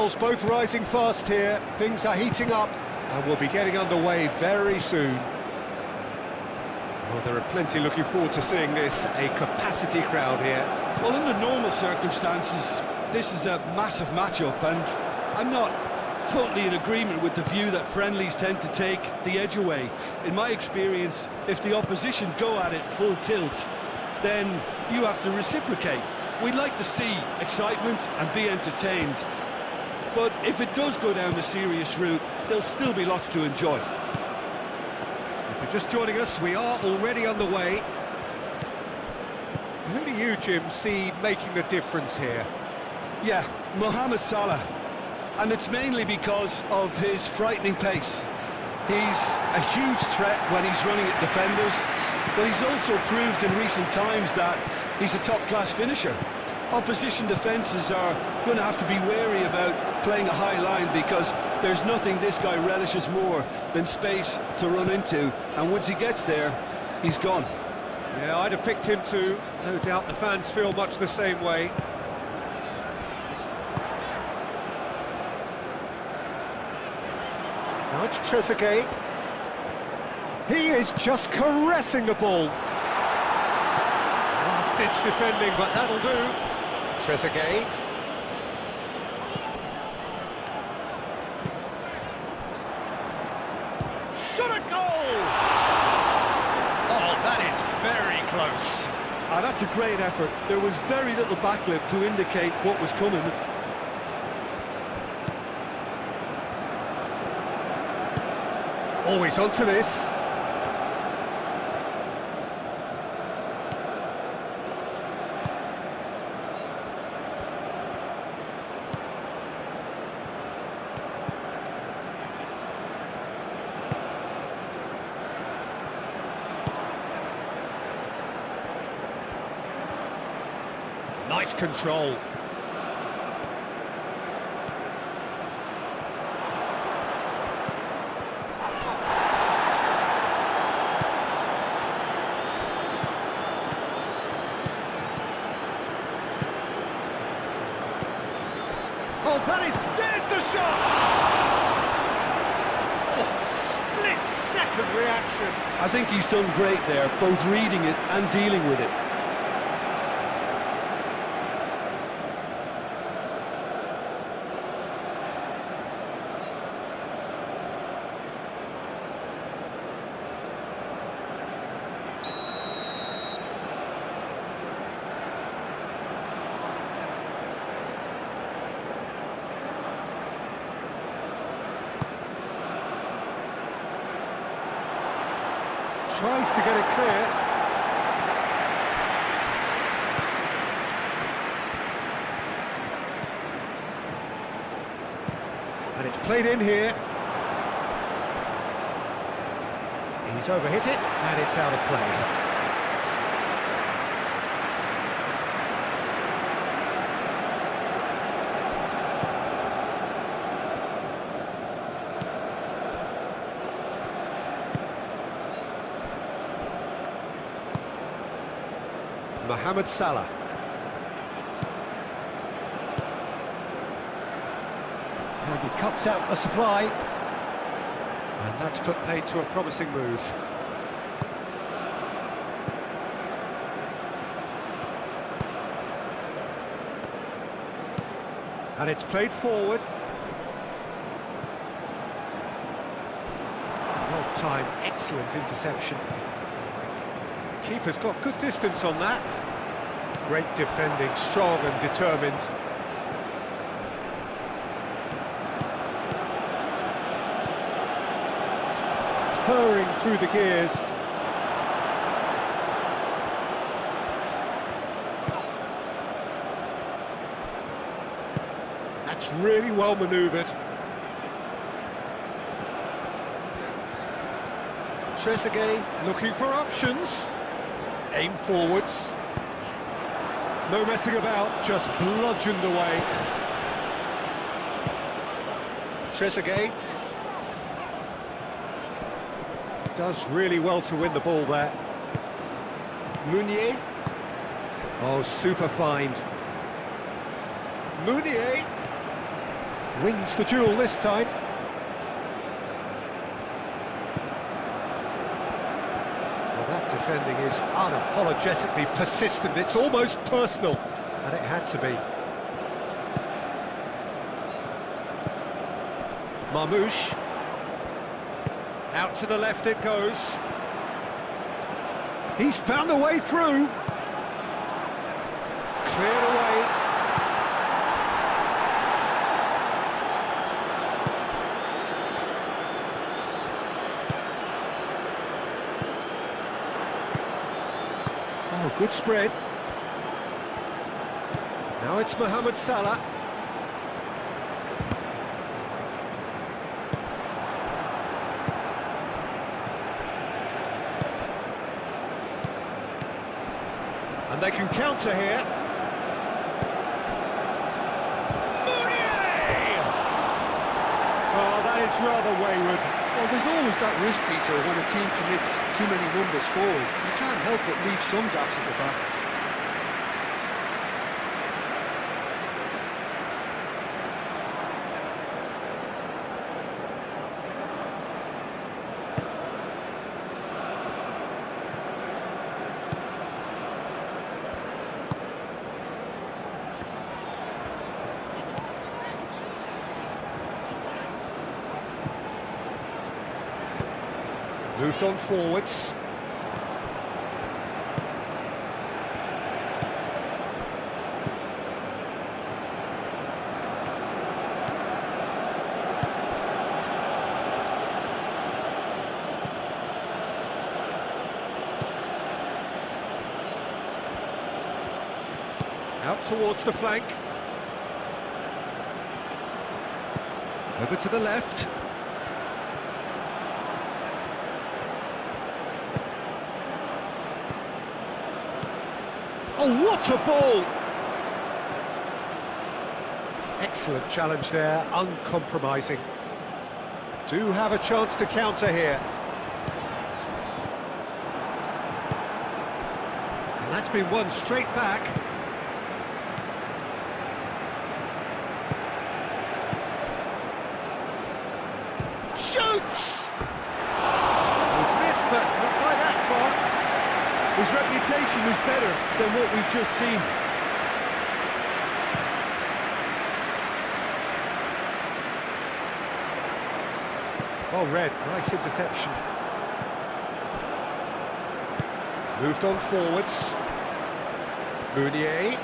Levels both rising fast here. Things are heating up and we'll be getting underway very soon. Well, there are plenty looking forward to seeing this. A capacity crowd here. Well, in the normal circumstances, this is a massive matchup, and I'm not totally in agreement with the view that friendlies tend to take the edge away. In my experience, if the opposition go at it full tilt, then you have to reciprocate. We'd like to see excitement and be entertained, but if it does go down the serious route, there'll still be lots to enjoy. If you're just joining us, we are already underway. Who do you, Jim, see making the difference here? Yeah, Mohamed Salah. And it's mainly because of his frightening pace. He's a huge threat when he's running at defenders, but he's also proved in recent times that he's a top-class finisher. Opposition defences are going to have to be wary about playing a high line, because there's nothing this guy relishes more than space to run into, and once he gets there, he's gone. Yeah, I'd have picked him too. No doubt the fans feel much the same way. Now it's Trezeguet. He is just caressing the ball. Last-ditch defending, but that'll do. Trezeguet. Shot a goal! Oh, that is very close. Ah, that's a great effort. There was very little backlift to indicate what was coming. Always onto this. Nice control. Oh, there's the shot! Oh, split-second reaction. I think he's done great there, both reading it and dealing with it. Tries to get it clear. And it's played in here. He's overhit it, and it's out of play. Mohamed Salah. And he cuts out the supply. And that's put paid to a promising move. And it's played forward. Well timed, excellent interception. Keeper's got good distance on that. Great defending, strong and determined. Purring through the gears. That's really well manoeuvred. Trezeguet looking for options. Aim forwards. No messing about, just bludgeoned away. Trezeguet does really well to win the ball there. Meunier. Oh, super find. Meunier. Wins the duel this time. Well, that defending is unapologetically persistent. It's almost personal, and it had to be. Marmouche. Out to the left it goes. He's found a way through. Cleared away. Oh, good spread. Now it's Mohamed Salah. And they can counter here. Oh, that is rather wayward. Well, there's always that risk, Peter, when a team commits too many numbers forward. You can't help but leave some gaps at the back. Moved on forwards. Out towards the flank. Over to the left. Oh, what a ball! Excellent challenge there, uncompromising. Do have a chance to counter here. And that's been won straight back. Shoots! He's missed, but not by that far. His reputation is better than what we've just seen. Well read, nice interception. Moved on forwards. Meunier.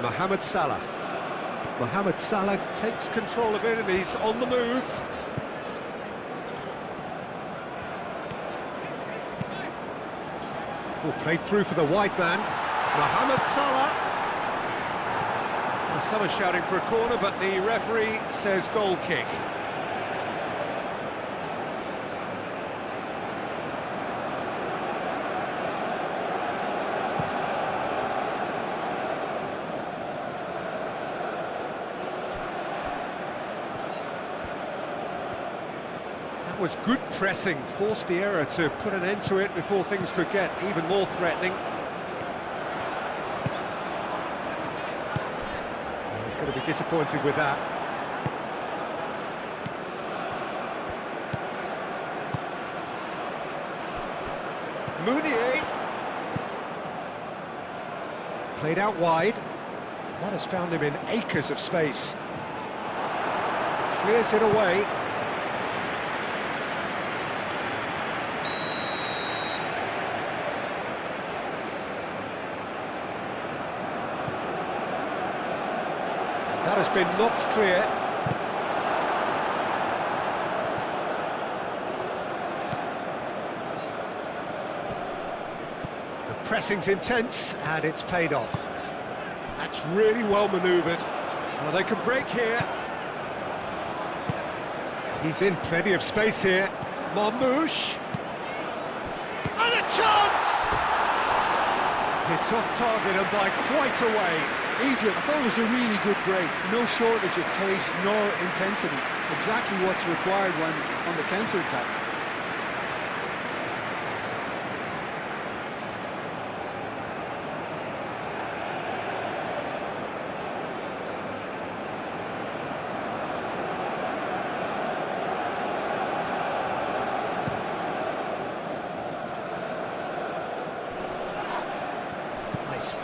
Mohamed Salah. Mohamed Salah takes control of it and he's on the move. Played through for the wide man, Mohamed Salah. Well, some are shouting for a corner, but the referee says goal kick. That was good pressing, forced the error to put an end to it before things could get even more threatening. Well, he's going to be disappointed with that. Meunier. Played out wide. That has found him in acres of space. Clears it away. That has been knocked clear. The pressing's intense and it's paid off. That's really well manoeuvred. Well, they can break here. He's in plenty of space here. Marmouche. And a chance! It's off target and by quite a way. Egypt, I thought it was a really good break. No shortage of pace nor intensity. Exactly what's required when on the counter-attack.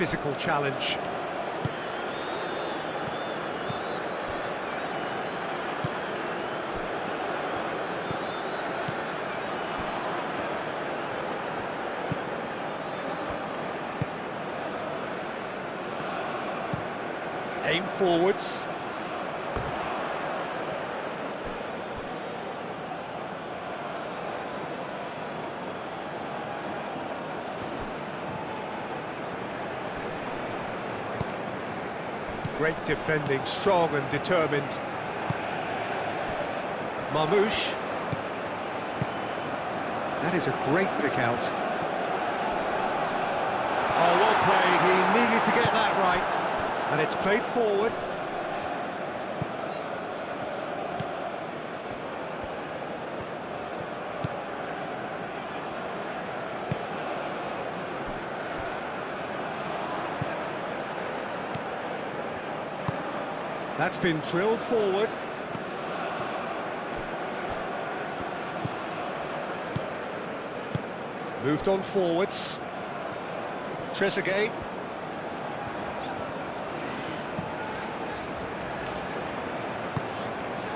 physical challenge. Aim forwards. Great defending, strong and determined. Marmouche. That is a great pick out. Oh, well played. He needed to get that right. And it's played forward. That's been drilled forward. Moved on forwards. Trezeguet.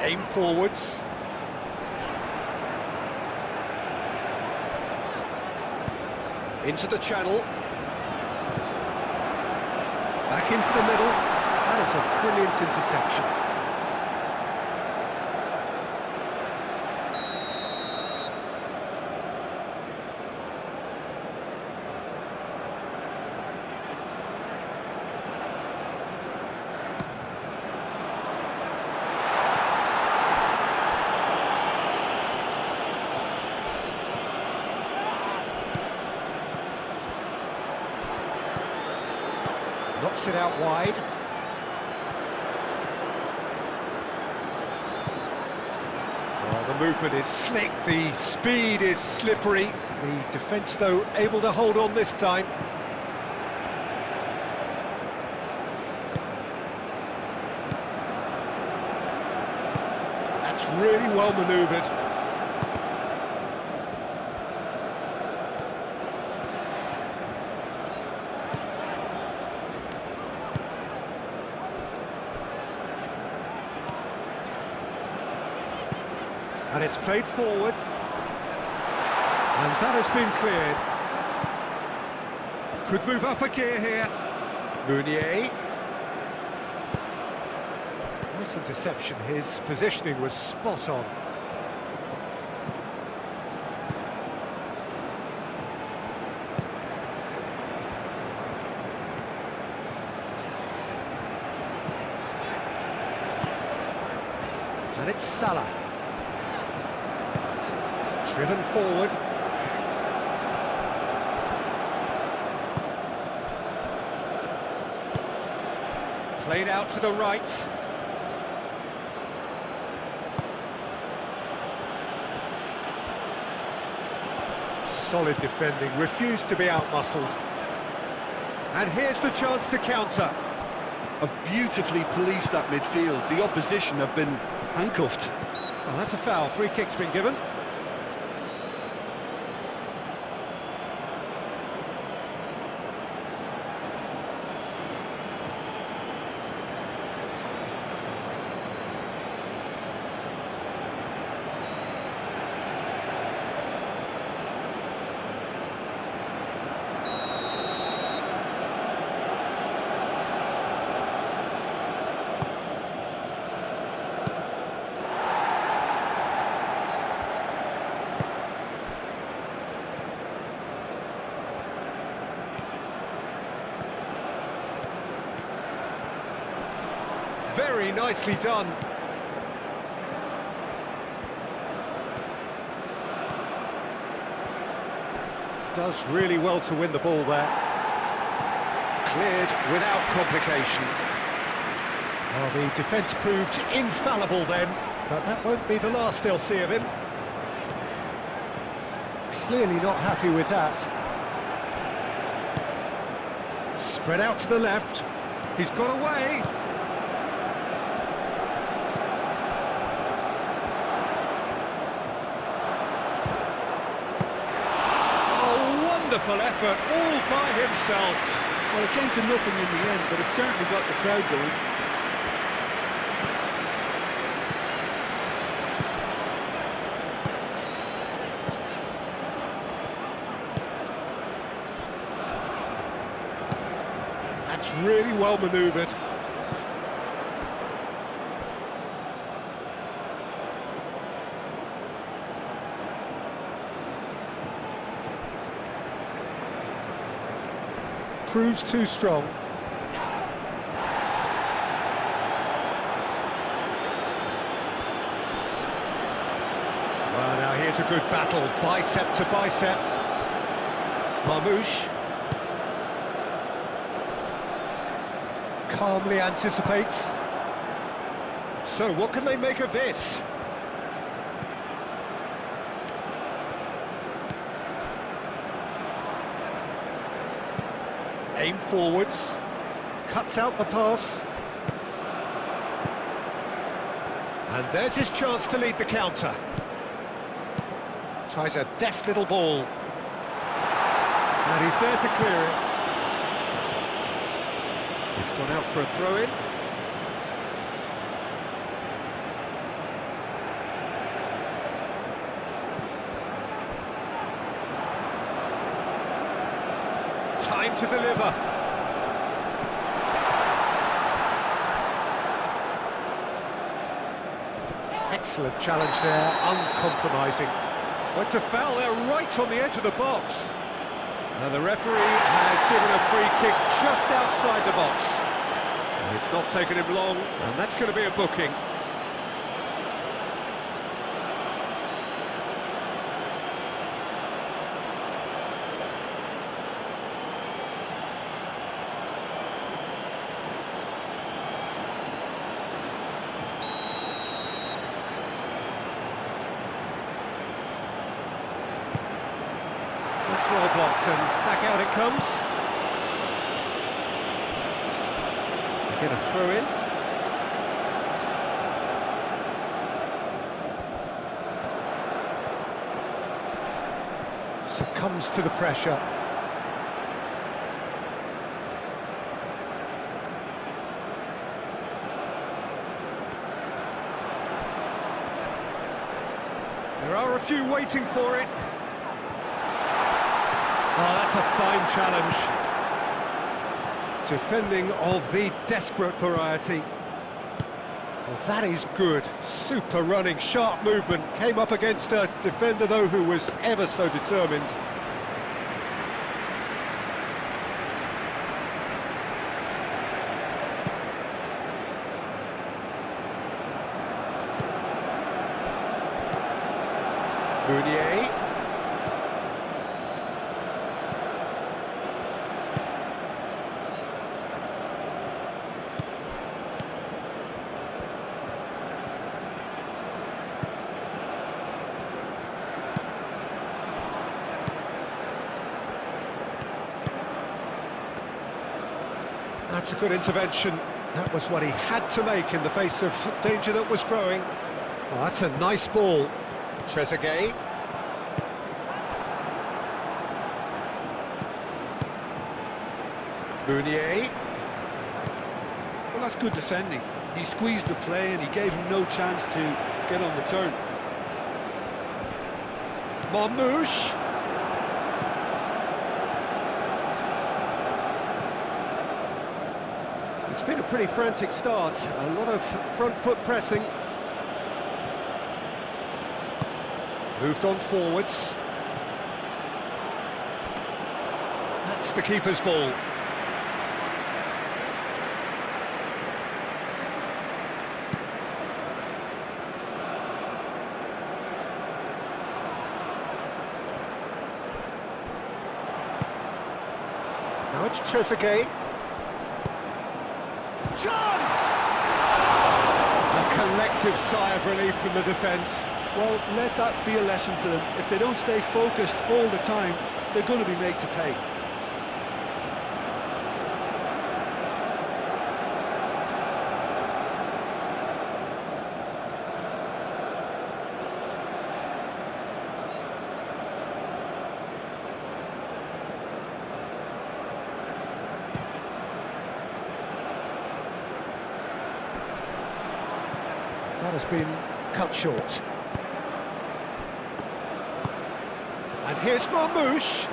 Aim forwards. Into the channel. Back into the middle. That is a brilliant interception. Knocks it out wide. Well, the movement is slick, the speed is slippery. The defence, though, able to hold on this time. That's really well manoeuvred. And it's played forward. And that has been cleared. Could move up a gear here. Meunier. Nice interception. His positioning was spot on. And it's Salah. Driven forward. Played out to the right. Solid defending, refused to be out-muscled. And here's the chance to counter. Have beautifully policed that midfield. The opposition have been handcuffed. Well, that's a foul. Free kick's been given. Very nicely done. Does really well to win the ball there. Cleared without complication. Well, the defence proved infallible then, but that won't be the last they'll see of him. Clearly not happy with that. Spread out to the left. He's got away. Wonderful effort, all by himself. Well, it came to nothing in the end, but it certainly got the crowd going. That's really well manoeuvred. Proves too strong. Well, now here's a good battle, bicep to bicep. Marmouche calmly anticipates. So what can they make of this? Aim forwards, cuts out the pass. And there's his chance to lead the counter. Tries a deft little ball. And he's there to clear it. It's gone out for a throw-in. Time to deliver. Excellent challenge there, uncompromising. Oh, it's a foul there, right on the edge of the box. Now the referee has given a free kick just outside the box. It's not taken him long, and that's going to be a booking. That's well blocked, and back out it comes. Get a throw in. Succumbs to the pressure. There are a few waiting for it. Oh, that's a fine challenge. Defending of the desperate variety. Well, that is good. Super running, sharp movement. Came up against a defender, though, who was ever so determined. Mounier. That's a good intervention. That was what he had to make in the face of danger that was growing. Oh, that's a nice ball. Trezeguet. Mounier. Well, that's good defending. He squeezed the play and he gave him no chance to get on the turn. Marmouche. It's been a pretty frantic start. A lot of front foot pressing. Moved on forwards. That's the keeper's ball. Now it's Trezeguet. Chance! A collective sigh of relief from the defence. Well, let that be a lesson to them. If they don't stay focused all the time, they're going to be made to pay. that has been cut short. And here's Marmouche.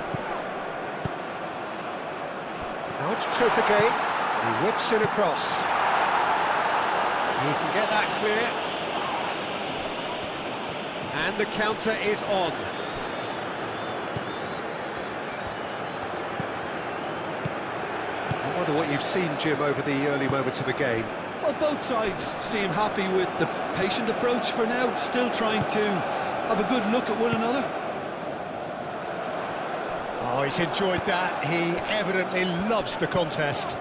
Now it's Trezeguet. He whips it across. He can get that clear. And the counter is on. I wonder what you've seen, Jim, over the early moments of the game. Well, both sides seem happy with the patient approach for now, still trying to have a good look at one another. Oh, he's enjoyed that. He evidently loves the contest.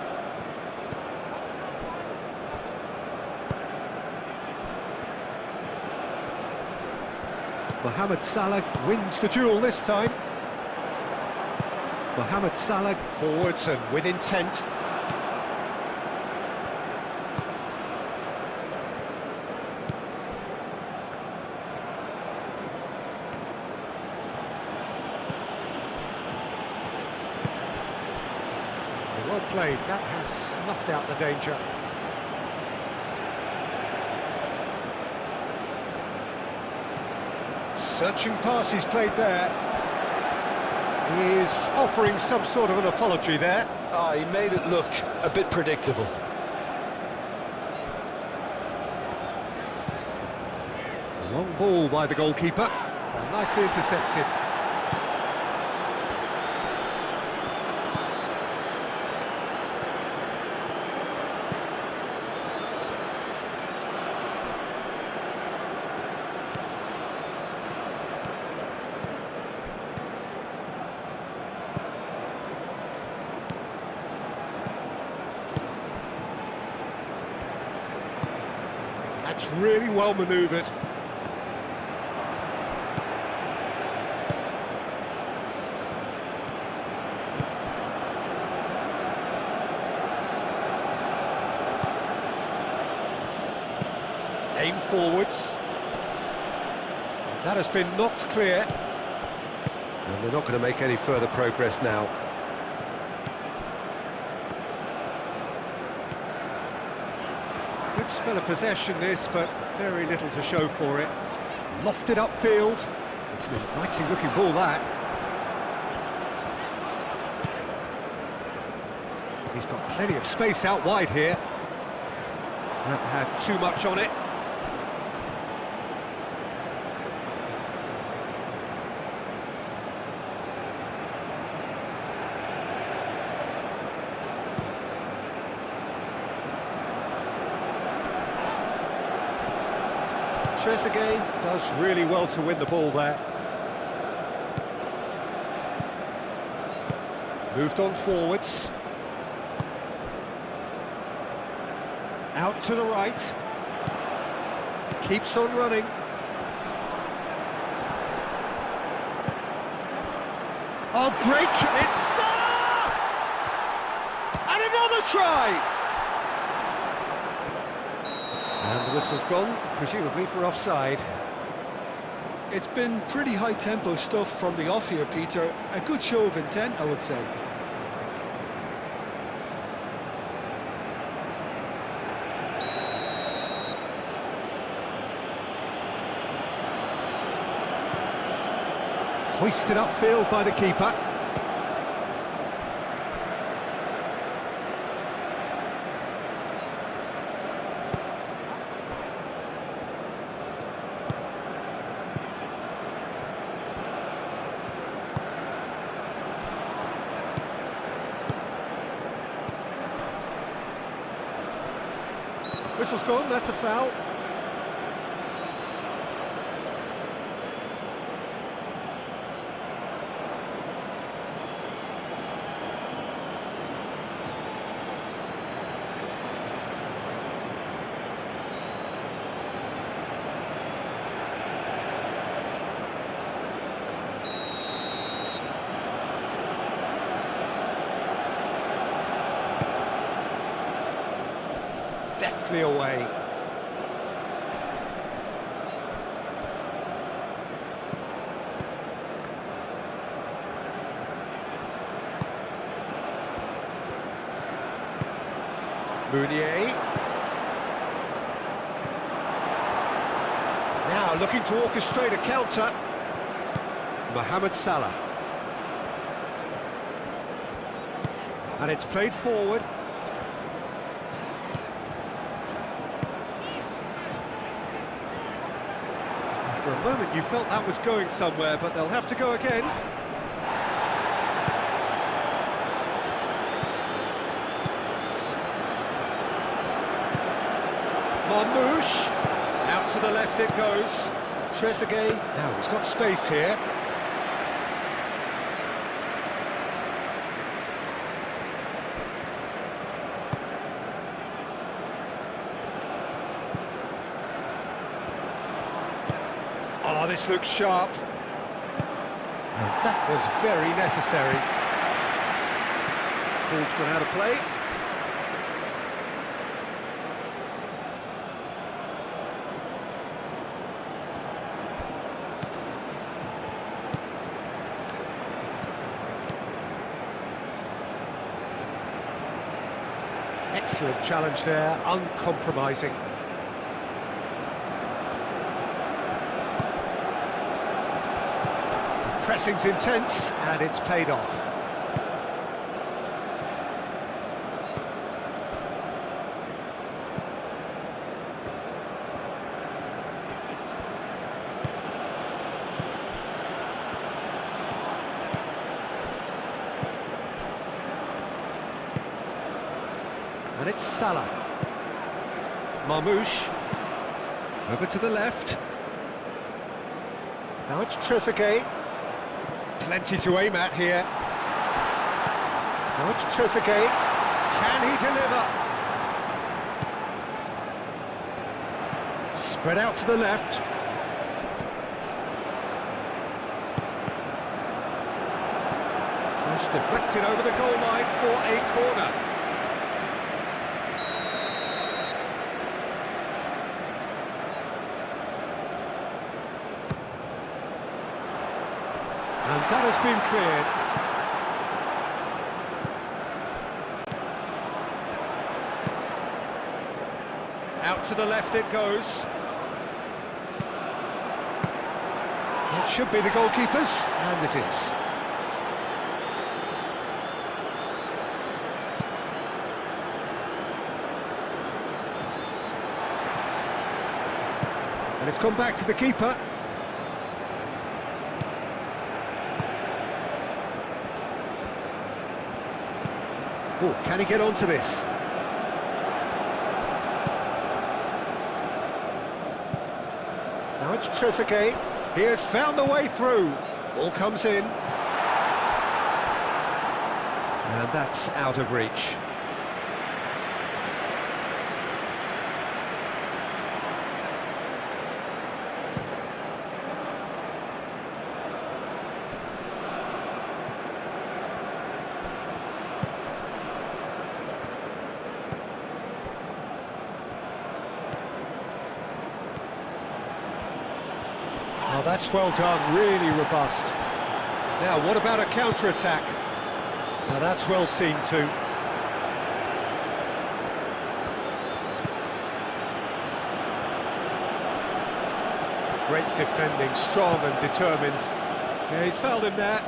Mohamed Salah wins the duel this time. Mohamed Salah forwards and with intent. Well played, that has snuffed out the danger. Searching pass he's played there. He is offering some sort of an apology there. He made it look a bit predictable. Long ball by the goalkeeper, and nicely intercepted. That's really well manoeuvred. Aim forwards. That has been knocked clear. And they're not going to make any further progress now. Good spell of possession this, but very little to show for it. Lofted upfield. It's an inviting looking ball, that. He's got plenty of space out wide here. That had too much on it. Trezeguet does really well to win the ball there. Moved on forwards. Out to the right. Keeps on running. Oh, great! It's... And another try! And the whistle's gone, presumably for offside. It's been pretty high-tempo stuff from the off here, Peter. A good show of intent, I would say. Hoisted upfield by the keeper. Whistle's gone, that's a foul. Deftly away. Mounier. Now looking to orchestrate a counter. Mohamed Salah. And it's played forward. For a moment you felt that was going somewhere, but they'll have to go again. Marmoush. Out to the left it goes. Trezeguet. Now he's got space here. Oh, this looks sharp. And that was very necessary. Ball's gone out of play. Excellent challenge there, uncompromising. Pressing's intense, and it's paid off. And it's Salah. Marmoush. Over to the left. Now it's Trezeguet. Plenty to aim at here. Now it's Trezeguet. Can he deliver? Spread out to the left. Cross deflected over the goal line for a corner. And that has been cleared. Out to the left it goes. It should be the goalkeeper's, and it is. And it's gone back to the keeper. Oh, can he get onto this? Now it's Trezeguet. He has found the way through. Ball comes in. And that's out of reach. Oh, that's well done, really robust. Now, what about a counter-attack? Now, that's well seen too. Great defending, strong and determined. Yeah, he's fouled him there.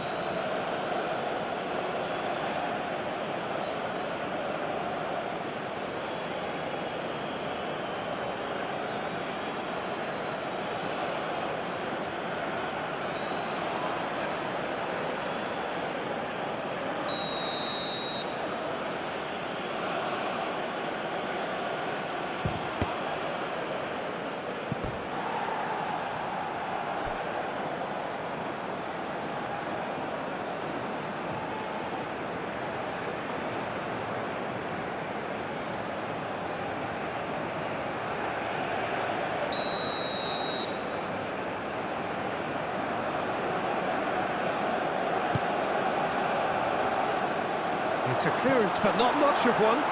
It's a clearance, but not much of one.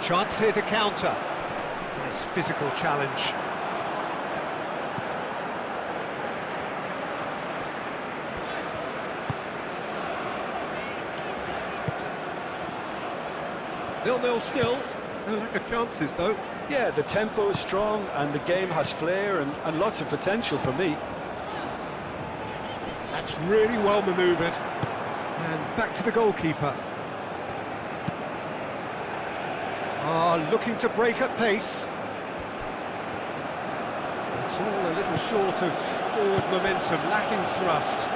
Chance here to counter. Nice physical challenge. 0-0 still. No lack of chances, though. Yeah, the tempo is strong and the game has flair and lots of potential for me. That's really well manoeuvred. And back to the goalkeeper. Looking to break at pace. It's all a little short of forward momentum, lacking thrust.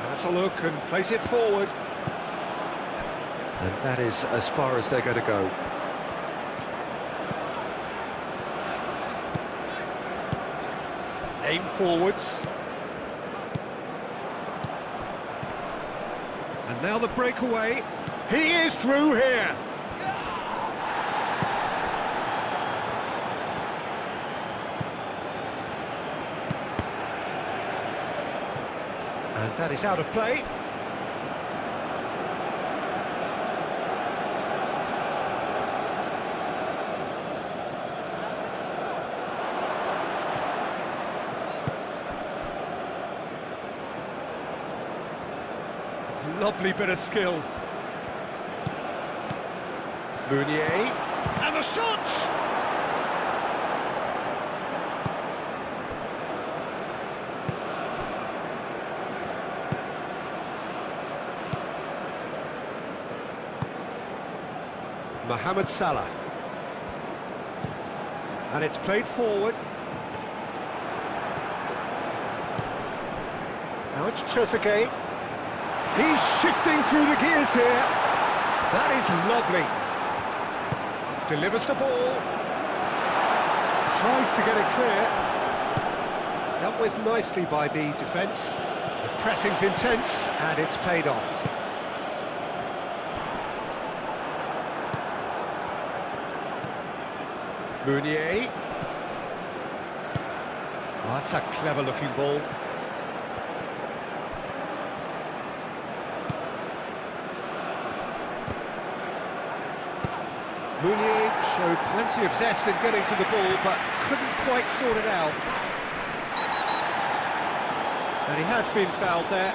That's a look and place it forward. And that is as far as they're going to go. Aim forwards. And now the breakaway. He is through here. And that is out of play. Lovely bit of skill. Meunier, and the shot! Mohamed Salah. And it's played forward. Now it's Trezeguet. He's shifting through the gears here. That is lovely. Delivers the ball. Tries to get it clear. Dealt with nicely by the defence. The pressing's intense, and it's paid off. Meunier. Oh, that's a clever-looking ball. Meunier showed plenty of zest in getting to the ball, but couldn't quite sort it out. And he has been fouled there.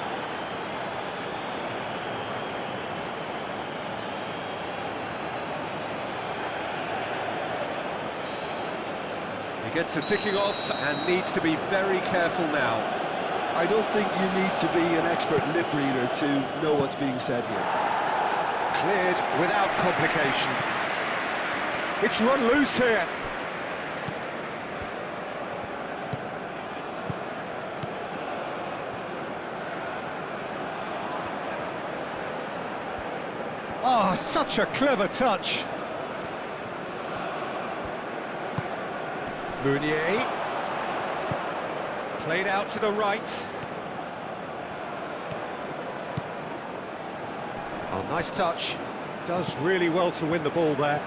He gets a ticking off and needs to be very careful now. I don't think you need to be an expert lip reader to know what's being said here. Cleared without complication. It's run loose here. Oh, such a clever touch. Meunier. Played out to the right. Oh, nice touch. Does really well to win the ball there.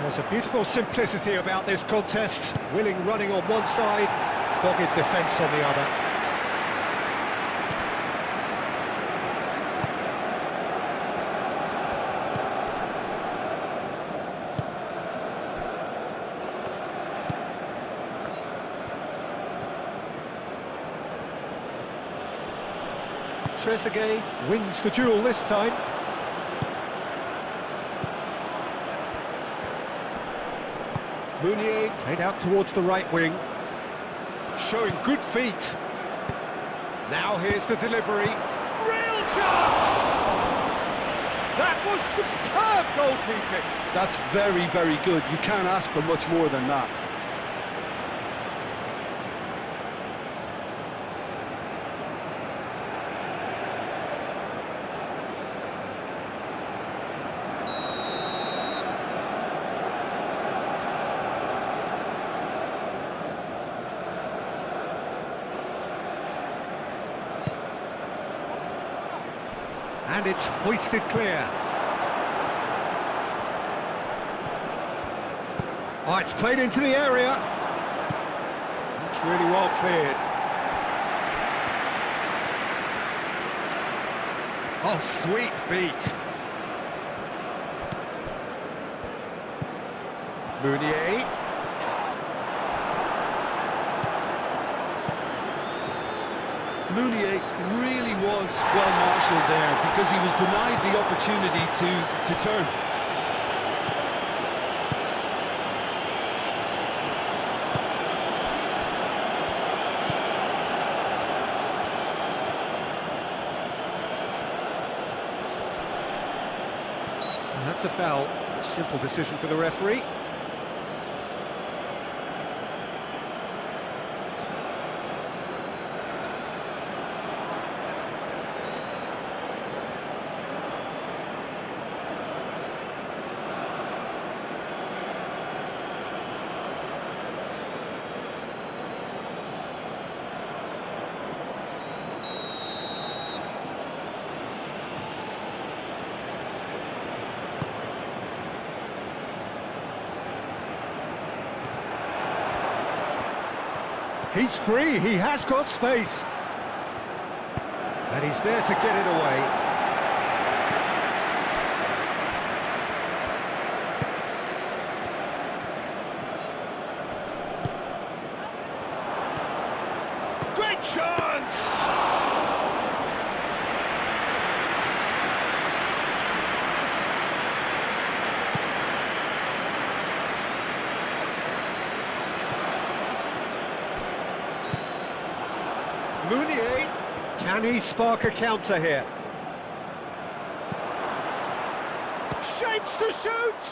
There's a beautiful simplicity about this contest. Willing running on one side, dogged defence on the other. Trezeguet wins the duel this time. Meunier played out towards the right wing, showing good feet. Now here's the delivery. Real chance! That was superb goalkeeping. That's very, very good. You can't ask for much more than that. And it's hoisted clear. Oh, it's played into the area. That's really well cleared. Oh, sweet feet. Meunier. Meunier really was well marshalled there because he was denied the opportunity to turn. And that's a foul. A simple decision for the referee. He's free, he has got space. And he's there to get it away. Great chance! Meunier, can he spark a counter here? Shapes to shoot!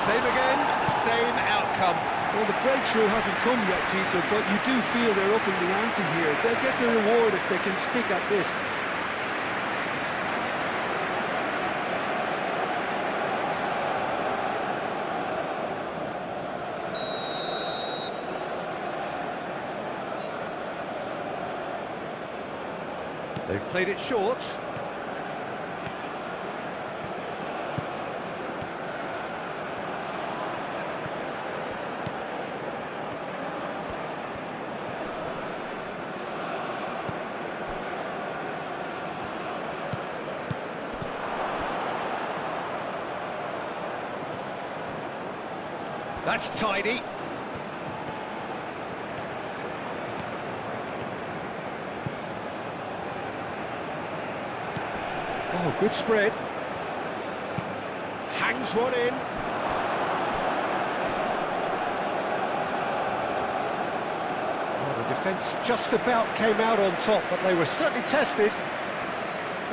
Same again, same outcome. Well, the breakthrough hasn't come yet, Peter, but you do feel they're up in the ante here. They'll get the reward if they can stick at this. They've played it short. That's tidy. Oh, good spread. Hangs one in. Oh, the defence just about came out on top, but they were certainly tested.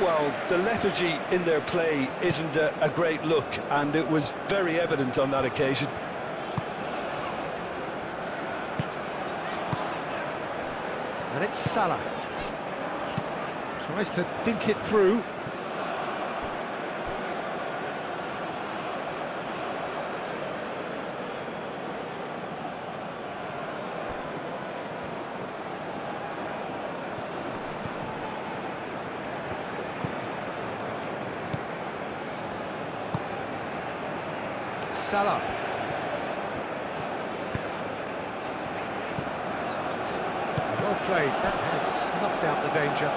Well, the lethargy in their play isn't a great look, and it was very evident on that occasion. And it's Salah. Tries to dink it through. Salah. Well played, that has snuffed out the danger.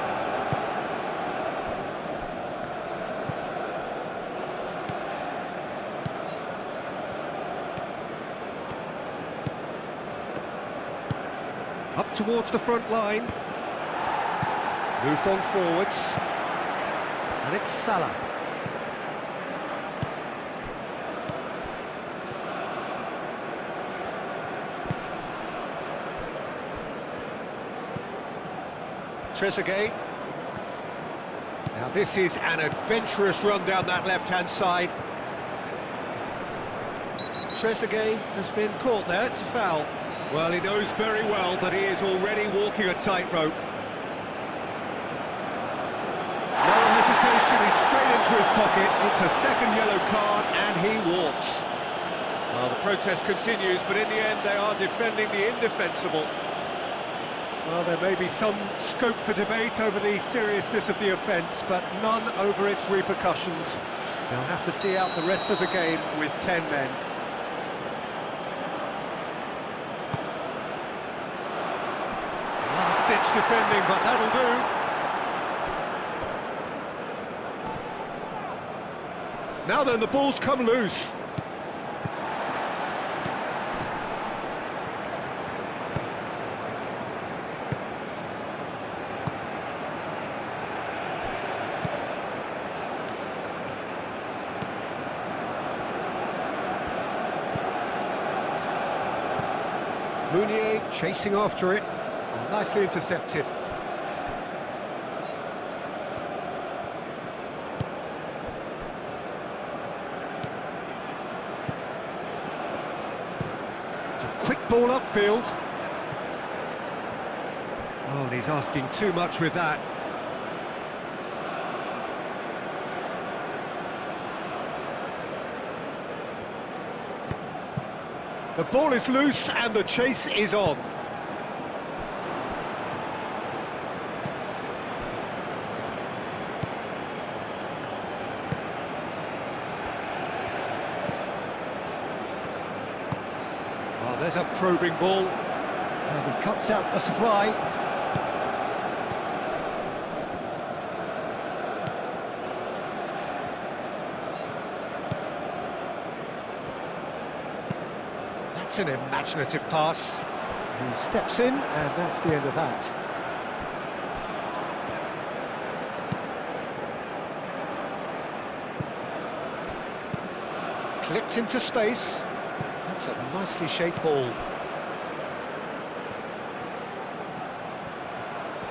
Up towards the front line. Moved on forwards. And it's Salah. Trezeguet. Now this is an adventurous run down that left-hand side. Trezeguet has been caught there, it's a foul. Well, he knows very well that he is already walking a tightrope. No hesitation, he's straight into his pocket. It's a second yellow card and he walks. Well, the protest continues, but in the end they are defending the indefensible. Well, there may be some scope for debate over the seriousness of the offence, but none over its repercussions. They'll have to see out the rest of the game with 10 men. Last-ditch defending, but that'll do. Now then, the ball's come loose. Meunier chasing after it. Nicely intercepted. It's a quick ball upfield. Oh, and he's asking too much with that. The ball is loose and the chase is on. Oh, there's a probing ball. And he cuts out the supply. That's an imaginative pass. He steps in, and that's the end of that. Clipped into space. That's a nicely shaped ball.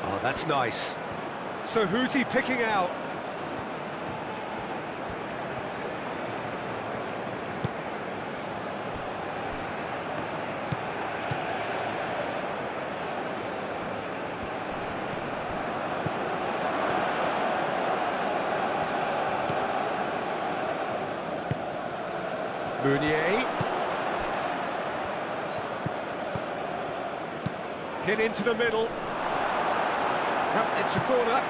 Oh, that's nice. So who's he picking out? Meunier. Hit into the middle. Yep, it's a corner.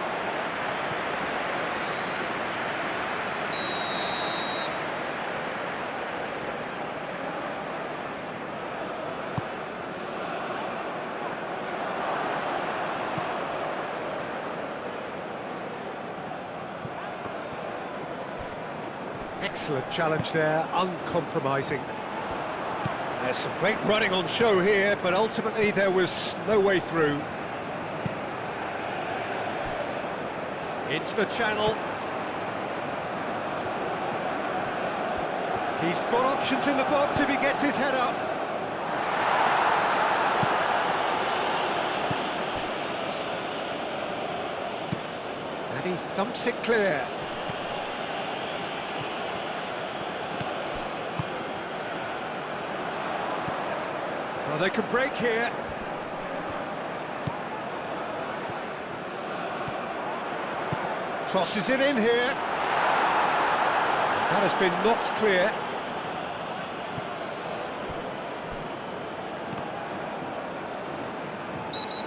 Excellent challenge there, uncompromising. There's some great running on show here, but ultimately there was no way through. Into the channel. He's got options in the box if he gets his head up. And he thumps it clear. Well, they could break here. Crosses it in here. That has been knocked clear.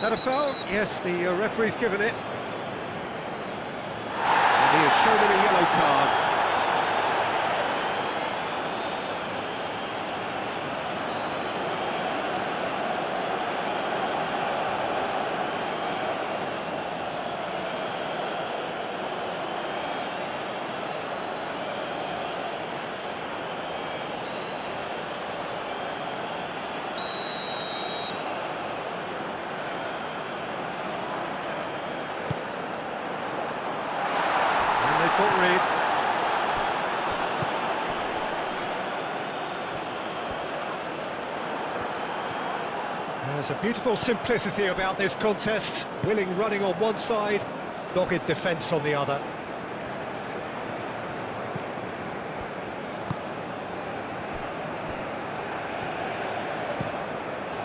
That a foul? Yes, the referee's given it. And he has shown him a yellow card. Read. There's a beautiful simplicity about this contest. Willing running on one side, dogged defence on the other.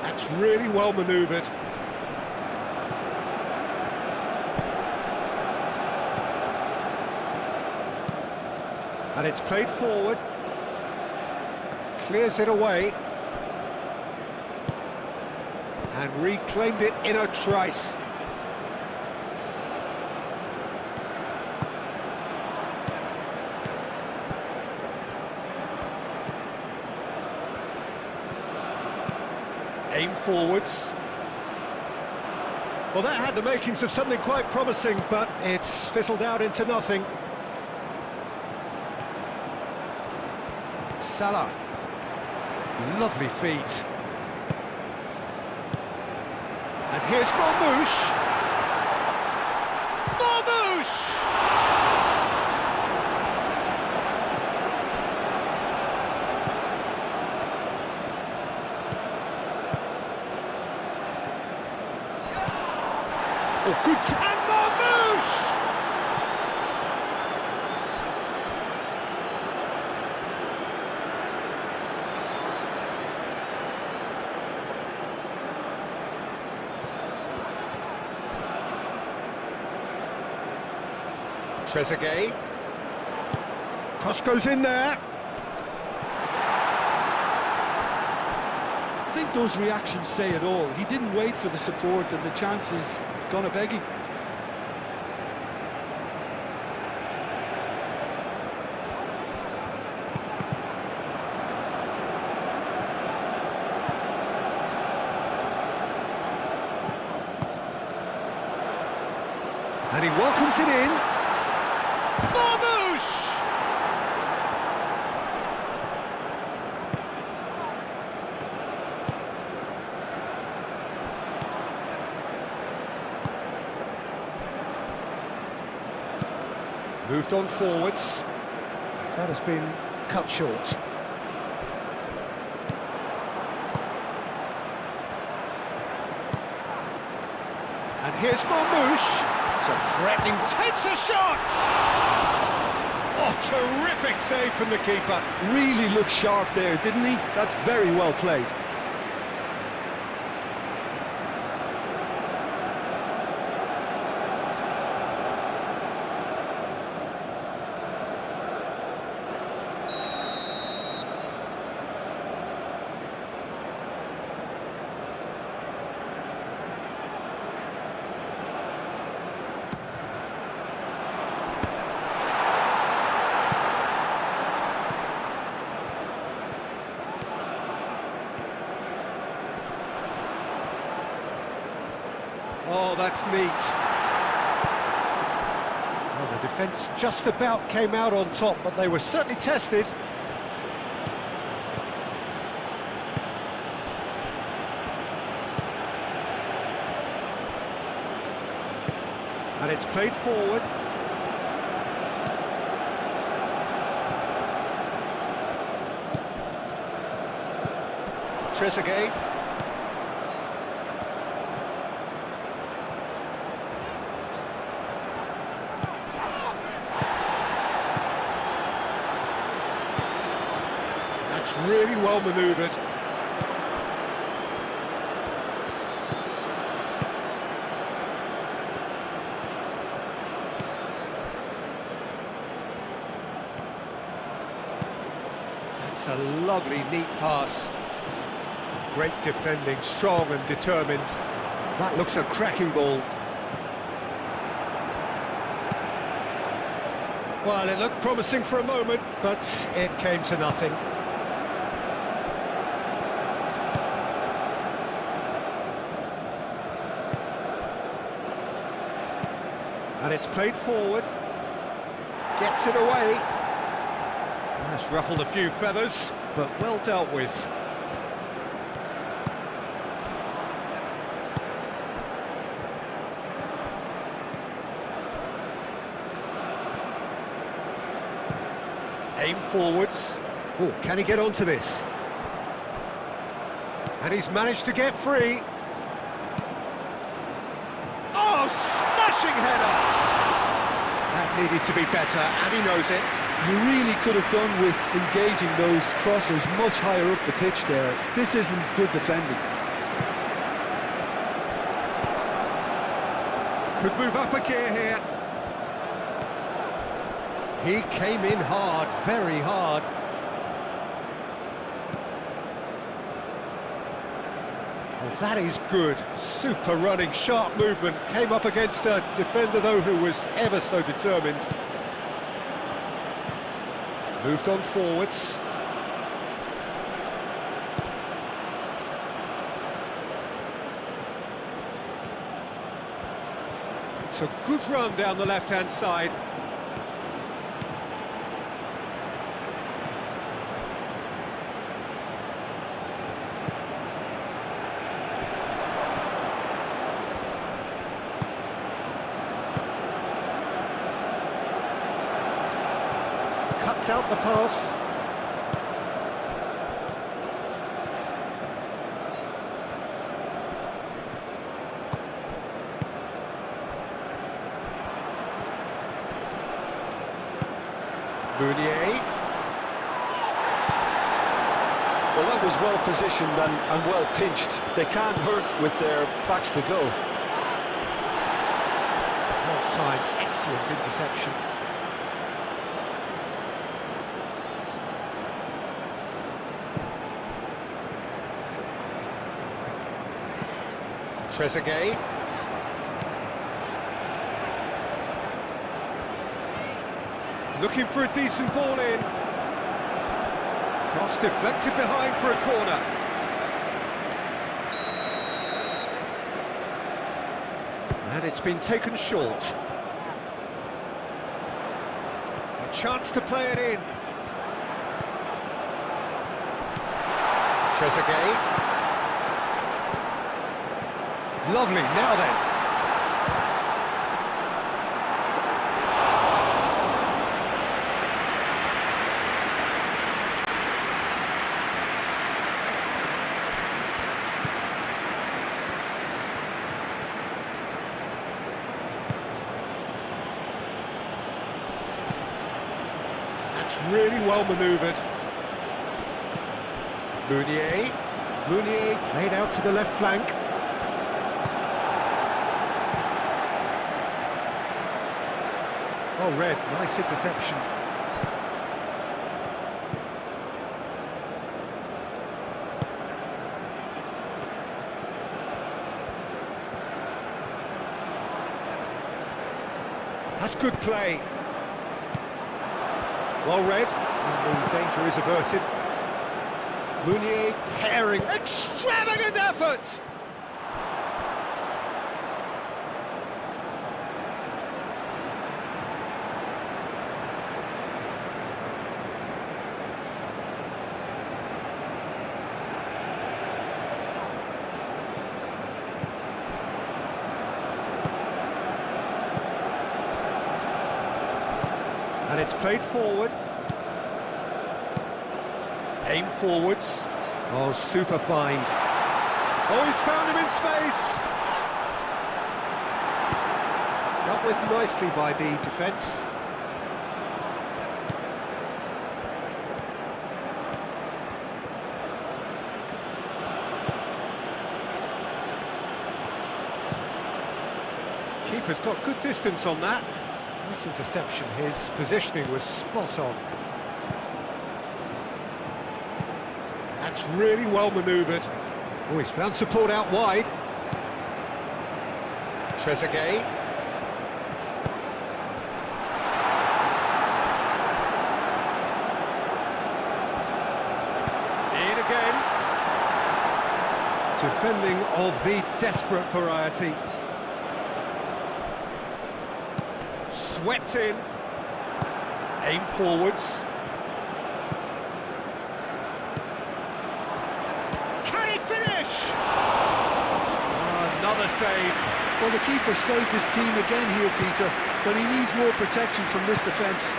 That's really well manoeuvred. And it's played forward, clears it away, and reclaimed it in a trice. Aim forwards. Well, that had the makings of something quite promising, but it's fizzled out into nothing. Salah, lovely feet. And here's Marmoush. Marmoush! Oh, good and Marmouche! Trezeguet. Cross goes in there. I think those reactions say it all. He didn't wait for the support and the chances gonna beg him. And he welcomes it in. Marmouche! Moved on forwards. That has been cut short. And here's Marmouche. So threatening, takes a shot! Oh, terrific save from the keeper. Really looked sharp there, didn't he? That's very well played. Oh, that's neat. Well, the defence just about came out on top, but they were certainly tested. And it's played forward. Trezeguet. That's really well manoeuvred. That's a lovely, neat pass. Great defending, strong and determined. That looks a cracking ball. Well, it looked promising for a moment, but it came to nothing. And it's played forward. Gets it away. That's ruffled a few feathers, but well dealt with. Aim forwards. Oh, can he get onto this? And he's managed to get free. Oh, smashing header! That needed to be better, and he knows it. You really could have done with engaging those crosses much higher up the pitch there. This isn't good defending. Could move up a gear here. He came in hard, very hard. Well, that is good. Super running, sharp movement. Came up against a defender, though, who was ever so determined. Moved on forwards. It's a good run down the left-hand side. Cuts out the pass. Meunier. Well, that was well positioned and well pinched. They can't hurt with their backs to goal. Well timed, excellent interception. Trezeguet. Looking for a decent ball in. Cross deflected behind for a corner. And it's been taken short. A chance to play it in. Trezeguet. Lovely, now then. That's really well manoeuvred. Meunier played out to the left flank. Oh, Red, nice interception. That's good play. Well read, and the danger is averted. Meunier herring. Extravagant effort! And it's played forward. Aim forwards. Oh, super find. Oh, he's found him in space. Dealt with nicely by the defence. Keeper's got good distance on that. Nice interception, his positioning was spot on. That's really well manoeuvred. Oh, he's found support out wide. Trezeguet. In again. Defending of the desperate variety. Swept in. Aim forwards. Can he finish? Oh, another save. Well, the keeper saved his team again here, Peter, but he needs more protection from this defence.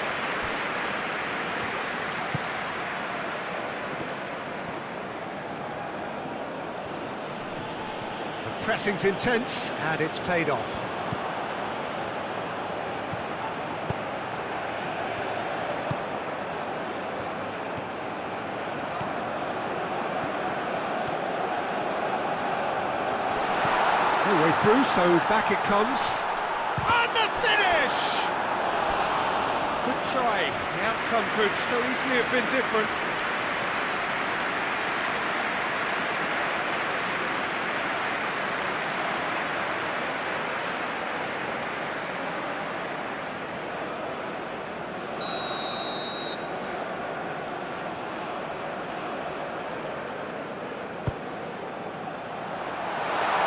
The pressing's intense, and it's paid off. No way through, so back it comes. And the finish! Good try. The outcome could so easily have been different.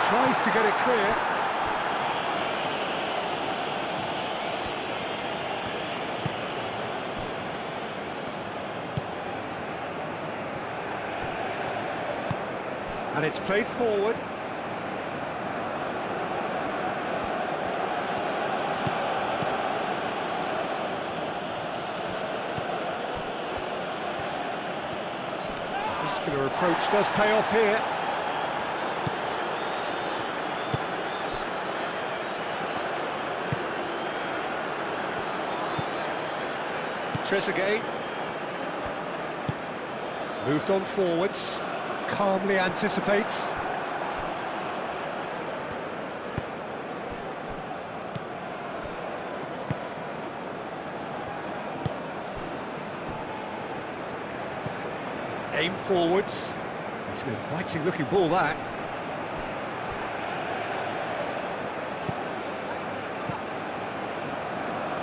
Tries to get it clear. And it's played forward. Muscular approach does pay off here. Trezeguet. Moved on forwards. Calmly anticipates. Aim forwards. It's an inviting looking ball, that.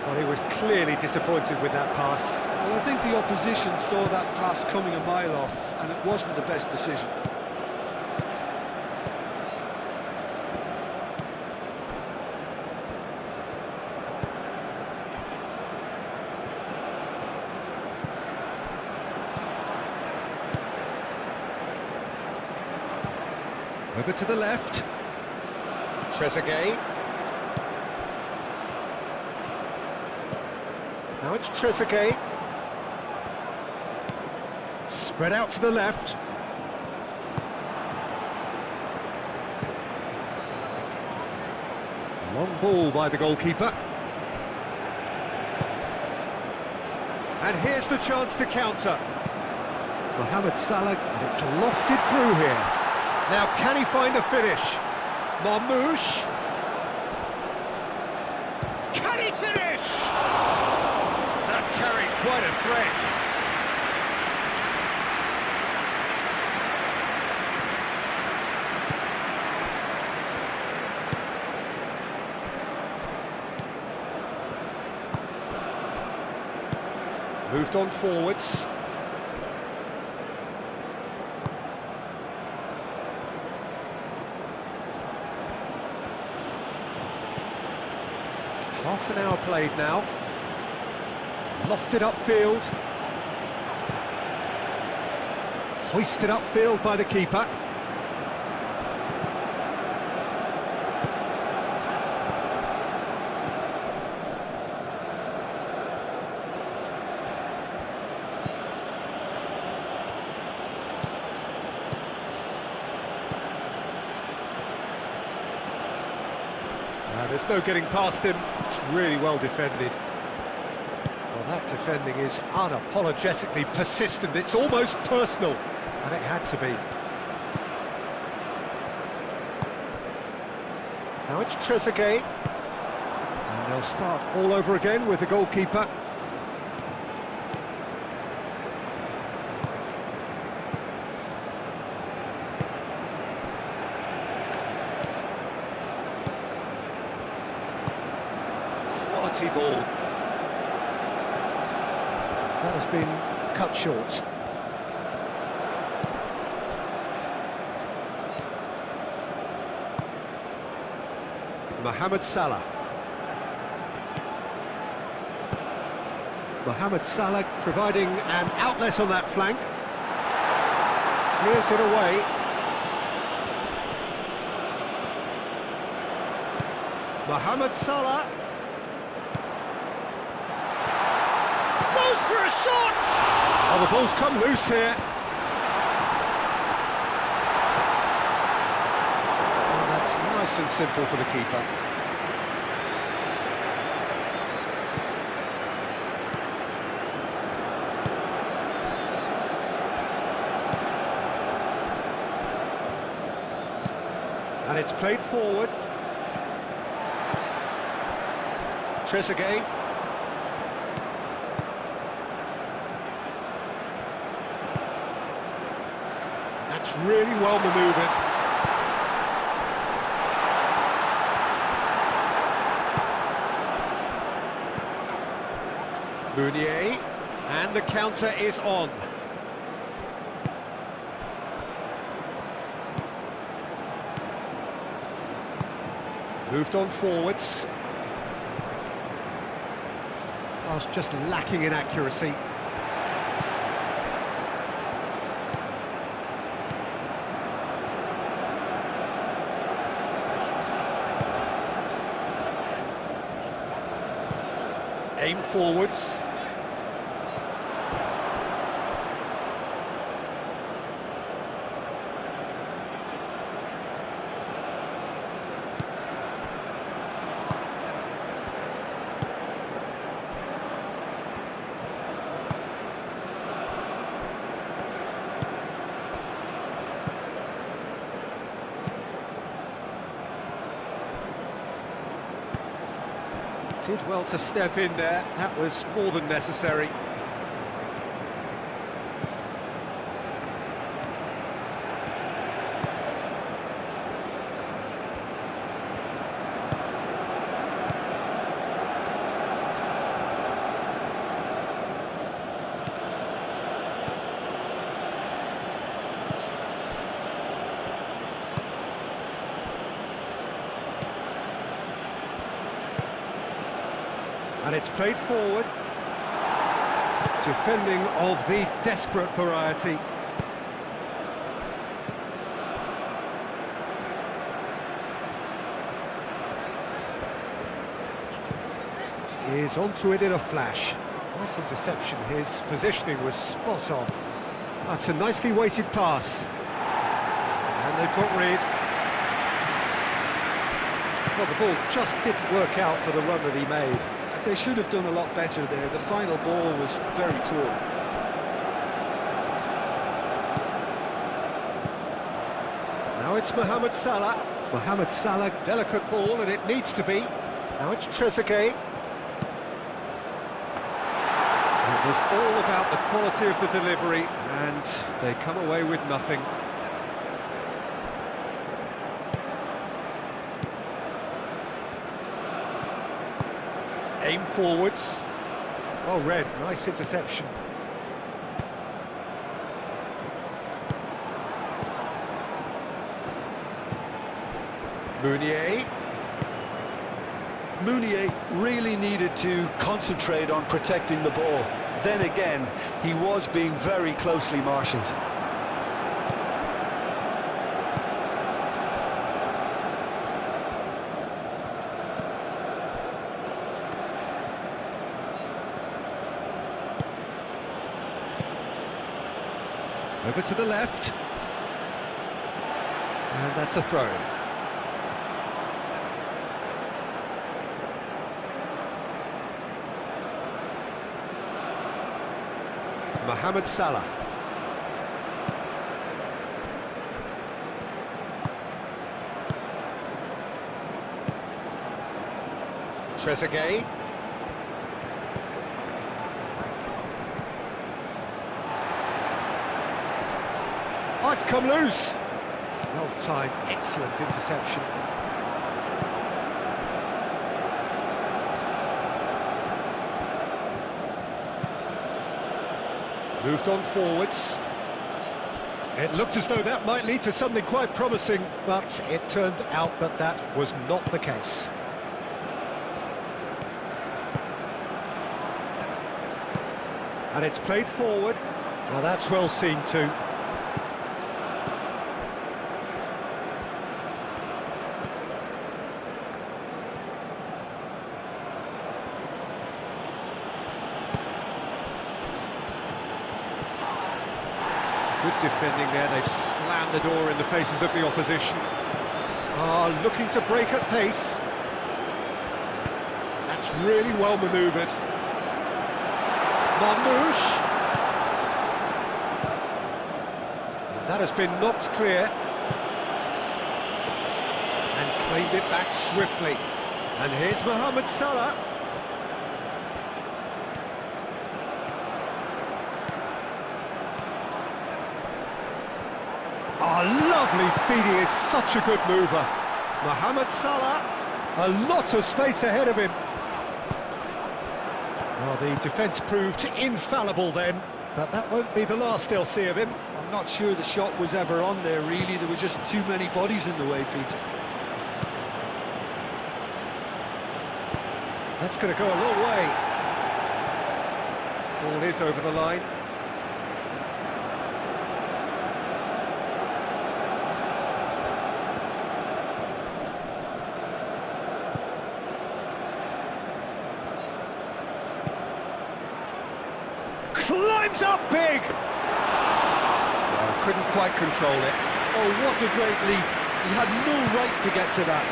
Well, he was clearly disappointed with that pass. Well, I think the opposition saw that pass coming a mile off, and it wasn't the best decision. Over to the left. Trezeguet. Now it's Trezeguet. Spread out to the left. Long ball by the goalkeeper. And here's the chance to counter. Mohamed Salah, and it's lofted through here. Now, can he find a finish? Marmoush. Can he finish? That carried quite a threat. Moved on forwards. Half an hour played now. Lofted upfield. Hoisted upfield by the keeper. There's no getting past him. It's really well defended. Well, that defending is unapologetically persistent. It's almost personal, and it had to be. Now it's Trezeguet. And they'll start all over again with the goalkeeper. Ball. That has been cut short. Mohamed Salah. Mohamed Salah providing an outlet on that flank. Clears it away. Mohamed Salah. Goes for a shot! Oh, the ball's come loose here. Oh, that's nice and simple for the keeper. And it's played forward. Trezeguet. That's really well manoeuvred. Meunier, and the counter is on. Moved on forwards. Pass just lacking in accuracy. Aim forwards. Did well to step in there, that was more than necessary. And it's played forward. Defending of the desperate variety. He is onto it in a flash. Nice interception, his positioning was spot on. That's a nicely weighted pass. And they've got rid. Well, the ball just didn't work out for the run that he made. They should have done a lot better there. The final ball was very poor. Now it's Mohamed Salah. Mohamed Salah, delicate ball, and it needs to be. Now it's Trezeguet. It was all about the quality of the delivery, and they come away with nothing. Aim forwards. Well read, nice interception. Meunier. Meunier really needed to concentrate on protecting the ball. Then again, he was being very closely marshalled. Over to the left. And that's a throw. Mohamed Salah. Trezeguet. Oh, it's come loose. Well timed, excellent interception. Moved on forwards. It looked as though that might lead to something quite promising, but it turned out that that was not the case. And it's played forward. Well, that's well seen too. Good defending there, they've slammed the door in the faces of the opposition. Looking to break at pace. That's really well manoeuvred. Marmouche. That has been knocked clear. And claimed it back swiftly. And here's Mohamed Salah. Lovely feed, he is such a good mover. Mohamed Salah, a lot of space ahead of him. Well, the defence proved infallible then, but that won't be the last they'll see of him. I'm not sure the shot was ever on there, really. There were just too many bodies in the way, Peter. That's going to go a long way. Ball is over the line. Climbs up big! Well, couldn't quite control it. Oh, what a great leap. He had no right to get to that.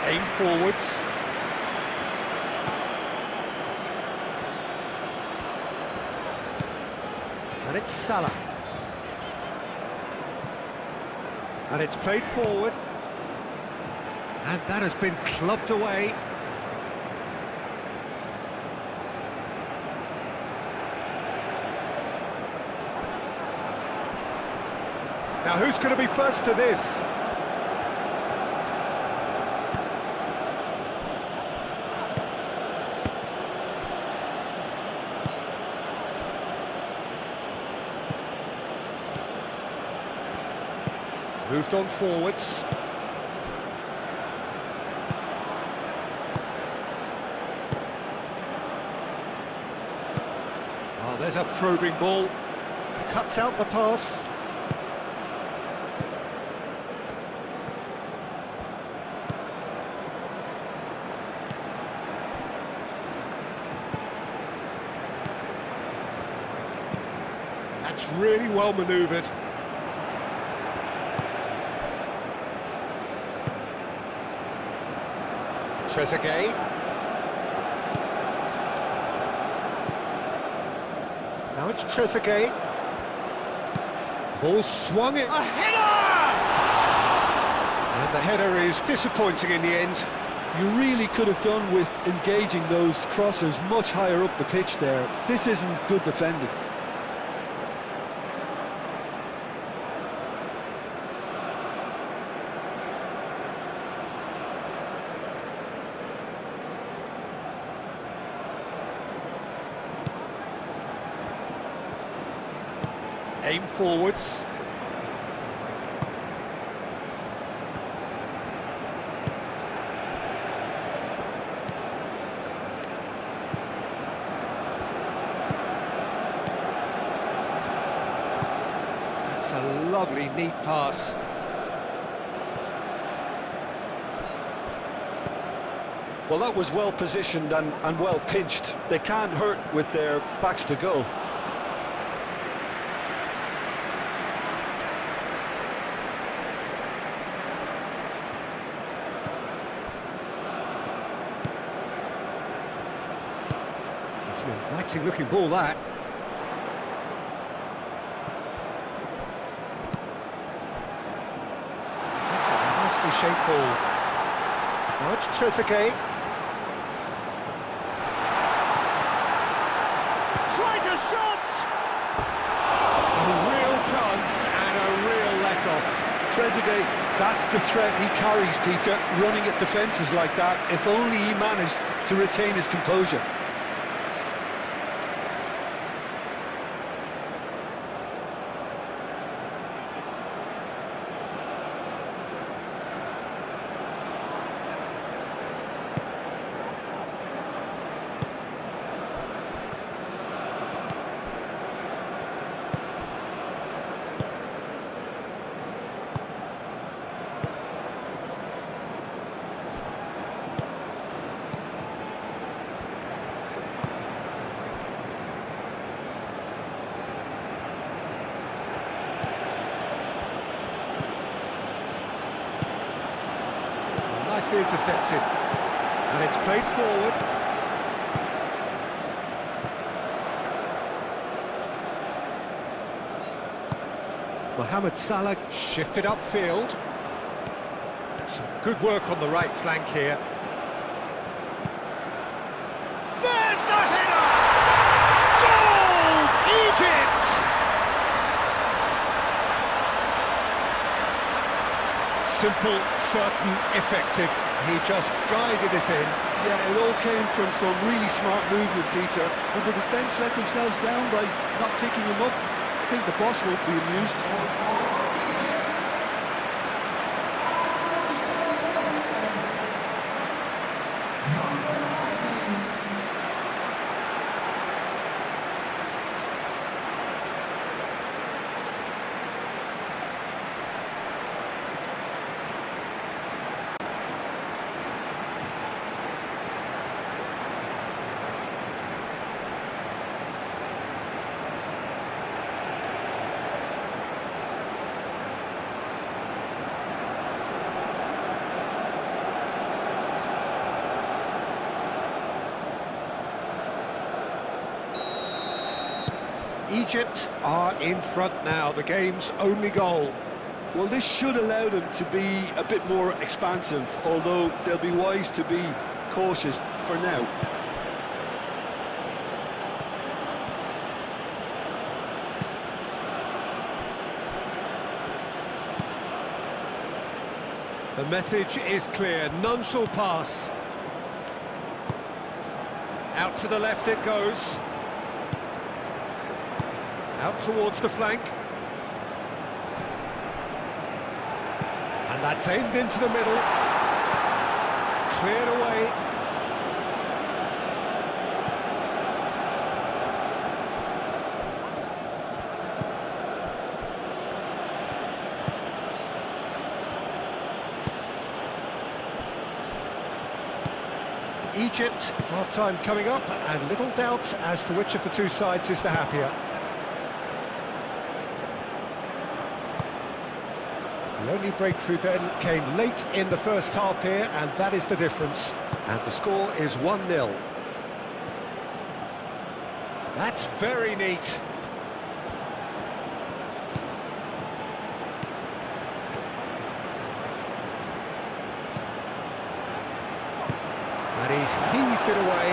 Aim forwards. And it's Salah. And it's played forward. And that has been clubbed away. Now who's going to be first to this? Moved on forwards. Oh, there's a probing ball. Cuts out the pass. That's really well manoeuvred. Trezeguet. Now it's Trezeguet. Ball swung in. A header! And the header is disappointing in the end. You really could have done with engaging those crossers much higher up the pitch there. This isn't good defending. Aim forwards. That's a lovely, neat pass. Well, that was well positioned and well pinched. They can't hurt with their backs to goal. It's an inviting looking ball, that. That's a nicely shaped ball. Now it's Trezeguet. Tries a shot! A real chance and a real let-off. Trezeguet, that's the threat he carries, Peter, running at defences like that. If only he managed to retain his composure. Nicely intercepted, and it's played forward. Mohamed Salah shifted upfield. Some good work on the right flank here. There's the header! Goal! Egypt! Simple, certain, effective. He just guided it in. Yeah, it all came from some really smart movement, Peter. And the defence let themselves down by not picking him up. I think the boss won't be amused. Egypt are in front now, the game's only goal. Well, this should allow them to be a bit more expansive, although they'll be wise to be cautious for now. The message is clear, none shall pass. Out to the left it goes. Out towards the flank. And that's aimed into the middle. Cleared away. Egypt, half-time coming up, and little doubt as to which of the two sides is the happier. The only breakthrough then came late in the first half here, and that is the difference. And the score is 1-0. That's very neat. And he's heaved it away.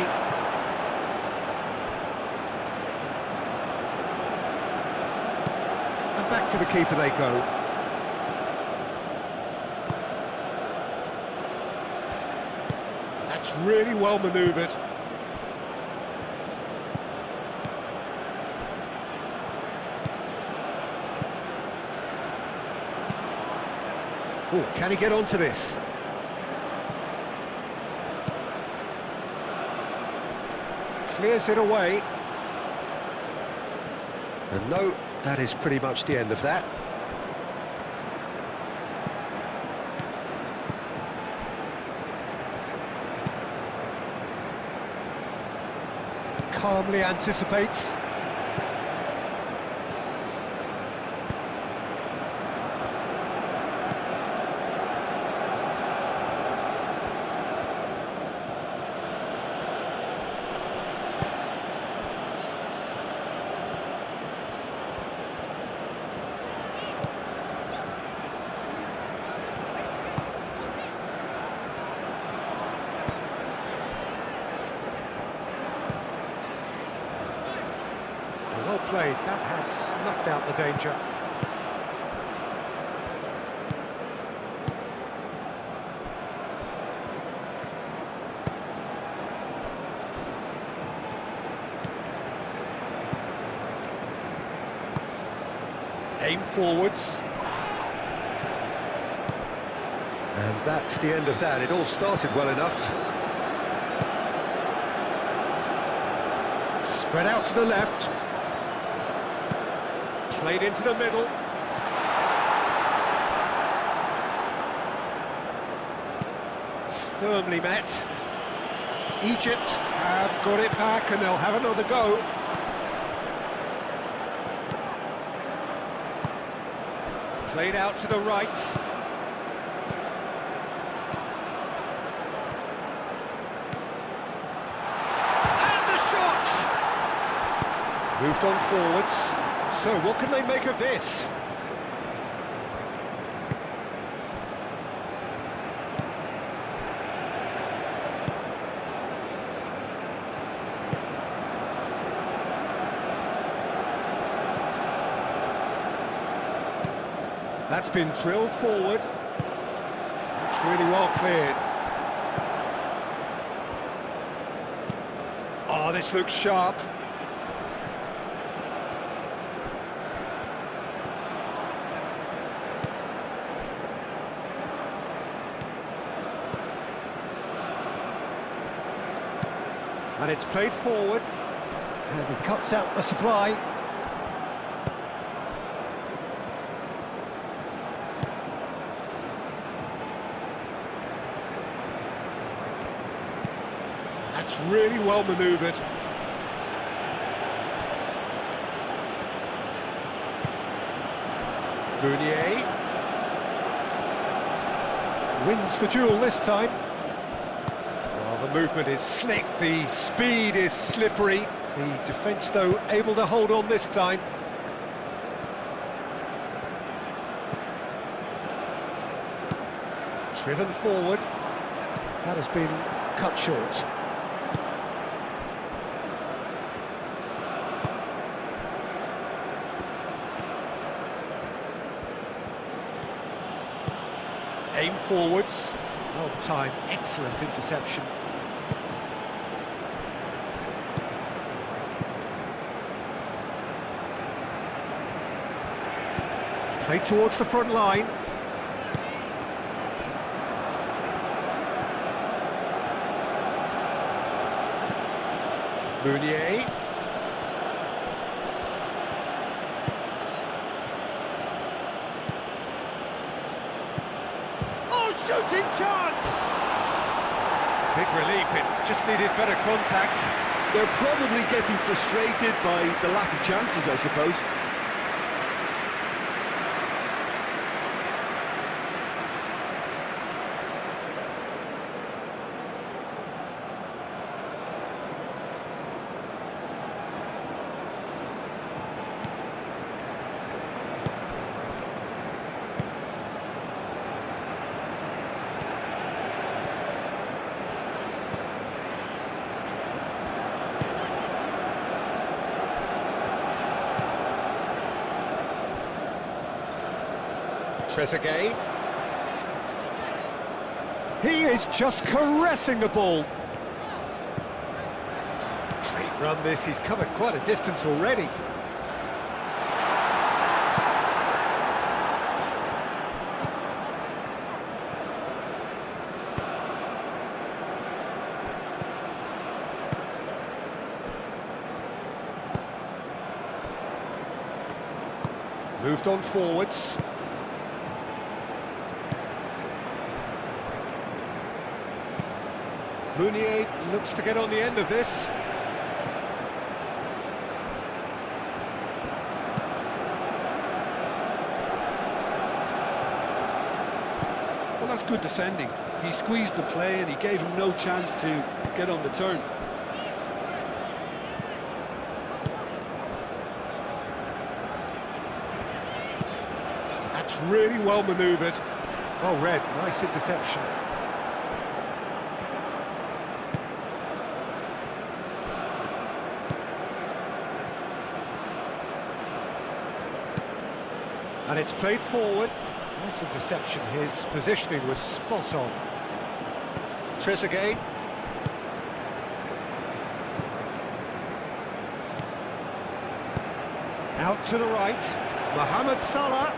And back to the keeper they go. That's really well manoeuvred. Oh, can he get onto this? Clears it away. And no, that is pretty much the end of that. Calmly anticipates. Well played, that has snuffed out the danger. Aim forwards. And that's the end of that. It all started well enough. Spread out to the left. Played into the middle. Firmly met. Egypt have got it back and they'll have another go. Played out to the right. And the shot! Moved on forwards. So, what can they make of this? That's been drilled forward. That's really well cleared. Oh, this looks sharp. And it's played forward, and he cuts out the supply. That's really well manoeuvred. Mounier wins the duel this time. The movement is slick, the speed is slippery. The defence, though, able to hold on this time. Driven forward. That has been cut short. Aim forwards. Well timed, excellent interception. Play towards the front line. Meunier. Oh, shooting chance! Big relief, it just needed better contact. They're probably getting frustrated by the lack of chances, I suppose. Trezeguet. He is just caressing the ball. Great run this, he's covered quite a distance already. Moved on forwards. Meunier looks to get on the end of this. Well, that's good defending. He squeezed the play and he gave him no chance to get on the turn. That's really well manoeuvred. Well read, nice interception. And it's played forward. Nice interception, his positioning was spot on. Trezeguet. Out to the right. Mohamed Salah.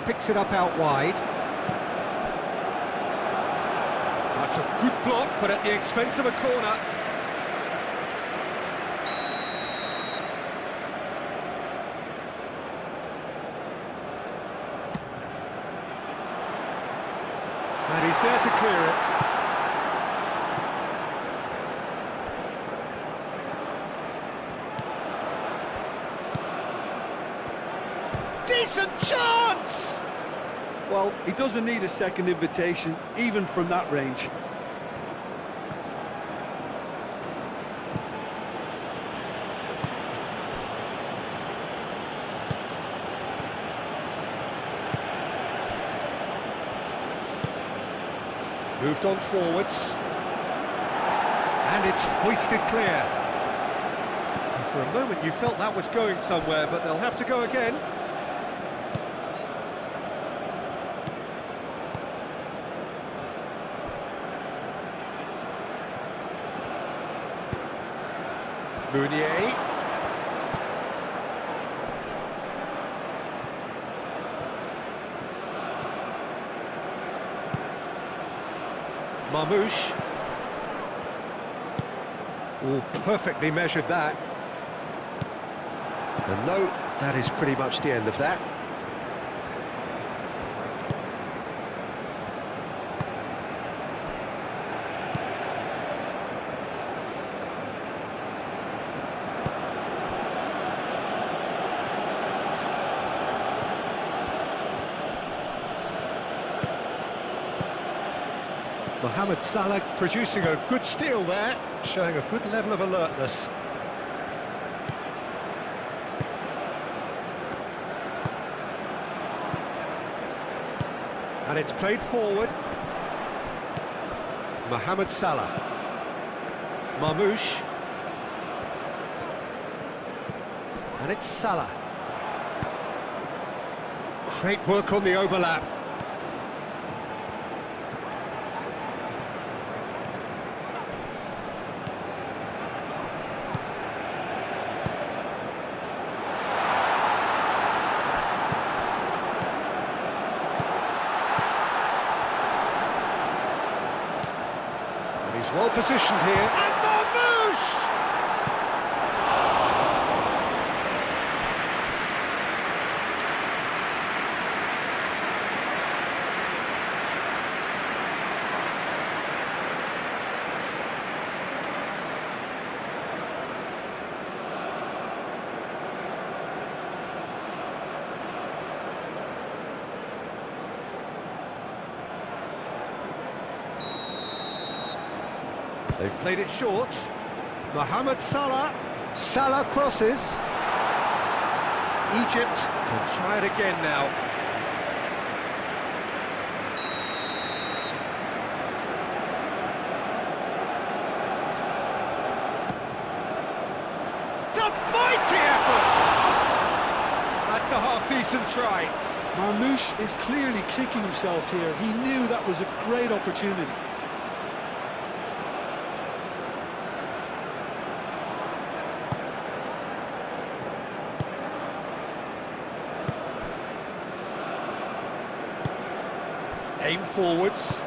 Picks it up out wide. That's a good block, but at the expense of a corner. And he's there to clear it. Decent chance! Well, he doesn't need a second invitation, even from that range. Moved on forwards. And it's hoisted clear. And for a moment you felt that was going somewhere, but they'll have to go again. Meunier. Marmouche. Oh, perfectly measured that. And no, that is pretty much the end of that. Mohamed Salah producing a good steal there, showing a good level of alertness. And it's played forward. Mohamed Salah. Marmoush. And it's Salah. Great work on the overlap. He's well positioned here, and Marmoush! They've played it short. Mohamed Salah. Salah crosses. Egypt can try it again now. It's a mighty effort! That's a half-decent try. Marmoush is clearly kicking himself here. He knew that was a great opportunity. Aim forwards.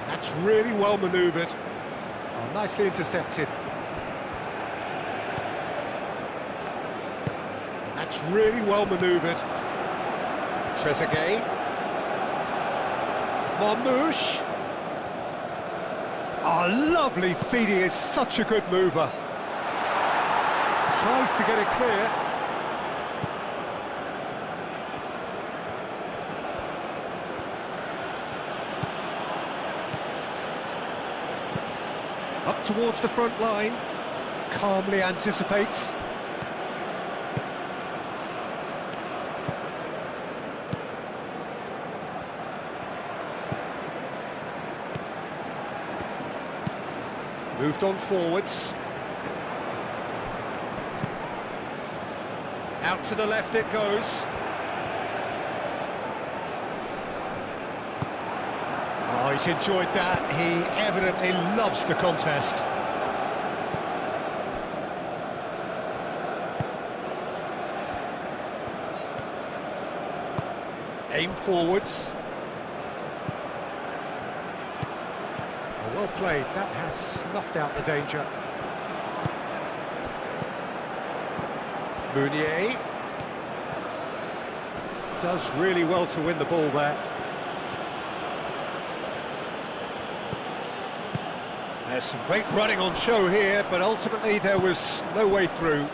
That's really well manoeuvred. Oh, nicely intercepted. That's really well manoeuvred. Trezeguet. Marmoush. Oh, lovely feed, he is such a good mover. Tries to get it clear. Up towards the front line. Calmly anticipates. Moved on forwards. Out to the left it goes. Oh, he's enjoyed that. He evidently loves the contest. Aim forwards. Well played, that has snuffed out the danger. Meunier does really well to win the ball there. There's some great running on show here, but ultimately there was no way through.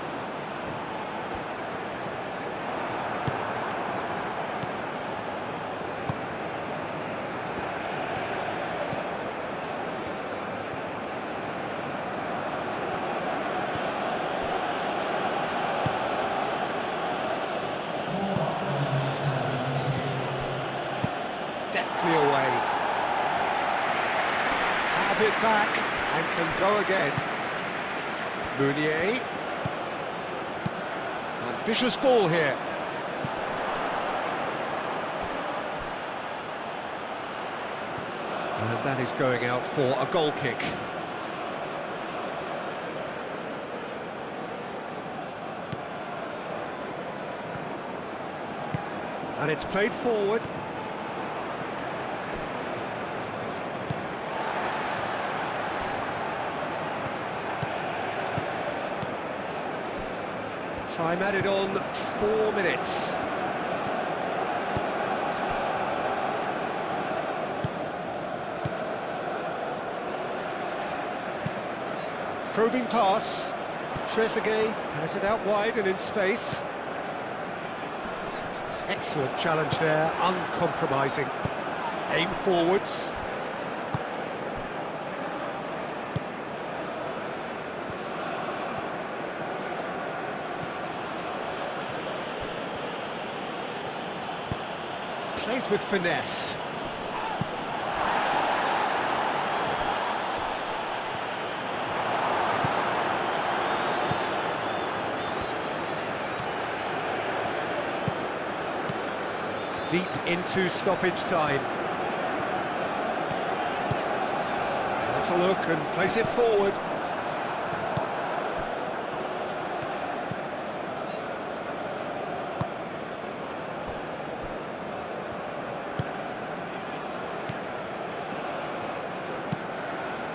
Deftly away. Have it back and can go again. Meunier. Ambitious ball here. And that is going out for a goal kick. And it's played forward. Time added on 4 minutes. Probing pass. Trezeguet has it out wide and in space. Excellent challenge there, uncompromising. Aim forwards. Played with finesse. Deep into stoppage time. That's a look and plays it forward.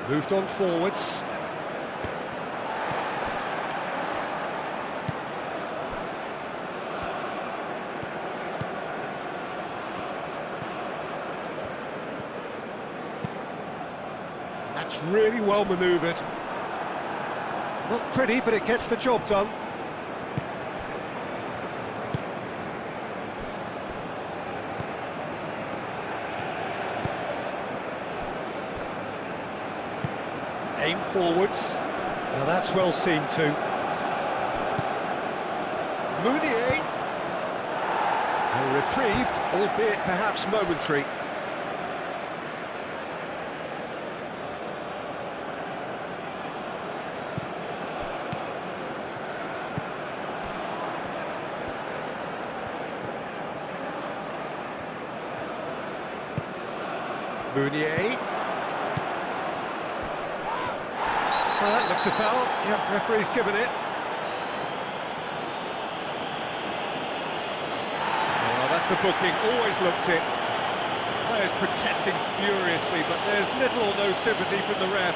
Moved on forwards. That's really well manoeuvred. Not pretty, but it gets the job done. Aim forwards. Now that's well seen too. Mounier. A reprieve, albeit perhaps momentary. Mounier. Well, that looks a foul. Yep, referee's given it. Oh, that's a booking. Always looked it. Players protesting furiously, but there's little or no sympathy from the ref.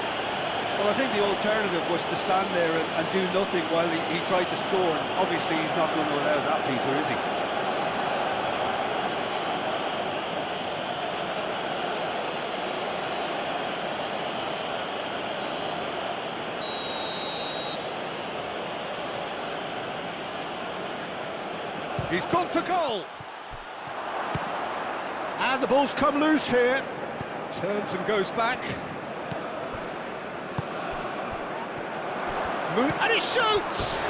Well, I think the alternative was to stand there and do nothing while he tried to score. And obviously, he's not going to allow that, Peter, is he? He's gone for goal. And the ball's come loose here. Turns and goes back. And he shoots!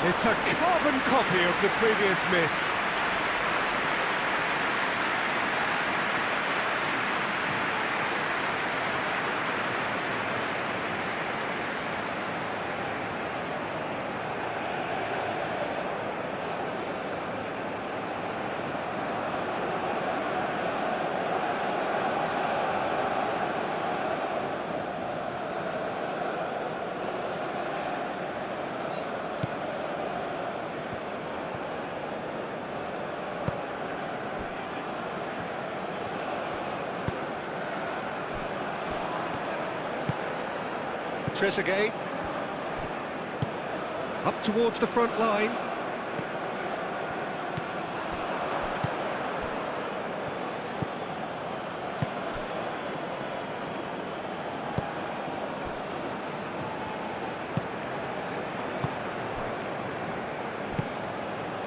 It's a carbon copy of the previous miss. Trezeguet. Up towards the front line.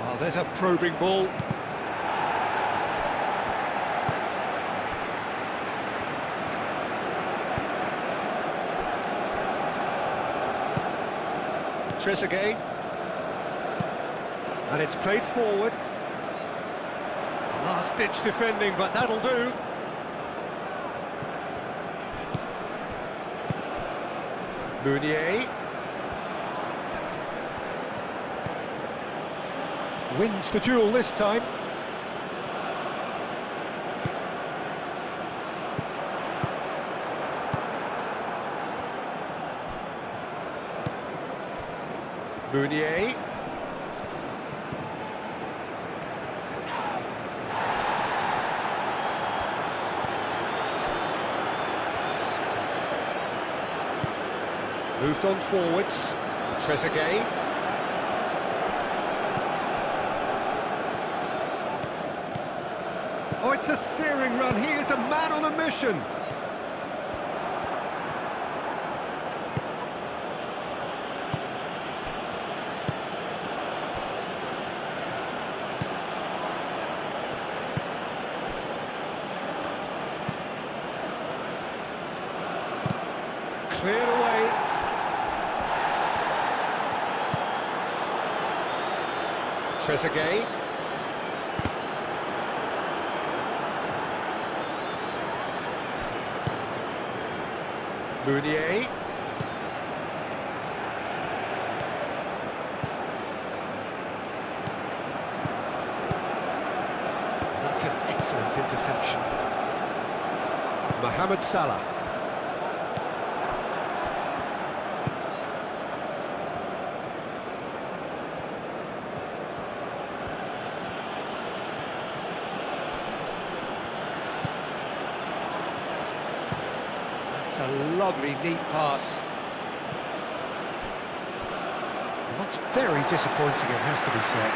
Oh, there's a probing ball. Trezeguet, and it's played forward. Last-ditch defending, but that'll do. Mounier wins the duel this time. Mounier. Moved on forwards. Trezeguet. Oh, it's a searing run. He is a man on a mission. Cleared away. Trezeguet. Meunier. That's an excellent interception. Mohamed Salah. That's a lovely, neat pass. And that's very disappointing, it has to be said.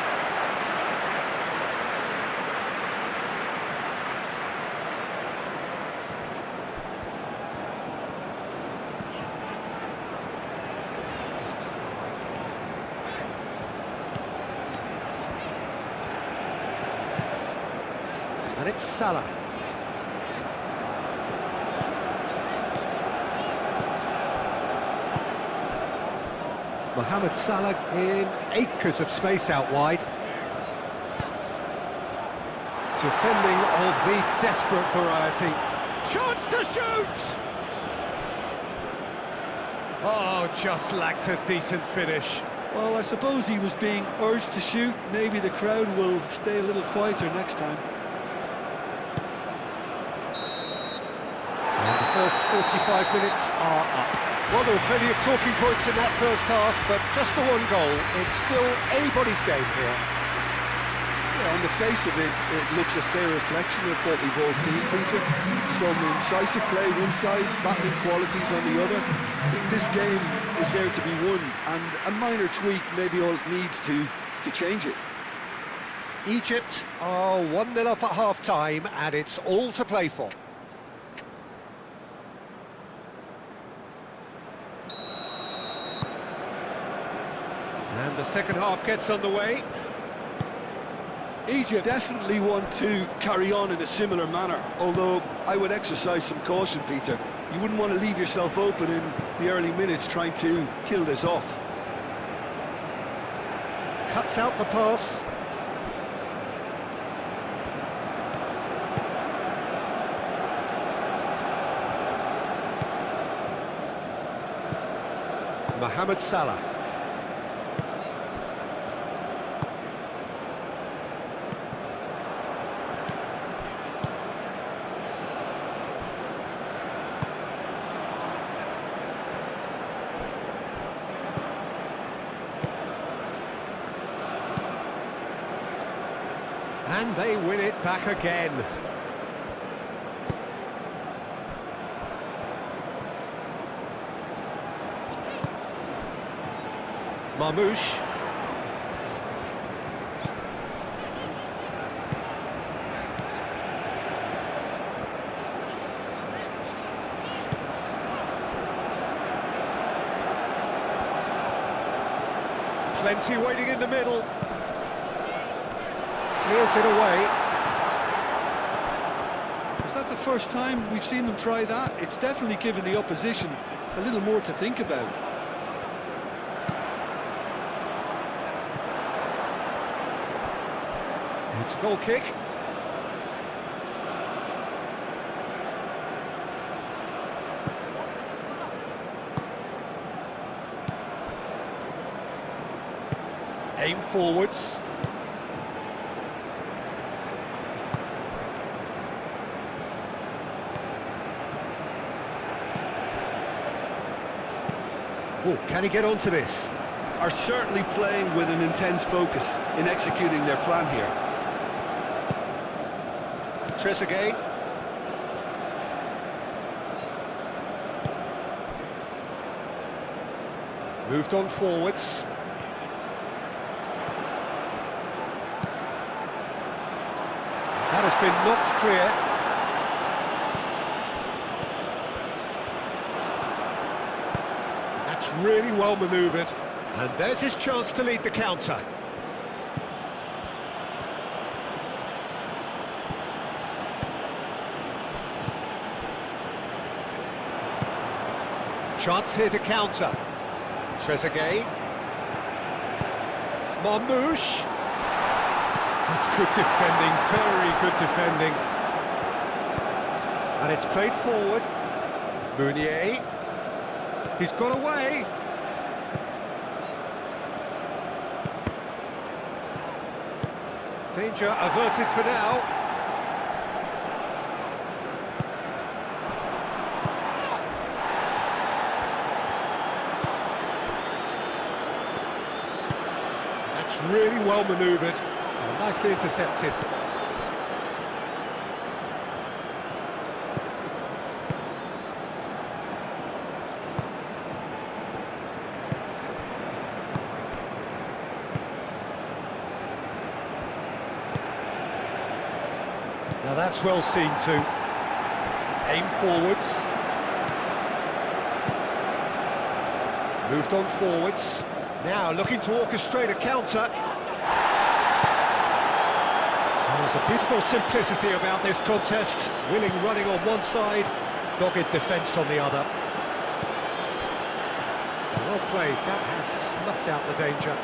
And it's Salah. Mohamed Salah in acres of space out wide. Defending of the desperate variety. Chance to shoot! Oh, just lacked a decent finish. Well, I suppose he was being urged to shoot. Maybe the crowd will stay a little quieter next time. And the first 45 minutes are up. Well, there were plenty of talking points in that first half, but just the one goal. It's still anybody's game here. Yeah, on the face of it, it looks a fair reflection of what we've all seen, Peter. Some incisive play one side, battling qualities on the other. I think this game is there to be won, and a minor tweak maybe all it needs to change it. Egypt are 1-0 up at half-time, and it's all to play for. And the second half gets underway. Egypt definitely want to carry on in a similar manner, although I would exercise some caution, Peter. You wouldn't want to leave yourself open in the early minutes trying to kill this off. Cuts out the pass. Mohamed Salah. And they win it back again. Marmoush. Plenty waiting in the middle. Clears it away. Is that the first time we've seen them try that? It's definitely given the opposition a little more to think about. It's a goal kick. Aim forwards. Oh, can he get onto this? Are certainly playing with an intense focus in executing their plan here. Trezeguet. Moved on forwards. That has been knocked clear. That's really well manoeuvred. And there's his chance to lead the counter. Chance here to counter. Trezeguet. Marmoush. That's good defending, very good defending. And it's played forward. Meunier. He's got away. Danger averted for now. That's really well manoeuvred. Oh, nicely intercepted. Now that's well seen too. Aim forwards. Moved on forwards. Now looking to orchestrate a counter. There's a beautiful simplicity about this contest. Willing running on one side, dogged defence on the other. Well played, that has snuffed out the danger.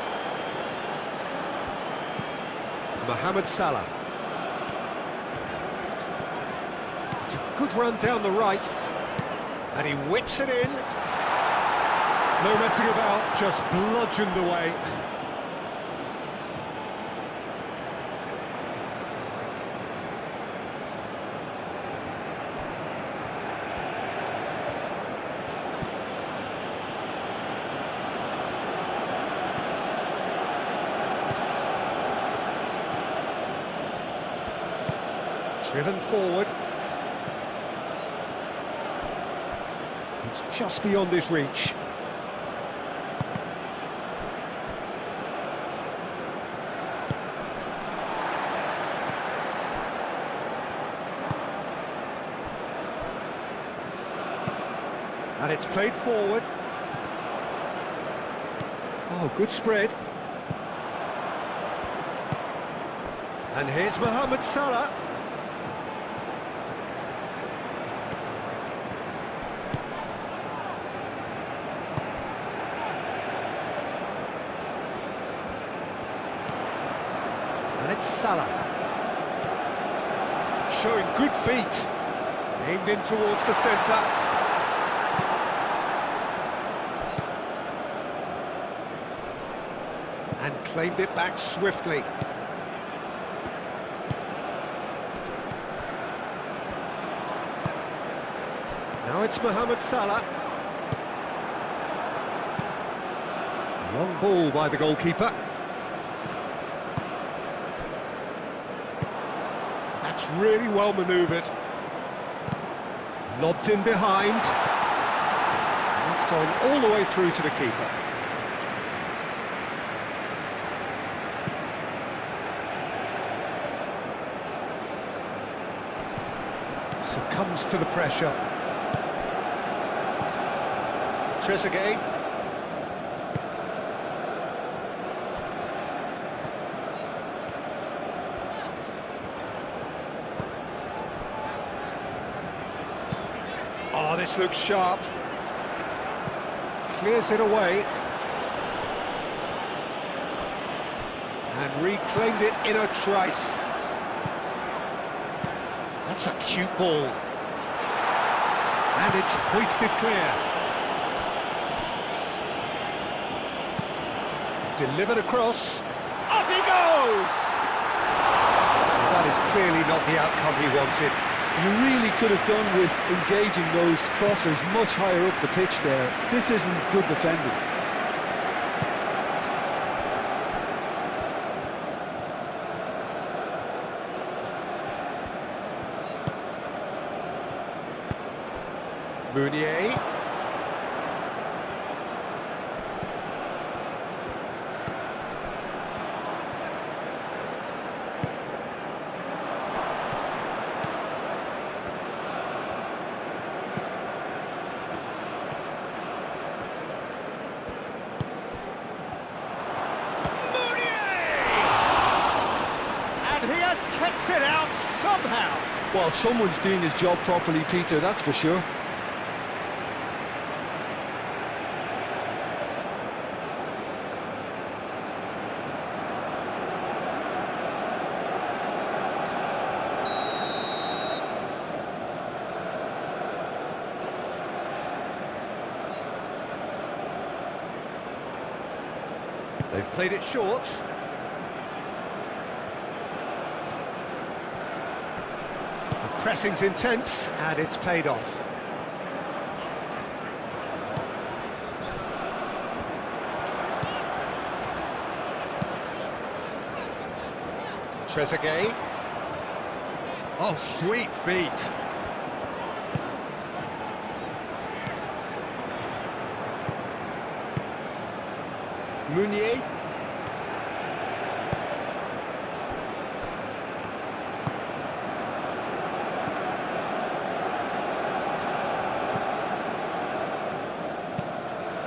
Mohamed Salah. It's a good run down the right, and he whips it in. No messing about, just bludgeoned away. Driven forward. It's just beyond his reach. And it's played forward. Oh, good spread. And here's Mohamed Salah. And it's Salah. Showing good feet. Aimed in towards the centre. And claimed it back swiftly. Now it's Mohamed Salah. Long ball by the goalkeeper. That's really well manoeuvred. Lobbed in behind. And it's gone all the way through to the keeper. Succumbs to the pressure. Trezeguet. Oh, this looks sharp. Clears it away. And reclaimed it in a trice. That's a cute ball. And it's hoisted clear. Delivered across. Up he goes! That is clearly not the outcome he wanted. You really could have done with engaging those crossers much higher up the pitch there. This isn't good defending. Meunier. He has kept it out somehow. Well, someone's doing his job properly, Peter, that's for sure. They've played it short. The pressing's intense, and it's paid off. Trezeguet. Oh, sweet feet. Meunier.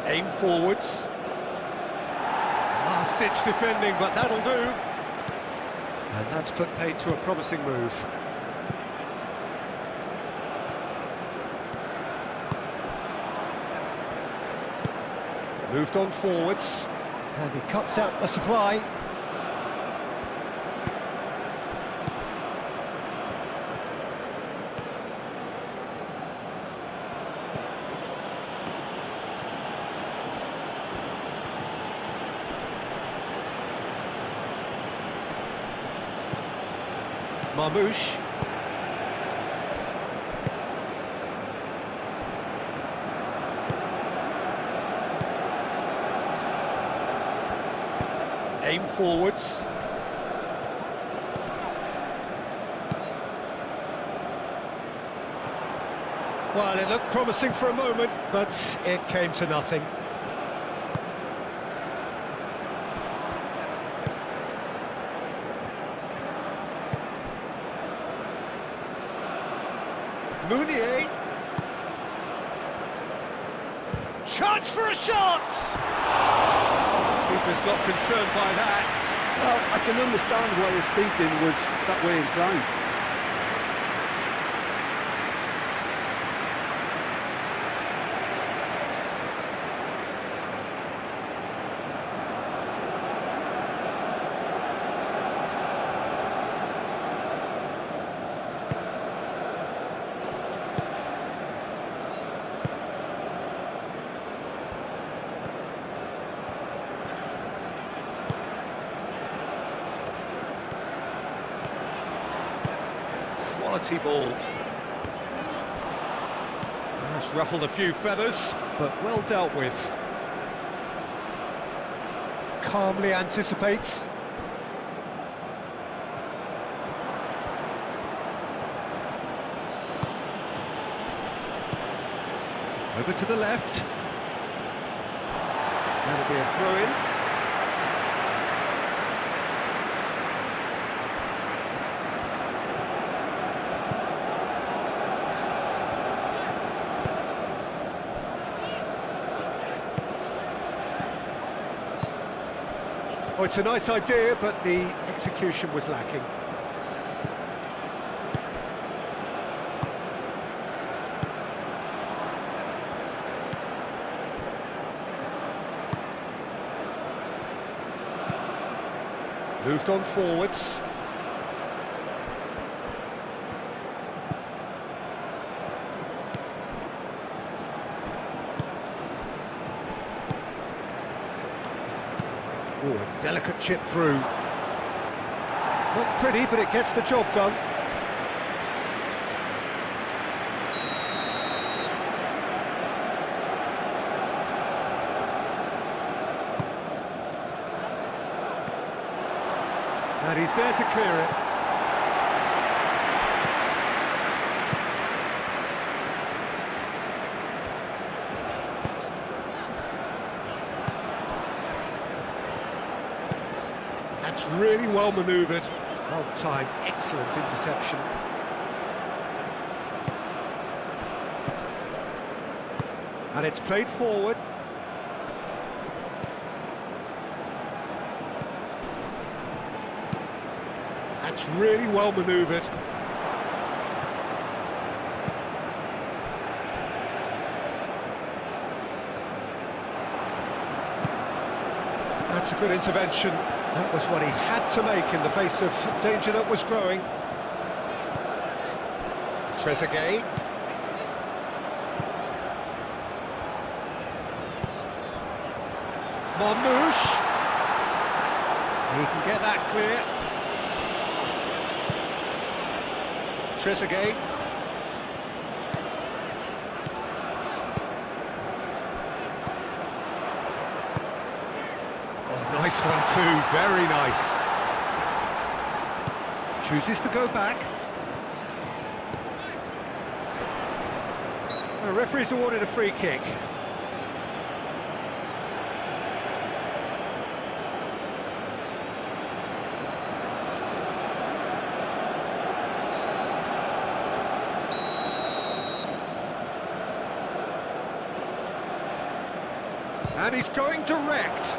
Aim forwards. Last-ditch defending, but that'll do. And that's put paid to a promising move. Moved on forwards. And he cuts out the supply. Marmouche. Aim forwards. Well, it looked promising for a moment, but it came to nothing. Meunier. Chance for a shot! Keeper's got concerned by that. Well, I can understand why his thinking was that way inclined. Quality ball. That's ruffled a few feathers, but well dealt with. Calmly anticipates. Over to the left. That'll be a throw-in. Oh, it's a nice idea, but the execution was lacking. Moved on forwards. Oh, a delicate chip through. Not pretty, but it gets the job done. And he's there to clear it. That's really well manoeuvred. Well timed, excellent interception. And it's played forward. That's really well manoeuvred. That's a good intervention. That was what he had to make in the face of danger that was growing. Trezeguet. Marmouche. He can get that clear. Trezeguet. Oh, nice one too, very nice. Chooses to go back. The referee's awarded a free kick. And he's going direct.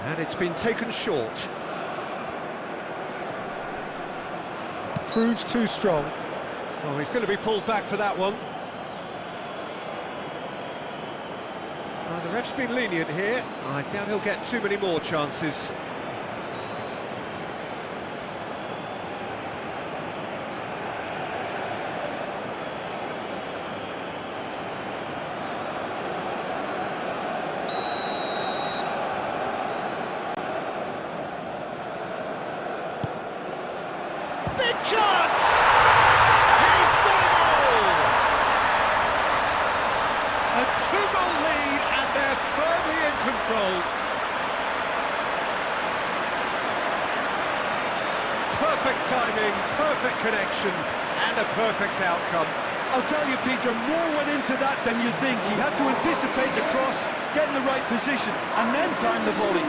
And it's been taken short. Proves too strong. Oh, he's going to be pulled back for that one. The ref's been lenient here. I doubt he'll get too many more chances. Big chance! He's got it all! A two-goal lead, and they're firmly in control. Perfect timing, perfect connection, and a perfect outcome. I'll tell you, Peter, more went into that than you'd think. He had to anticipate the cross, get in the right position, and then time the volley.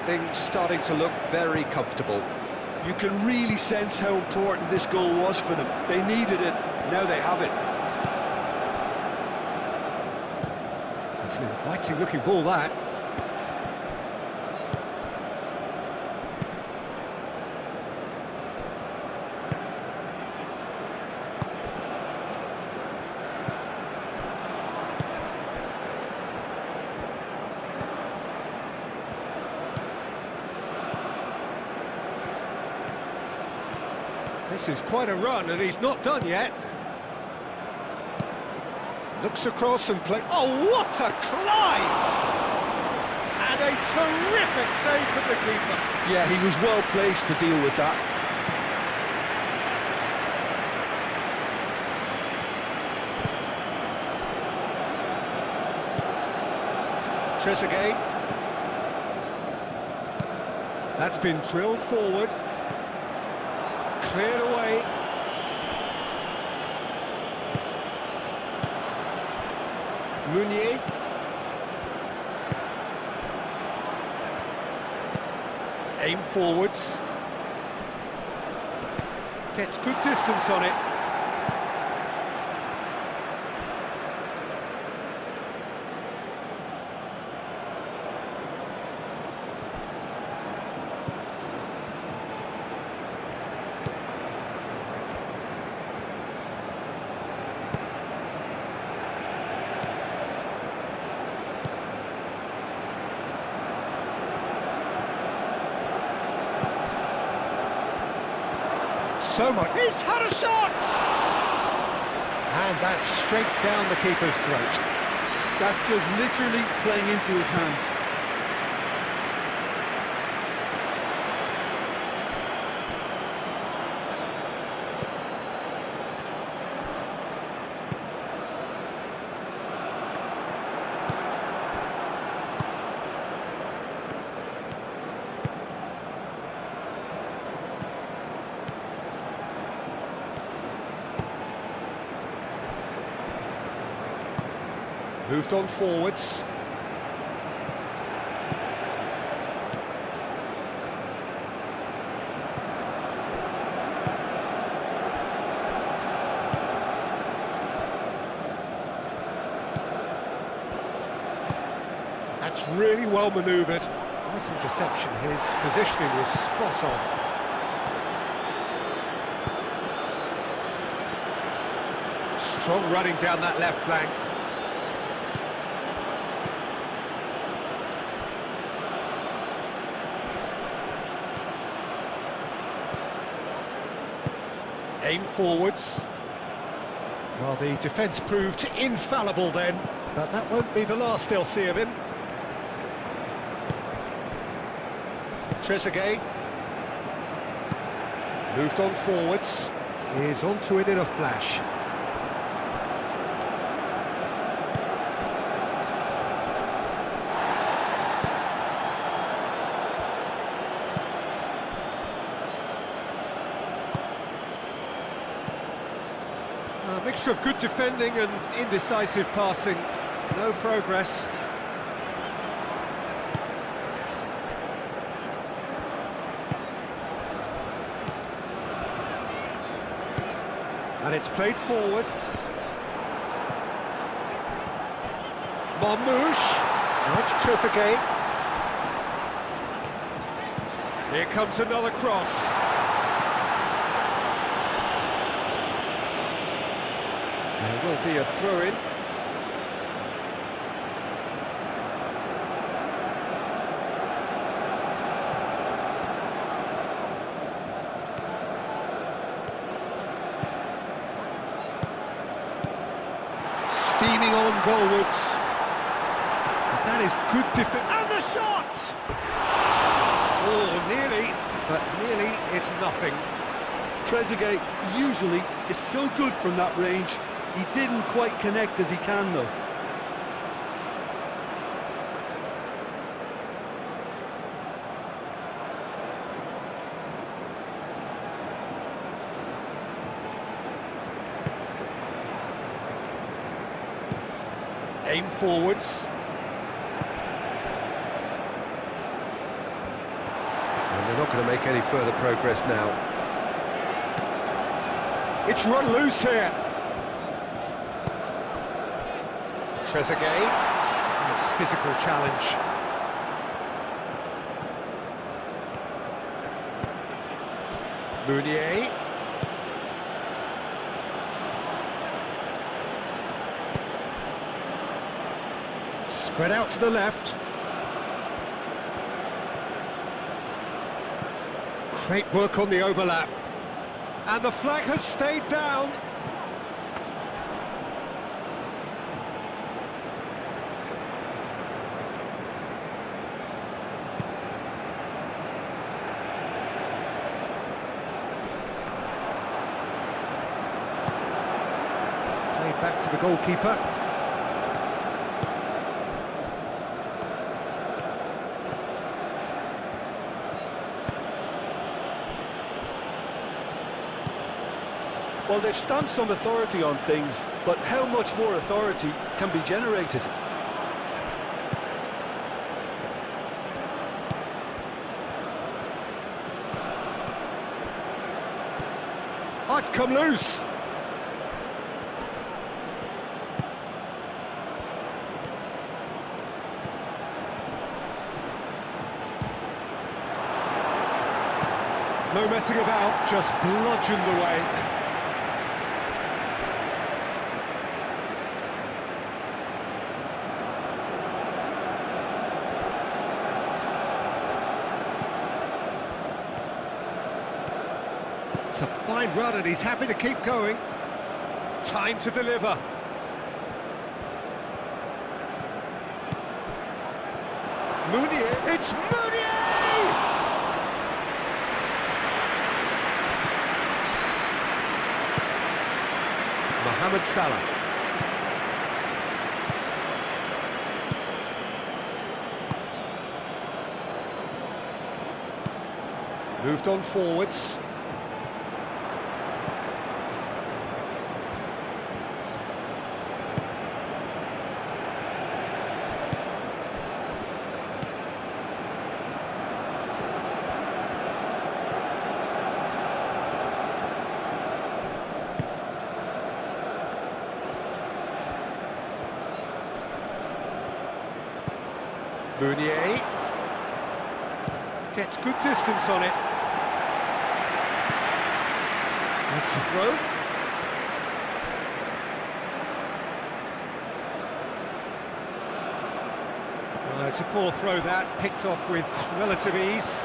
Things starting to look very comfortable. You can really sense how important this goal was for them. They needed it, now they have it. It's an inviting looking ball, that. This is quite a run, and he's not done yet. Looks across and play. Oh, what a climb! And a terrific save from the keeper. Yeah, he was well placed to deal with that. Trezeguet. That's been drilled forward. Cleared away. Meunier. Aim forwards. Gets good distance on it. So much. He's had a shot! And that's straight down the keeper's throat. That's just literally playing into his hands. Moved on forwards. That's really well manoeuvred. Nice interception, his positioning was spot on. Strong running down that left flank. Aim forwards. Well, the defence proved infallible then, but that won't be the last they'll see of him. Trezeguet. Moved on forwards. Is onto it in a flash. A mixture of good defending and indecisive passing. No progress. And it's played forward. Marmouche. Now it's Trezeguet. Here comes another cross. There will be a throw-in. Steaming on goalwards. That is good defense. And the shot! Oh, nearly, but nearly is nothing. Trezeguet usually is so good from that range. He didn't quite connect as he can, though. Aim forwards. And they're not going to make any further progress now. It's run loose here. Trezeguet. Nice physical challenge. Meunier. Spread out to the left. Great work on the overlap. And the flag has stayed down. Played back to the goalkeeper. Well, they've stamped some authority on things, but how much more authority can be generated? Oh, it's come loose. No messing about, just bludgeoned away. It's a fine run and he's happy to keep going. Time to deliver. Meunier. It's Meunier! Mohamed Salah. Moved on forwards. Meunier gets good distance on it. That's a throw. Well, it's a poor throw that, picked off with relative ease.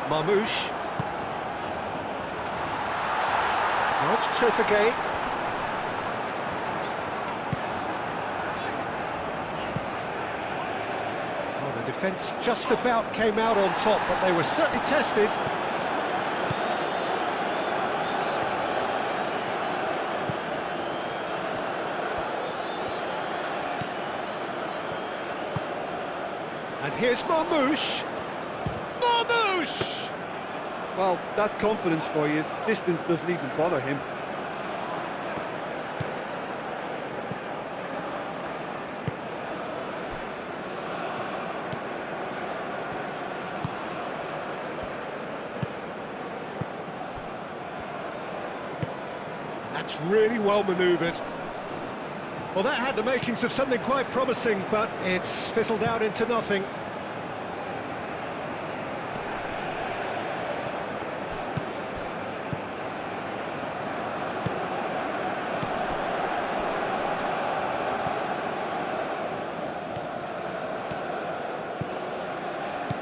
Marmouche. Now it's Trezeguet. Well, the defence just about came out on top, but they were certainly tested. And here's Marmouche. Marmouche! Well, that's confidence for you. Distance doesn't even bother him. That's really well manoeuvred. Well, that had the makings of something quite promising, but it's fizzled out into nothing.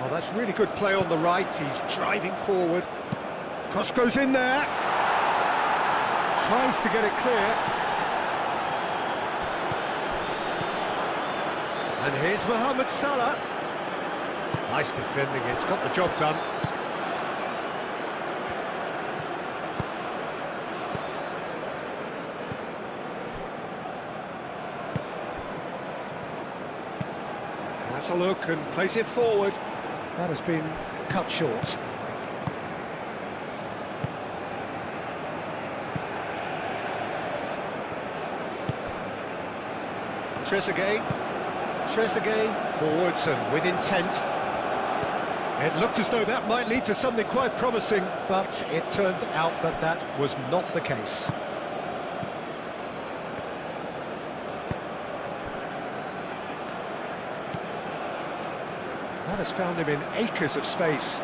Well, that's really good play on the right. He's driving forward. Cross goes in there. Tries to get it clear. And here's Mohamed Salah. Nice defending, it's got the job done. Has a look and plays it forward. That has been cut short. Trezeguet forwards and with intent. It looked as though that might lead to something quite promising, but it turned out that that was not the case. That has found him in acres of space.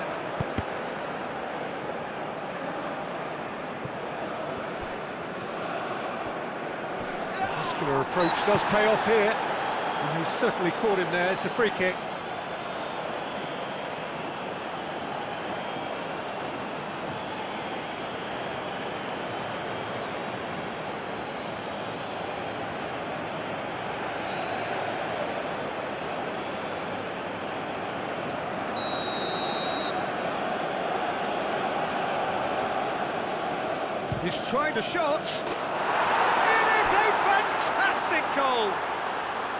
Muscular approach does pay off here. And he's certainly caught him there. It's a free kick. He's tried a shot. It is a fantastic goal.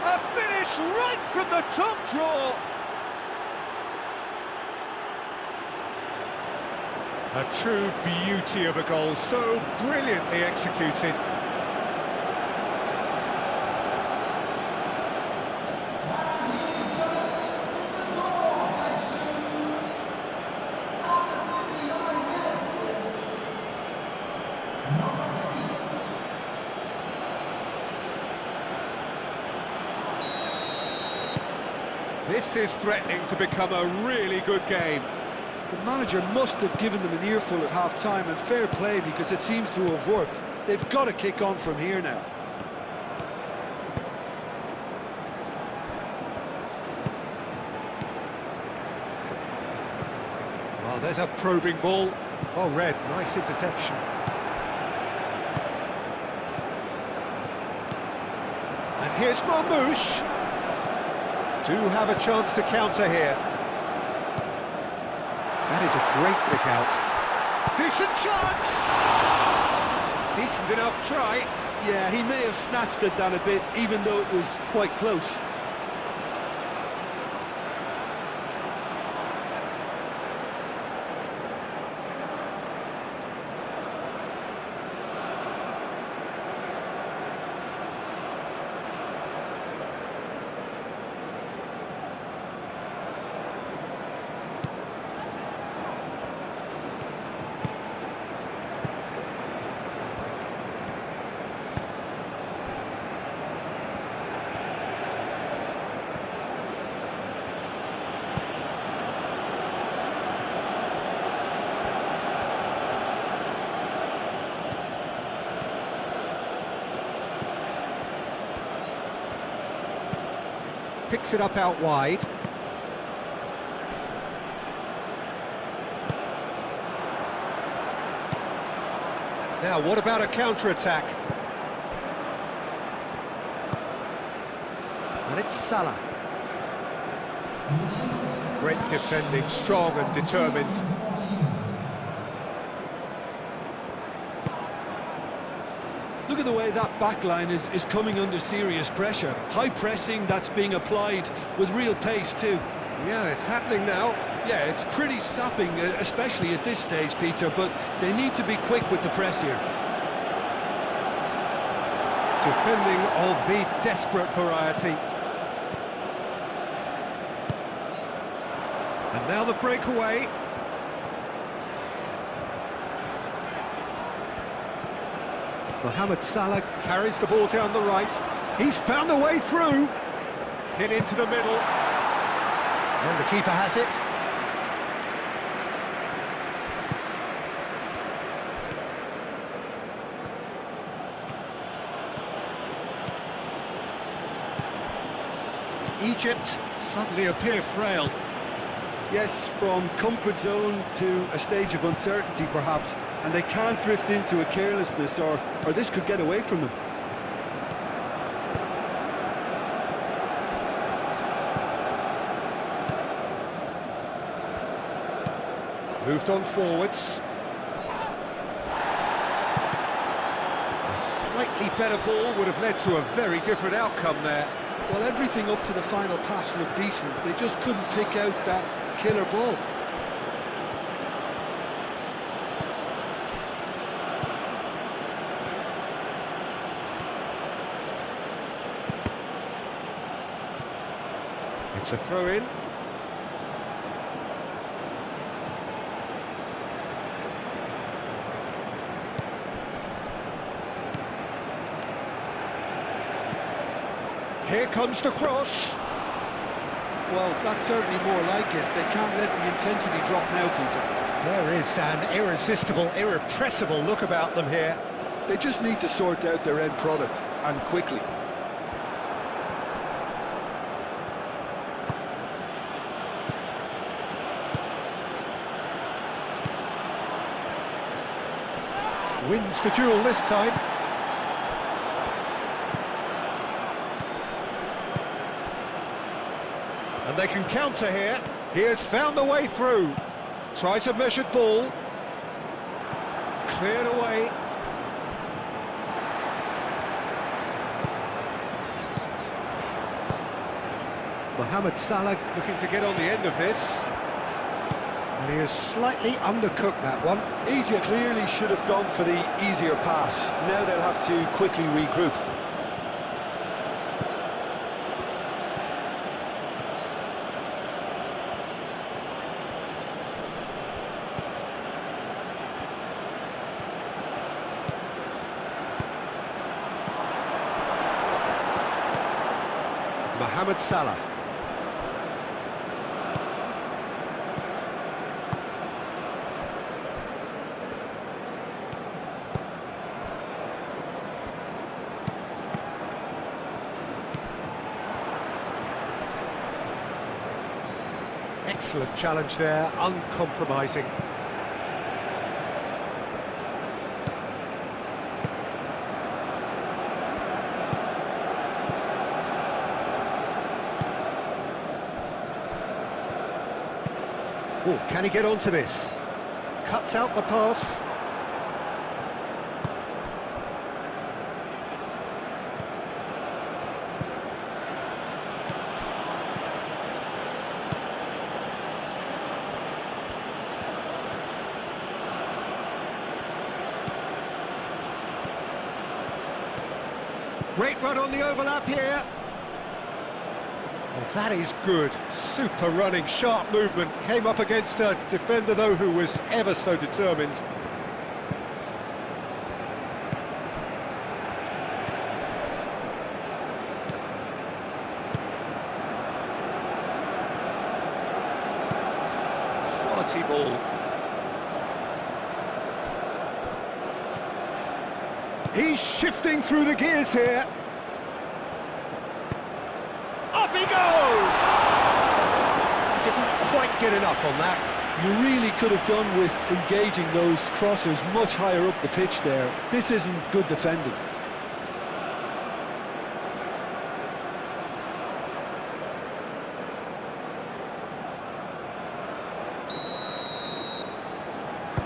A finish right from the top draw. A true beauty of a goal, so brilliantly executed. This is threatening to become a really good game. The manager must have given them an earful at half-time, and fair play, because it seems to have worked. They've got to kick on from here now. Well, there's a probing ball. Well read, nice interception. And here's Marmouche. Do have a chance to counter here. That is a great pick out. Decent chance! Decent enough try. Yeah, he may have snatched it down a bit, even though it was quite close. picks it up out wide. Now, what about a counter-attack? And it's Salah. Great defending, strong and determined. Look at the way that back line is coming under serious pressure. High pressing that's being applied with real pace too. Yeah, it's happening now. Yeah, it's pretty sapping, especially at this stage, Peter, but they need to be quick with the press here. Defending of the desperate variety. And now the breakaway. Mohamed Salah carries the ball down the right. He's found a way through. Hit into the middle. And the keeper has it. Egypt suddenly appear frail. Yes, from comfort zone to a stage of uncertainty perhaps, and they can't drift into a carelessness or this could get away from them. Moved on forwards. A slightly better ball would have led to a very different outcome there. Well, everything up to the final pass looked decent. They just couldn't pick out that killer ball. It's a throw-in. Here comes the cross. Well, that's certainly more like it. They can't let the intensity drop now, Peter. There is an irresistible, irrepressible look about them here. They just need to sort out their end product, and quickly. Wins the duel this time. And they can counter here. He has found the way through. Tries a measured ball. Cleared away. Mohamed Salah looking to get on the end of this. And he has slightly undercooked that one. Egypt clearly should have gone for the easier pass. Now they'll have to quickly regroup. Mohamed Salah. Excellent challenge there, uncompromising. Oh, can he get onto this? Cuts out the pass. Great run on the overlap here. Well, that is good. Super running, sharp movement. Came up against a defender, though, who was ever so determined. Quality ball. He's shifting through the gears here. Up he goes! Didn't quite get enough on that. You really could have done with engaging those crossers much higher up the pitch there. This isn't good defending.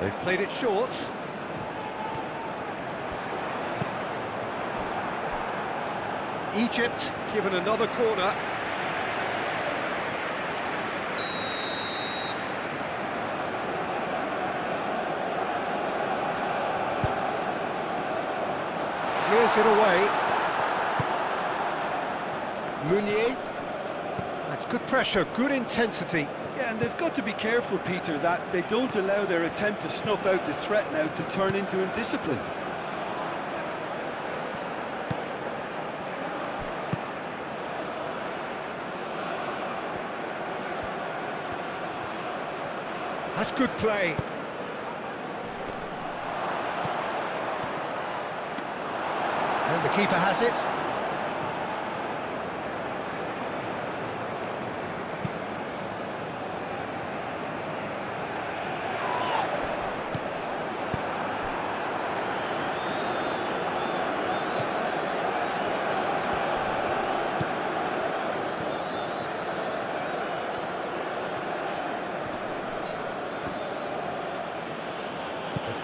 They've played it short. Egypt given another corner. Clears it away. Meunier. That's good pressure, good intensity. Yeah, and they've got to be careful, Peter, that they don't allow their attempt to snuff out the threat now to turn into indiscipline. That's good play. And the keeper has it.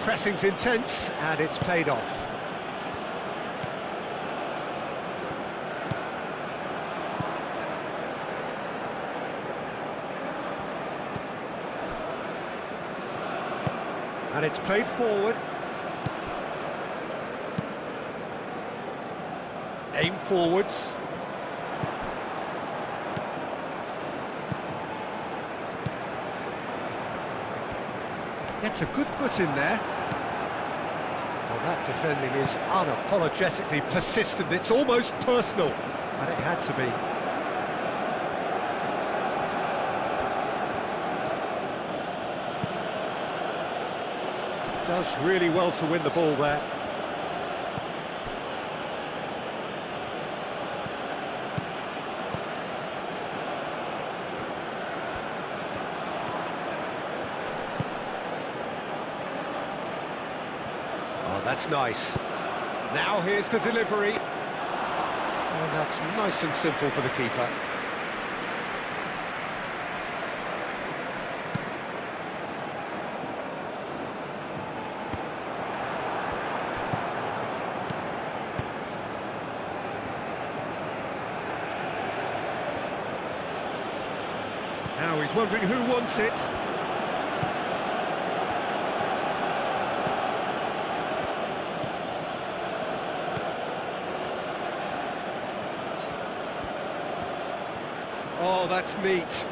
Pressing's intense, and it's played off. And it's played forward. Aim forwards. Gets a good foot in there. Well, that defending is unapologetically persistent. It's almost personal, and it had to be. Does really well to win the ball there. Oh, that's nice. Now here's the delivery. And that's nice and simple for the keeper. Now he's wondering who wants it. Oh, that's neat.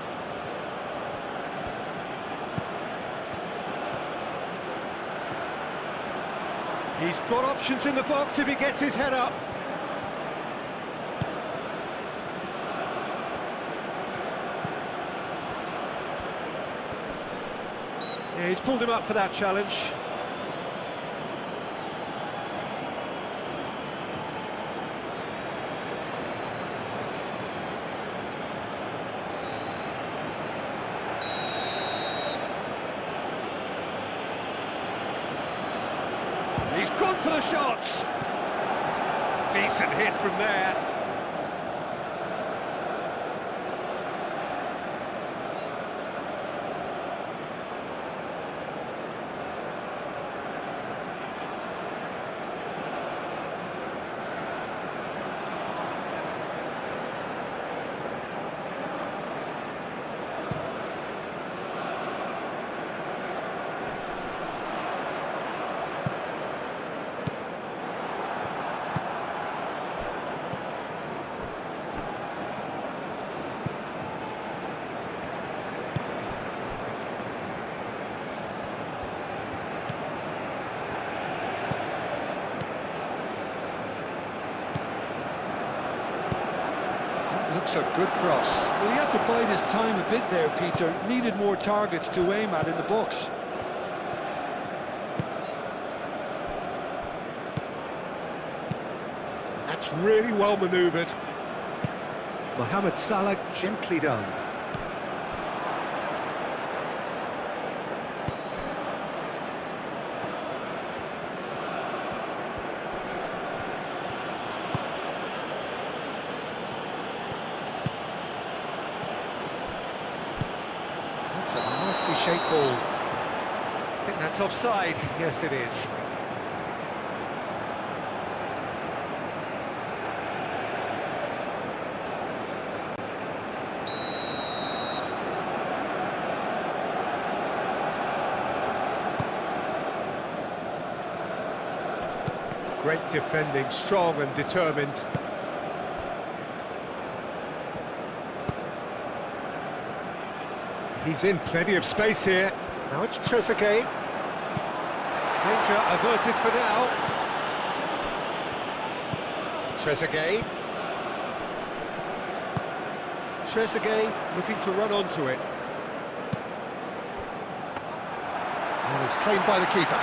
He's got options in the box if he gets his head up. Yeah, he's pulled him up for that challenge. He's gone for the shots. Decent hit from there. Looks a good cross. Well, he had to bide his time a bit there, Peter. Needed more targets to aim at in the box. That's really well manoeuvred. Mohamed Salah, gently done. That's a nicely shaped ball. I think that's offside. Yes, it is. Great defending, strong and determined. He's in plenty of space here. Now it's Trezeguet. Danger averted for now. Trezeguet. Trezeguet looking to run onto it. And it's claimed by the keeper.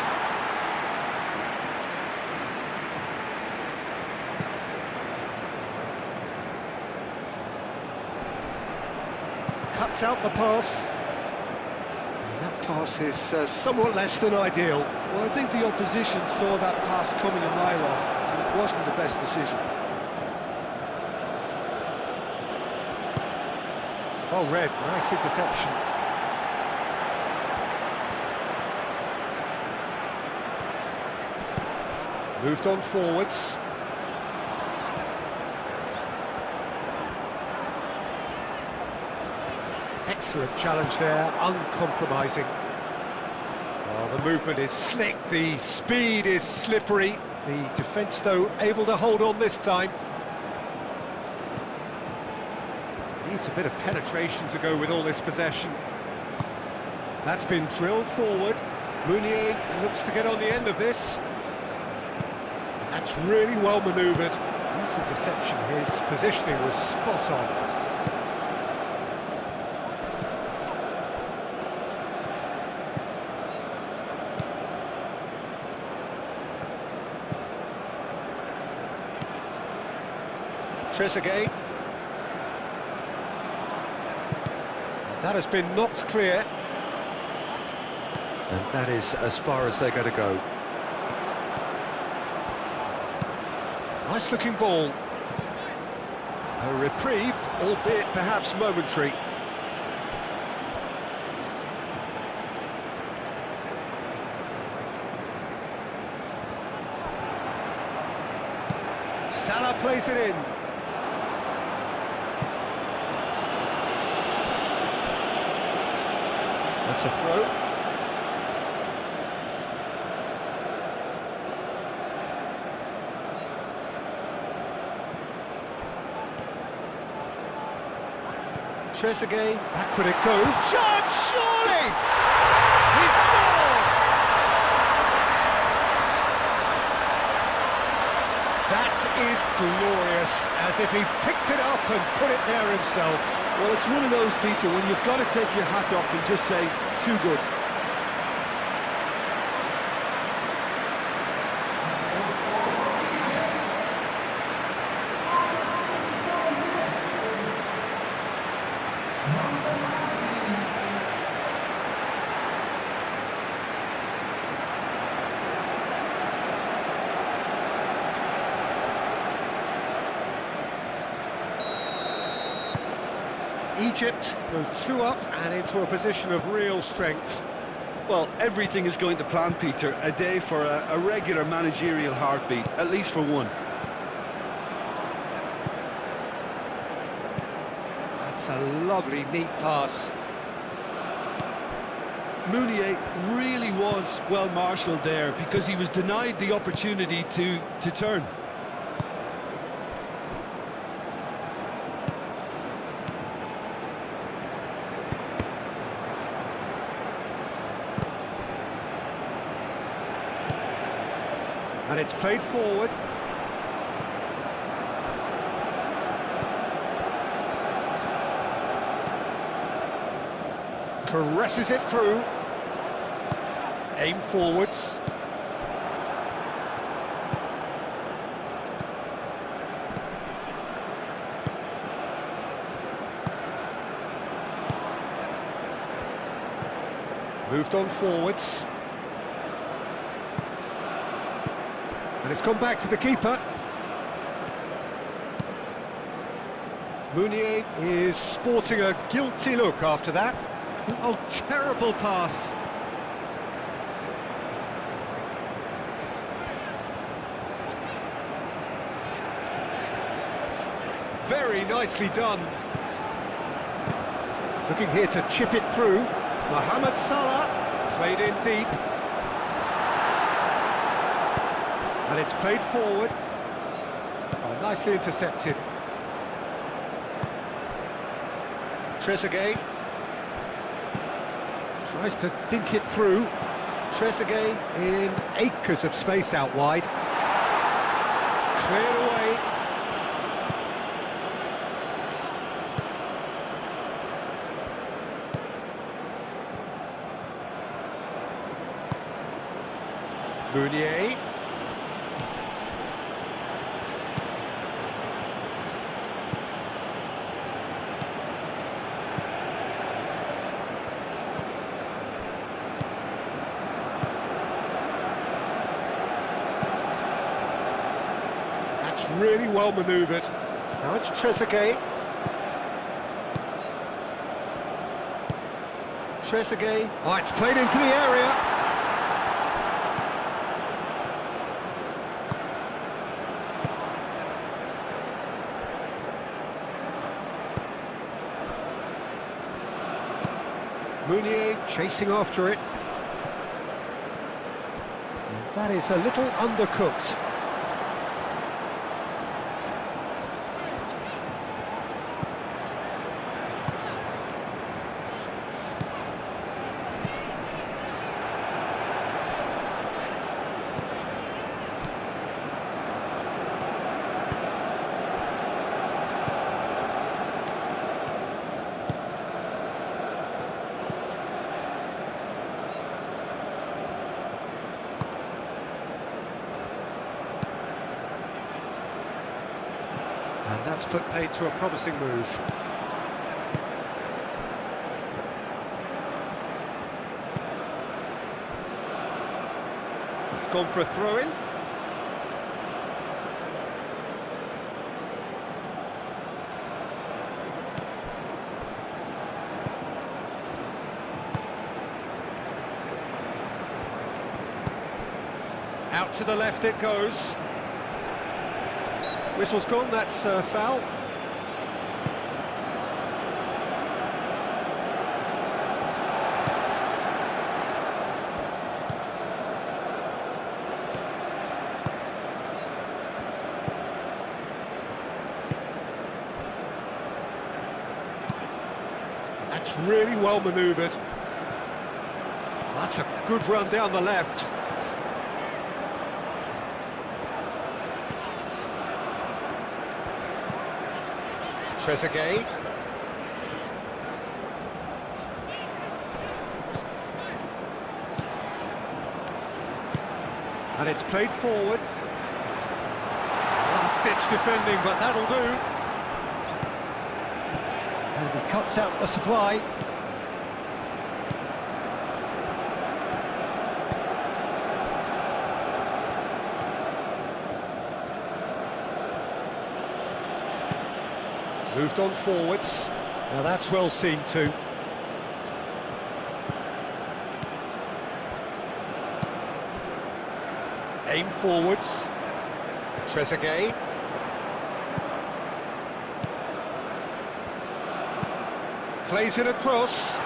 Cuts out the pass. And that pass is somewhat less than ideal. Well, I think the opposition saw that pass coming a mile off, and it wasn't the best decision. Well read, nice interception. Moved on forwards. Excellent challenge there, uncompromising. Oh, the movement is slick, the speed is slippery. The defence, though, able to hold on this time. Needs a bit of penetration to go with all this possession. That's been drilled forward. Meunier looks to get on the end of this. That's really well manoeuvred. Nice interception, his positioning was spot on. Trezeguet. That has been knocked clear. And that is as far as they're going to go. Nice looking ball. A reprieve, albeit perhaps momentary. Salah plays it in. That's a throw. Trezeguet, backward it goes. Chance, surely! He scored! That is glorious, as if he picked it up and put it there himself. Well, it's one of those, Peter, when you've got to take your hat off and just say, too good. Egypt go 2 up and into a position of real strength. Well, everything is going to plan, Peter. A day for a regular managerial heartbeat, at least for one. That's a lovely, neat pass. Meunier really was well marshalled there because he was denied the opportunity to turn. And it's played forward. Caresses it through. Aim forwards. Moved on forwards. And it's gone back to the keeper. Meunier is sporting a guilty look after that. Oh, terrible pass. Very nicely done. Looking here to chip it through. Mohamed Salah, played in deep. And it's played forward. Oh, nicely intercepted. Trezeguet. Tries to dink it through. Trezeguet in acres of space out wide. Cleared away. Meunier. That's really well manoeuvred. Now it's Trezeguet. Trezeguet. Oh, it's played into the area. Meunier chasing after it. And that is a little undercooked. And that's put paid to a promising move. It's gone for a throw-in. Out to the left it goes. Whistle's gone, that's foul. That's really well manoeuvred. That's a good run down the left. Trezeguet. And it's played forward. Last-ditch defending, but that'll do. And he cuts out the supply. Moved on forwards. Now that's well seen too. Aim forwards. Trezeguet. Plays it across.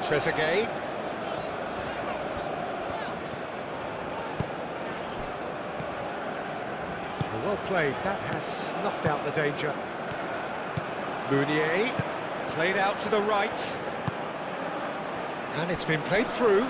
Trezeguet. Well played, that has snuffed out the danger. Meunier, played out to the right. And it's been played through.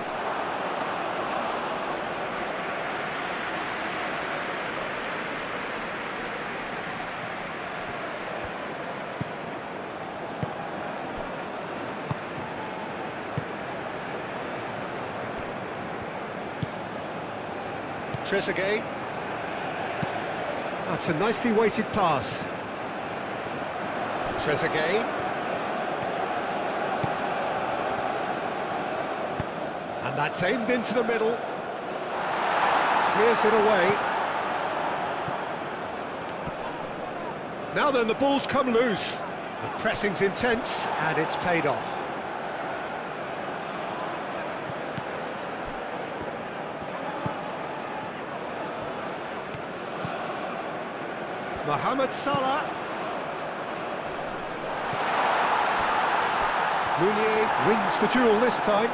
Trezeguet. That's a nicely weighted pass. Trezeguet. And that's aimed into the middle. Clears it away. Now then, the ball's come loose. The pressing's intense, and it's paid off. Mohamed Salah. Meunier wins the duel this time.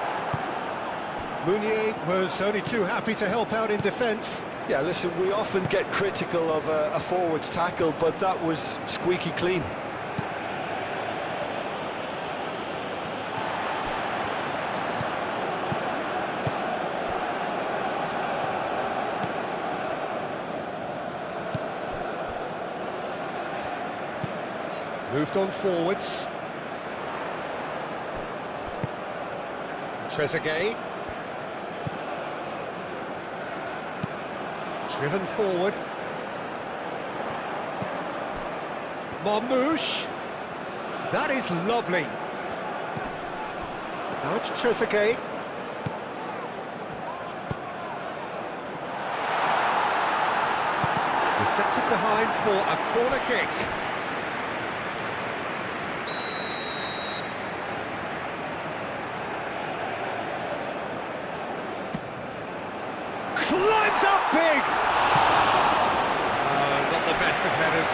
Meunier was only too happy to help out in defence. Yeah, listen, we often get critical of a forward's tackle, but that was squeaky clean. Moved on forwards. Trezeguet. Driven forward. Marmouche. That is lovely. Now it's Trezeguet. Deflected behind for a corner kick. Climbs up big! Not the best of headers.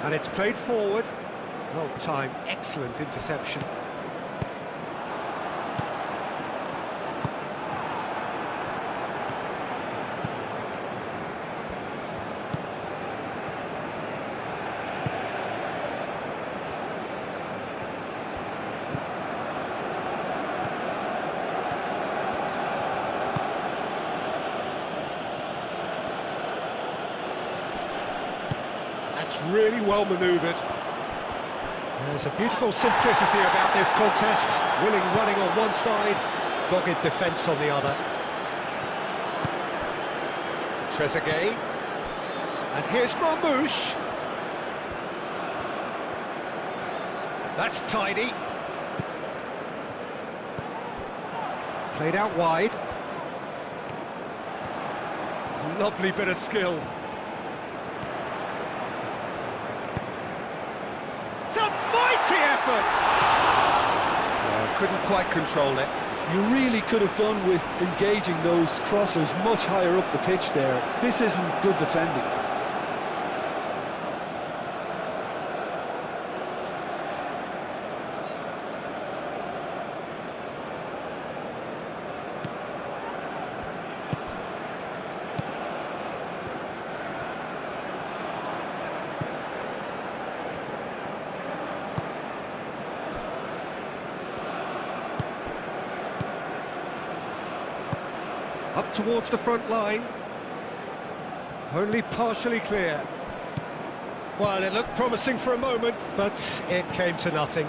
And it's played forward. Well timed, excellent interception. That's really well manoeuvred. There's a beautiful simplicity about this contest. Willing running on one side, dogged defence on the other. Trezeguet. And here's Marmouche. That's tidy. Played out wide. Lovely bit of skill. It's a mighty effort! Couldn't quite control it. You really could have done with engaging those crossers much higher up the pitch there. This isn't good defending. Up towards the front line. Only partially clear. Well, it looked promising for a moment, but it came to nothing.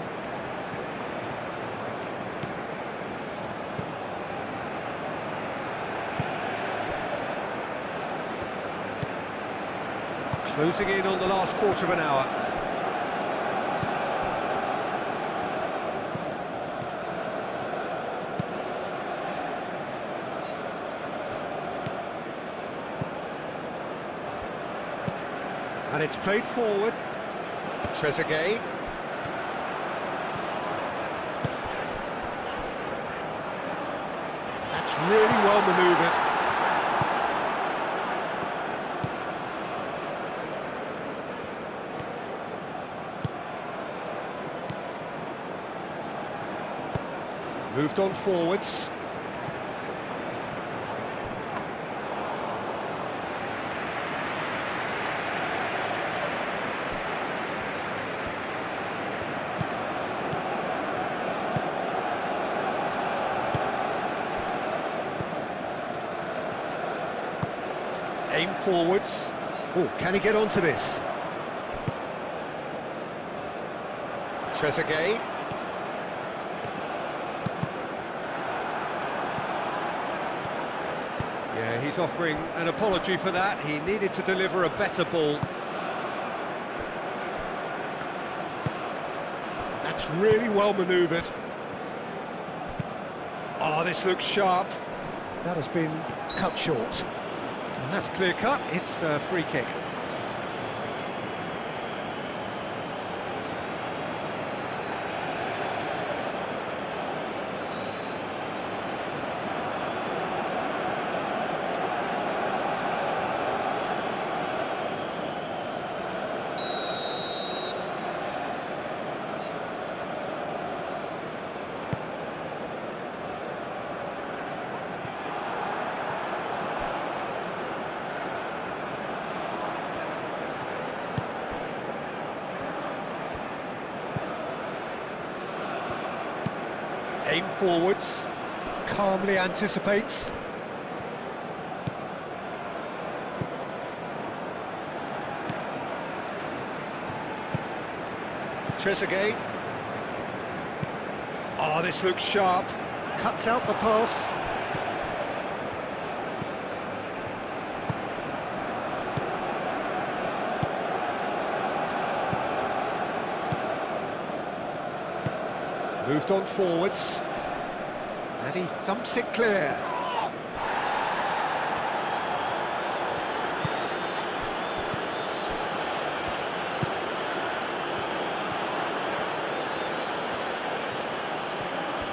Closing in on the last quarter of an hour. And it's played forward. Trezeguet. That's really well manoeuvred. Moved on forwards. Aim forwards. Oh, can he get onto this? Trezeguet. Yeah, he's offering an apology for that. He needed to deliver a better ball. That's really well manoeuvred. Oh, this looks sharp. That has been cut short. And that's clear cut. It's a free kick. Aim forwards, calmly anticipates. Trezeguet. Oh, this looks sharp. Cuts out the pass. Moved on forwards, and he thumps it clear.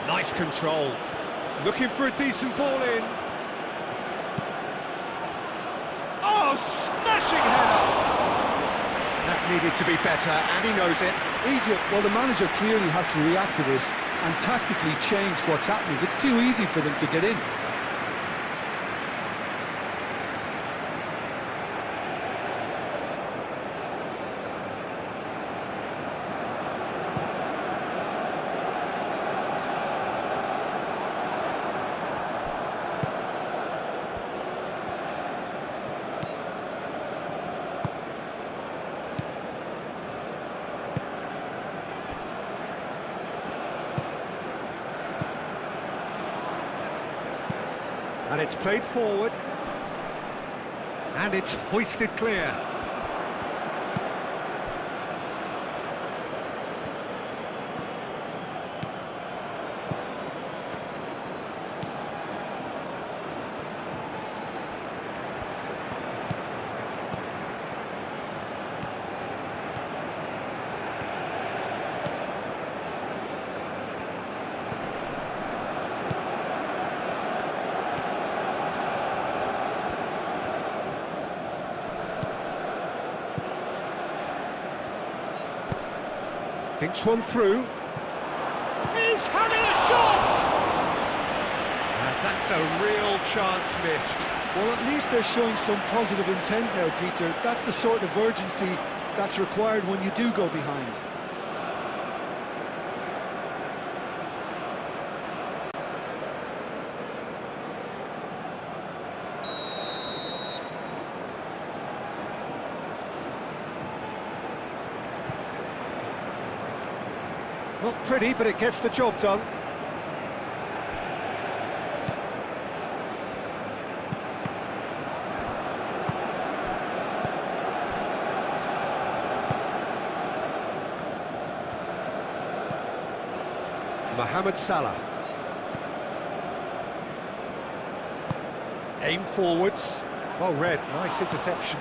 Nice control, looking for a decent ball in. Oh, smashing header! That needed to be better, and he knows it. Egypt, well, the manager clearly has to react to this and tactically change what's happening. It's too easy for them to get in. And it's played forward, and it's hoisted clear. Thinks one through. He's having a shot! That's a real chance missed. Well, at least they're showing some positive intent now, Peter. That's the sort of urgency that's required when you do go behind. Not pretty, but it gets the job done. Mohamed Salah. Aim forwards. Well read, nice interception.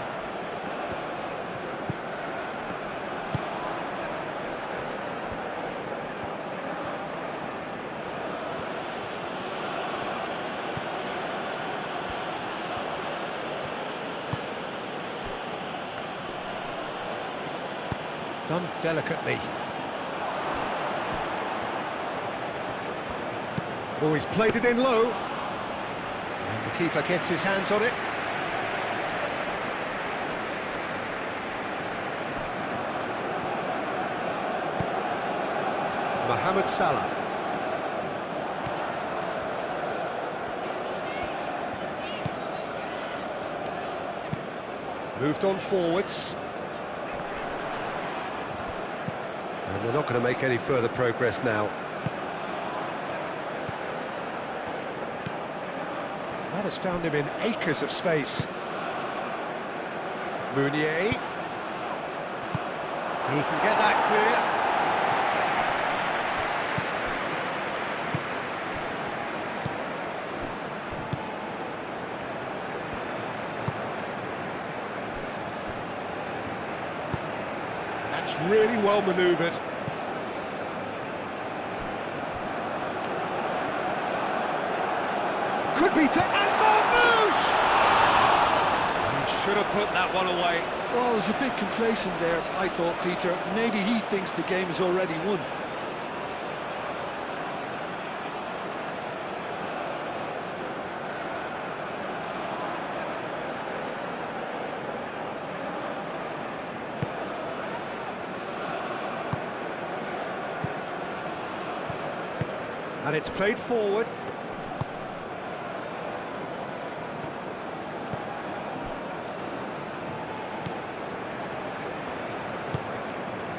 Done delicately. Oh, he's played it in low. And the keeper gets his hands on it. Mohamed Salah. Moved on forwards. And they're not going to make any further progress now. That has found him in acres of space. Meunier. He can get that clear. That's really well manoeuvred. Could be to Marmouche! He should have put that one away. Well, there's a bit complacent there, I thought, Peter. Maybe he thinks the game is already won. And it's played forward.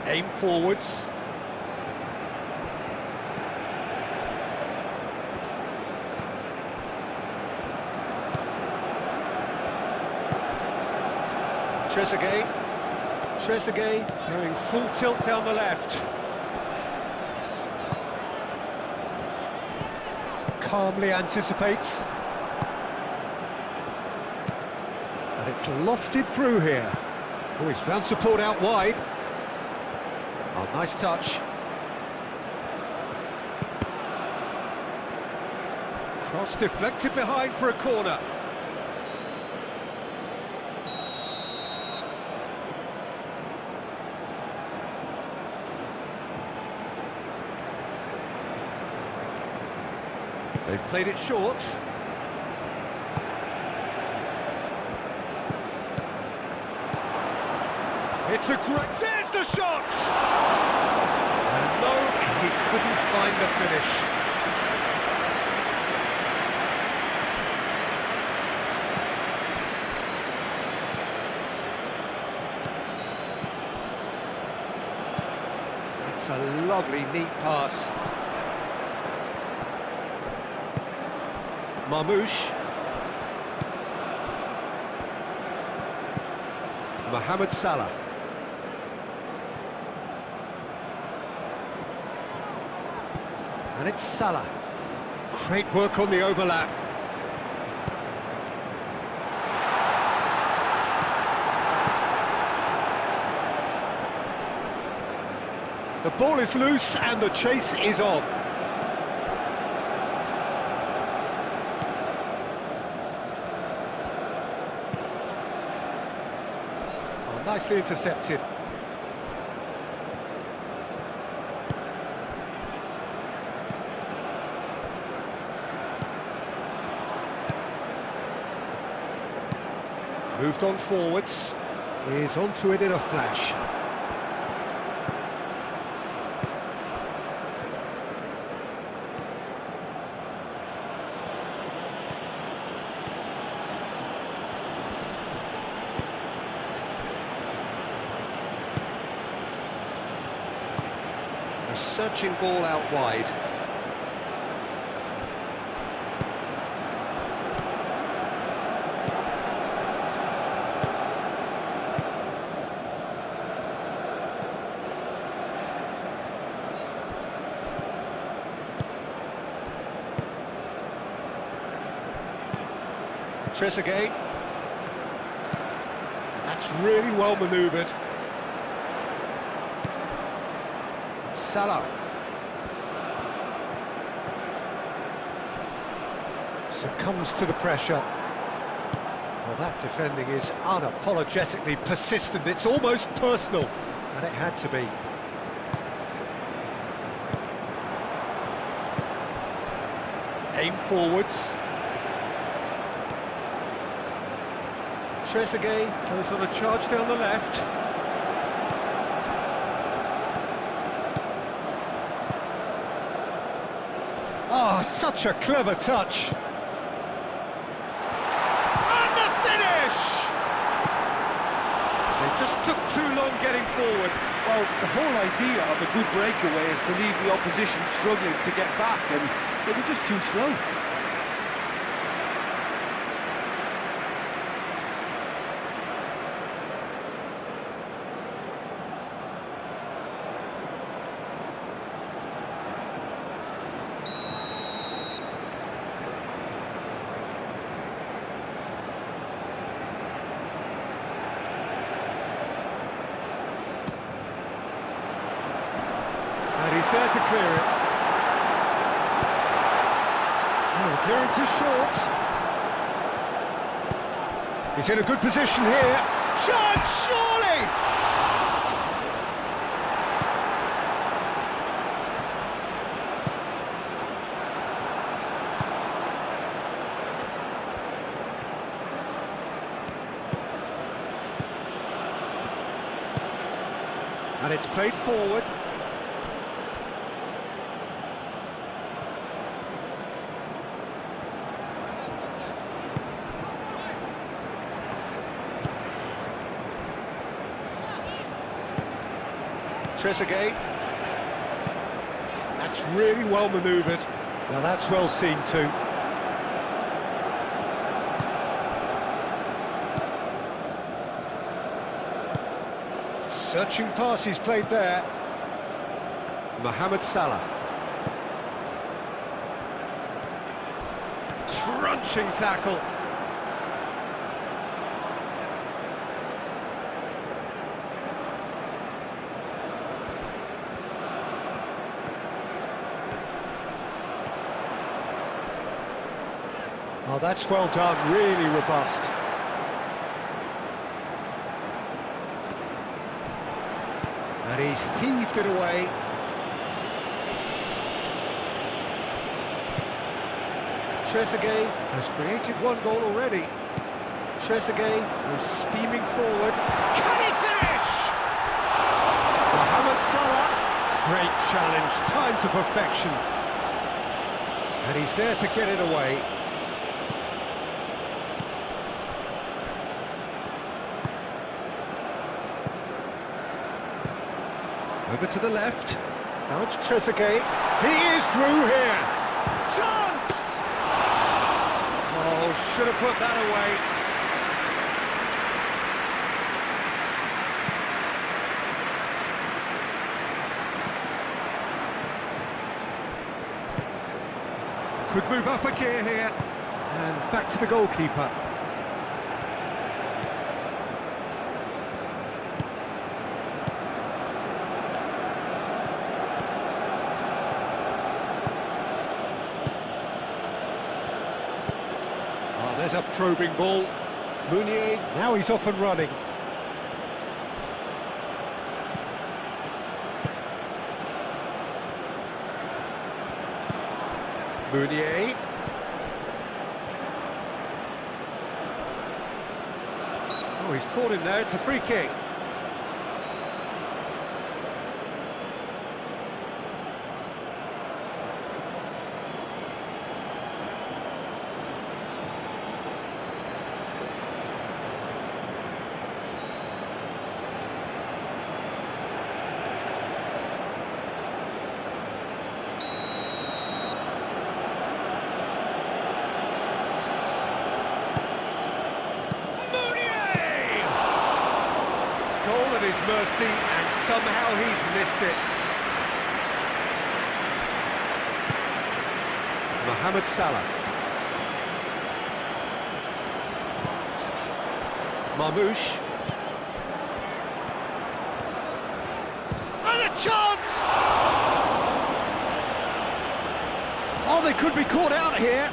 Aim forwards. Trezeguet going full tilt down the left. Calmly anticipates. And it's lofted through here. Oh, he's found support out wide. Oh, nice touch. Cross deflected behind for a corner. They've played it short. It's a great... There's the shot! And no, he couldn't find the finish. It's a lovely, neat pass. Marmouche. Mohamed Salah. And it's Salah. Great work on the overlap. The ball is loose and the chase is on. Nicely intercepted. Moved on forwards. Is onto it in a flash. A searching ball out wide. Trezeguet. That's really well manoeuvred. Salah. Succumbs to the pressure. Well, that defending is unapologetically persistent. It's almost personal, and it had to be. Aim forwards. Trezeguet goes on a charge down the left. Oh, such a clever touch. And the finish! on getting forward. Well, the whole idea of a good breakaway is to leave the opposition struggling to get back, and they were just too slow. And he's there to clear it. Oh, the clearance is short. He's in a good position here. Chance, surely! And it's played forward. Trezeguet. That's really well manoeuvred. Now that's well seen too. Searching pass he's played there. Mohamed Salah. Crunching tackle. Oh, that's well done, really robust. And he's heaved it away. Trezeguet has created one goal already. Trezeguet is steaming forward. Can he finish? Mohamed Salah. Great challenge, time to perfection. And he's there to get it away. Over to the left. Now it's Trezeguet. He is through here. Chance! Oh, should have put that away. Could move up a gear here. And back to the goalkeeper. There's a probing ball. Meunier, now he's off and running. Meunier. Oh, he's caught him there, it's a free kick. At his mercy, and somehow he's missed it. Mohamed Salah. Marmoush. And a chance! Oh, they could be caught out here.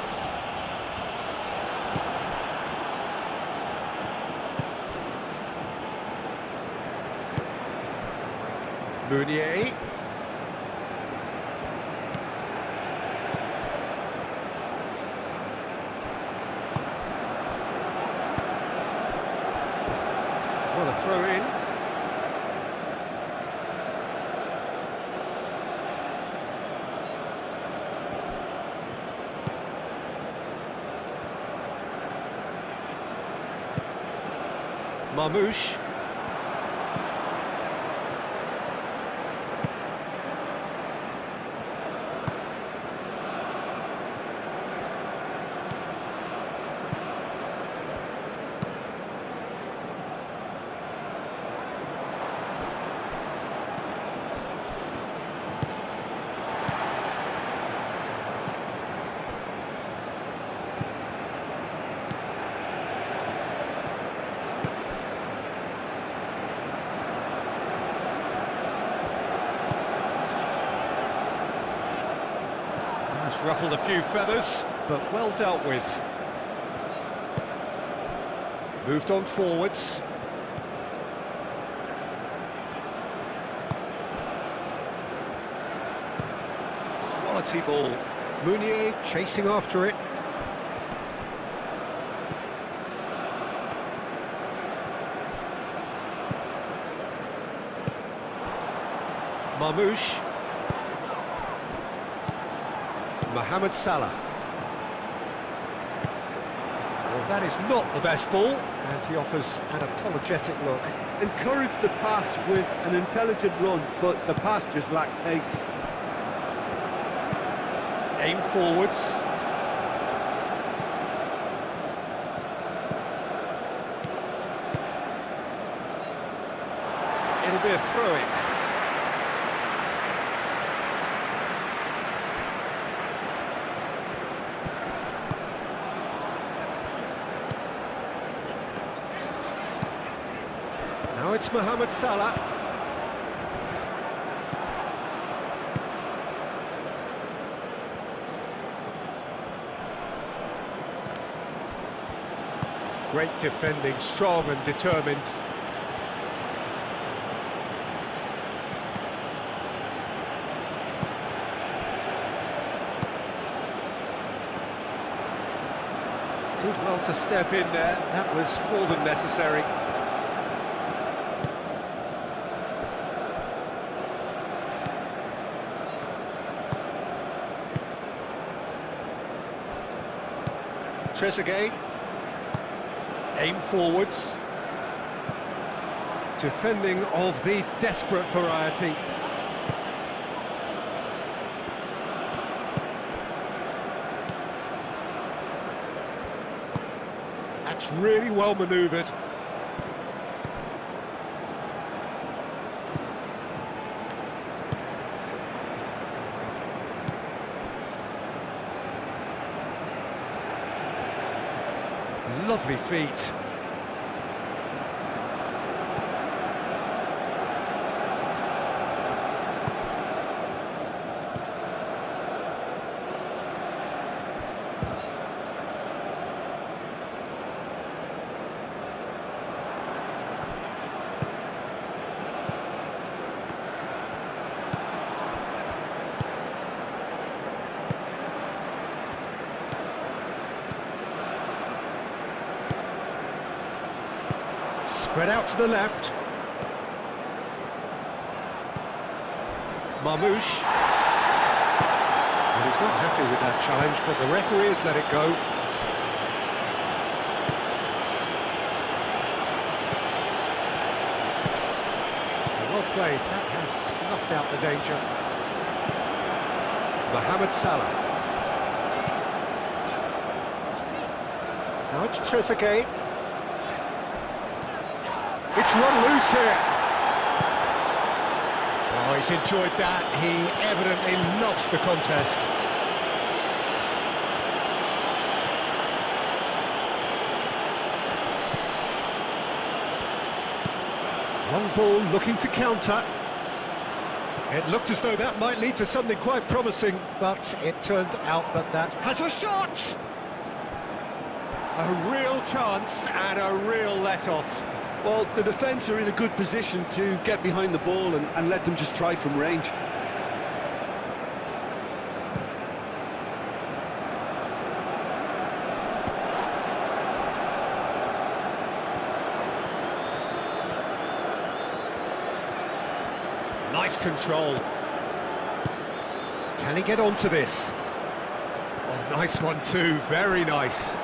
Meunier. What a throw in. Marmoush. That's ruffled a few feathers, but well dealt with. Moved on forwards. Quality ball. Meunier chasing after it. Marmoush. Mohamed Salah. Well, that is not the best ball, and he offers an apologetic look. Encourage the pass with an intelligent run, but the pass just lacked pace. Aim forwards. It'll be a throw-in. Now it's Mohamed Salah. Great defending, strong and determined. Did well to step in there, that was more than necessary. Trezeguet. Aim forwards. Defending of the desperate variety. That's really well manoeuvred. Lovely feet. Spread out to the left. Marmoush. Well, he's not happy with that challenge, but the referee has let it go. Well played, that has snuffed out the danger. Mohamed Salah. Now it's Trezeguet. It's run loose here. Oh, he's enjoyed that. He evidently loves the contest. Long ball looking to counter. It looked as though that might lead to something quite promising, but it turned out that that has a shot! A real chance and a real let-off. Well, the defence are in a good position to get behind the ball and let them just try from range. Nice control. Can he get onto this? Oh, nice one too, very nice.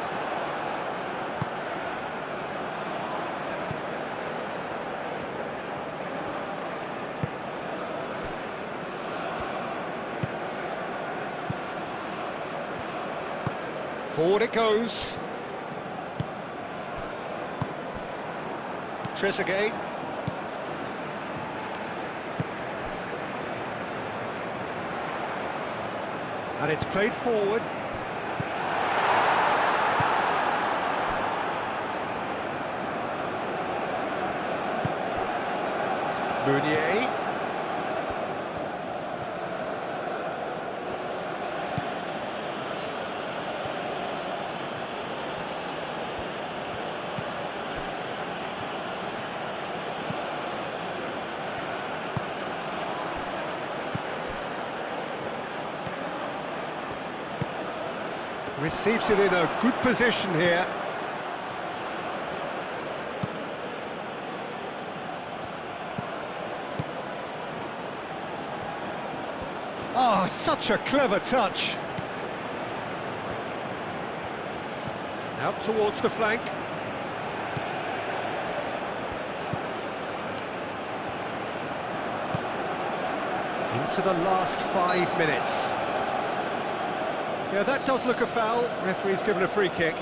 Forward it goes. Trezeguet. And it's played forward. Meunier. Receives it in a good position here. Oh, such a clever touch. Out towards the flank. Into the last 5 minutes. Yeah, that does look a foul. Referee's given a free kick.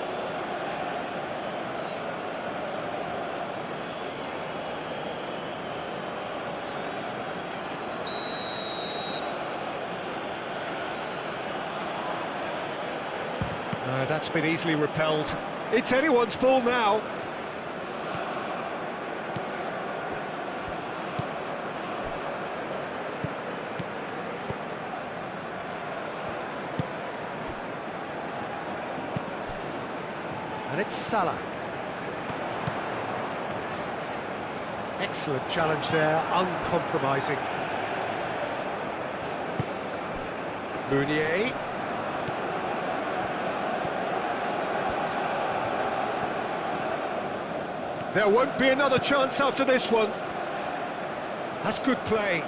No, that's been easily repelled. It's anyone's ball now. And it's Salah. Excellent challenge there, uncompromising. Meunier. There won't be another chance after this one. That's good play.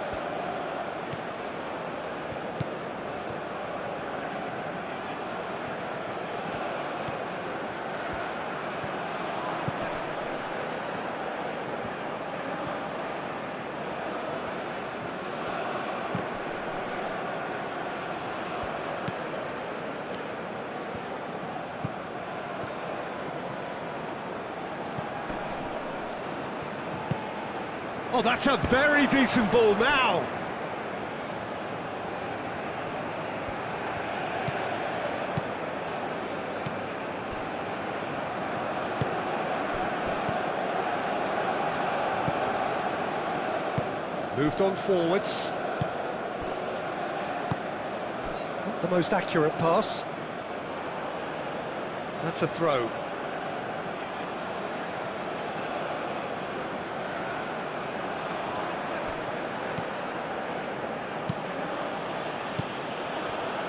Oh, that's a very decent ball now. Moved on forwards. Not the most accurate pass. That's a throw.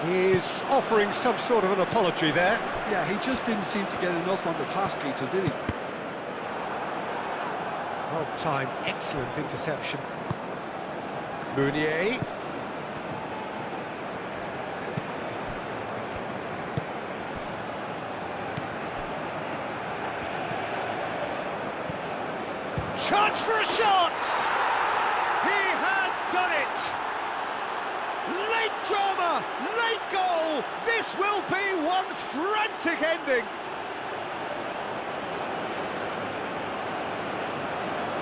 He's offering some sort of an apology there. Yeah, he just didn't seem to get enough on the pass, Peter, did he? Well timed, excellent interception. Meunier. Chance for a shot! He has done it! Late drama, late goal. This will be one frantic ending.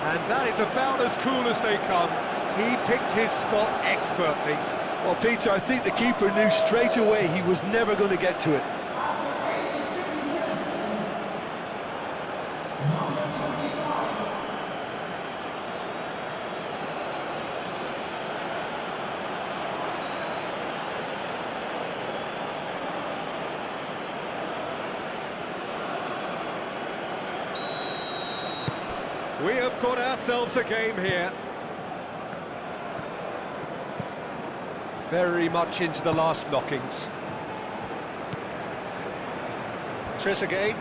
And that is about as cool as they come. He picked his spot expertly. Well, Peter, I think the keeper knew straight away he was never going to get to it. We have got ourselves a game here. Very much into the last knockings. Trezeguet.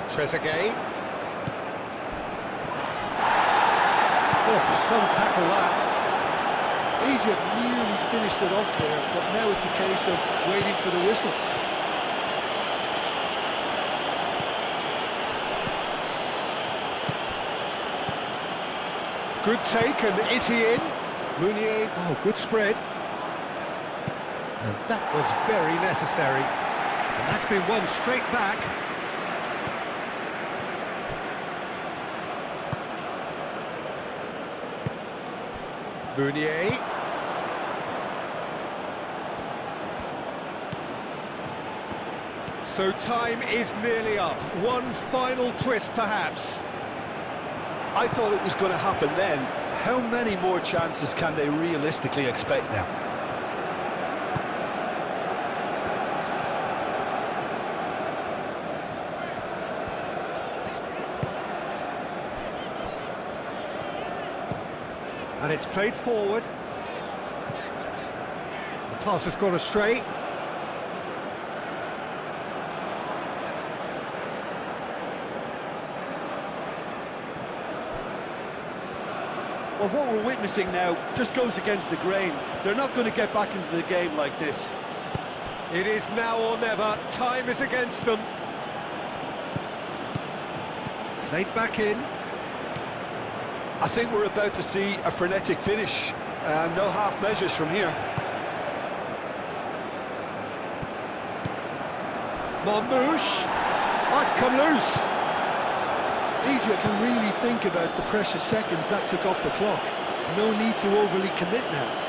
Trezeguet. Oh, some tackle that. Egypt nearly finished it off there, but now it's a case of waiting for the whistle. Good take, and is he in? Meunier, oh, good spread. And that was very necessary. And that's been won straight back. Meunier. So time is nearly up. One final twist, perhaps. I thought it was going to happen then. How many more chances can they realistically expect now? And it's played forward. pass has gone astray. Well, what we're witnessing now just goes against the grain. They're not going to get back into the game like this. It is now or never. Time is against them. Played back in. I think we're about to see a frenetic finish. No half measures from here. Marmouche. Oh, it's come loose. Egypt can really think about the precious seconds that took off the clock. No need to overly commit now.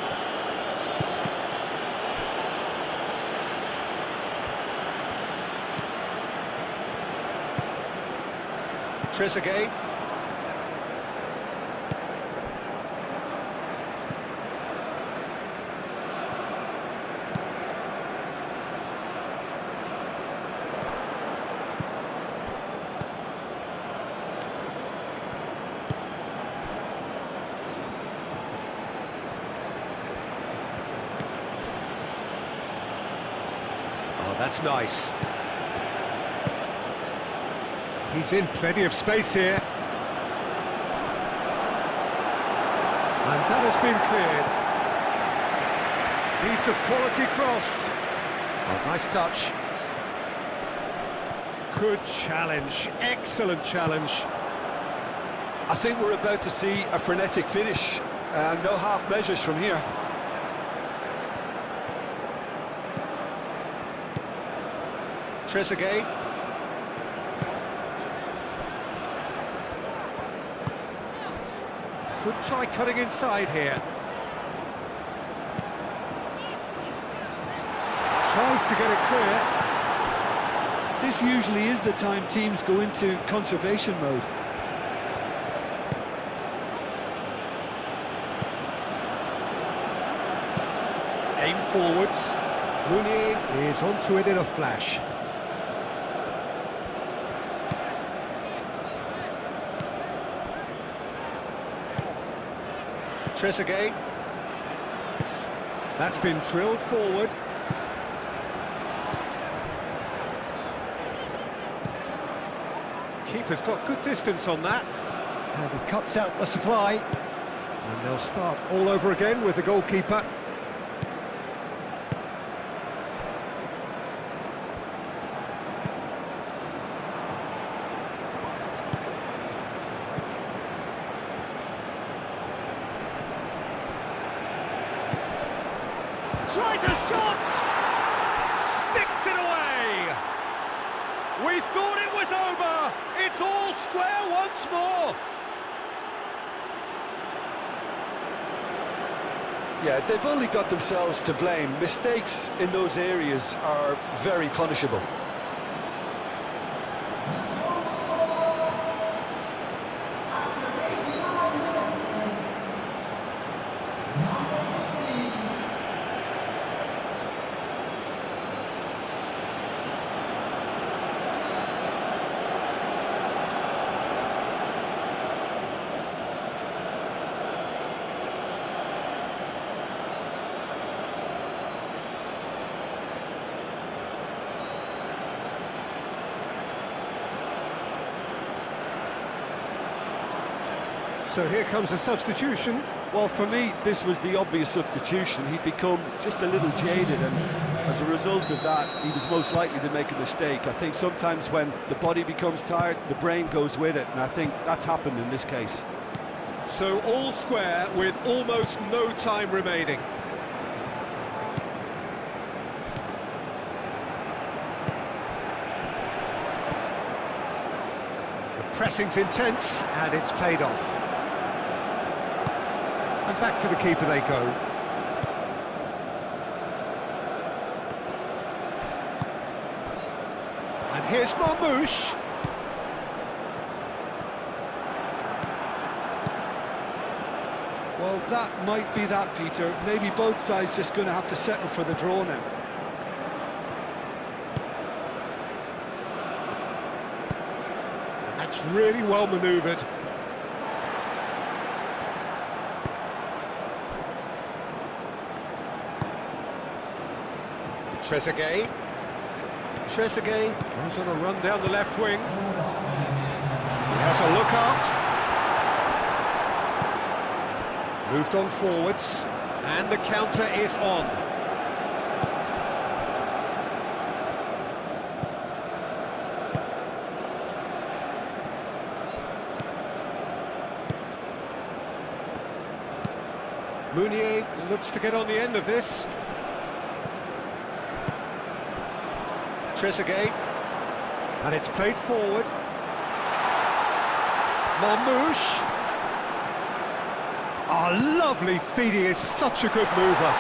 Trezeguet. Oh, that's nice. He's in plenty of space here. And that has been cleared. Needs a quality cross. Oh, nice touch. Good challenge. Excellent challenge. I think we're about to see a frenetic finish. No half measures from here. Trezeguet. Could try cutting inside here. Tries to get it clear. This usually is the time teams go into conservation mode. Aim forwards. Mounier is onto it in a flash. Trezeguet. That's been drilled forward. Keeper's got good distance on that. And he cuts out the supply. And they'll start all over again with the goalkeeper. Tries a shot! Sticks it away! We thought it was over! It's all square once more! Yeah, they've only got themselves to blame. Mistakes in those areas are very punishable. So here comes a substitution. Well, for me, this was the obvious substitution. He'd become just a little jaded, and as a result of that, he was most likely to make a mistake. I think sometimes when the body becomes tired, the brain goes with it, and I think that's happened in this case. So all square with almost no time remaining. The pressing's intense, and it's paid off. And back to the keeper they go. And here's Marmouche. Well, that might be that, Peter. Maybe both sides just going to have to settle for the draw now. And that's really well manoeuvred. Trezeguet. Trezeguet goes on a run down the left wing. He has a look out. Moved on forwards, and the counter is on. Meunier looks to get on the end of this. Trezeguet, and it's played forward. Marmouche. Oh, lovely feed, he is such a good mover.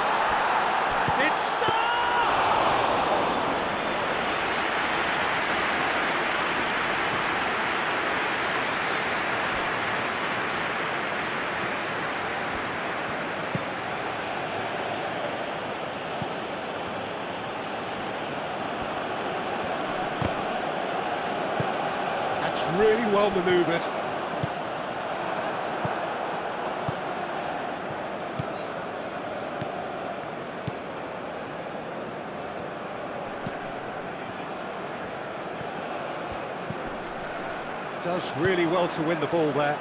It's... That's really well manoeuvred. Does really well to win the ball there.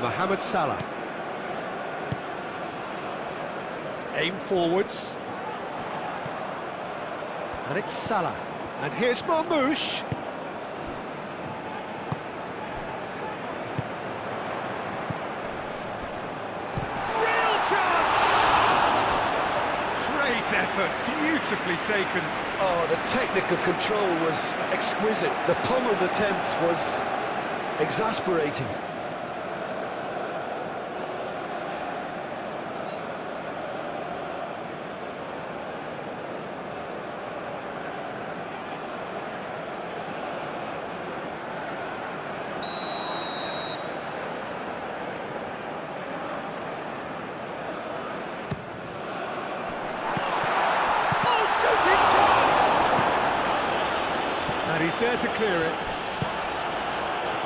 Mohamed Salah. Aim forwards. And it's Salah. And here's Marmouche. Real chance! Great effort, beautifully taken. Oh, the technical control was exquisite. The pummeled attempt was exasperating. And he's there to clear it.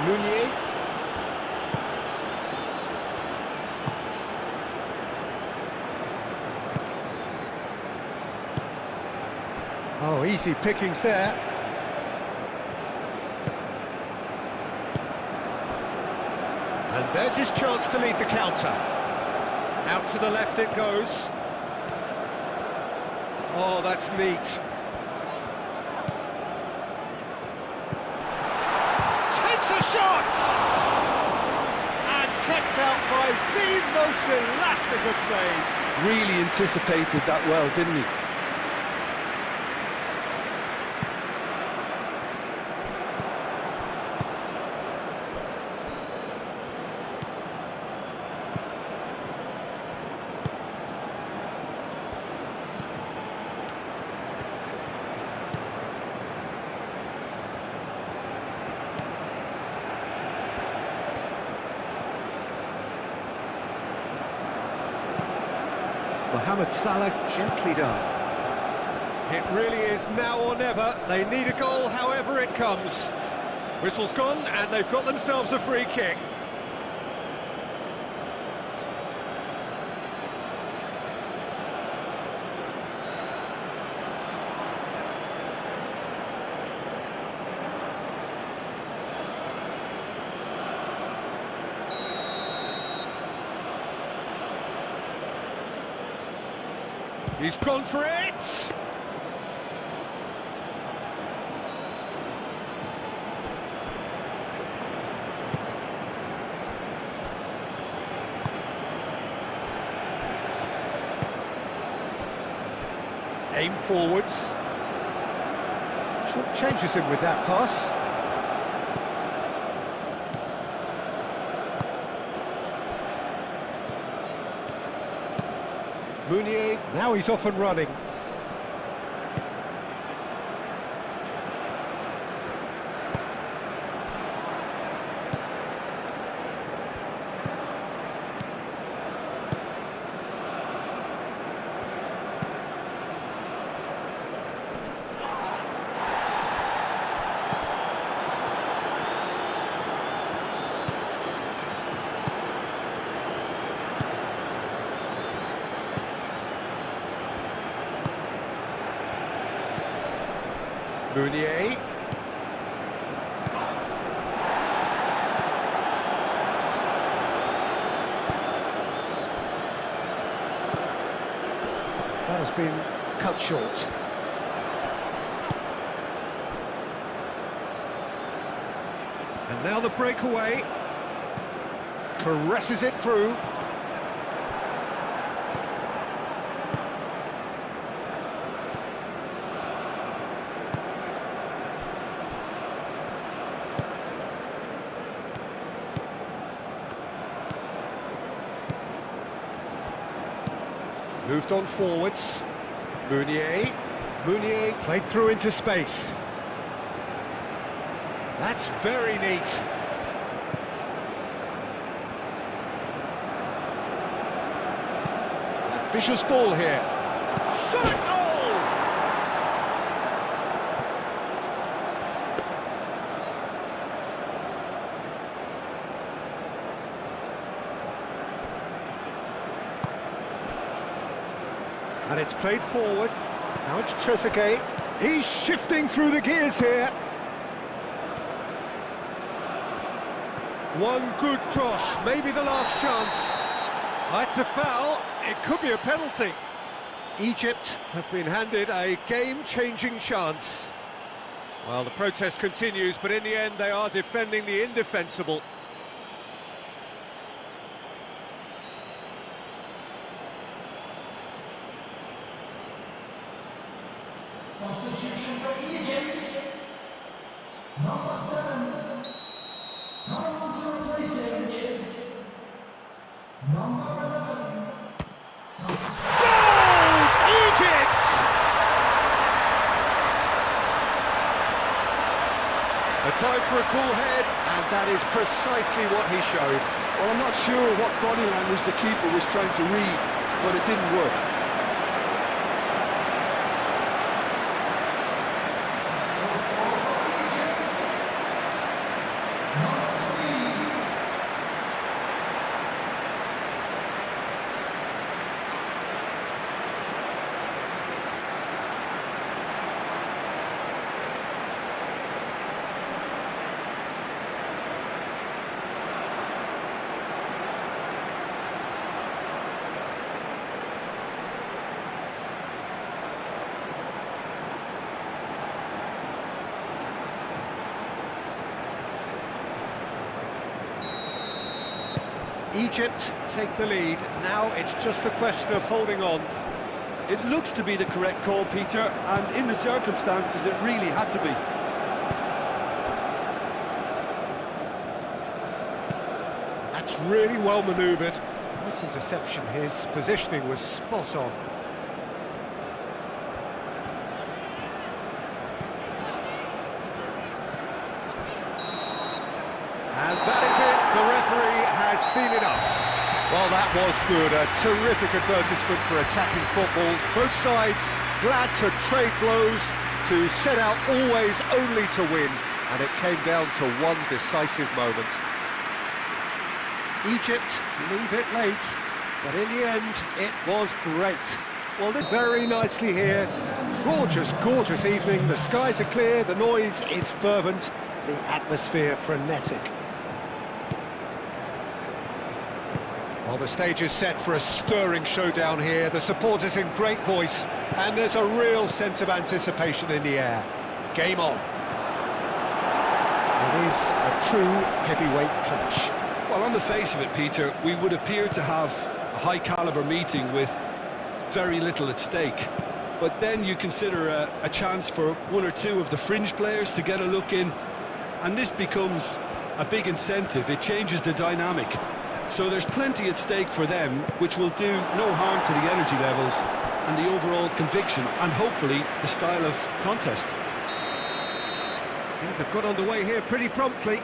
Meunier. Oh, easy pickings there. And there's his chance to lead the counter. Out to the left it goes. Oh, that's neat. Shot! And kept out by the most elastic of saves. Really anticipated that well, didn't he? Mohamed Salah gently done. It really is now or never. They need a goal however it comes. Whistle's gone and they've got themselves a free kick. He's gone for it! Aim forwards. Short changes him with that pass. Meunier, now he's off and running. Meunier. That has been cut short. And now the breakaway. Caresses it through. Moved on forwards. Meunier. Meunier played through into space. That's very neat. Ambitious ball here. Shot at goal! And it's played forward. Now it's Trezeguet. He's shifting through the gears here. One good cross, maybe the last chance. That's a foul. It could be a penalty. Egypt have been handed a game-changing chance. Well, the protest continues, but in the end they are defending the indefensible. Substitution for Egypt. Number 7. Coming on to replace him is number 11. Substitution. Goal! Egypt! A time for a cool head, and that is precisely what he showed. Well, I'm not sure what body language the keeper was trying to read, but it didn't work. Egypt take the lead. Now it's just a question of holding on. It looks to be the correct call, Peter, and in the circumstances it really had to be. That's really well manoeuvred. Nice interception. His positioning was spot on. And that is it. The referee has seen enough. Well, that was good. A terrific advertisement for attacking football. Both sides glad to trade blows, to set out always only to win. And it came down to one decisive moment. Egypt leave it late, but in the end, it was great. Well, very nicely here. Gorgeous, gorgeous evening. The skies are clear, the noise is fervent, the atmosphere frenetic. Well, the stage is set for a stirring showdown here. The supporters in great voice, and there's a real sense of anticipation in the air. Game on. It is a true heavyweight clash. Well, on the face of it, Peter, we would appear to have a high-caliber meeting with very little at stake. But then you consider a chance for one or two of the fringe players to get a look in, and this becomes a big incentive. It changes the dynamic. So there's plenty at stake for them, which will do no harm to the energy levels and the overall conviction, and hopefully the style of contest. Things have got underway here pretty promptly.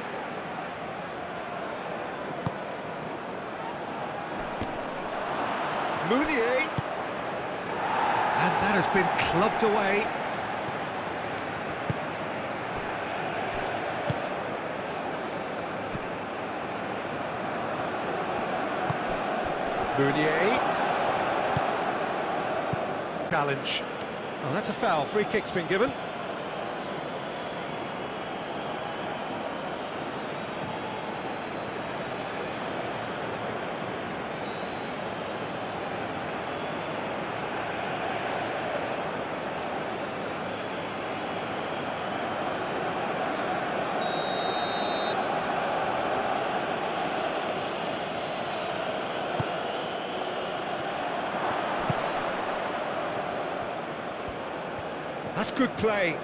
Meunier. And that has been clubbed away. Meunier. Challenge. Oh, that's a foul. Free kick's been given. That's good play.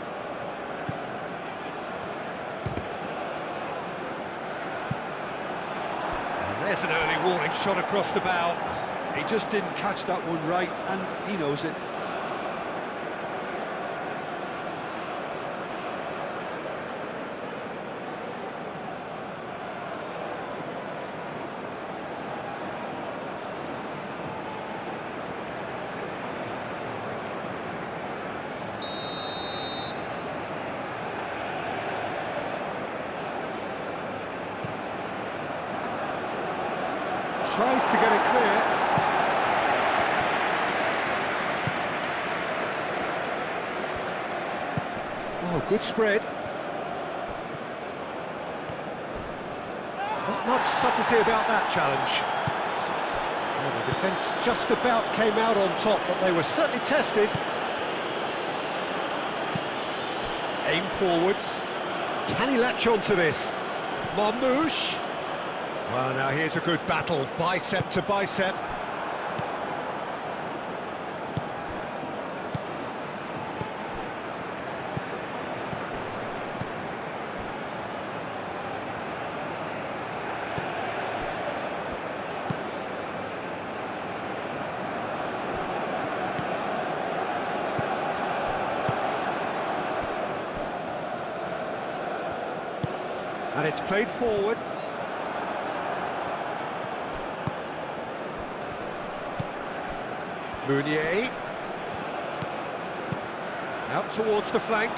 And there's an early warning shot across the bow. He just didn't catch that one right, and he knows it. Tries to get it clear. Oh, good spread. Not much subtlety about that challenge. Well, the defence just about came out on top, but they were certainly tested. Aim forwards. Can he latch on to this? Marmouche. Well, now here's a good battle, bicep to bicep. And it's played forward. Meunier. Out towards the flank.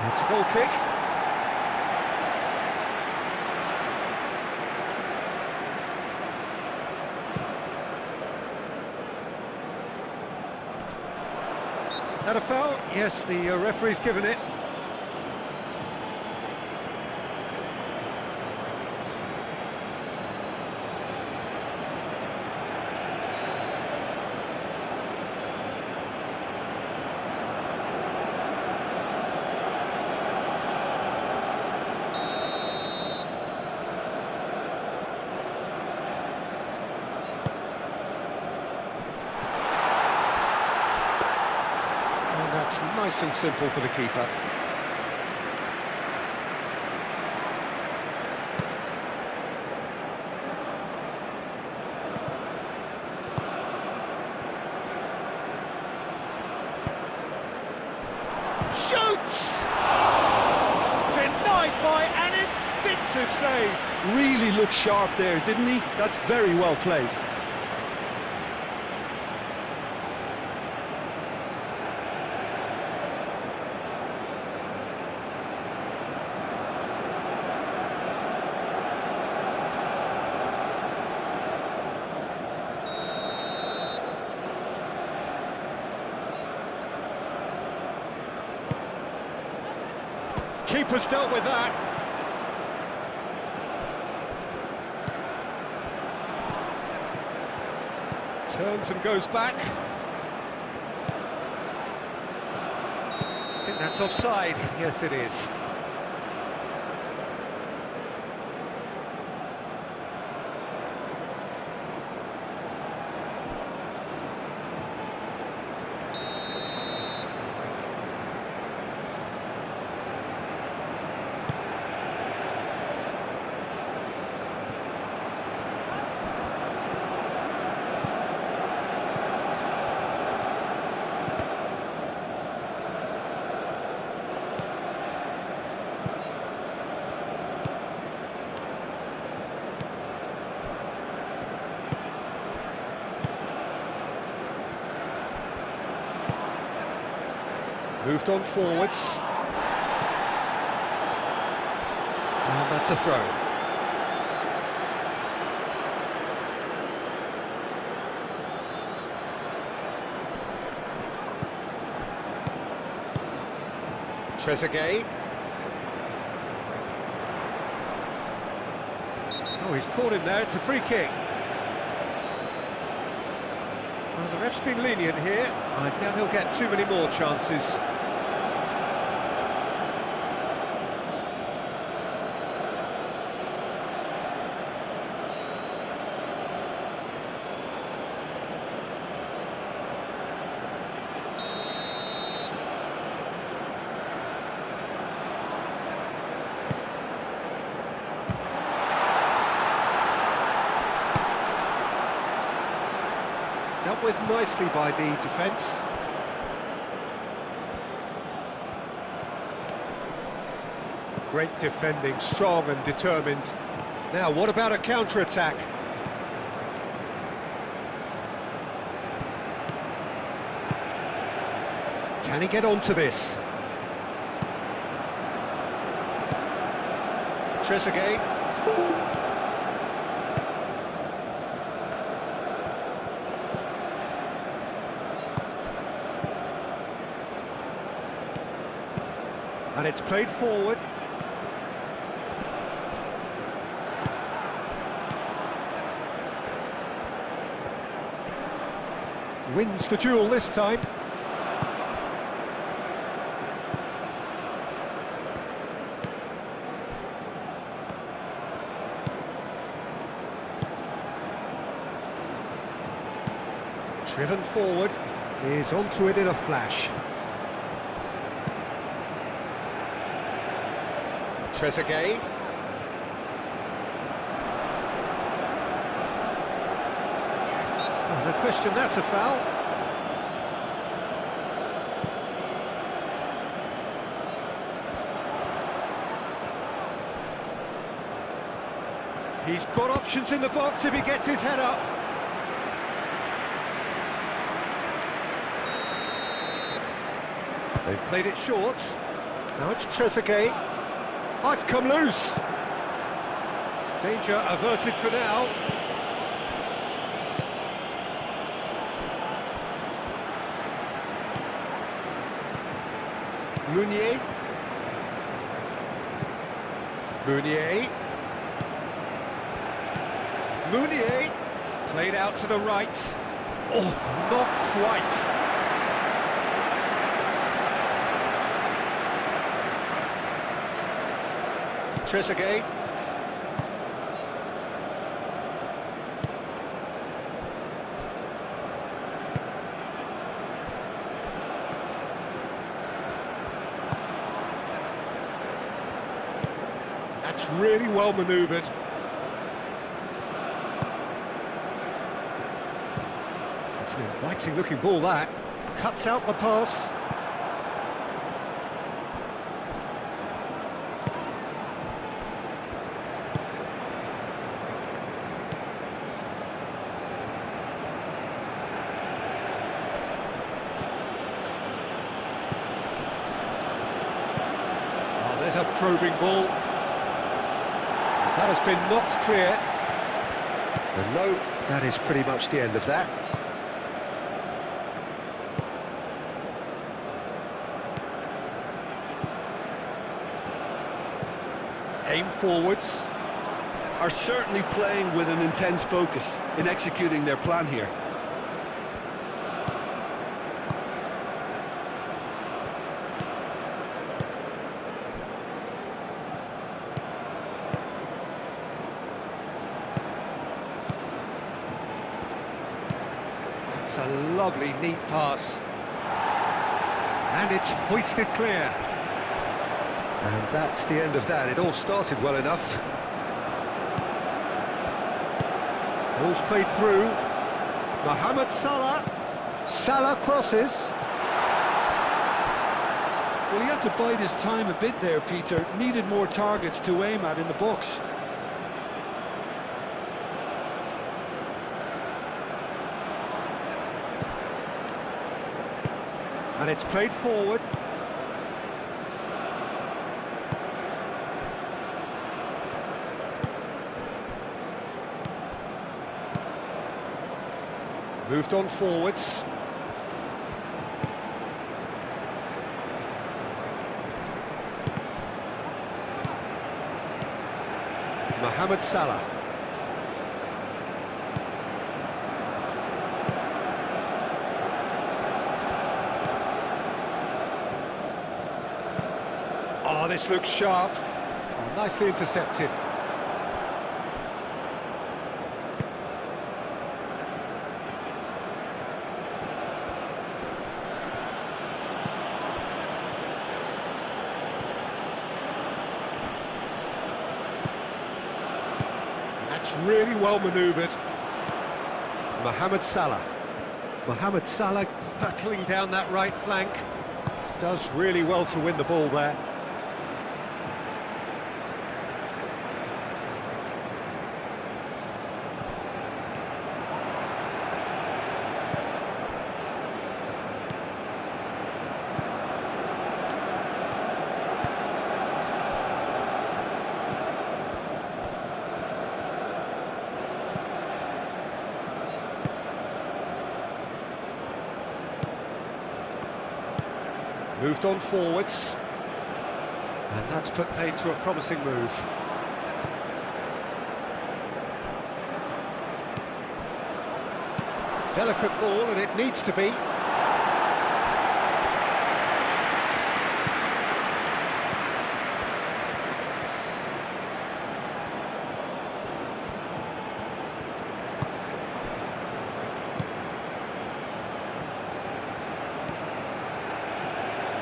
It's a goal kick. That a foul? Yes, the referee's given it. Nice and simple for the keeper. Shoots! Denied by an instinctive save. Really looked sharp there, didn't he? That's very well played. Keeper's dealt with that. Turns and goes back. I think that's offside. Yes, it is. Moved on forwards. And that's a throw. Trezeguet. Oh, he's caught him there, it's a free kick. Well, the ref's been lenient here. I doubt he'll get too many more chances. Dealt with nicely by the defence. Great defending, strong and determined. Now, what about a counter-attack? Can he get onto this? Trezeguet. And it's played forward. Wins the duel this time. Driven forward, is onto it in a flash. Trezeguet. Oh, no question, that's a foul. He's got options in the box if he gets his head up. They've played it short. Now it's Trezeguet. Oh, it's come loose. Danger averted for now. Meunier. Meunier. Played out to the right. Oh, not quite. Trezeguet. That's really well manoeuvred. It's an inviting looking ball that. Cuts out the pass. There's a probing ball. That has been knocked clear. And no, that is pretty much the end of that. Aim forwards. Are certainly playing with an intense focus in executing their plan here. It's a lovely, neat pass. And it's hoisted clear. And that's the end of that. It all started well enough. Ball's played through. Mohamed Salah. Salah crosses. Well, he had to bide his time a bit there, Peter. Needed more targets to aim at in the box. And it's played forward. Moved on forwards. Mohamed Salah. Oh, this looks sharp. Oh, nicely intercepted. That's really well manoeuvred. Mohamed Salah. Mohamed Salah hurtling down that right flank. Does really well to win the ball there. Moved on forwards, and that's put paid to a promising move. Delicate ball, and it needs to be.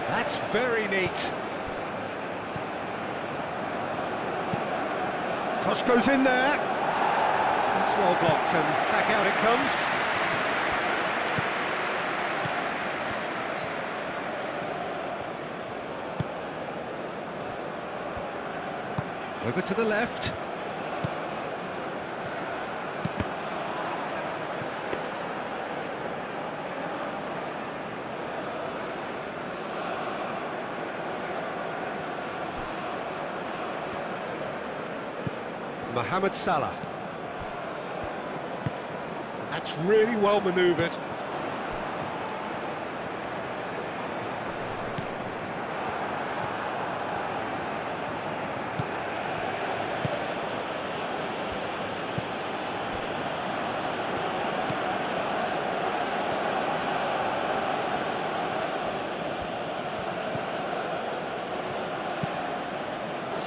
That's very neat. Cross goes in there. That's well blocked, and back out it comes. Over to the left. Mohamed Salah. That's really well manoeuvred.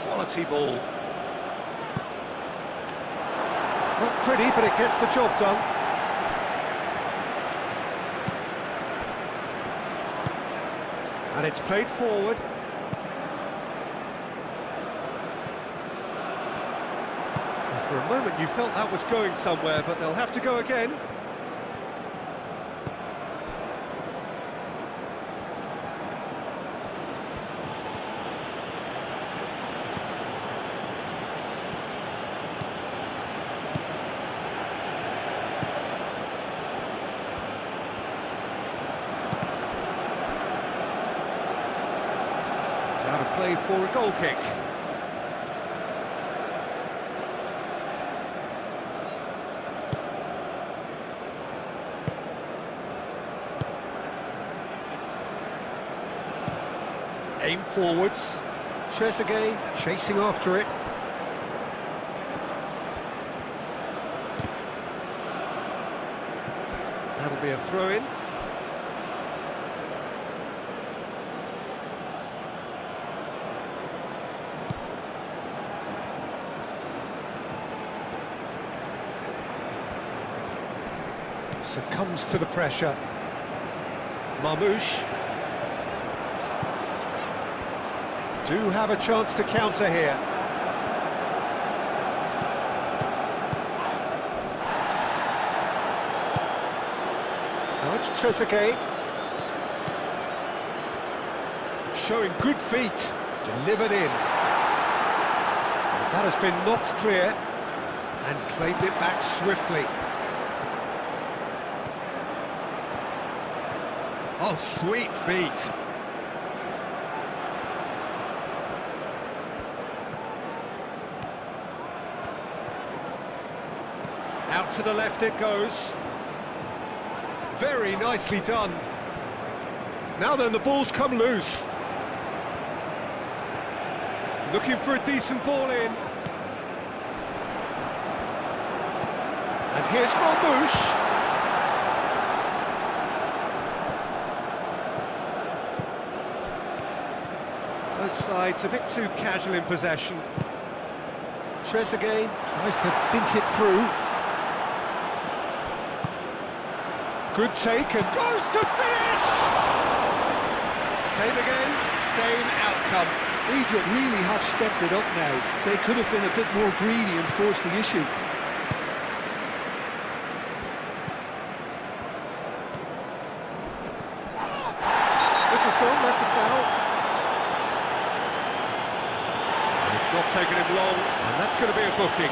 Quality ball. Not pretty, but it gets the job done. And it's played forward. And for a moment you felt that was going somewhere, but they'll have to go again. Out of play for a goal kick. Aim forwards. Trezeguet chasing after it. That'll be a throw-in. Succumbs to the pressure. Marmoush. Do have a chance to counter here. Now it's Trezeguet. Showing good feet. Delivered in. That has been knocked clear and claimed it back swiftly. Oh, sweet feet. Out to the left it goes. Very nicely done. Now then, the ball's come loose. Looking for a decent ball in. And here's Marmoush. Both sides a bit too casual in possession. Trezeguet tries to dink it through. Good take and goes to finish! Same again, same outcome. Egypt really have stepped it up now. They could have been a bit more greedy and forced the issue. on, that's a foul. And it's not taken him long, and that's going to be a booking.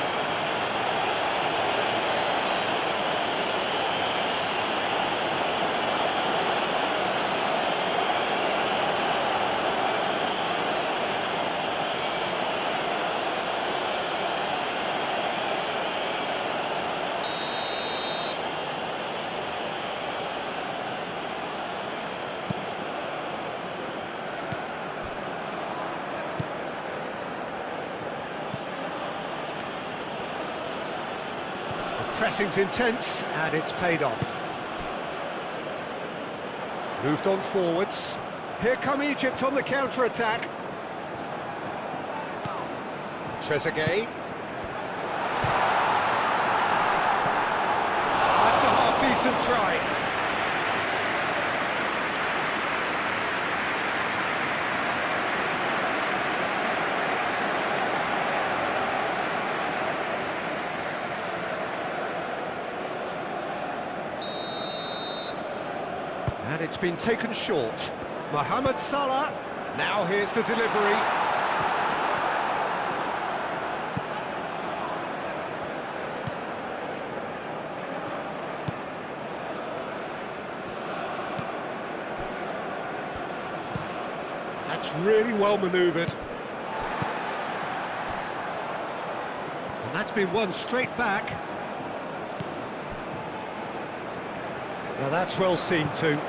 Pressing's intense, and it's paid off. Moved on forwards. Here come Egypt on the counter-attack. Trezeguet. That's a half-decent try. And it's been taken short. Mohamed Salah. Now here's the delivery. That's really well manoeuvred. And that's been won straight back. Now that's well seen too.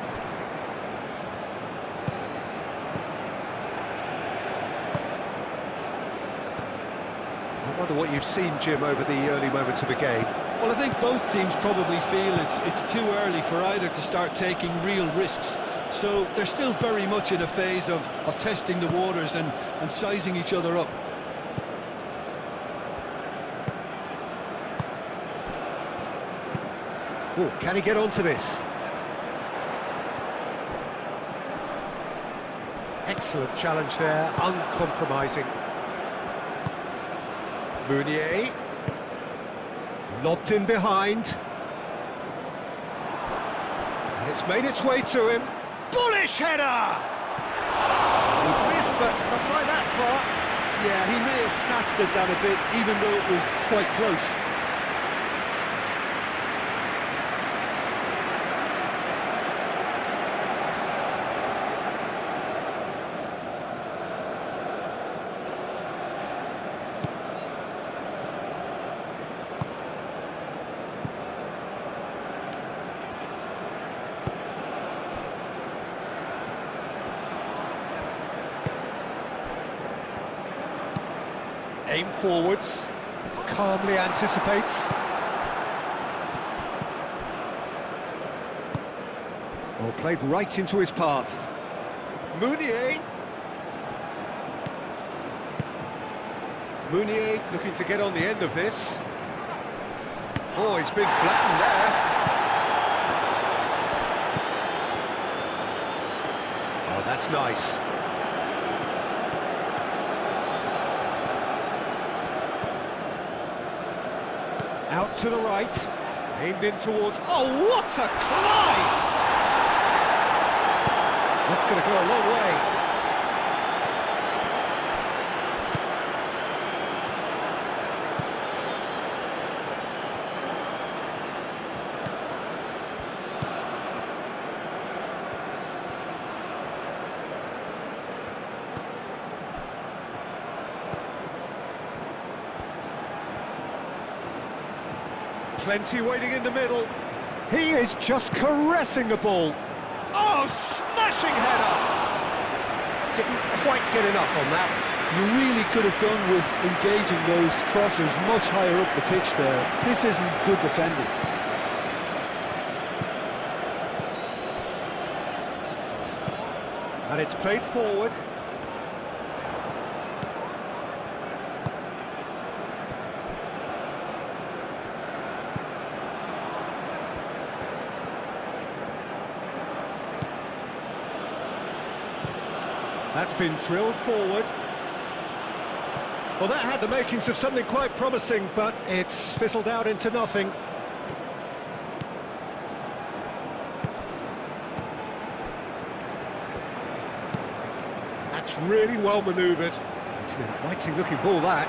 I wonder what you've seen, Jim, over the early moments of the game. Well, I think both teams probably feel it's too early for either to start taking real risks. So they're still very much in a phase of testing the waters and sizing each other up. Oh, can he get onto this? Excellent challenge there, uncompromising. Meunier, lobbed in behind, and it's made its way to him. Bullish header! He's missed, but not by that far. Yeah, he may have snatched at that a bit, even though it was quite close. Aim forwards, calmly anticipates. Well, played right into his path. Meunier. Meunier looking to get on the end of this. Oh, he's been flattened there. Oh, that's nice. Out to the right, aimed in towards... Oh, what a climb! That's going to go a long way. Plenty waiting in the middle. He is just caressing the ball. Oh, smashing header! Didn't quite get enough on that. You really could have done with engaging those crosses much higher up the pitch there. This isn't good defending. And it's played forward. That's been drilled forward. Well, that had the makings of something quite promising, but it's fizzled out into nothing. That's really well manoeuvred. It's an inviting looking ball, that.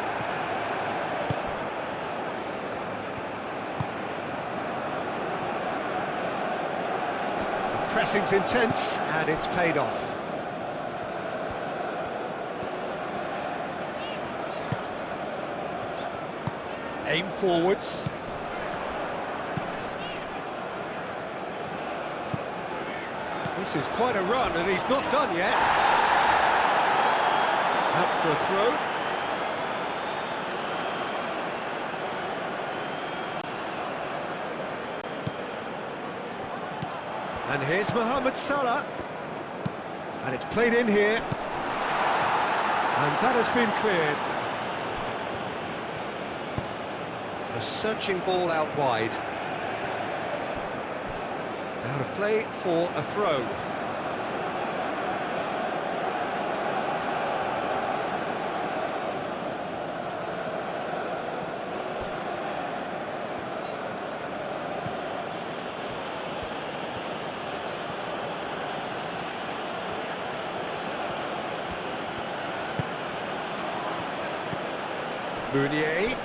The pressing's intense, and it's paid off. Aim forwards. This is quite a run, and he's not done yet. Out for a throw. And here's Mohamed Salah. And it's played in here. And that has been cleared. A searching ball out wide. Out of play for a throw. Meunier.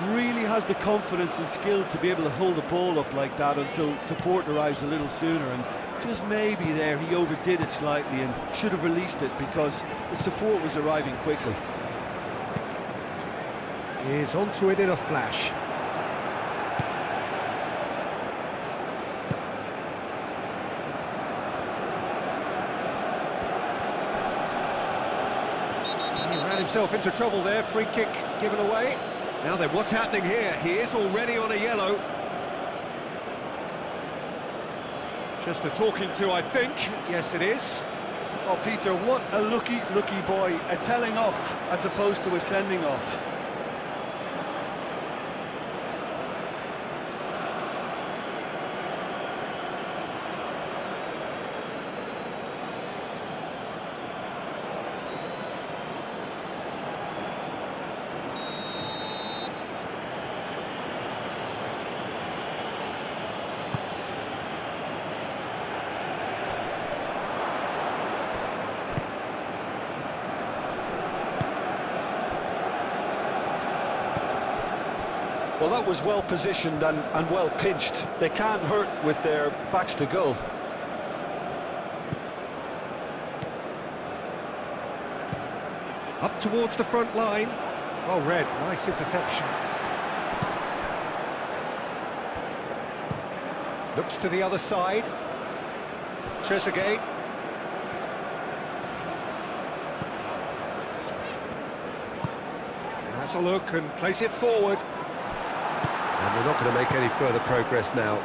Really has the confidence and skill to be able to hold the ball up like that until support arrives a little sooner, and just maybe there he overdid it slightly and should have released it because the support was arriving quickly. He's onto it in a flash. He ran himself into trouble there, free kick given away. Now then, what's happening here? He is already on a yellow. Just a talking to, I think. Yes, it is. Oh, Peter, what a lucky boy. A telling off as opposed to a sending off. Well, that was well positioned and well pinched. They can't hurt with their backs to goal. Up towards the front line. Well read, nice interception. Looks to the other side. Trezeguet. Has a look and place it forward. And we're not going to make any further progress now.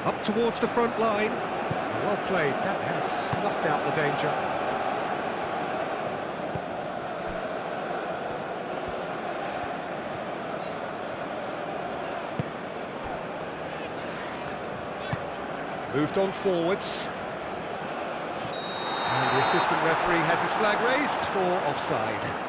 Up towards the front line. Well played, that has snuffed out the danger. Moved on forwards. And the assistant referee has his flag raised for offside.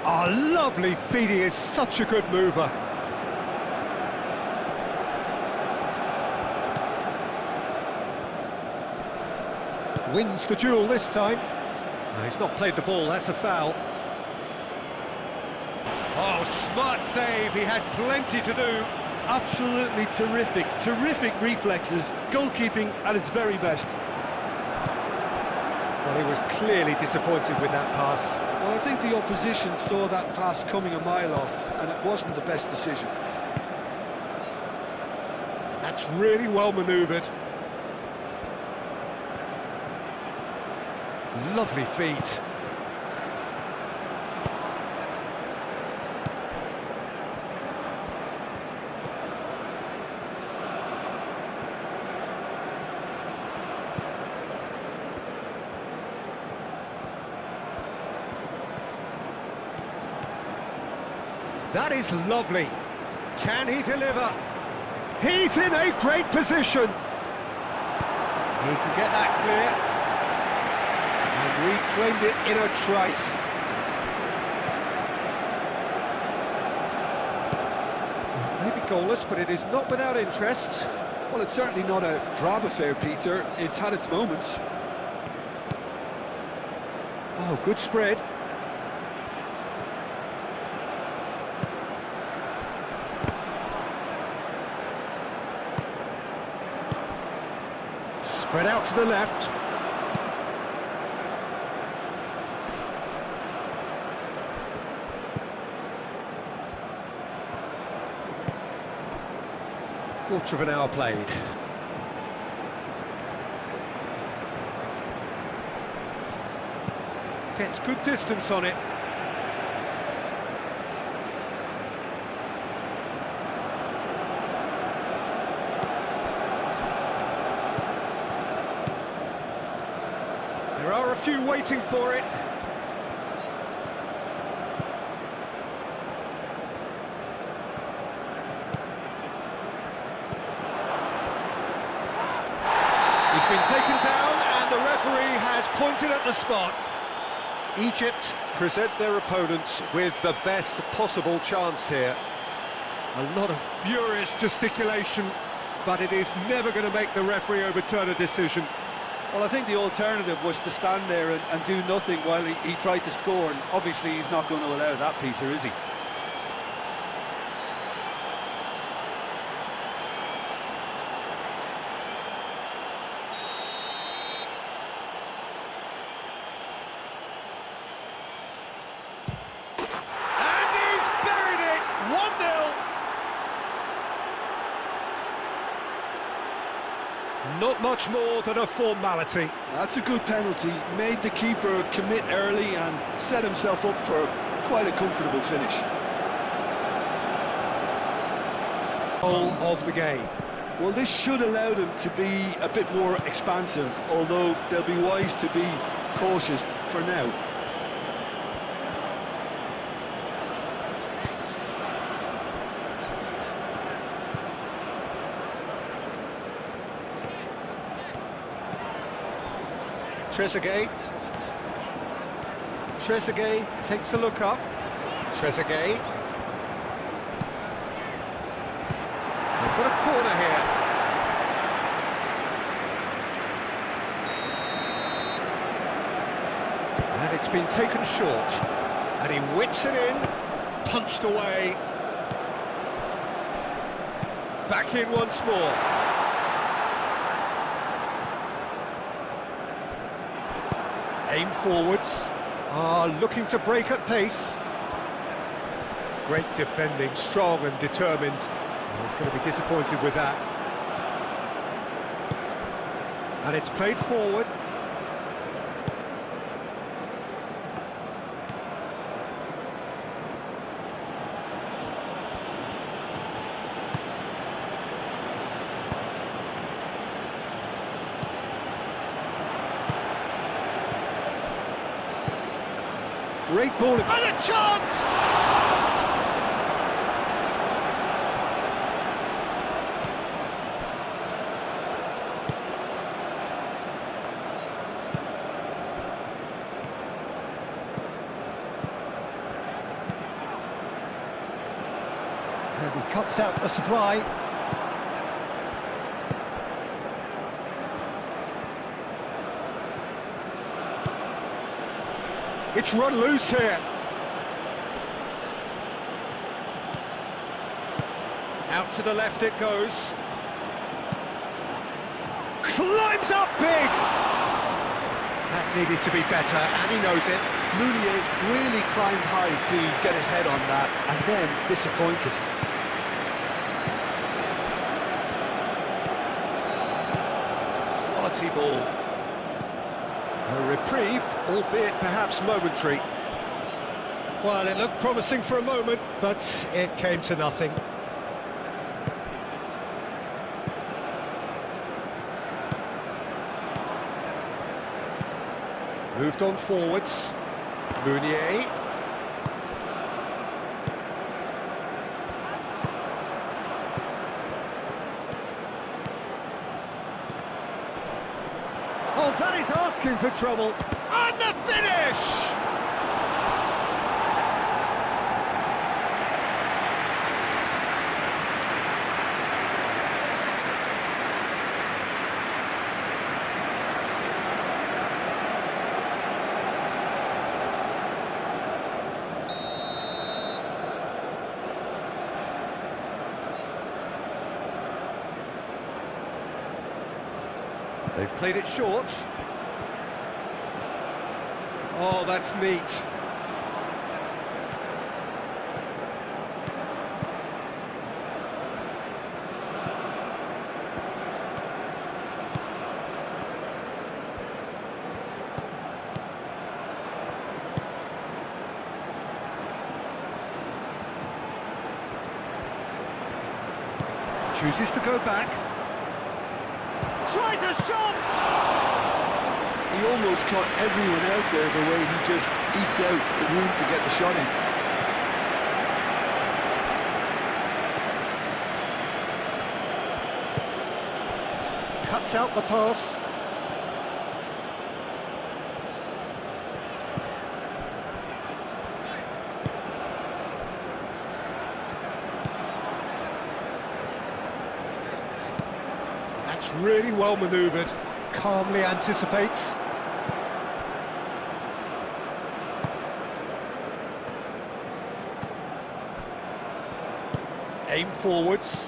Oh, lovely feed, he is such a good mover. Wins the duel this time. No, he's not played the ball, that's a foul. Oh, smart save, he had plenty to do. Absolutely terrific reflexes, goalkeeping at its very best. Well, he was clearly disappointed with that pass. Well, I think the opposition saw that pass coming a mile off, and it wasn't the best decision. That's really well manoeuvred. Lovely feet. That is lovely. Can he deliver? He's in a great position. He can get that clear. And reclaimed it in a trice. Maybe goalless, but it is not without interest. Well, it's certainly not a drab affair, Peter. It's had its moments. Oh, good spread. Spread out to the left. Quarter of an hour played. Gets good distance on it. There are a few waiting for it. He's been taken down and the referee has pointed at the spot. Egypt present their opponents with the best possible chance here. A lot of furious gesticulation, but it is never going to make the referee overturn a decision. Well, I think the alternative was to stand there and do nothing while he tried to score, and obviously he's not going to allow that, Peter, is he? And he's buried it! 1-0! Not much more than a formality. That's a good penalty. Made the keeper commit early and set himself up for quite a comfortable finish. Goal of the game. Well, this should allow them to be a bit more expansive, although they'll be wise to be cautious for now. Trezeguet takes a look up. Trezeguet. They've got a corner here. And it's been taken short. And he whips it in, punched away. Back in once more. Aim forwards, looking to break at pace. Great defending, strong and determined. He's going to be disappointed with that. And it's played forward. Great ball. And a chance! And he cuts out the supply. It's run loose here. Out to the left it goes. Climbs up big! That needed to be better, and he knows it. Mounier really climbed high to get his head on that, and then disappointed. Quality ball. A reprieve, albeit perhaps momentary. Well, it looked promising for a moment, but it came to nothing. Moved on forwards. Mounier. looking for trouble. And the finish! They've played it short. Oh, that's neat. Chooses to go back. Tries a shot! He almost caught everyone out there the way he just eked out the room to get the shot in. Cuts out the pass. That's really well manoeuvred. Calmly anticipates. Aim forwards.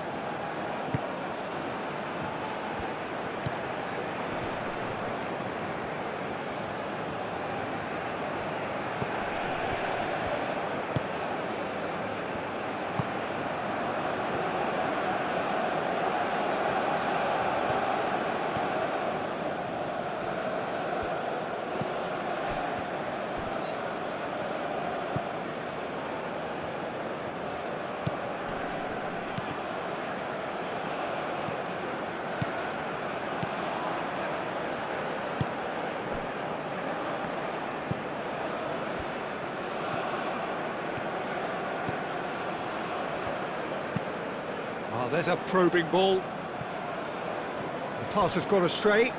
Oh, there's a probing ball. The pass has gone astray.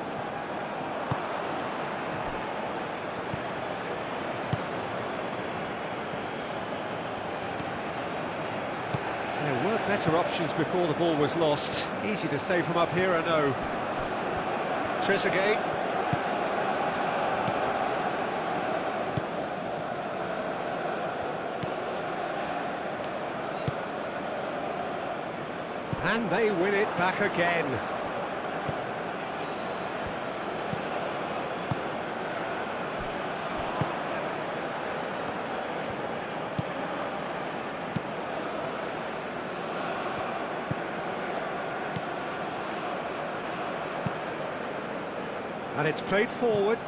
There were better options before the ball was lost. Easy to say from up here, I know. Trezeguet. And they win it back again. And it's played forward.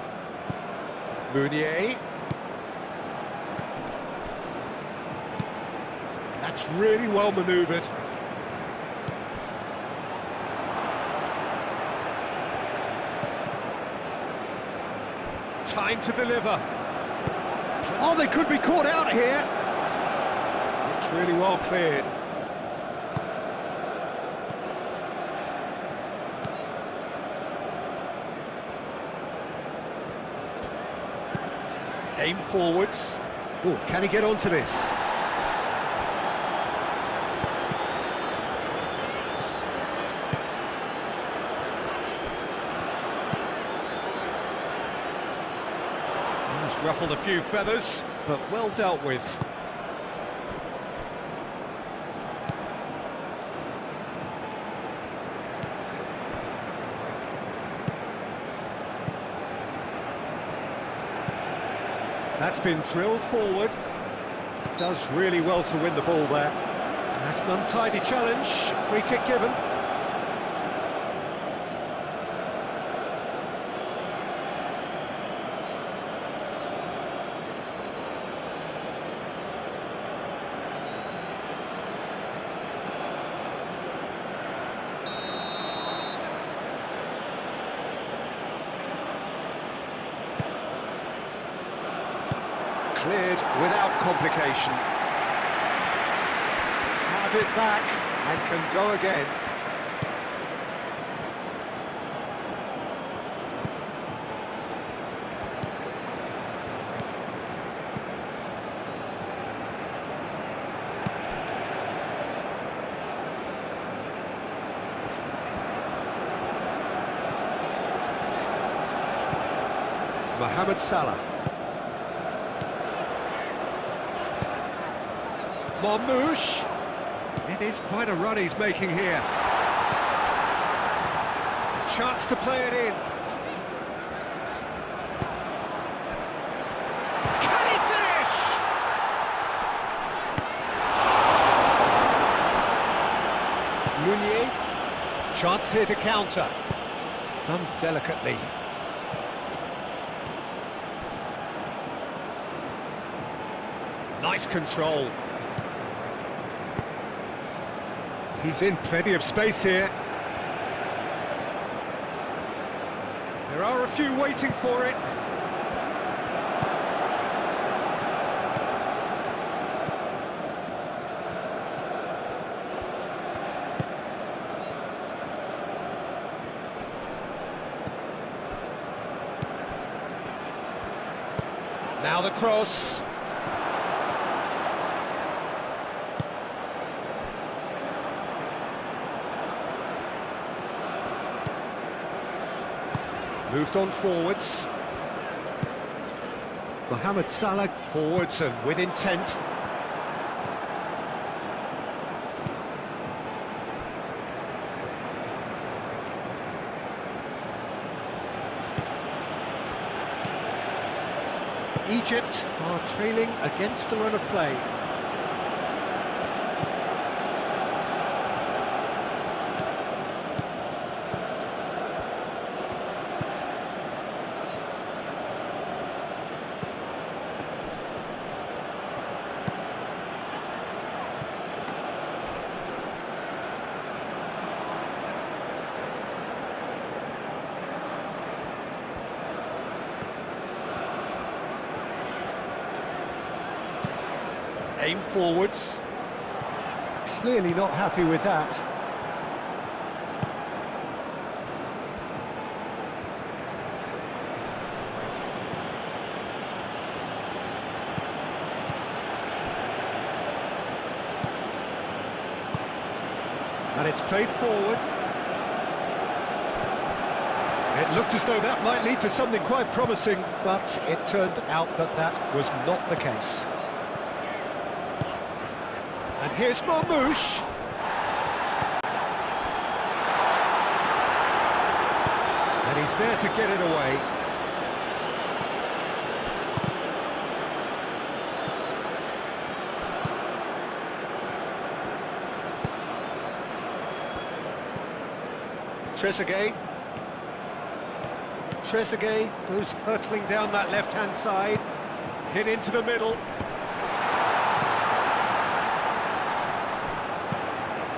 Meunier. That's really well manoeuvred. Time to deliver. Oh, they could be caught out here. It's really well cleared. Aim forwards. Oh, can he get onto this? That's ruffled a few feathers, but well dealt with. That's been drilled forward. Does really well to win the ball there. That's an untidy challenge. Free kick given. Cleared without complication. Have it back and can go again. Mohamed Salah. Marmoush. It is quite a run he's making here. A chance to play it in. Can he finish? Meunier. Chance here to counter. Done delicately. Nice control. He's in plenty of space here. There are a few waiting for it. Now the cross. Moved on forwards. Mohamed Salah forwards and with intent. Egypt are trailing against the run of play. Aim forwards. Clearly not happy with that. And it's played forward. It looked as though that might lead to something quite promising, but it turned out that that was not the case. And here's Marmoush. And he's there to get it away. Trezeguet. Trezeguet goes hurtling down that left-hand side. Hit into the middle.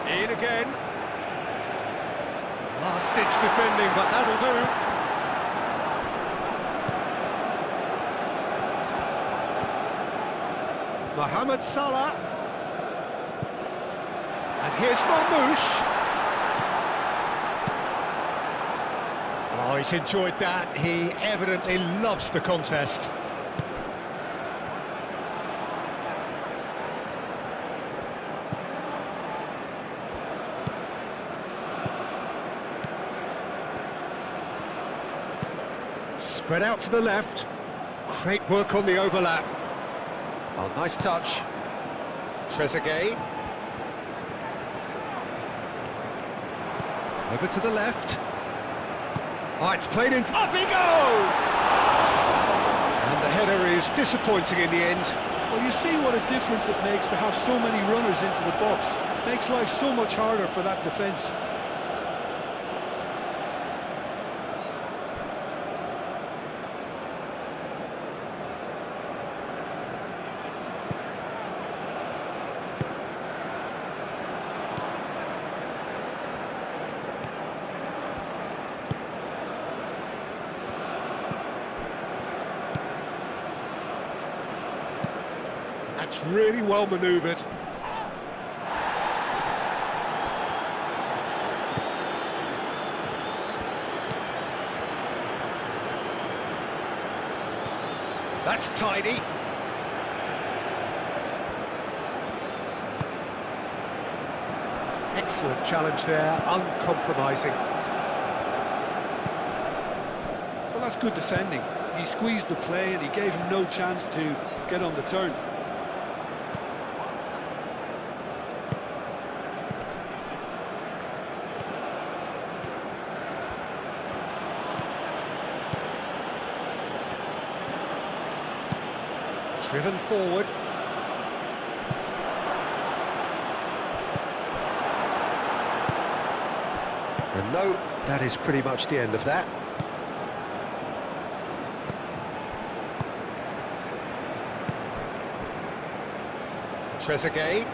In again. Last-ditch defending, but that'll do. Mohamed Salah. And here's Marmoush. Oh, he's enjoyed that. He evidently loves the contest. Spread out to the left. Great work on the overlap. Oh, nice touch. Trezeguet. Over to the left. Oh, it's played in. Up he goes! And the header is disappointing in the end. Well, you see what a difference it makes to have so many runners into the box. Makes life so much harder for that defence. That's really well manoeuvred. That's tidy. Excellent challenge there, uncompromising. Well, that's good defending. He squeezed the play and he gave him no chance to get on the turn. Driven forward. And no, that is pretty much the end of that. Trezeguet.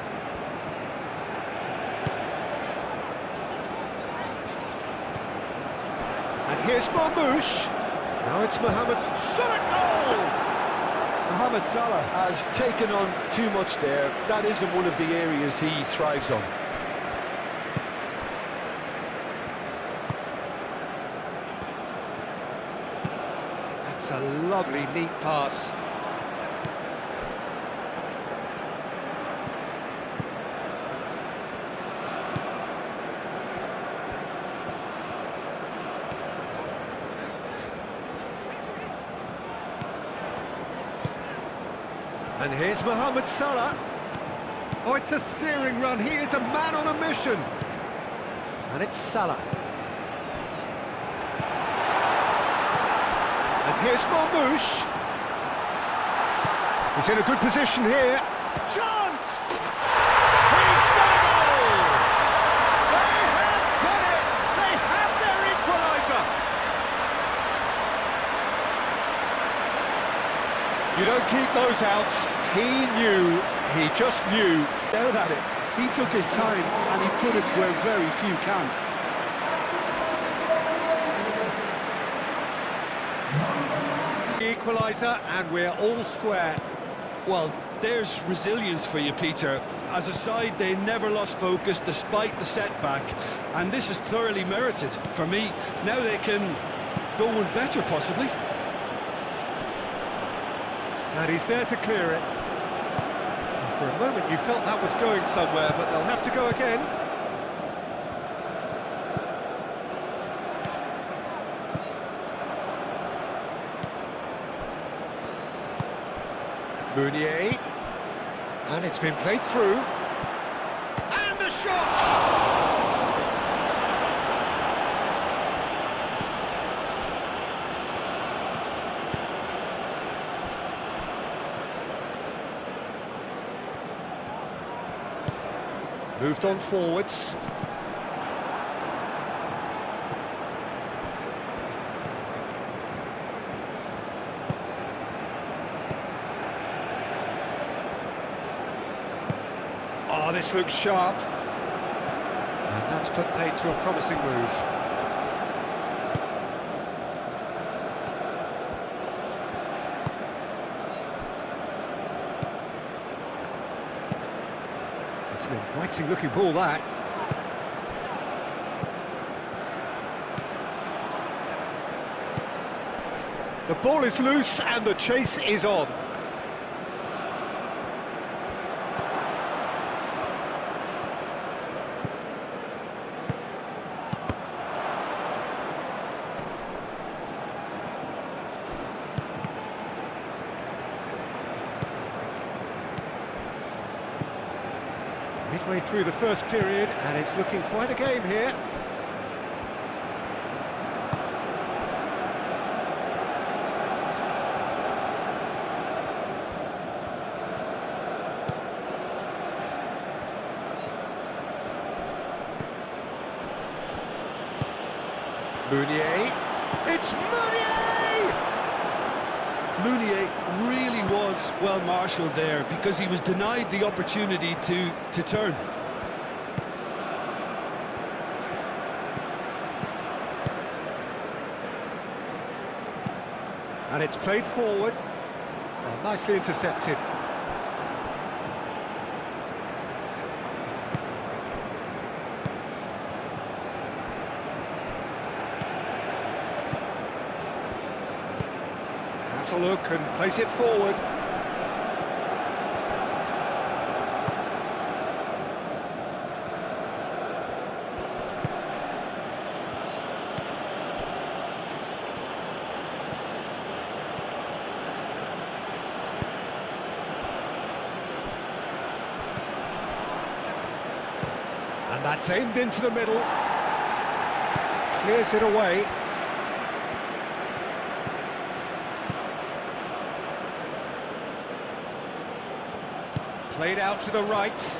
And here's Marmoush. Now it's Mohamed Salah goal! Mohamed Salah has taken on too much there. That isn't one of the areas he thrives on. That's a lovely, neat pass. And here's Mohamed Salah. Oh, it's a searing run. He is a man on a mission. And it's Salah. And here's Marmoush. He's in a good position here. Chance! He's done it all! They have done it! They have their equaliser! You don't keep those outs. He knew, he just knew. Doubt at it. He took his time and he put it where very few can. The equaliser, and we're all square. Well, there's resilience for you, Peter. As a side, they never lost focus despite the setback, and this is thoroughly merited. For me, now they can go one better, possibly. And he's there to clear it. For a moment you felt that was going somewhere, but they'll have to go again. Meunier. And it's been played through. And the shot! Moved on forwards. Oh, this looks sharp. And that's put paid to a promising move. It's an inviting looking ball, that. The ball is loose and the chase is on. Midway through the first period, and it's looking quite a game here. Meunier. It's Meunier! Meunier really was well marshalled there because he was denied the opportunity to turn. And it's played forward. Oh, nicely intercepted. Has a look and plays it forward. That's aimed into the middle. Clears it away. Played out to the right.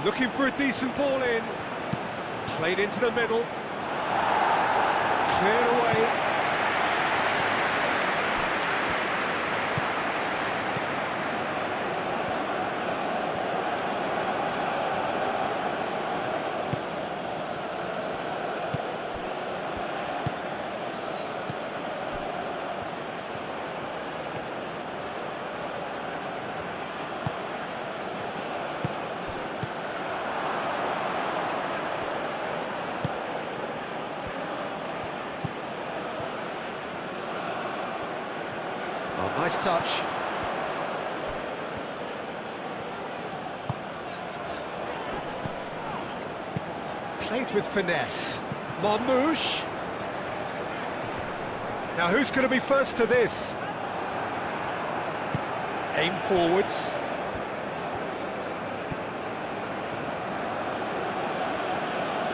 Looking for a decent ball in. Played into the middle. Cleared away. Oh, nice touch. Played with finesse. Marmouche. Now who's going to be first to this? Aim forwards.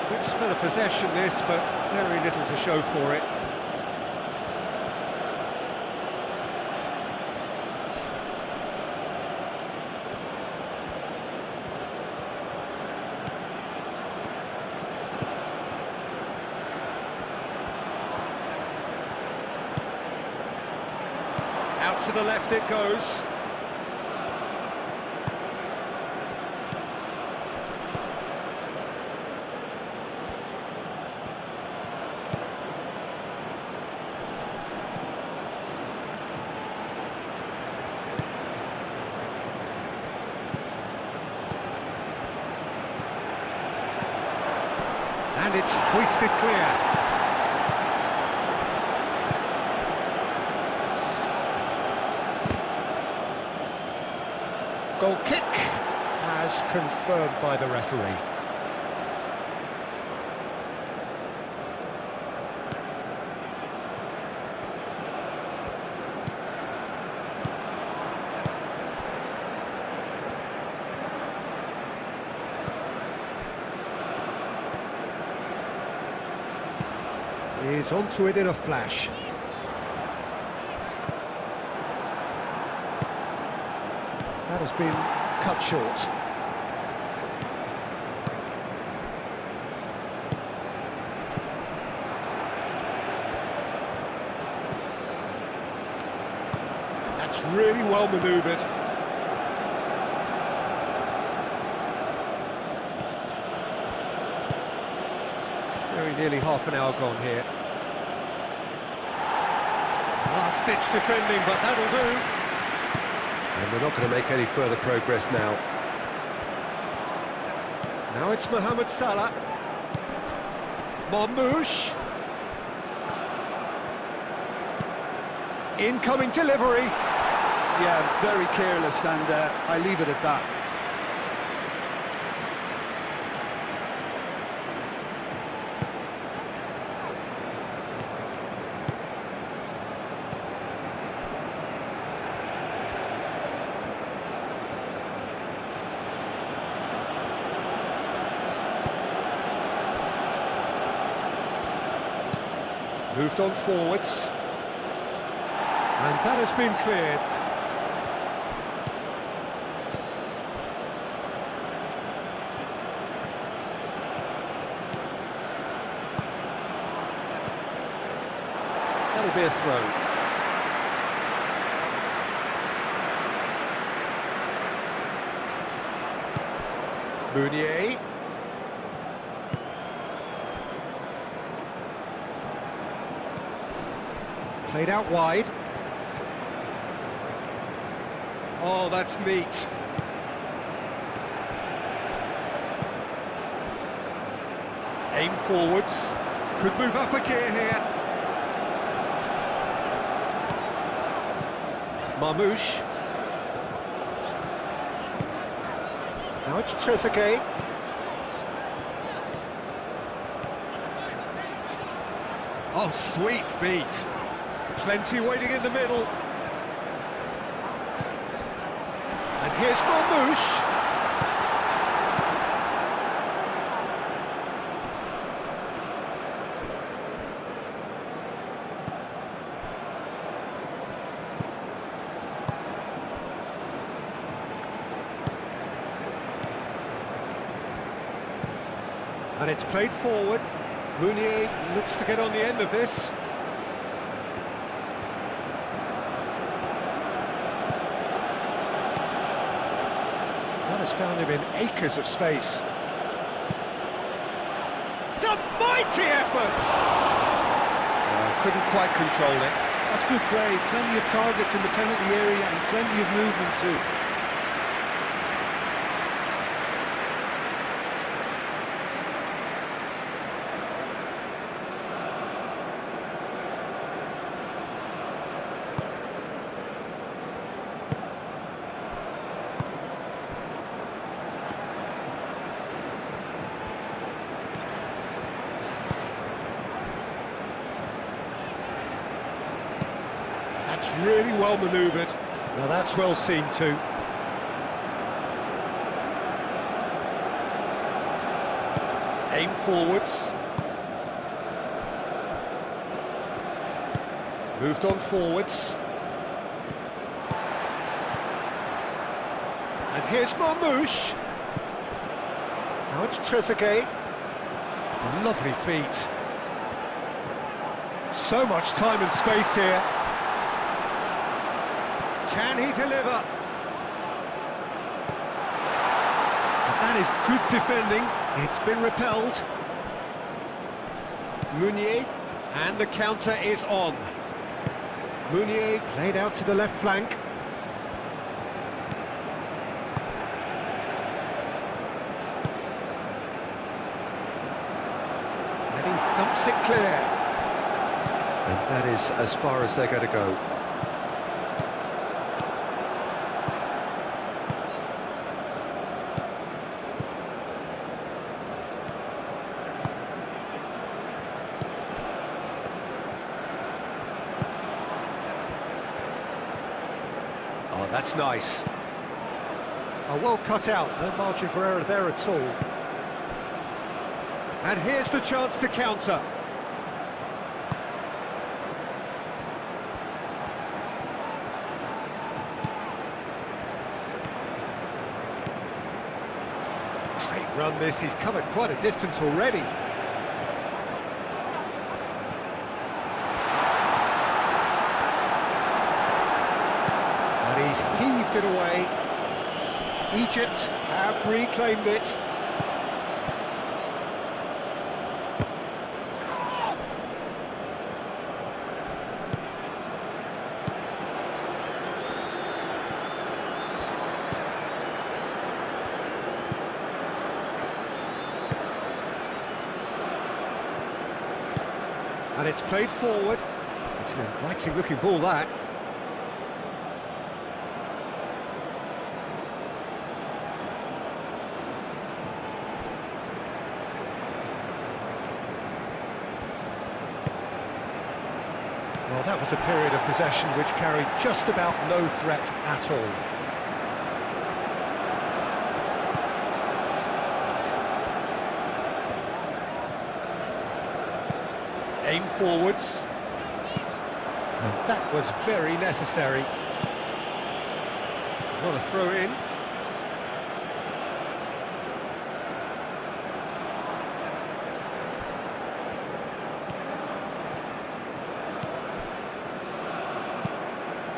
Good spell of possession this, but very little to show for it. Out to the left it goes. And it's hoisted clear. Goal kick, as confirmed by the referee. He's onto it in a flash. That has been cut short. That's really well manoeuvred. Very nearly half an hour gone here. Last-ditch defending, but that'll do. And they're not going to make any further progress now. Now it's Mohamed Salah. Marmouche. Incoming delivery. Yeah, very careless, and I leave it at that. Moved on forwards. And that has been cleared. That'll be a throw. Mounier. Played out wide. Oh, that's neat. Aim forwards. Could move up a gear here. Marmouche. Now it's Trezeguet. Oh, sweet feet. Plenty waiting in the middle. And here's Marmouche. it's played forward. Meunier looks to get on the end of this. That has found him in acres of space. It's a mighty effort! Couldn't quite control it. That's good play. Plenty of targets in the penalty area and plenty of movement too. That's really well manoeuvred. Now that's well seen too. Aim forwards. Moved on forwards. And here's Marmouche. Now it's Trezeguet. Lovely feet. So much time and space here. Can he deliver? But that is good defending. It's been repelled. Meunier, and the counter is on. Meunier played out to the left flank. And he thumps it clear. And that is as far as they're going to go. Oh, that's nice. Oh, well cut out, no margin for error there at all. And here's the chance to counter. Great run this, he's covered quite a distance already. He's heaved it away. Egypt have reclaimed it. And it's played forward. It's an inviting looking ball, that. Well, that was a period of possession which carried just about no threat at all. Aim forwards. And that was very necessary. What a throw in.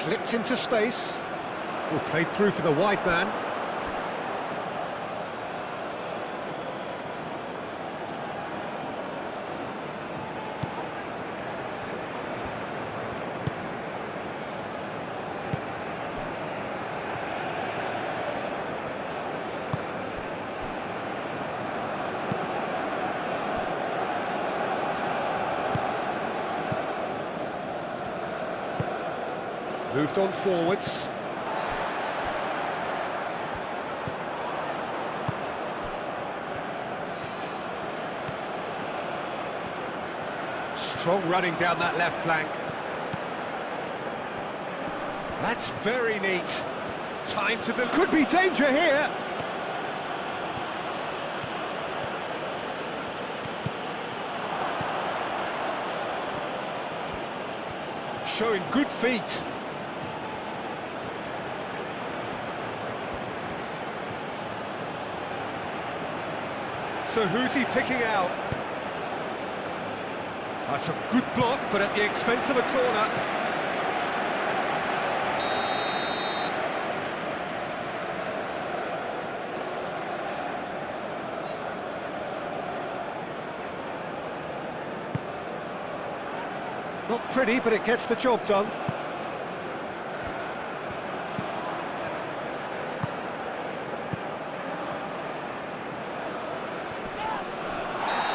Clipped into space. Will play through for the wide man. Moved on forwards. Strong running down that left flank. That's very neat. Time to the... Could be danger here. Showing good feet. So who's he picking out? That's a good block, but at the expense of a corner. Not pretty, but it gets the job done.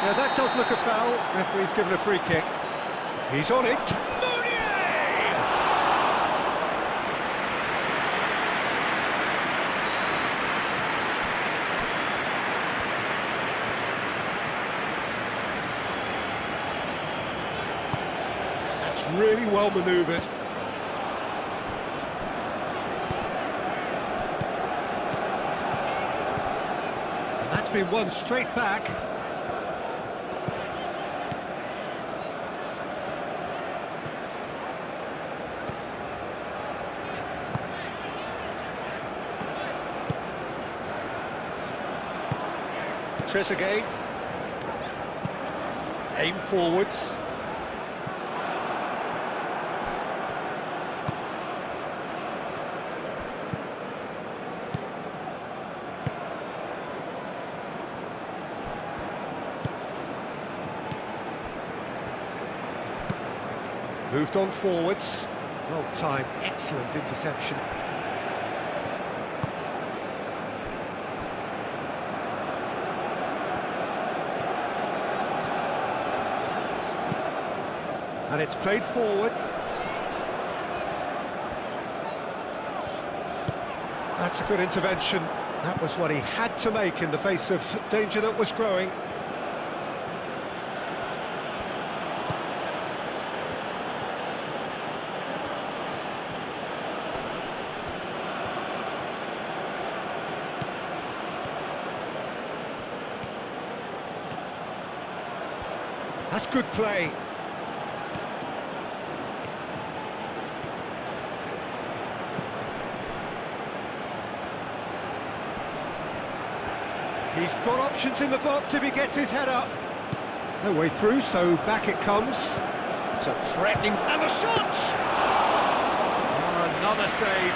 Yeah, that does look a foul. Referee's given a free kick. He's on it. That's really well manoeuvred. And that's been won straight back. Trezeguet, aim forwards. Moved on forwards. Well timed, excellent interception. And it's played forward. That's a good intervention. That was what he had to make in the face of danger that was growing. That's good play. He's got options in the box if he gets his head up. No way through, so back it comes. It's a threatening... and the shot! Oh, another save.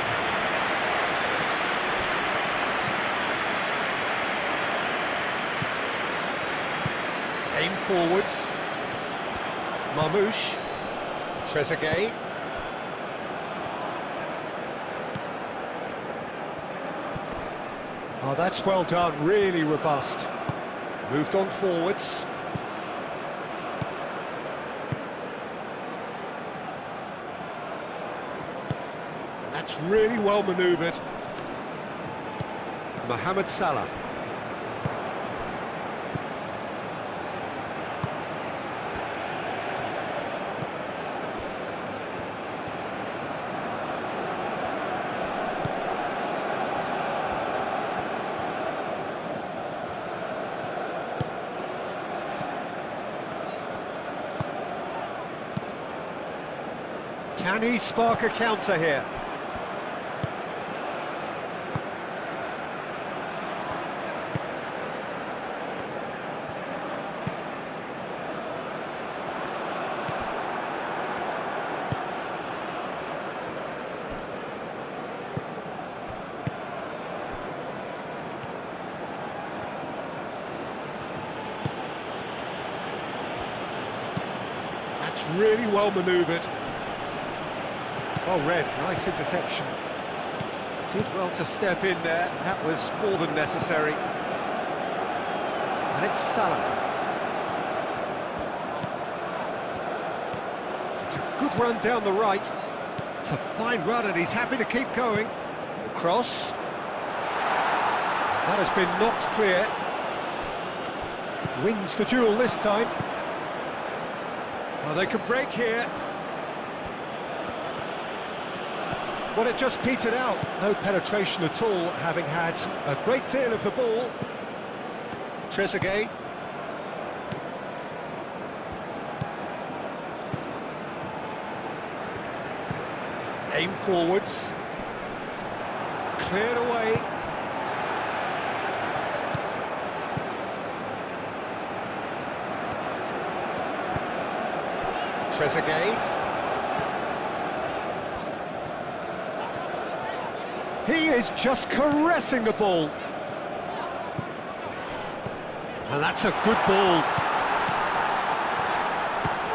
Aim forwards. Marmouche. Trezeguet. Oh, that's well done, really robust. Moved on forwards. And that's really well manoeuvred. Mohamed Salah. Can he spark a counter here? That's really well manoeuvred. Well read, nice interception. Did well to step in there, that was more than necessary. And it's Salah. It's a good run down the right. It's a fine run and he's happy to keep going. Cross. That has been knocked clear. Wins the duel this time. Well, they could break here. Well, it just petered out. No penetration at all, having had a great deal of the ball. Trezeguet. Aim forwards. Cleared away. Trezeguet. He is just caressing the ball. And that's a good ball.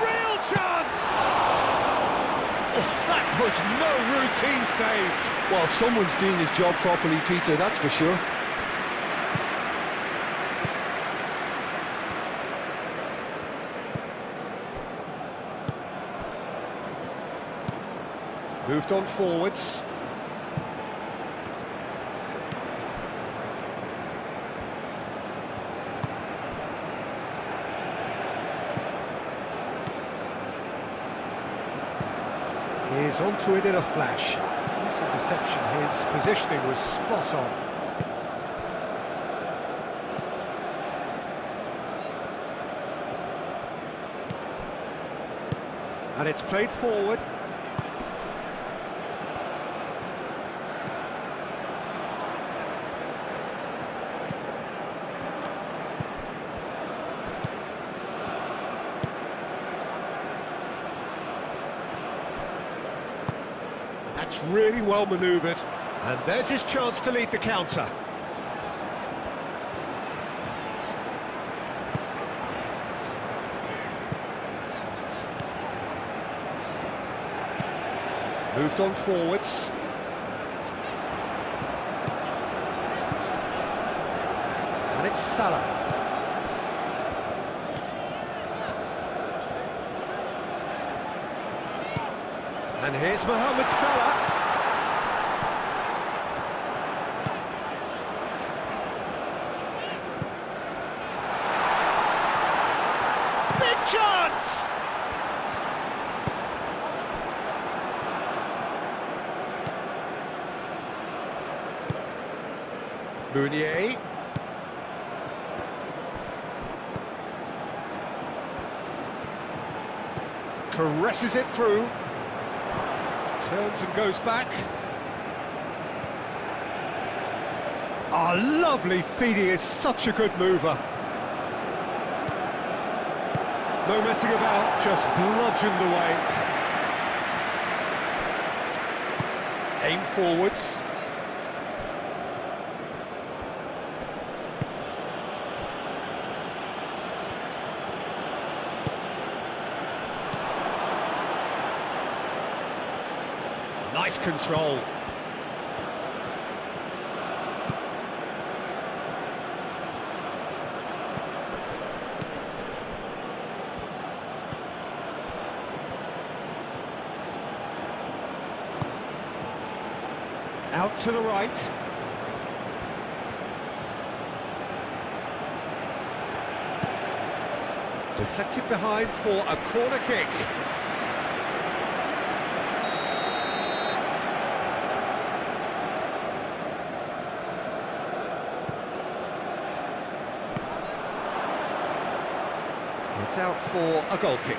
Real chance! Oh, that was no routine save. Well, someone's doing his job properly, Peter, that's for sure. Moved on forwards. He's onto it in a flash. This interception, his positioning was spot on. And it's played forward. That's really well manoeuvred. And there's his chance to lead the counter. Moved on forwards. And it's Salah. And here's Mohamed Salah. Big chance! Meunier. Caresses it through. Turns and goes back. Oh, lovely feed. He is such a good mover. No messing about, just bludgeoned away. Aim forwards. Nice control. Out to the right. Deflected behind for a corner kick. It's out for a goal kick.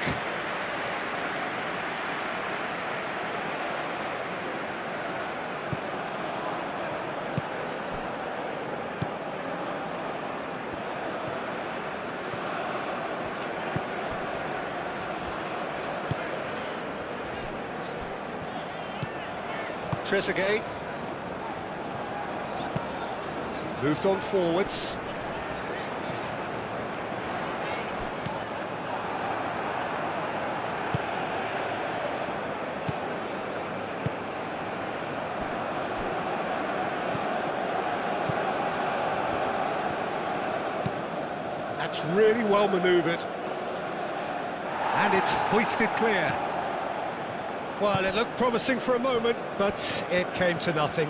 Trezeguet. Moved on forwards. That's really well manoeuvred. And it's hoisted clear. Well, it looked promising for a moment, but it came to nothing.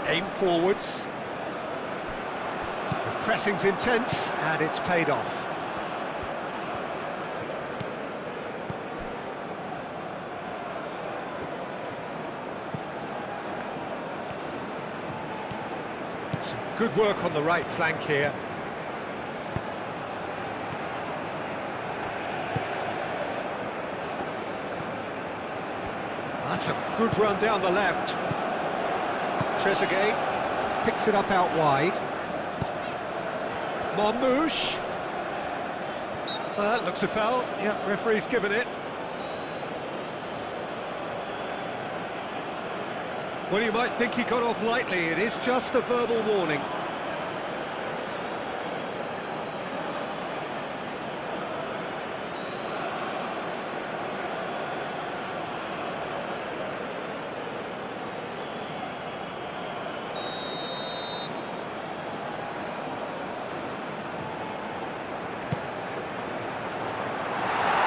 Aim forwards. The pressing's intense, and it's paid off. Some good work on the right flank here. That's a good run down the left. Trezeguet picks it up out wide. Marmouche. That looks a foul. Yep, referee's given it. Well, you might think he got off lightly. It is just a verbal warning.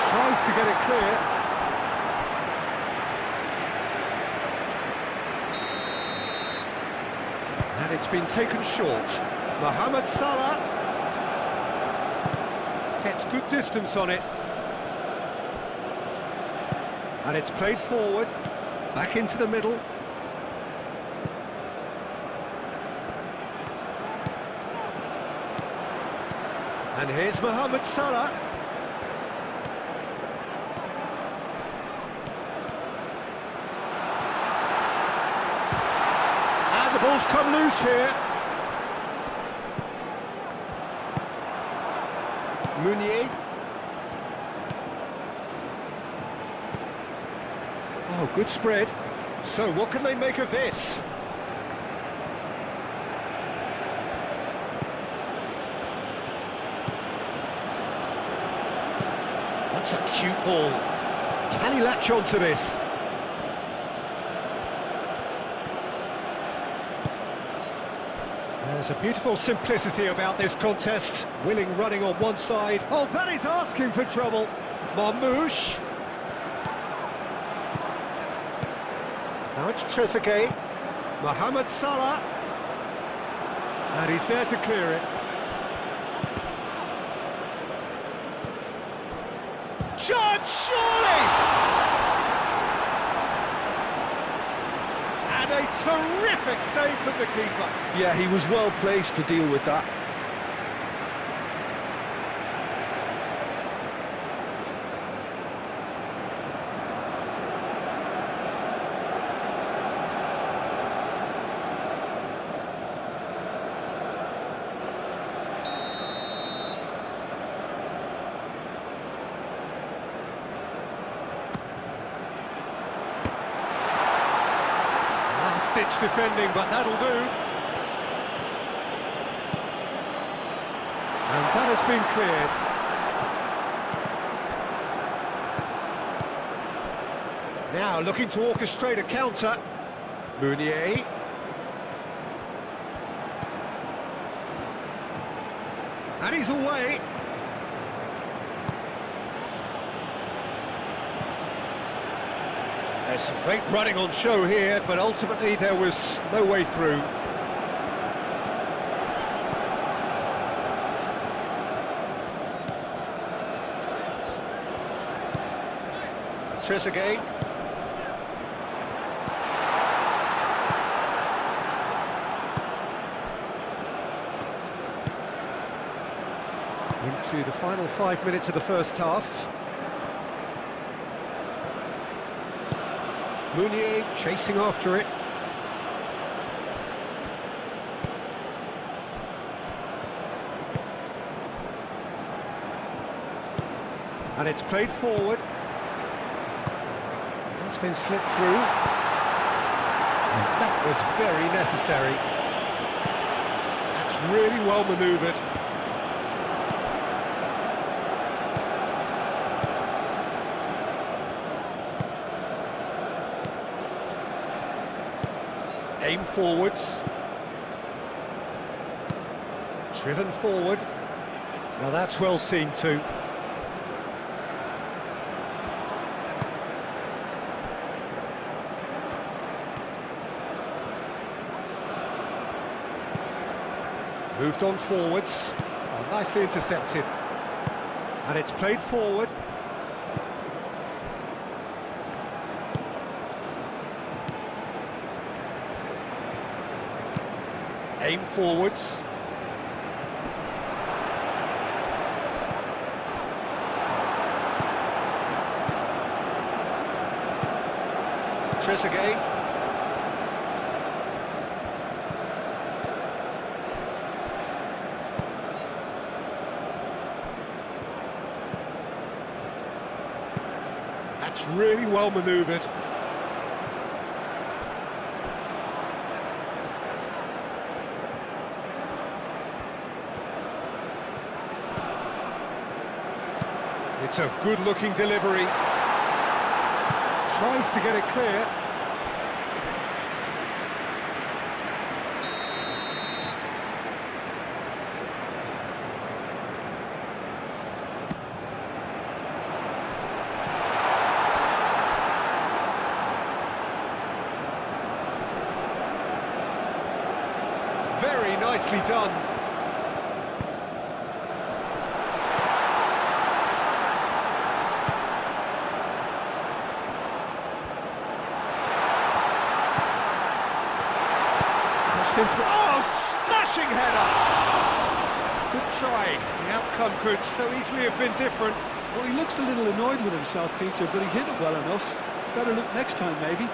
Tries to get it clear. And it's been taken short. Mohamed Salah gets good distance on it. And it's played forward, back into the middle. And here's Mohamed Salah. And the ball's come loose here. Meunier. Oh, good spread. So what can they make of this? That's a cute ball. Can he latch on to this? There's a beautiful simplicity about this contest. Willing running on one side. Oh, that is asking for trouble. Marmouche. Now it's Trezeguet. Mohamed Salah. And he's there to clear it. Shot, surely! And a terrific save from the keeper. Yeah, he was well placed to deal with that. Ditch defending, but that'll do. And that has been cleared. Now looking to orchestrate a counter. Meunier. And he's away. There's some great running on show here, but ultimately there was no way through. Trezeguet. Into the final 5 minutes of the first half. Meunier chasing after it. And it's played forward. It's been slipped through. And that was very necessary. That's really well manoeuvred. Aim forwards. Driven forward. Now that's well seen too. Moved on forwards. Oh, nicely intercepted. And it's played forward. Aim forwards. Trezeguet. That's really well manoeuvred. It's a good-looking delivery. Tries to get it clear. Very nicely done. Oh, smashing header! Good try. The outcome could so easily have been different. Well, he looks a little annoyed with himself, Peter, but he hit it well enough. Better look next time, maybe.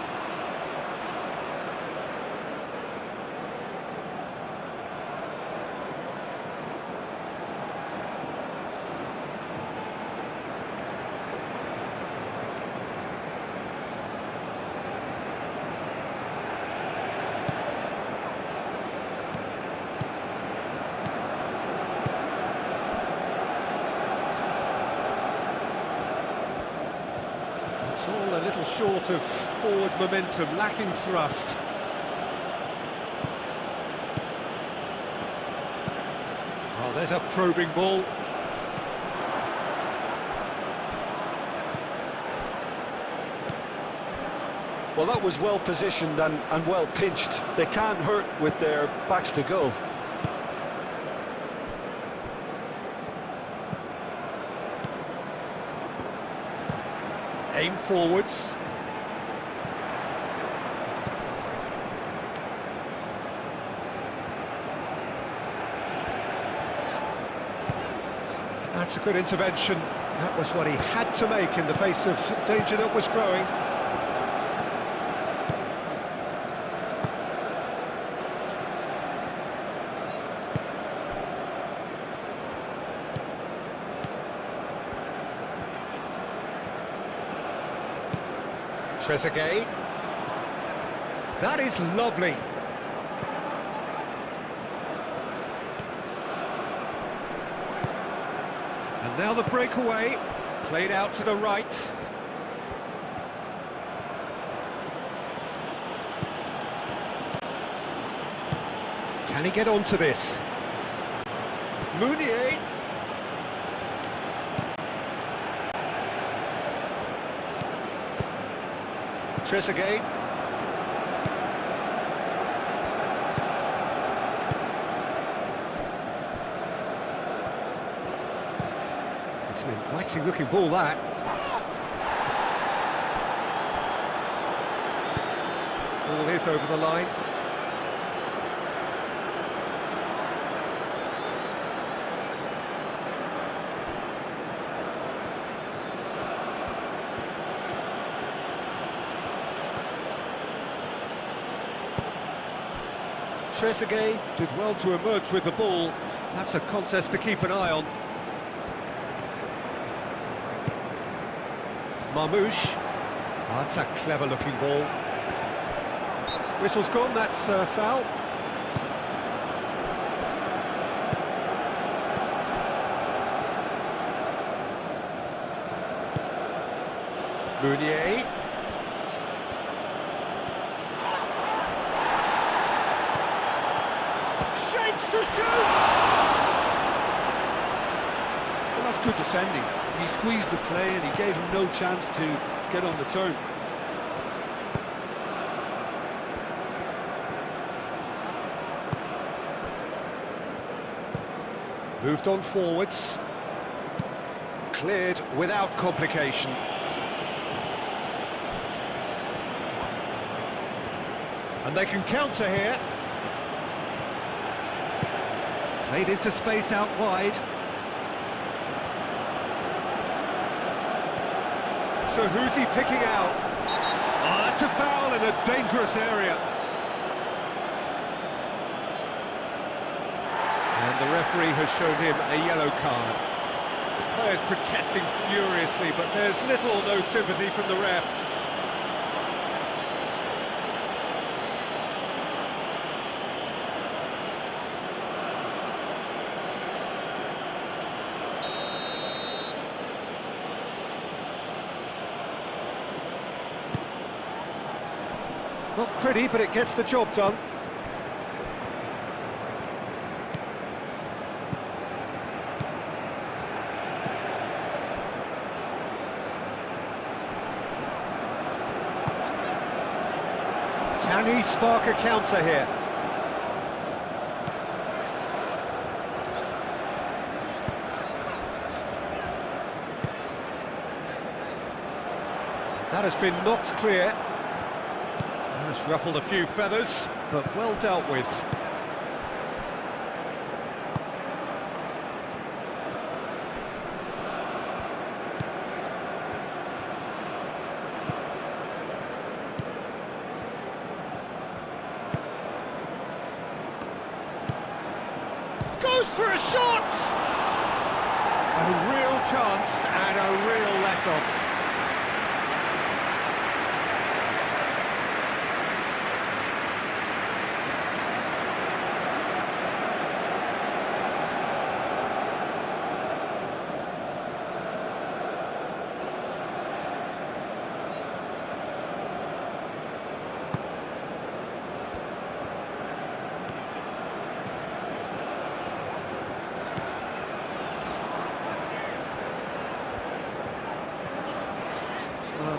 It's all a little short of forward momentum, lacking thrust. Oh, there's a probing ball. Well, that was well positioned and well pinched. They can't hurt with their backs to goal. Aim forwards. That's a good intervention. That was what he had to make in the face of danger that was growing. Trezeguet. That is lovely. And now the breakaway, played out to the right. Can he get onto this? Meunier. Trezeguet. It's an inviting looking ball, that. Ball is over the line. Trezeguet did well to emerge with the ball. That's a contest to keep an eye on. Marmouche. Oh, that's a clever-looking ball. Whistle's gone, that's a foul. Meunier. Shapes to shoot! Well, that's good defending. He squeezed the play and he gave him no chance to get on the turn. Moved on forwards. Cleared without complication. And they can counter here. Played into space out wide. So who's he picking out? Oh, that's a foul in a dangerous area. And the referee has shown him a yellow card. Players protesting furiously, but there's little or no sympathy from the ref. Not pretty, but it gets the job done. Can he spark a counter here? That has been knocked clear. That's ruffled a few feathers, but well dealt with. Goes for a shot! A real chance and a real let-off.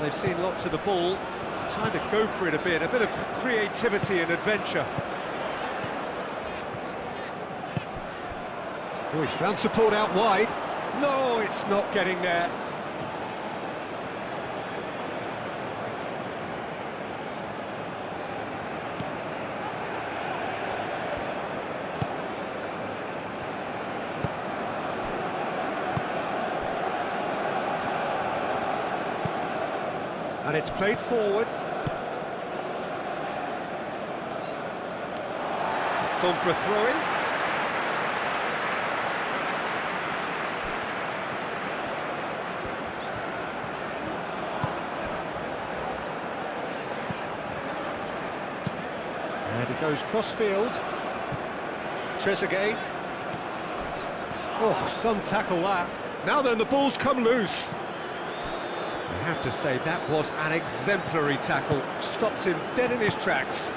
They've seen lots of the ball, time to go for it a bit of creativity and adventure. Oh, he's found support out wide. No, it's not getting there. And it's played forward. It's gone for a throw-in. And it goes cross-field. Trezeguet. Oh, some tackle that. Now then, the ball's come loose. I have to say, that was an exemplary tackle. Stopped him dead in his tracks.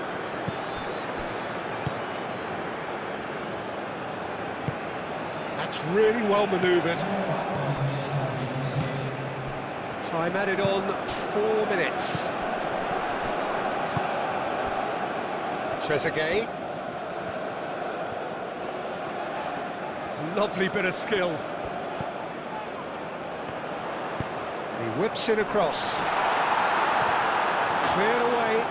That's really well manoeuvred. Time added on, 4 minutes. Trezeguet. Lovely bit of skill. He whips it across. Cleared away.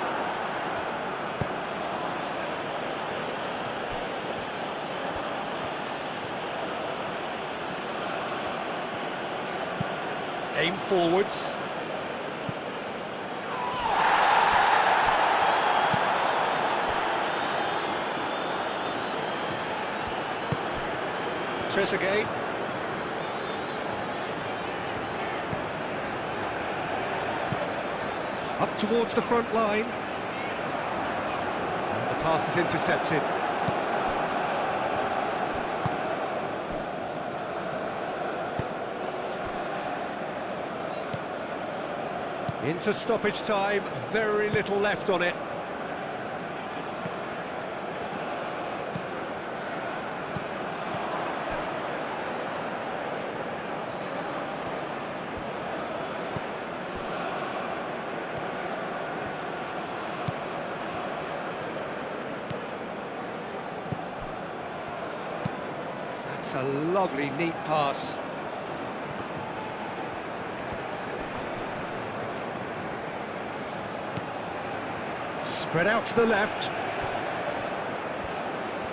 Aim forwards. Trezeguet. Up towards the front line. And the pass is intercepted. Into stoppage time, very little left on it. That's a lovely, neat pass. Spread out to the left.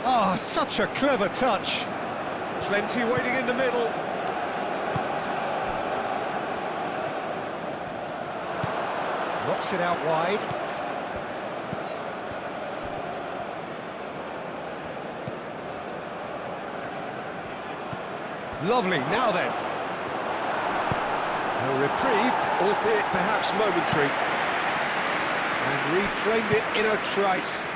Ah, such a clever touch. Plenty waiting in the middle. Knocks it out wide. Lovely, now then. Reprieve, albeit perhaps momentary. And reclaimed it in a trice.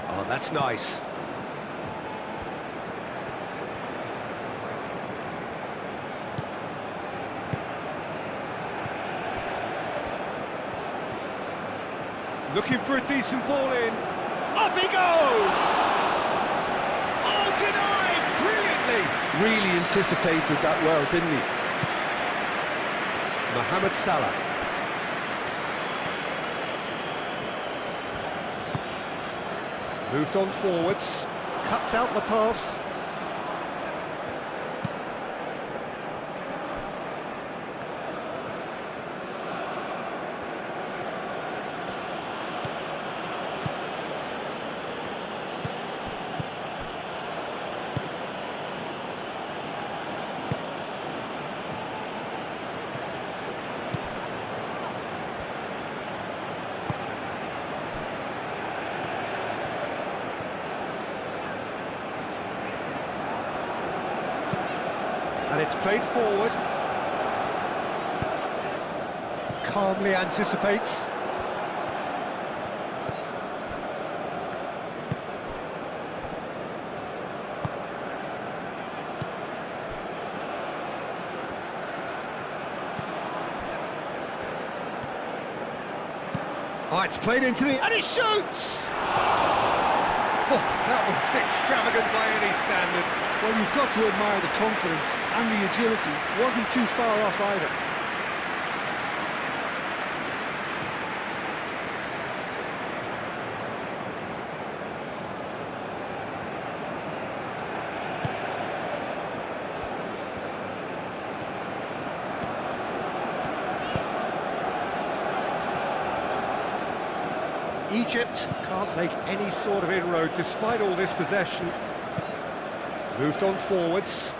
Oh, that's nice. Looking for a decent ball in. Up he goes! Oh, denied! Brilliantly! Really anticipated that well, didn't he? Mohamed Salah. Moved on forwards. Cuts out the pass. And it's played forward. Calmly anticipates. Oh, it's played into the... and he shoots! Oh, that was extravagant by any standard. Well, you've got to admire the confidence and the agility. Wasn't too far off either. Egypt can't make any sort of inroad despite all this possession. Moved on forwards.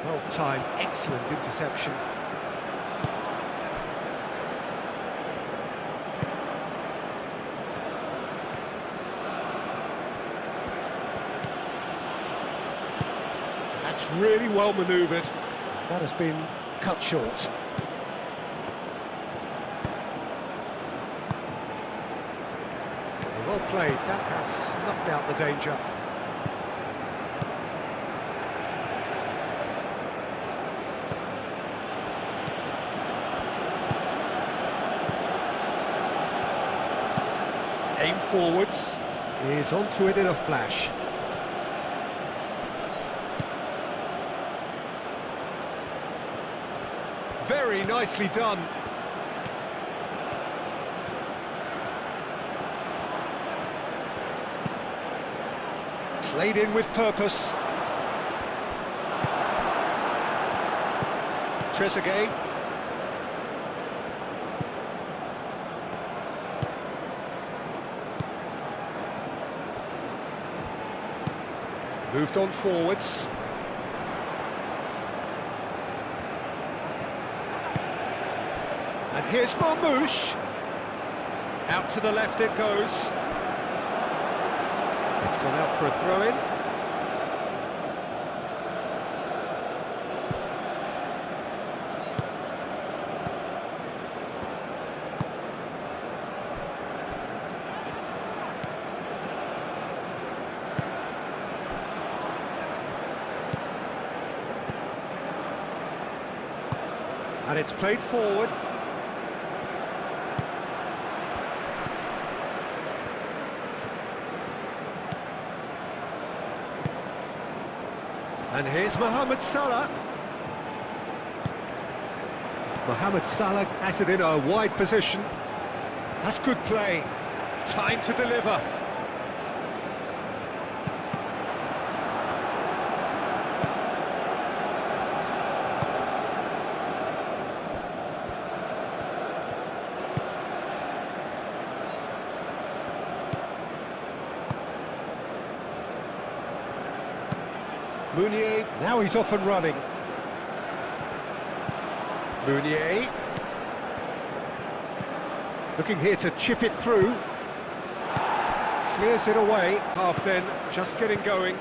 Well timed, excellent interception. That's really well manoeuvred. That has been cut short. Well played, that has snuffed out the danger. Aim forwards, is onto it in a flash. Very nicely done. Played in with purpose. Trezeguet. Moved on forwards. And here's Marmouche. Out to the left it goes. It's gone out for a throw-in. And it's played forward. And here's Mohamed Salah. Mohamed Salah has it in a wide position. That's good play. Time to deliver. Meunier, now he's off and running. Meunier. Looking here to chip it through. Clears it away. Half then, just getting going.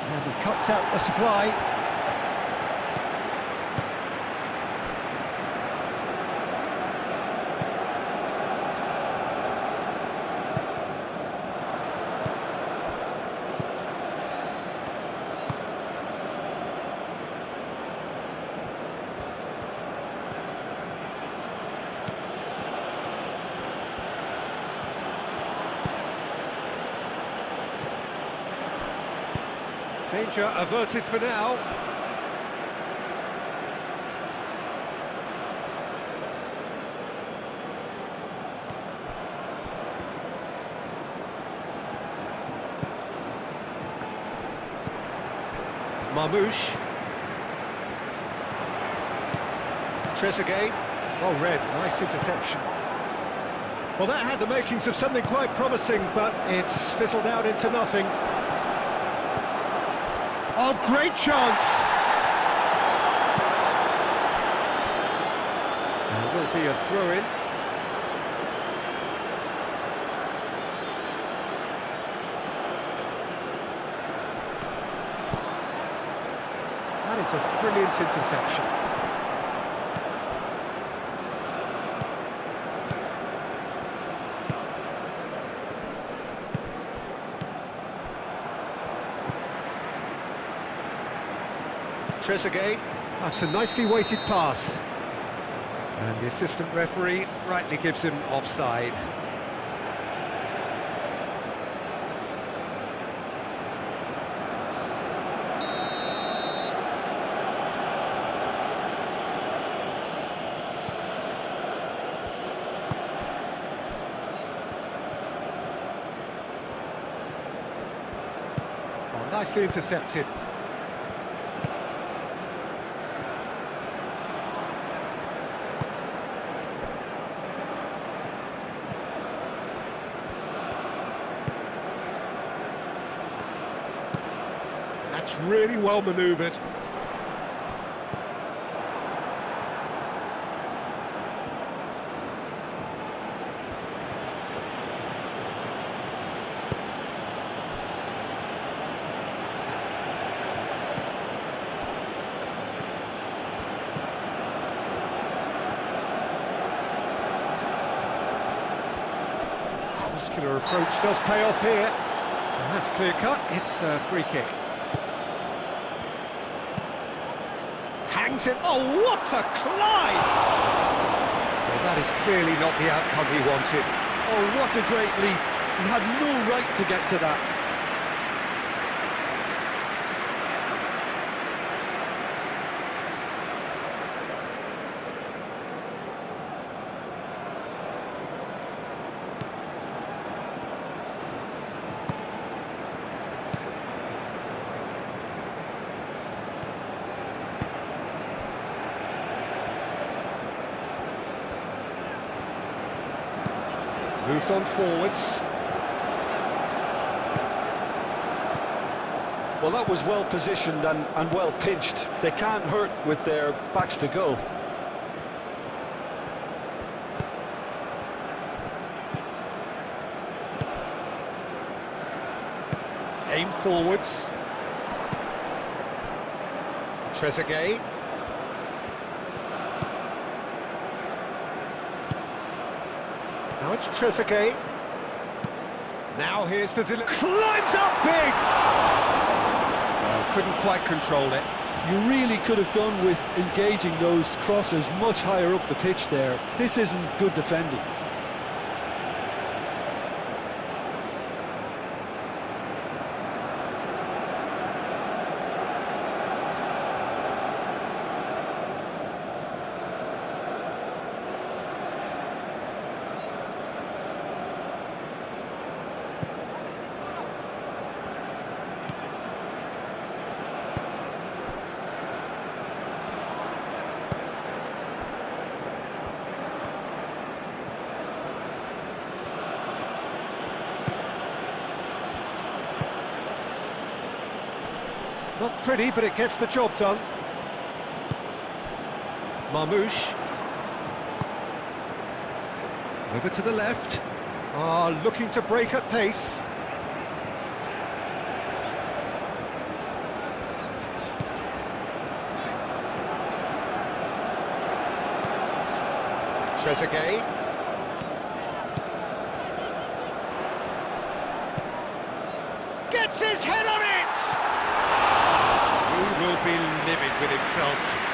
And he cuts out the supply. Danger averted for now. Marmouche. Trezeguet. Well read, nice interception. Well, that had the makings of something quite promising, but it's fizzled out into nothing. Oh, great chance! There will be a throw-in. That is a brilliant interception. Trezeguet, that's a nicely weighted pass. And the assistant referee rightly gives him offside. Oh, nicely intercepted. That's really well manoeuvred. Muscular approach does pay off here. And that's clear cut, it's a free kick. Hangs it, oh what a climb! Well, that is clearly not the outcome he wanted. Oh, what a great leap. He had no right to get to that. Moved on forwards. Well, that was well positioned and well pinched. They can't hurt with their backs to goal. Aim forwards. Trezeguet. Now it's Trezeguet. Now here's the climbs up big! Well, couldn't quite control it. You really could have done with engaging those crosses much higher up the pitch there. This isn't good defending. Not pretty, but it gets the job done. Marmouche. Over to the left. Looking to break at pace. Trezeguet. Gets his head on it! He will be livid with himself.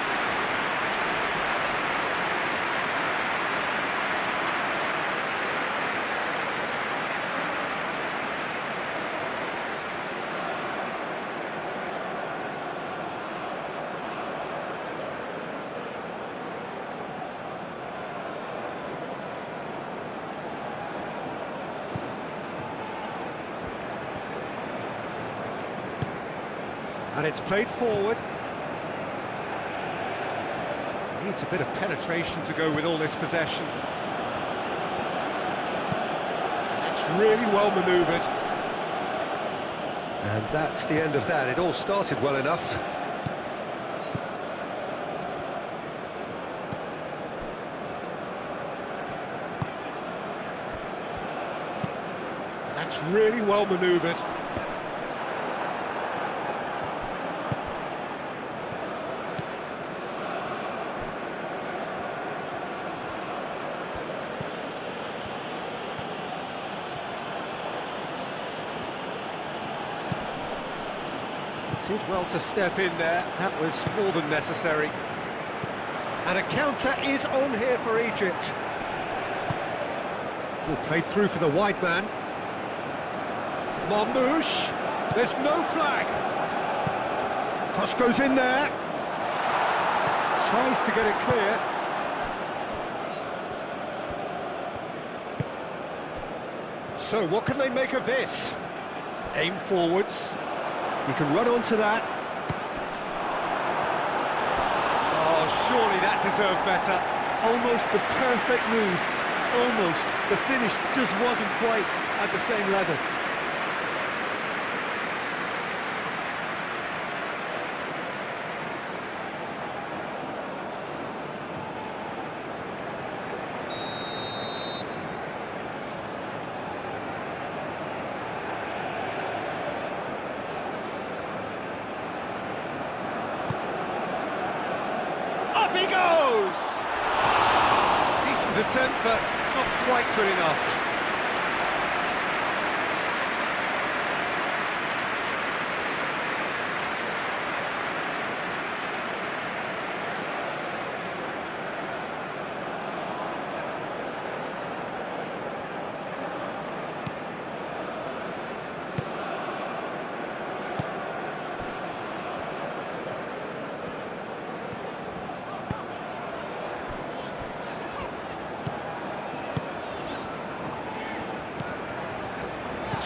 And it's played forward. Needs a bit of penetration to go with all this possession. That's really well manoeuvred. And that's the end of that. It all started well enough. That's really well manoeuvred. Did well to step in there, that was more than necessary. And a counter is on here for Egypt. Played through for the wide man. Marmouche, there's no flag. Cross goes in there. Tries to get it clear. So what can they make of this? Aim forwards. You can run onto that. Oh, surely that deserved better. Almost the perfect move. Almost. The finish just wasn't quite at the same level. Up he goes! Decent attempt, but not quite good enough.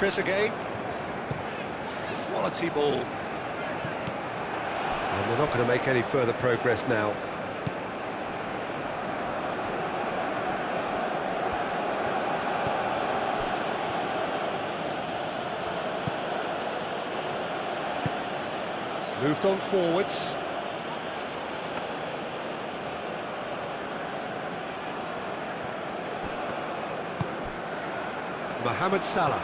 Trezeguet, quality ball. And they're not going to make any further progress now. Moved on forwards. Mohamed Salah.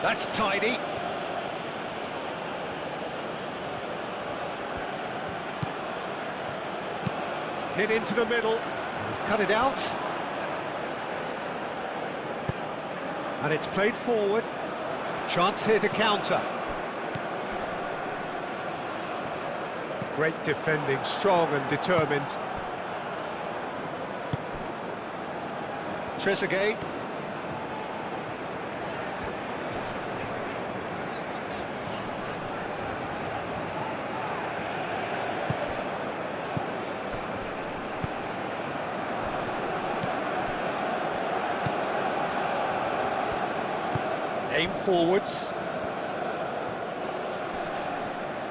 That's tidy. Hit into the middle. He's cut it out. And it's played forward. Chance here to counter. Great defending, strong and determined. Trezeguet. Aim forwards.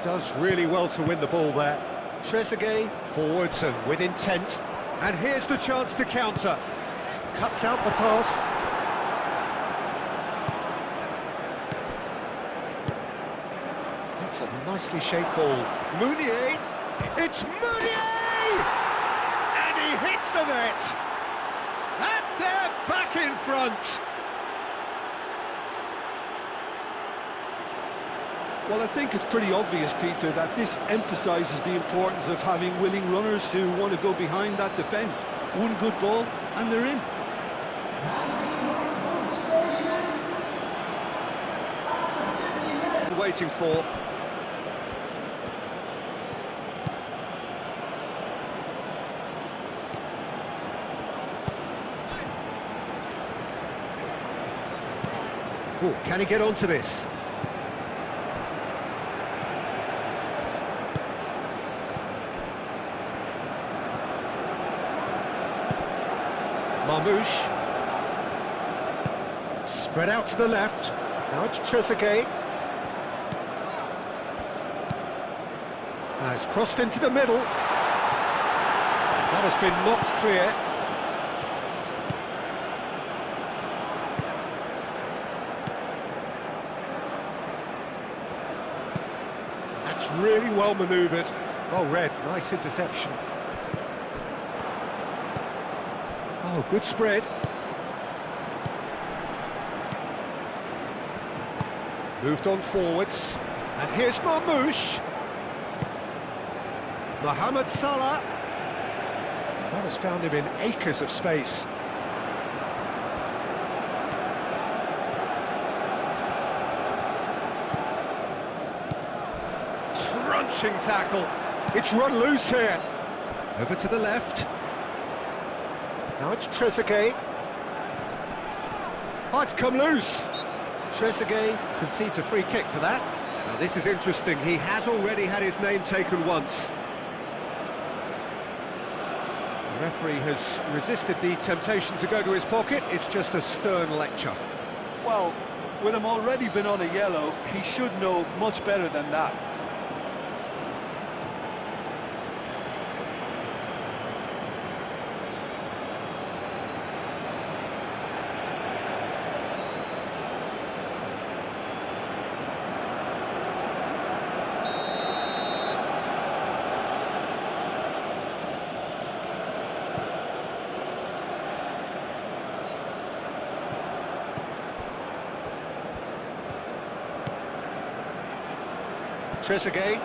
Does really well to win the ball there. Trezeguet forwards and with intent. And here's the chance to counter. Cuts out the pass. That's a nicely shaped ball. Meunier. It's Meunier! And he hits the net. And they're back in front. Well, I think it's pretty obvious, Peter, that this emphasises the importance of having willing runners who want to go behind that defence. One good ball, and they're in. Waiting for. Oh, can he get onto this? Marmouche. Spread out to the left. Now it's Trezeguet. Now it's crossed into the middle. That has been knocked clear. That's really well manoeuvred. Well read, nice interception. Oh, good spread. Moved on forwards. And here's Marmouche. Mohamed Salah. That has found him in acres of space. Crunching tackle. It's run loose here. Over to the left. Now it's Trezeguet. Oh, it's come loose. Trezeguet concedes a free kick for that. Now this is interesting. He has already had his name taken once. The referee has resisted the temptation to go to his pocket. It's just a stern lecture. Well, with him already been on a yellow, he should know much better than that. Trezeguet.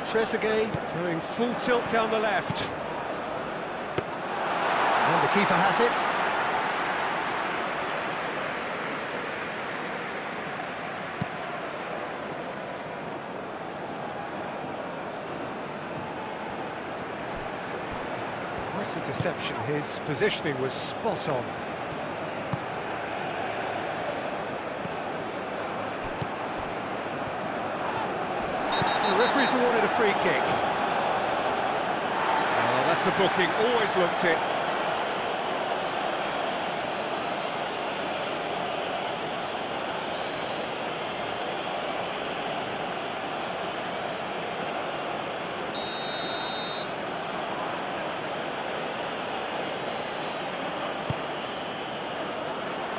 Trezeguet going full tilt down the left. And the keeper has it. Nice interception. His positioning was spot on. The referee's awarded a free kick. Oh, that's a booking, always looked it.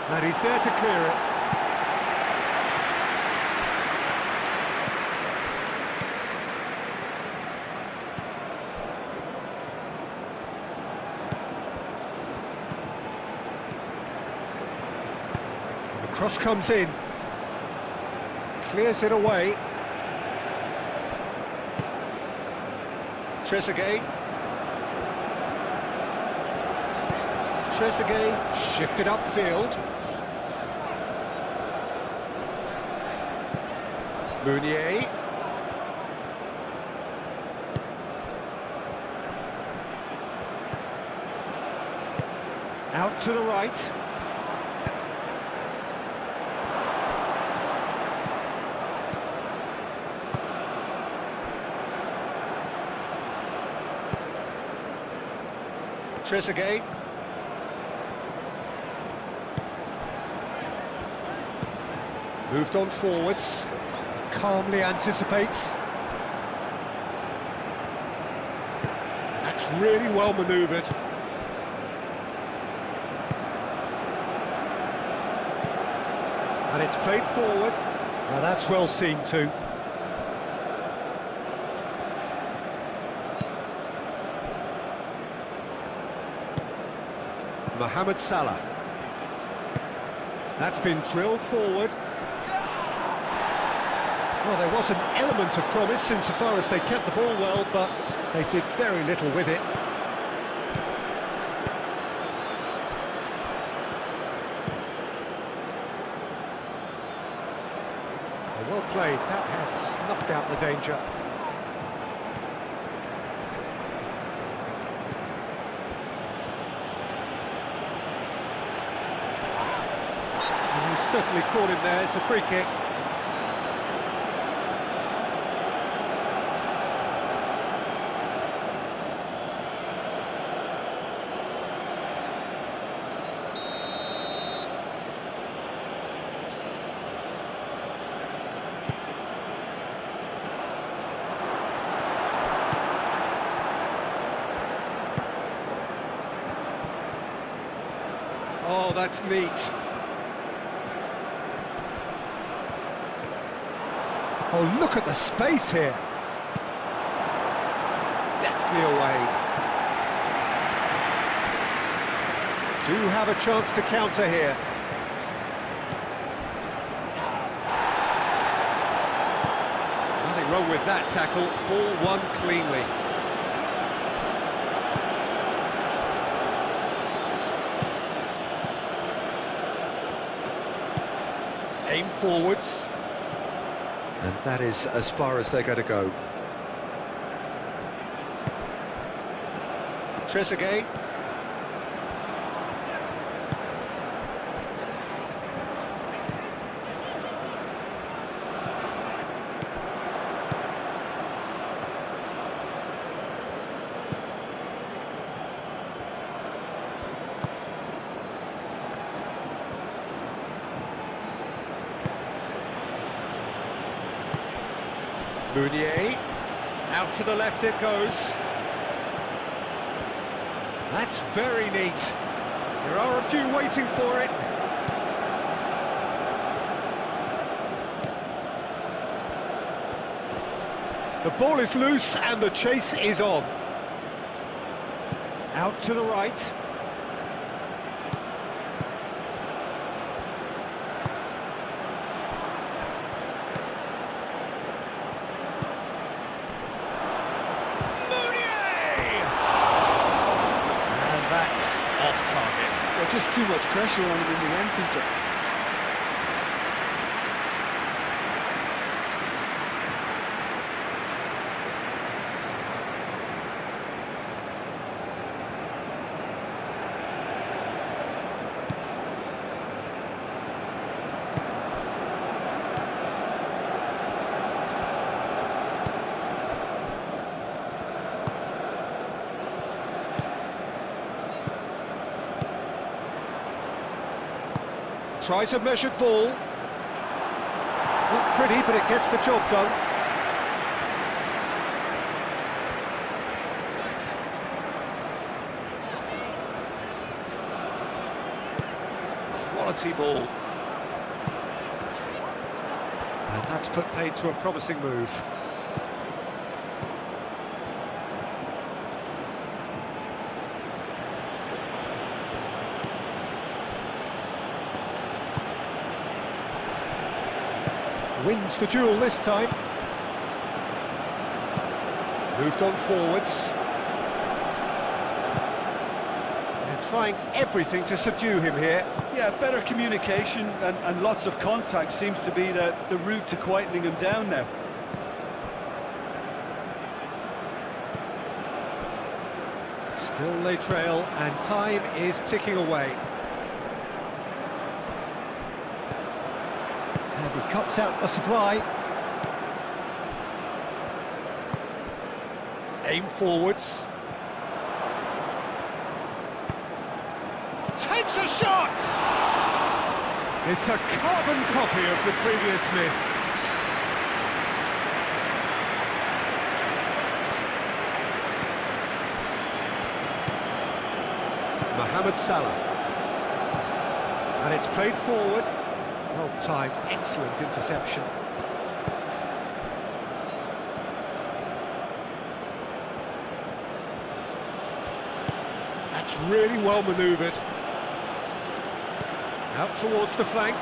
And he's there to clear it. Cross comes in, clears it away. Trezeguet. Trezeguet shifted upfield. Meunier. Out to the right. Trezeguet. Moved on forwards. Calmly anticipates. That's really well manoeuvred. And it's played forward. Now that's well seen too. Mohamed Salah. That's been drilled forward. Well, there was an element of promise insofar as they kept the ball well, but they did very little with it. Well played, that has snuffed out the danger. And he certainly caught him there. It's a free kick. Oh, that's neat. Oh, look at the space here. Deftly away. Do have a chance to counter here. Nothing wrong with that tackle. Ball won cleanly. Aim forwards, and that is as far as they're going to go. Trezeguet. Meunier, out to the left it goes. That's very neat. There are a few waiting for it. The ball is loose and the chase is on. Out to the right. Just too much pressure on him in the entrance. Tries a measured ball. Not pretty, but it gets the job done. Quality ball. And that's put paid to a promising move. Wins the duel this time. Moved on forwards. They're trying everything to subdue him here. Yeah, better communication and lots of contact seems to be the route to quietening him down now. Still they trail, and time is ticking away. And he cuts out the supply. Aim forwards. Takes a shot! It's a carbon copy of the previous miss. Mohamed Salah. And it's played forward. Well timed, excellent interception. That's really well manoeuvred. Out towards the flank.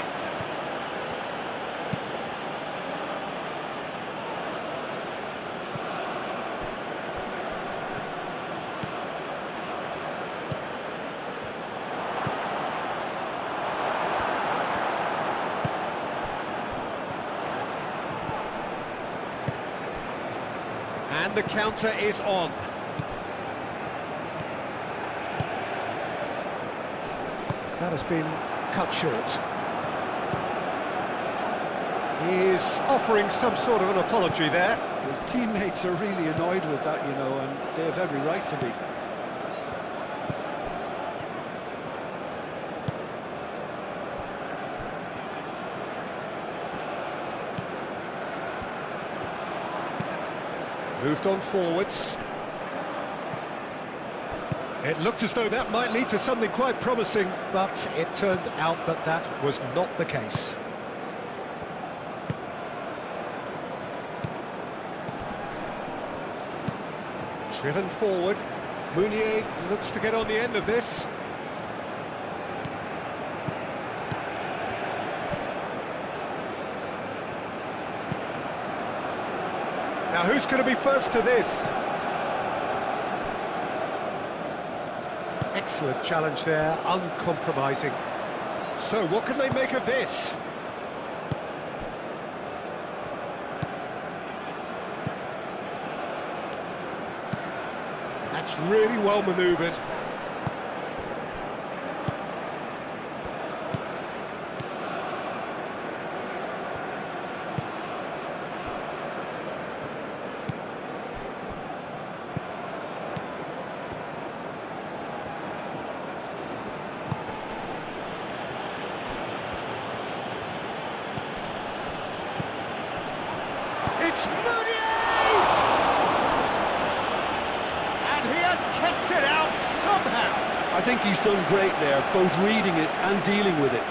And the counter is on. That has been cut short. He's offering some sort of an apology there. His teammates are really annoyed with that, you know, and they have every right to be. Moved on forwards. It looked as though that might lead to something quite promising, but it turned out that that was not the case. Driven forward. Mounier looks to get on the end of this. Now who's going to be first to this? Excellent challenge there, uncompromising. So what can they make of this? That's really well manoeuvred. It's Mounier! And he has kept it out somehow. I think he's done great there, both reading it and dealing with it.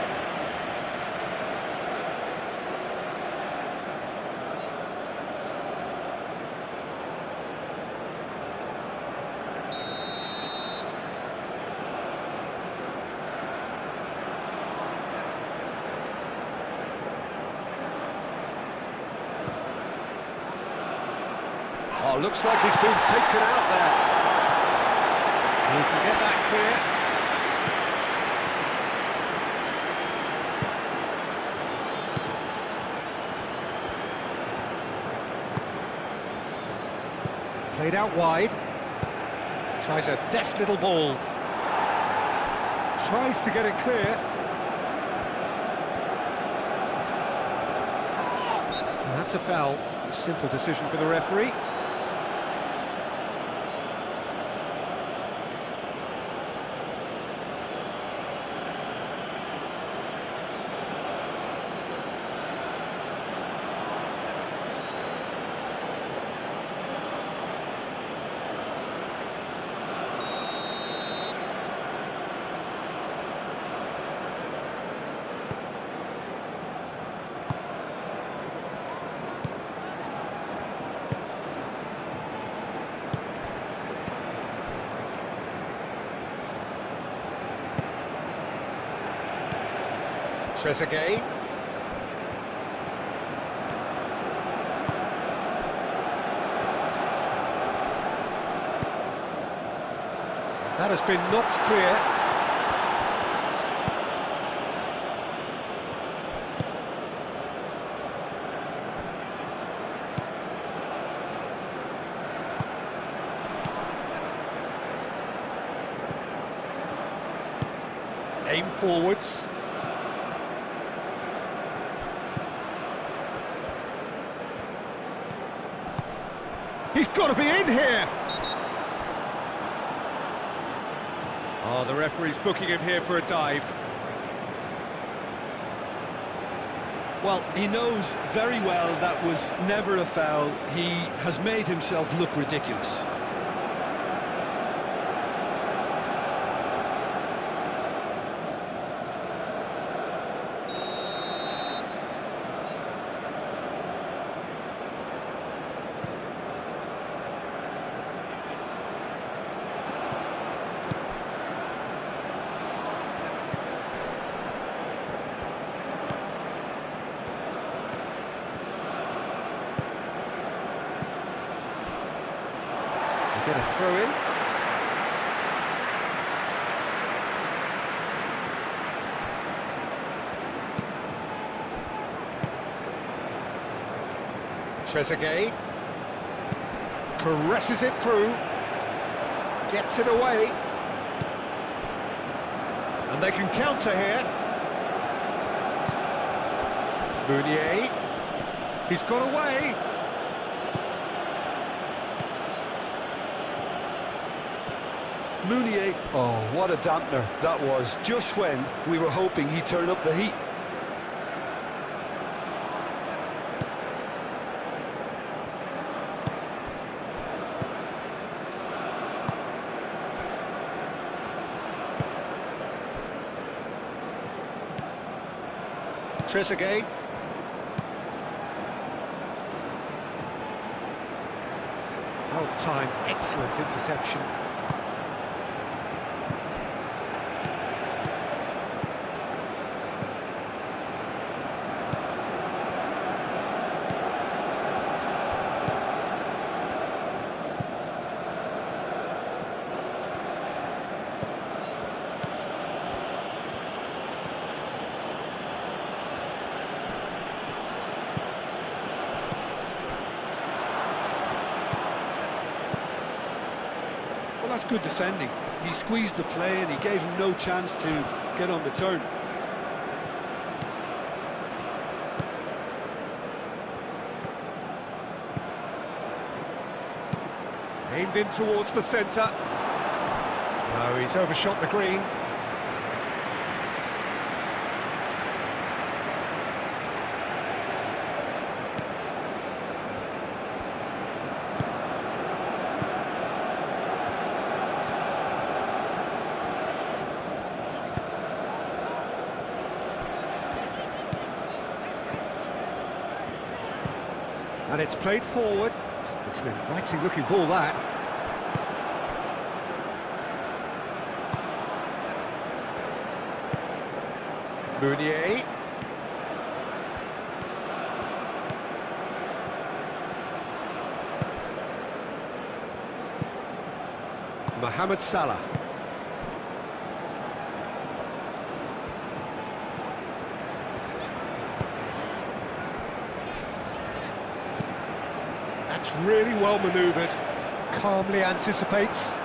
Oh, looks like he's been taken out there. He can get that clear. Played out wide. Tries a deft little ball. Tries to get it clear. And that's a foul. A simple decision for the referee. Trezeguet. That has been knocked clear. Aim forwards. He's got to be in here! Oh, the referee's booking him here for a dive. Well, he knows very well that was never a foul. He has made himself look ridiculous. Get a throw in. Trezeguet caresses it through, gets it away, and they can counter here. Meunier, he's got away. Meunier, oh, what a dampener that was, just when we were hoping he'd turn up the heat. Trezeguet. Well timed, excellent interception. Well, that's good defending. He squeezed the play and he gave him no chance to get on the turn. Aimed in towards the centre. No, he's overshot the green. And it's played forward. It's an inviting looking ball, that. Meunier. Mohamed Salah. That's really well manoeuvred. Calmly anticipates.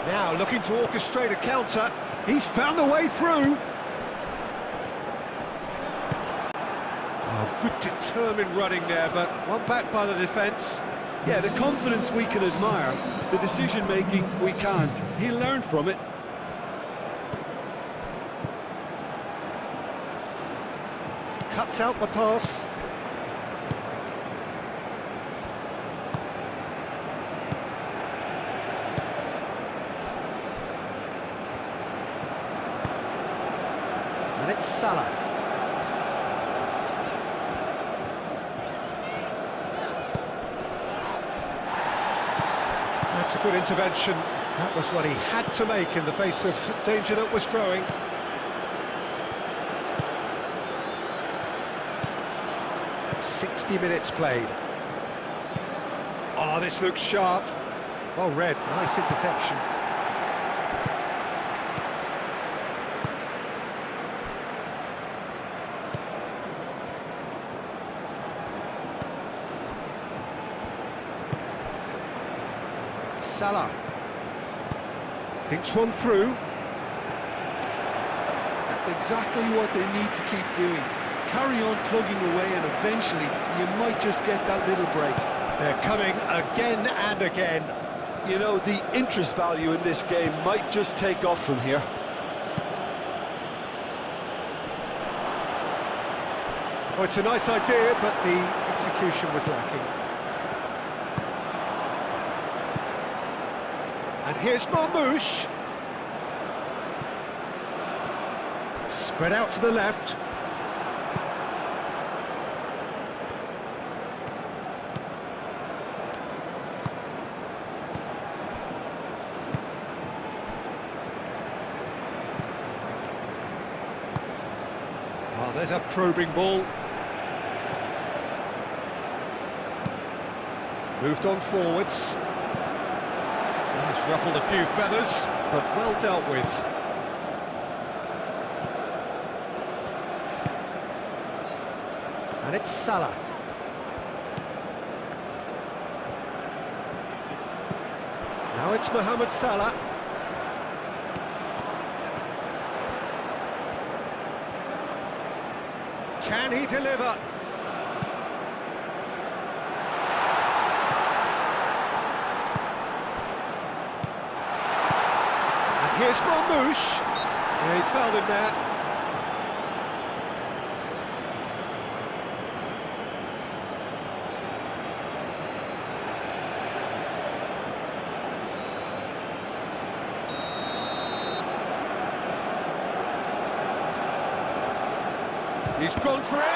Now looking to orchestrate a counter. He's found a way through. Oh, good determined running there, but one back by the defence. Yeah, the confidence we can admire, the decision-making we can't. He learned from it. Cuts out the pass. And it's Salah. That's a good intervention. That was what he had to make in the face of danger that was growing. .60 minutes played. Oh, this looks sharp. Well read, nice interception. Salah. Thinks one through. That's exactly what they need to keep doing. Carry on plugging away and eventually you might just get that little break. They're coming again and again. You know, the interest value in this game might just take off from here. Oh, it's a nice idea, but the execution was lacking. And here's Marmouche. Spread out to the left. Oh, there's a probing ball. Moved on forwards. He's ruffled a few feathers, but well dealt with. And it's Salah. Now it's Mohamed Salah. Can he deliver? Here's Marmouche. Yeah, he's fouled him there. He's gone for it.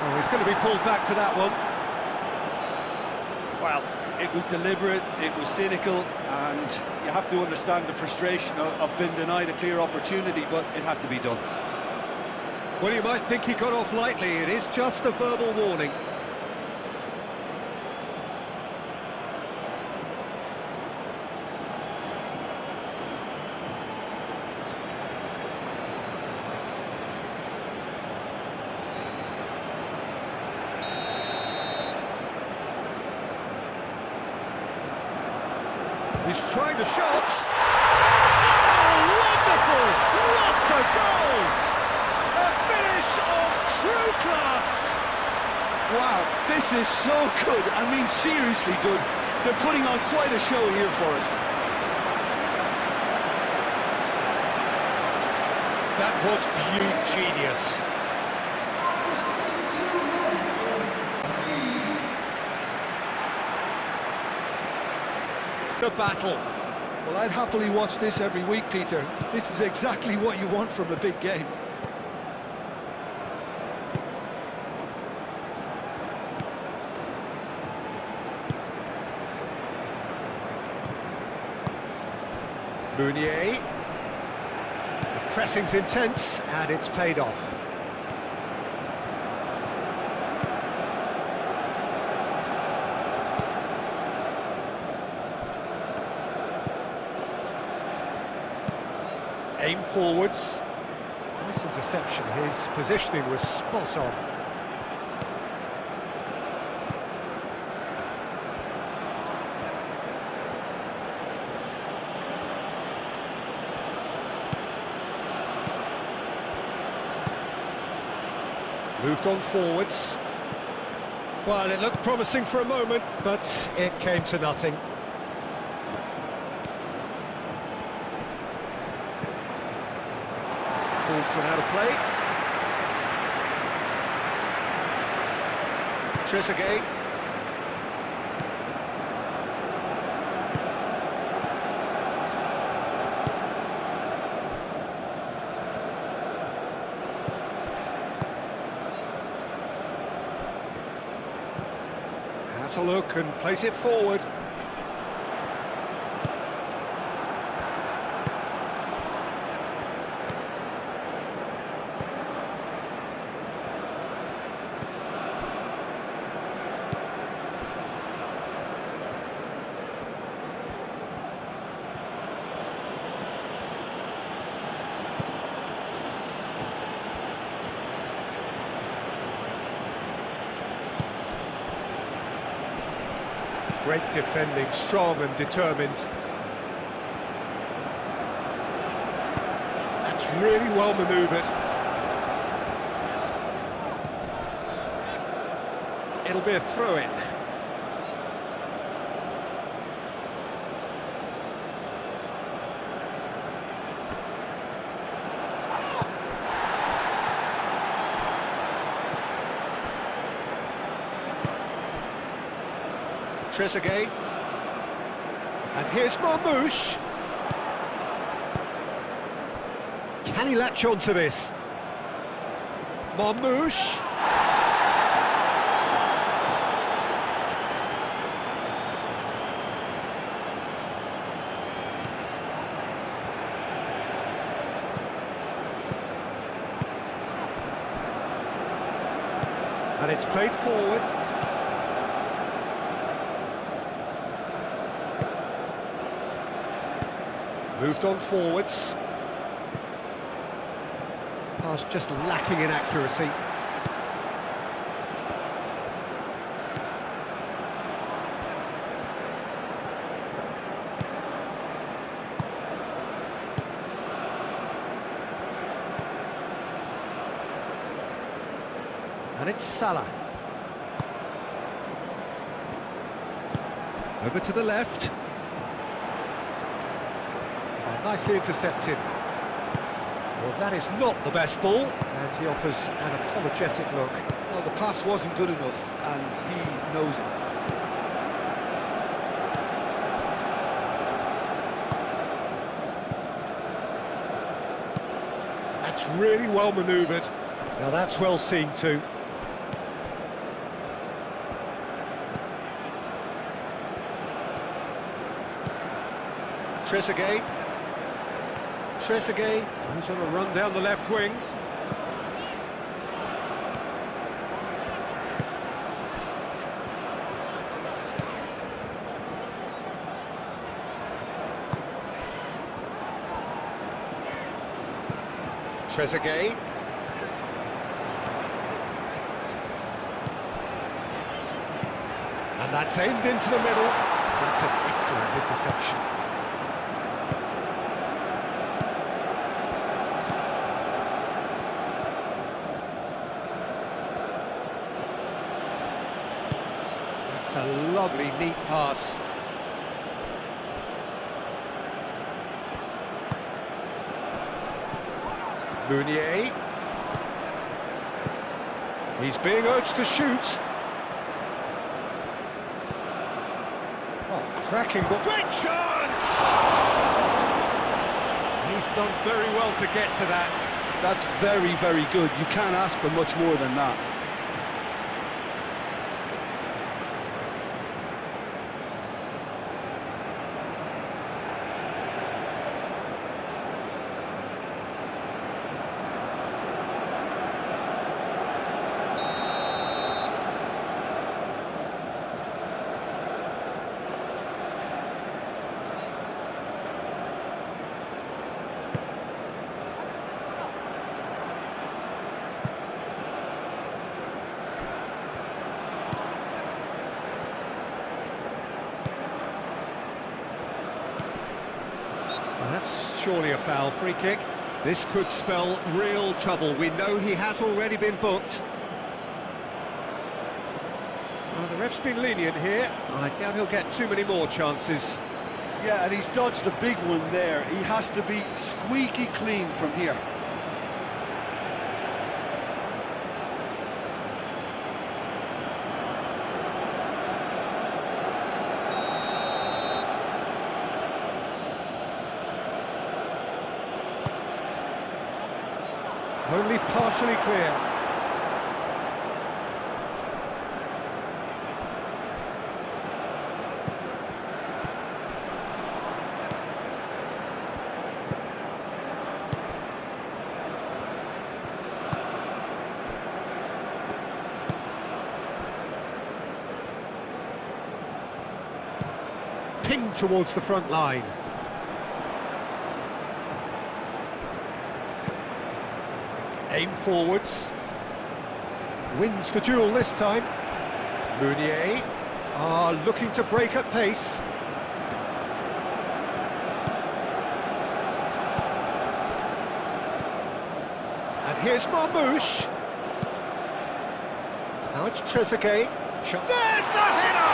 Oh, he's going to be pulled back for that one. Well, it was deliberate, it was cynical, and you have to understand the frustration of being denied a clear opportunity, but it had to be done. Well, you might think he got off lightly. It is just a verbal warning. He's trying the shot. Oh, wonderful! What a goal! A finish of true class! Wow, this is so good. I mean, seriously good. They're putting on quite a show here for us. That was pure genius. After 62 minutes is 3. The battle. Well, I'd happily watch this every week, Peter. This is exactly what you want from a big game. Mounier. The pressing's intense, and it's paid off. Aim forwards. Nice interception. His positioning was spot on. Moved on forwards. Well, it looked promising for a moment, but it came to nothing. Ball's gone out of play. Trezeguet. Has a look and plays it forward. Great defending, strong and determined. That's really well manoeuvred. It'll be a throw-in. Trezeguet. And here's Marmoush. Can he latch on to this? Marmoush. And it's played forward. Moved on forwards. Pass just lacking in accuracy. And it's Salah. Over to the left. Nicely intercepted. Well, that is not the best ball, and he offers an apologetic look. Well, the pass wasn't good enough, and he knows it. That's really well manoeuvred. Now that's well seen too. Trezeguet. Trezeguet goes on a run down the left wing. Trezeguet. And that's aimed into the middle. That's an excellent interception. It's a lovely, neat pass. Meunier. He's being urged to shoot. Oh, cracking ball. Great chance! He's done very well to get to that. That's very, very good. You can't ask for much more than that. Well, that's surely a foul. Free kick. This could spell real trouble. We know he has already been booked. Well, the ref's been lenient here. I doubt he'll get too many more chances. Yeah, and he's dodged a big one there. He has to be squeaky clean from here. Only partially clear. Pinged towards the front line. Aim forwards. Wins the duel this time. Meunier. are looking to break at pace. And here's Marmouche. Now it's Trezeguet. Shot. There's the header!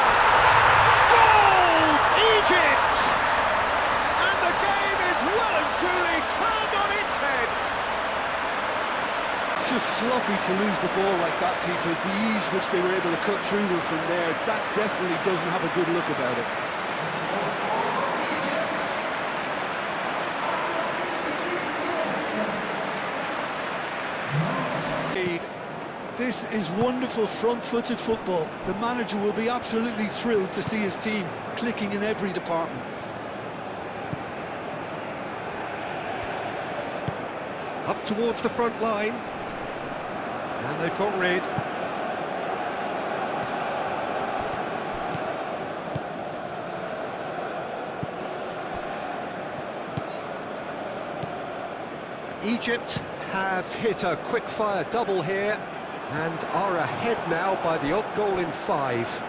Goal! Egypt! And the game is well and truly turned on its head. It's just sloppy to lose the ball like that, Peter. The ease which they were able to cut through them from there, that definitely doesn't have a good look about it. The score for Egypt after 66 minutes is... This is wonderful front-footed football. The manager will be absolutely thrilled to see his team clicking in every department. Up towards the front line. And they've got rid. Egypt have hit a quick-fire double here and are ahead now by the odd goal in 5.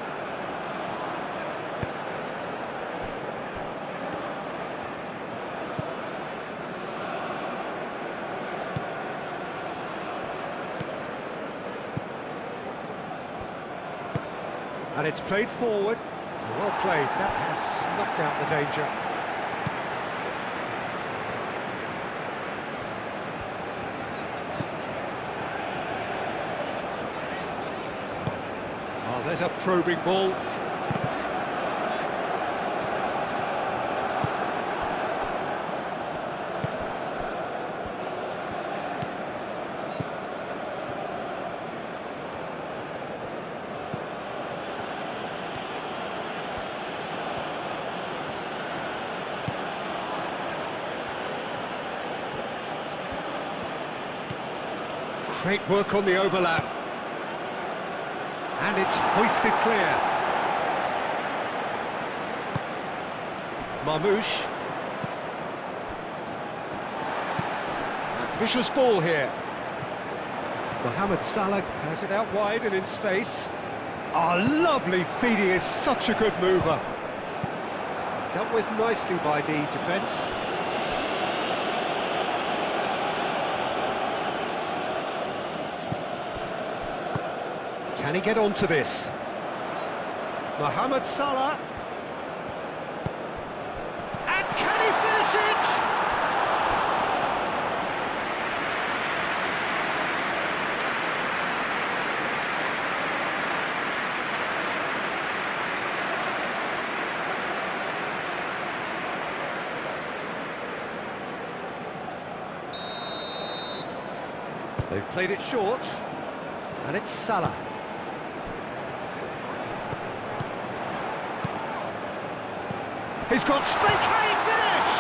And it's played forward. Well played, that has snuffed out the danger. Oh, there's a probing ball. Great work on the overlap. And it's hoisted clear. Marmouche. Ambitious ball here. Mohamed Salah has it out wide and in space. Oh, lovely feed, he is such a good mover. Dealt with nicely by the defence. Can he get onto this? Mohamed Salah. And can he finish it? They've played it short. And it's Salah. He's got speed. Can he finish?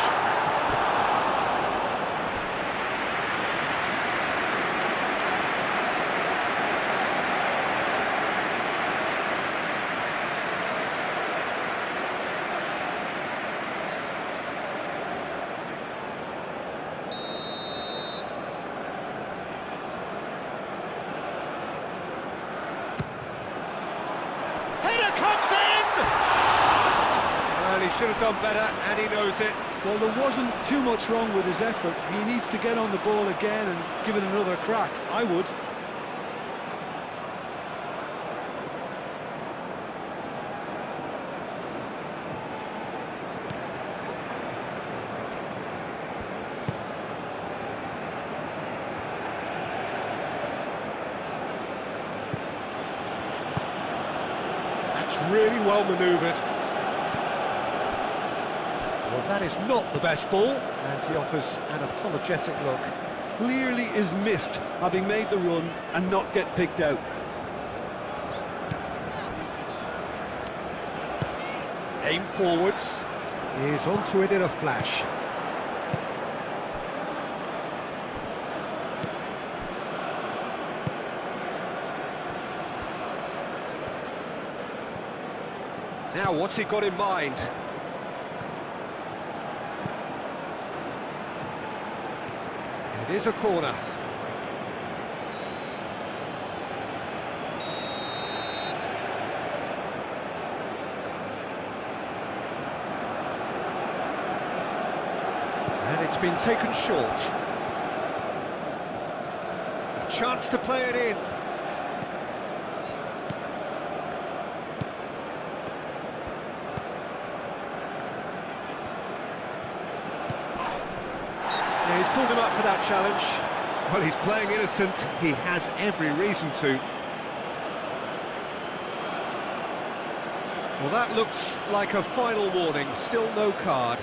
Header comes in! Well, he should have done better, and he knows it. Well, there wasn't too much wrong with his effort. He needs to get on the ball again and give it another crack. I would. That's really well manoeuvred. Well, that is not the best ball, and he offers an apologetic look. Clearly is miffed, having made the run and not get picked out. Aim forwards. He's onto it in a flash. Now, what's he got in mind? It is a corner. And it's been taken short. A chance to play it in. Yeah, he's pulled him up for that challenge. Well, he's playing innocent. He has every reason to. Well, that looks like a final warning. Still no card.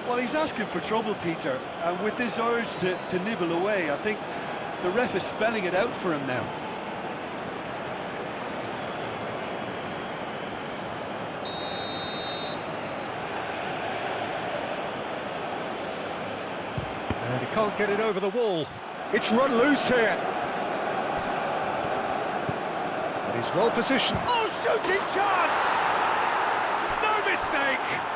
Well, he's asking for trouble, Peter, and with this urge to nibble away, I think the ref is spelling it out for him now. And he can't get it over the wall. It's run loose here. And he's well positioned. Oh, shooting chance! No mistake!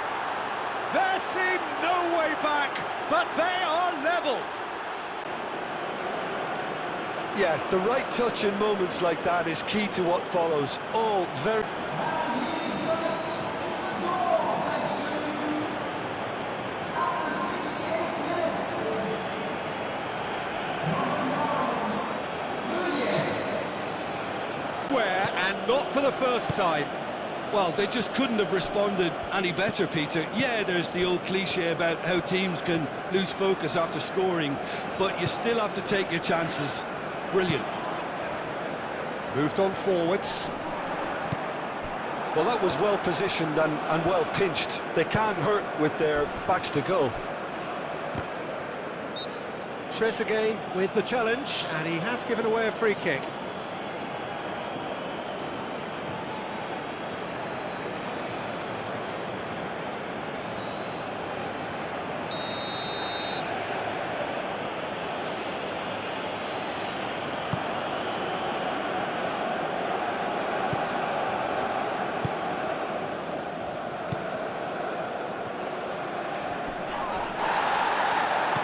There seemed no way back, but they are level. Yeah, the right touch in moments like that is key to what follows. All very... And he's done it. It's a goal, thanks to after 68 minutes. It's Where and not for the first time. Well, they just couldn't have responded any better, Peter. Yeah, there's the old cliche about how teams can lose focus after scoring, but you still have to take your chances. Brilliant. Moved on forwards. Well, that was well positioned and well pinched. They can't hurt with their backs to goal. Trezeguet with the challenge, and he has given away a free kick.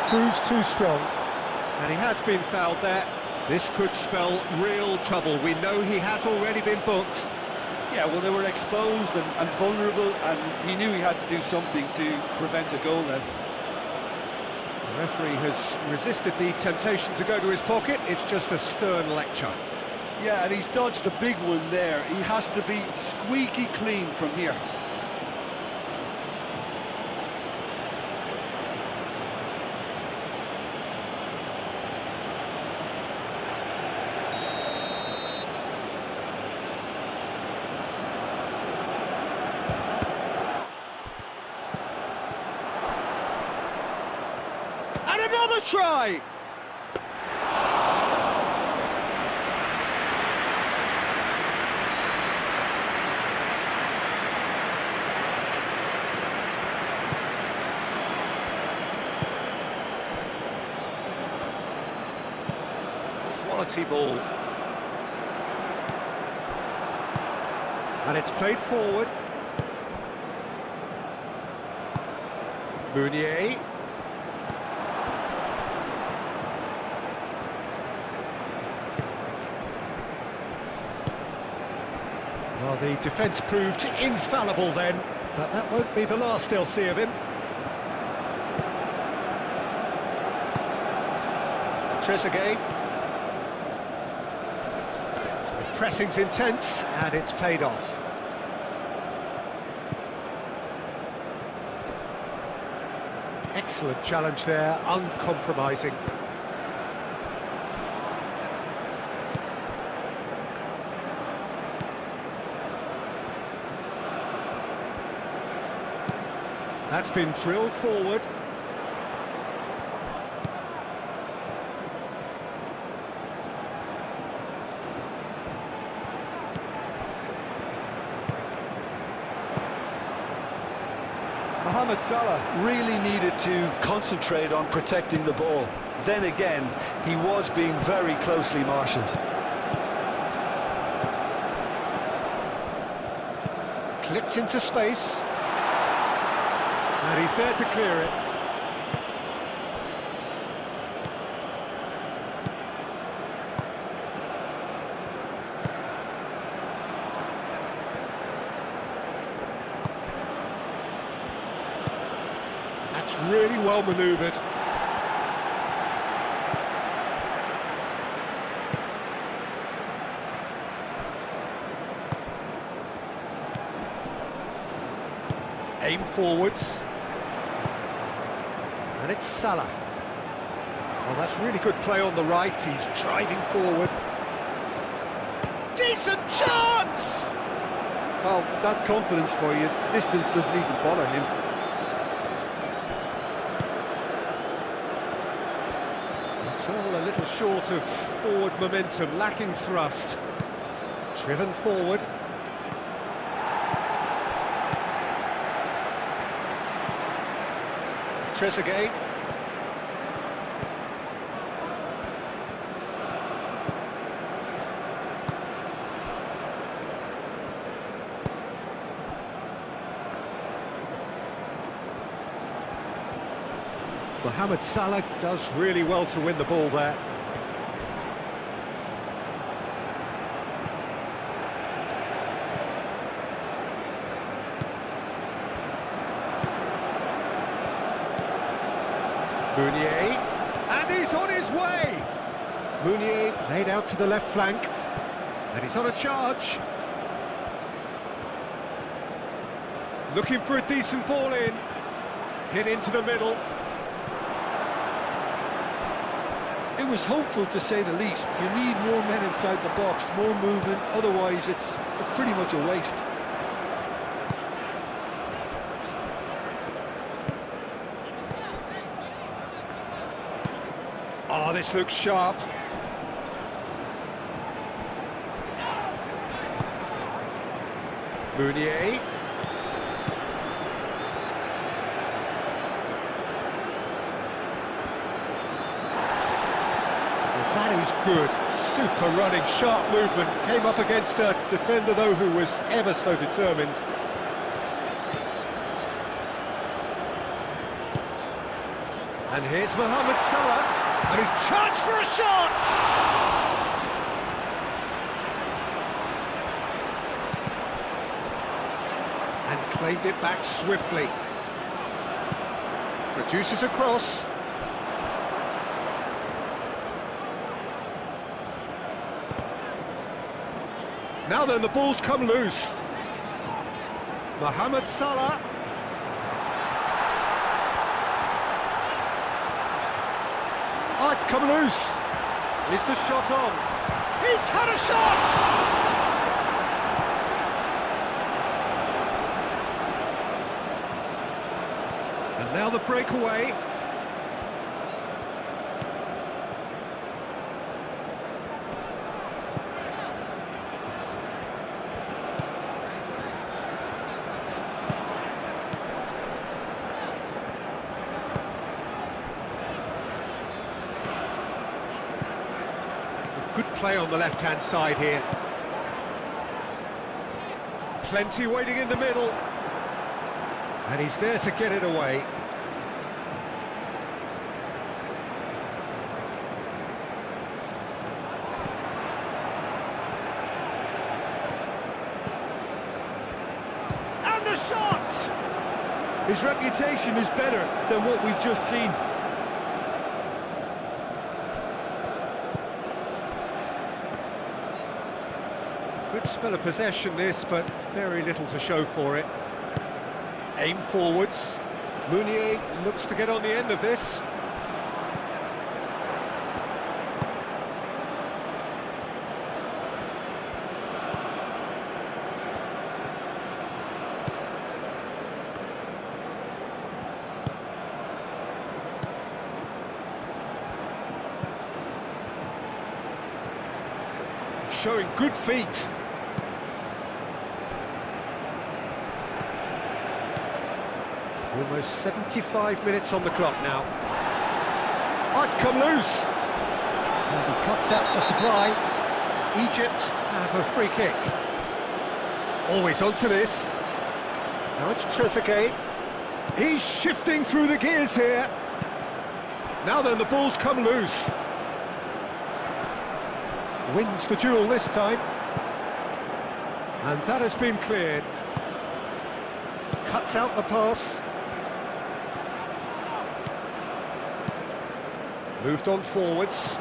Proves too strong, and he has been fouled there. This could spell real trouble. We know he has already been booked. Yeah, well, they were exposed and vulnerable, and he knew he had to do something to prevent a goal then. The referee has resisted the temptation to go to his pocket. It's just a stern lecture. Yeah, and he's dodged a big one there. He has to be squeaky clean from here. And another try! Quality ball. And it's played forward. Meunier. Well, the defence proved infallible then, but that won't be the last they'll see of him. Trezeguet. The pressing's intense, and it's paid off. Excellent challenge there, uncompromising. That's been drilled forward. Mohamed Salah really needed to concentrate on protecting the ball. Then again, he was being very closely marshalled. Clipped into space. And he's there to clear it. That That's really well manoeuvred. Aim forwards. And it's Salah. Well, that's really good play on the right. He's driving forward. Decent chance! Well, that's confidence for you. Distance doesn't even bother him. It's all a little short of forward momentum, lacking thrust. Driven forward. Trezeguet. Mohamed Salah does really well to win the ball there. Meunier, and he's on his way! Meunier played out to the left flank, and he's on a charge. Looking for a decent ball in, hit into the middle. It was hopeful, to say the least. You need more men inside the box, more movement, otherwise it's pretty much a waste. Oh, this looks sharp. Meunier. That is good. Super running, sharp movement. Came up against a defender, though, who was ever so determined. And here's Mohamed Salah, and his chance for a shot! And claimed it back swiftly. Produces a cross. Now then, the ball's come loose. Mohamed Salah. Oh, it's come loose. Is the shot on? He's had a shot! And now the breakaway. Good play on the left-hand side here. Plenty waiting in the middle. And he's there to get it away. And the shot! His reputation is better than what we've just seen. Good spell of possession this, but very little to show for it. Aim forwards. Meunier looks to get on the end of this. Showing good feet. Almost 75 minutes on the clock now. Oh, it's come loose. And he cuts out the supply. Egypt have a free kick. Always onto this. Now it's Trezeguet. He's shifting through the gears here. Now then, the ball's come loose. Wins the duel this time. And that has been cleared. Cuts out the pass. Moved on forwards.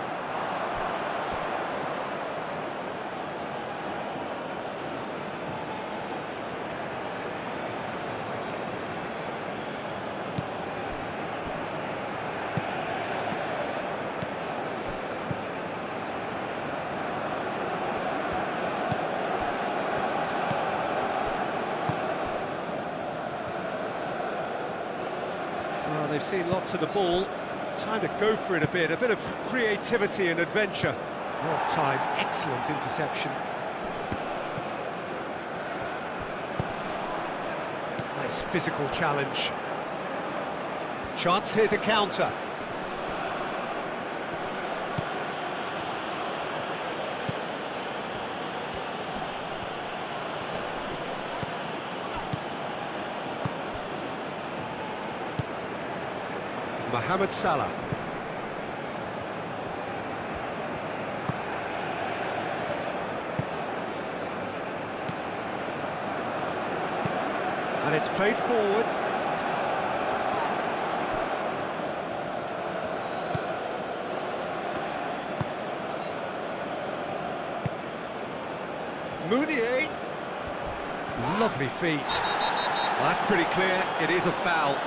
Well, they've seen lots of the ball. Time to go for it a bit of creativity and adventure. Well timed, excellent interception. Nice physical challenge. Chance here to counter. Mohamed Salah. And it's played forward. Mounier. Lovely feet. Well, that's pretty clear. It is a foul.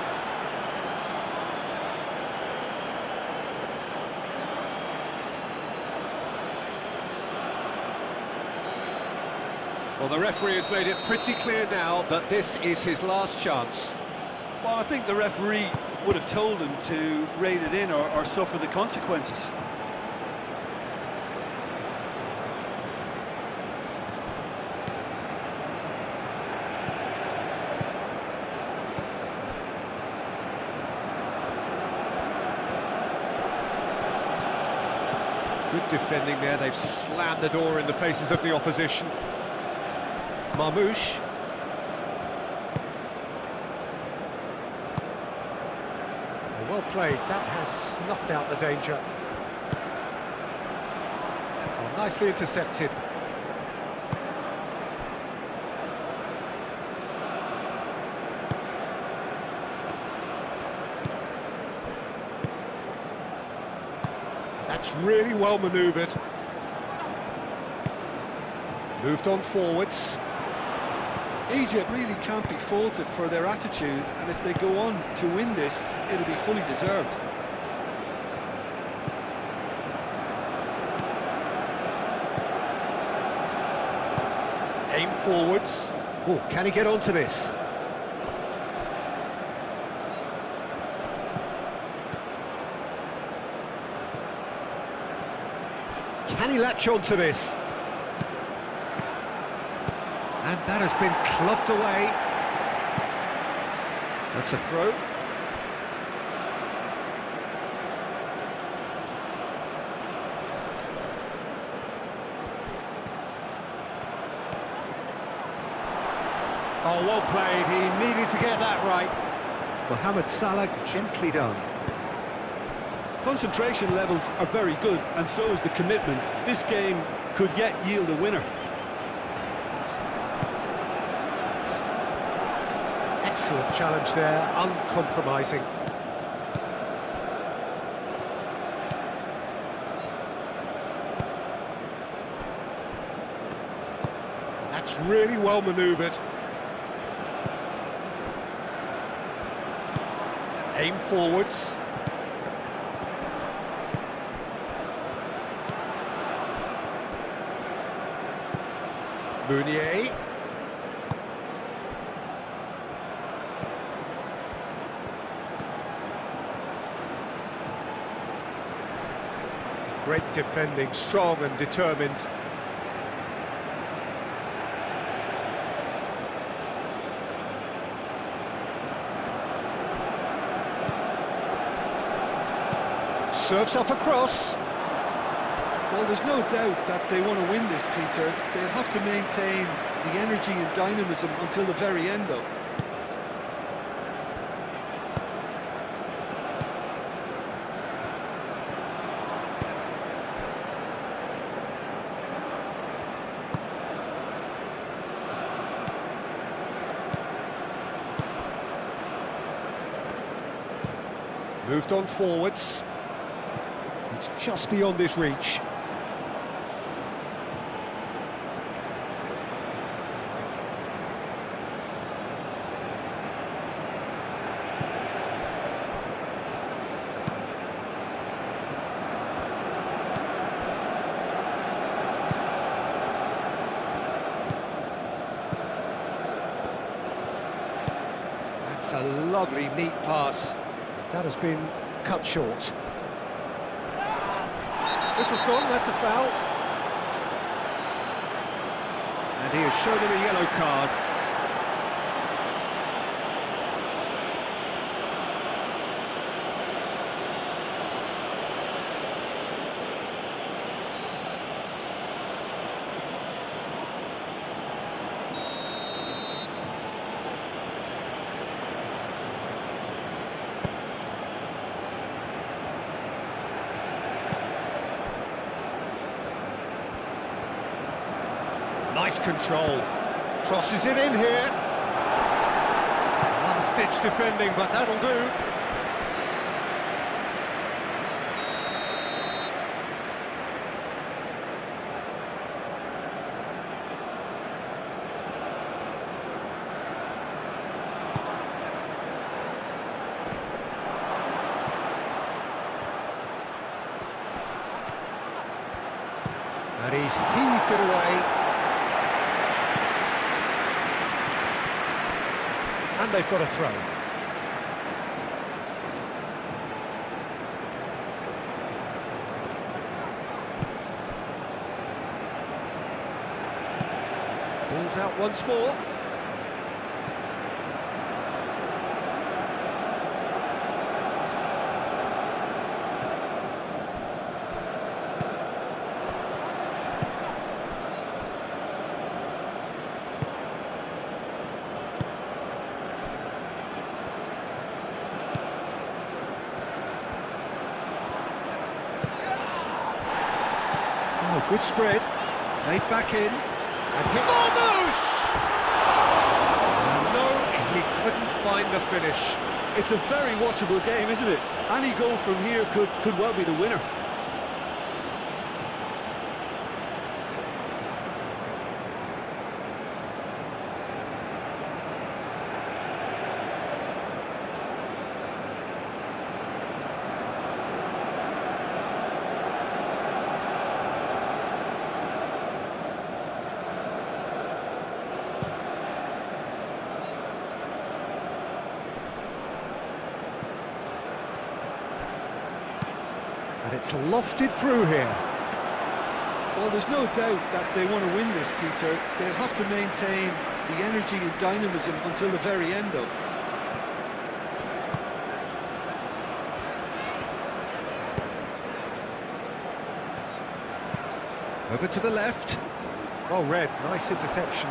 Well, the referee has made it pretty clear now that this is his last chance. Well, I think the referee would have told him to rein it in or suffer the consequences. Good defending there. They've slammed the door in the faces of the opposition. Marmouche. Well played, that has snuffed out the danger. Oh, nicely intercepted. That's really well manoeuvred. Moved on forwards. Egypt really can't be faulted for their attitude, and if they go on to win this, it'll be fully deserved. Aim forwards. Oh, can he get onto this? Can he latch onto this? And that has been clubbed away. That's a throw. Oh, well played. He needed to get that right. Mohamed Salah, gently done. Concentration levels are very good, and so is the commitment. This game could yet yield a winner. Excellent challenge there, uncompromising. That's really well manoeuvred. Aim forwards. Mounier. Great defending, strong and determined. Serves up across. Well, there's no doubt that they want to win this, Peter. They'll have to maintain the energy and dynamism until the very end, though. Moved on forwards. It's just beyond his reach. That's a lovely, neat pass. That has been cut short. This was gone, that's a foul. And he has shown him a yellow card. Nice control. Crosses it in here. Last-ditch defending, but that'll do. And he's heaved it away. And they've got a throw. Ball's out once more. Oh, good spread. Played back in. And hit. Marmouche! No, he couldn't find the finish. It's a very watchable game, isn't it? Any goal from here could well be the winner. And it's lofted through here. Well, there's no doubt that they want to win this, Peter. They'll have to maintain the energy and dynamism until the very end, though. Over to the left. Well read, nice interception.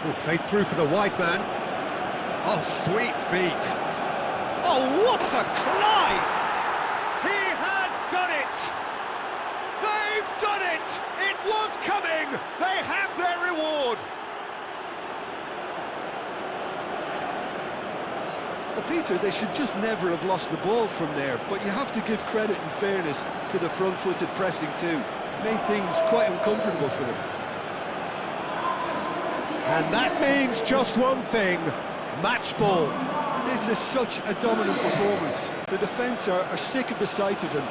Oh, played through for the wide man. Oh, sweet feet. Oh, what a climb! He has done it! They've done it! It was coming! They have their reward! Well, Peter, they should just never have lost the ball from there, but you have to give credit and fairness to the front-footed pressing too. Made things quite uncomfortable for them. And that means just one thing, match ball. This is such a dominant performance. The defence are sick of the sight of them.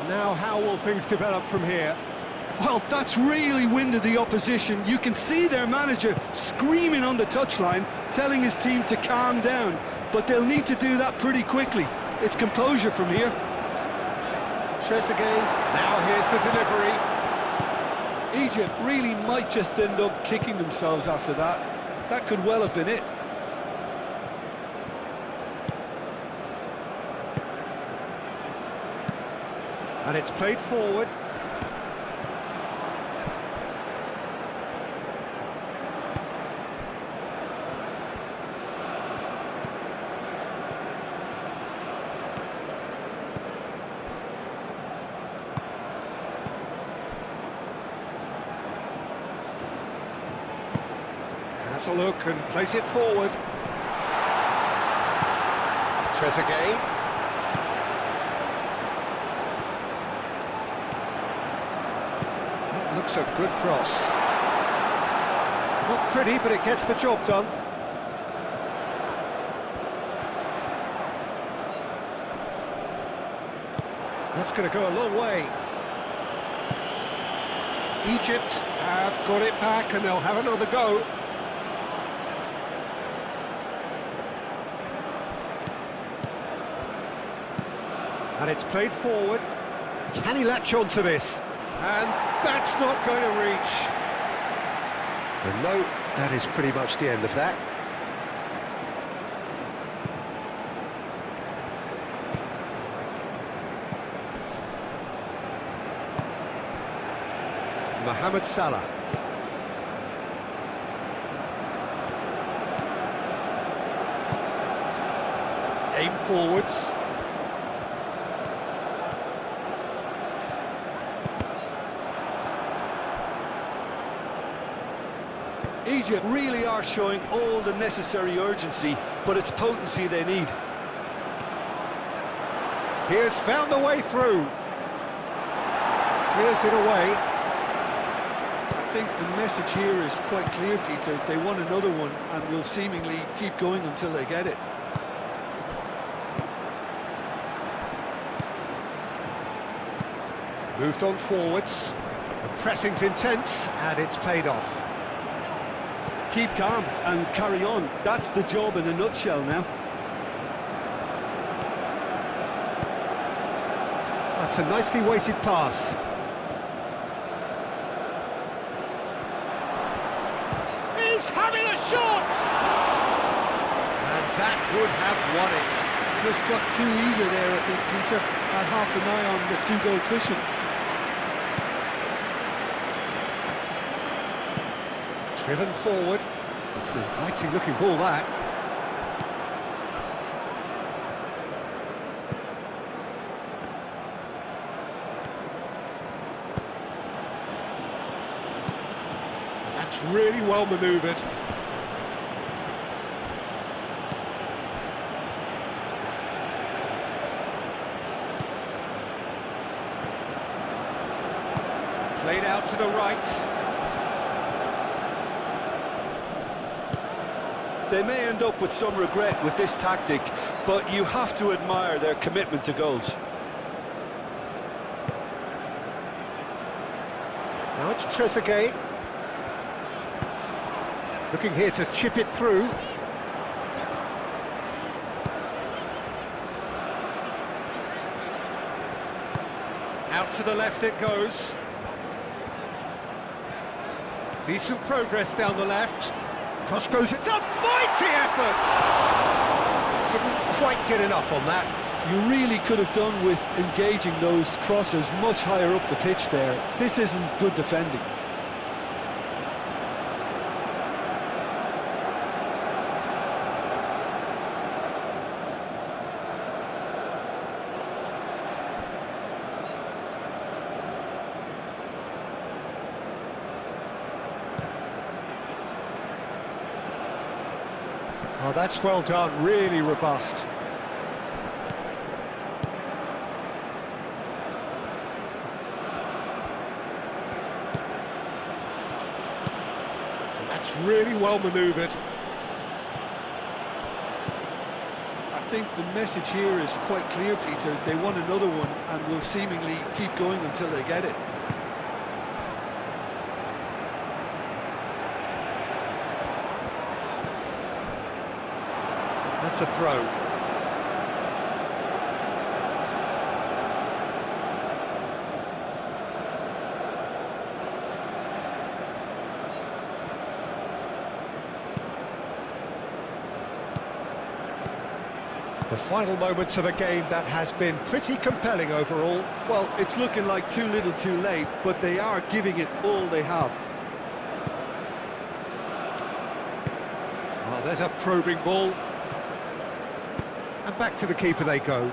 Now how will things develop from here? Well, that's really winded the opposition. You can see their manager screaming on the touchline, telling his team to calm down. But they'll need to do that pretty quickly. It's composure from here. Trezeguet, now here's the delivery. Egypt really might just end up kicking themselves after that. That could well have been it. And it's played forward. Has a look and plays it forward. Trezeguet. That looks a good cross. Not pretty, but it gets the job done. That's going to go a long way. Egypt have got it back and they'll have another go. And it's played forward. Can he latch on to this? And that's not going to reach. And no, that is pretty much the end of that. Mohamed Salah. Aim forwards. Egypt really are showing all the necessary urgency, but it's potency they need. He has found the way through. Clears it away. I think the message here is quite clear, Peter. They want another one and will seemingly keep going until they get it. Moved on forwards. The pressing's intense and it's paid off. Keep calm and carry on. That's the job in a nutshell now. That's a nicely weighted pass. He's having a shot! And that would have won it. Just got too eager there, I think, Peter. Had half an eye on the two-goal cushion. Driven forward. It's an inviting looking ball, that. That's really well manoeuvred. Played out to the right. They may end up with some regret with this tactic, but you have to admire their commitment to goals. Now it's Trezeguet. Looking here to chip it through. Out to the left it goes. Decent progress down the left. Cross goes, it's a mighty effort! Couldn't quite get enough on that. You really could have done with engaging those crossers much higher up the pitch there. This isn't good defending. Oh, that's well done, really robust. And that's really well manoeuvred. I think the message here is quite clear, Peter. They want another one and will seemingly keep going until they get it. That's a throw. The final moments of a game that has been pretty compelling overall. Well, it's looking like too little too late, but they are giving it all they have. Oh, there's a probing ball. And back to the keeper they go.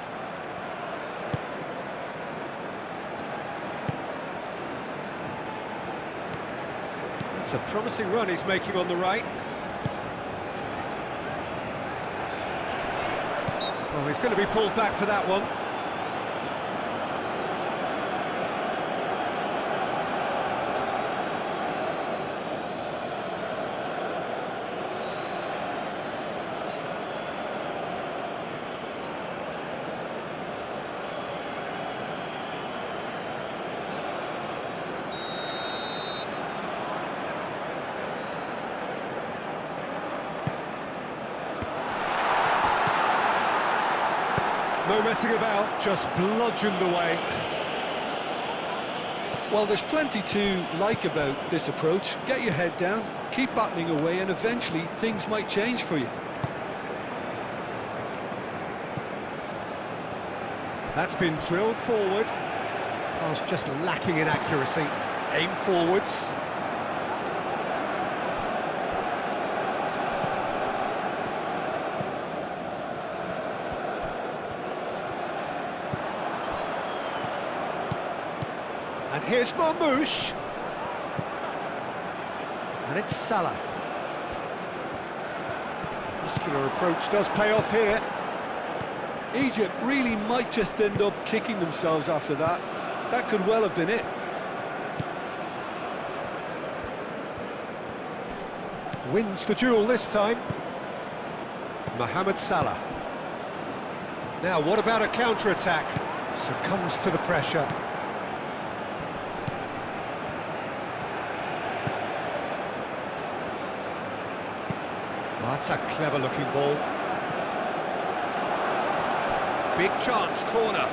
It's a promising run he's making on the right. Oh, he's going to be pulled back for that one. No messing about, just bludgeoned away. Well, there's plenty to like about this approach. Get your head down, keep battling away, and eventually things might change for you. That's been drilled forward. Pass just lacking in accuracy. Aim forwards. And here's Marmouche. And it's Salah. Muscular approach does pay off here. Egypt really might just end up kicking themselves after that. That could well have been it. Wins the duel this time. Mohamed Salah. Now, what about a counter-attack? Succumbs to the pressure. That's a clever-looking ball. Big chance, corner.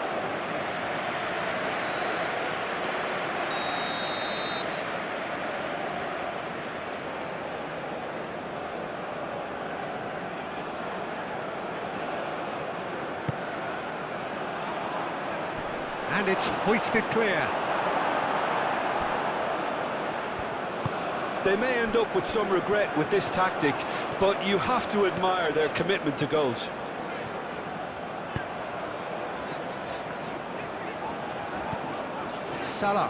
And it's hoisted clear. They may end up with some regret with this tactic, but you have to admire their commitment to goals. Salah.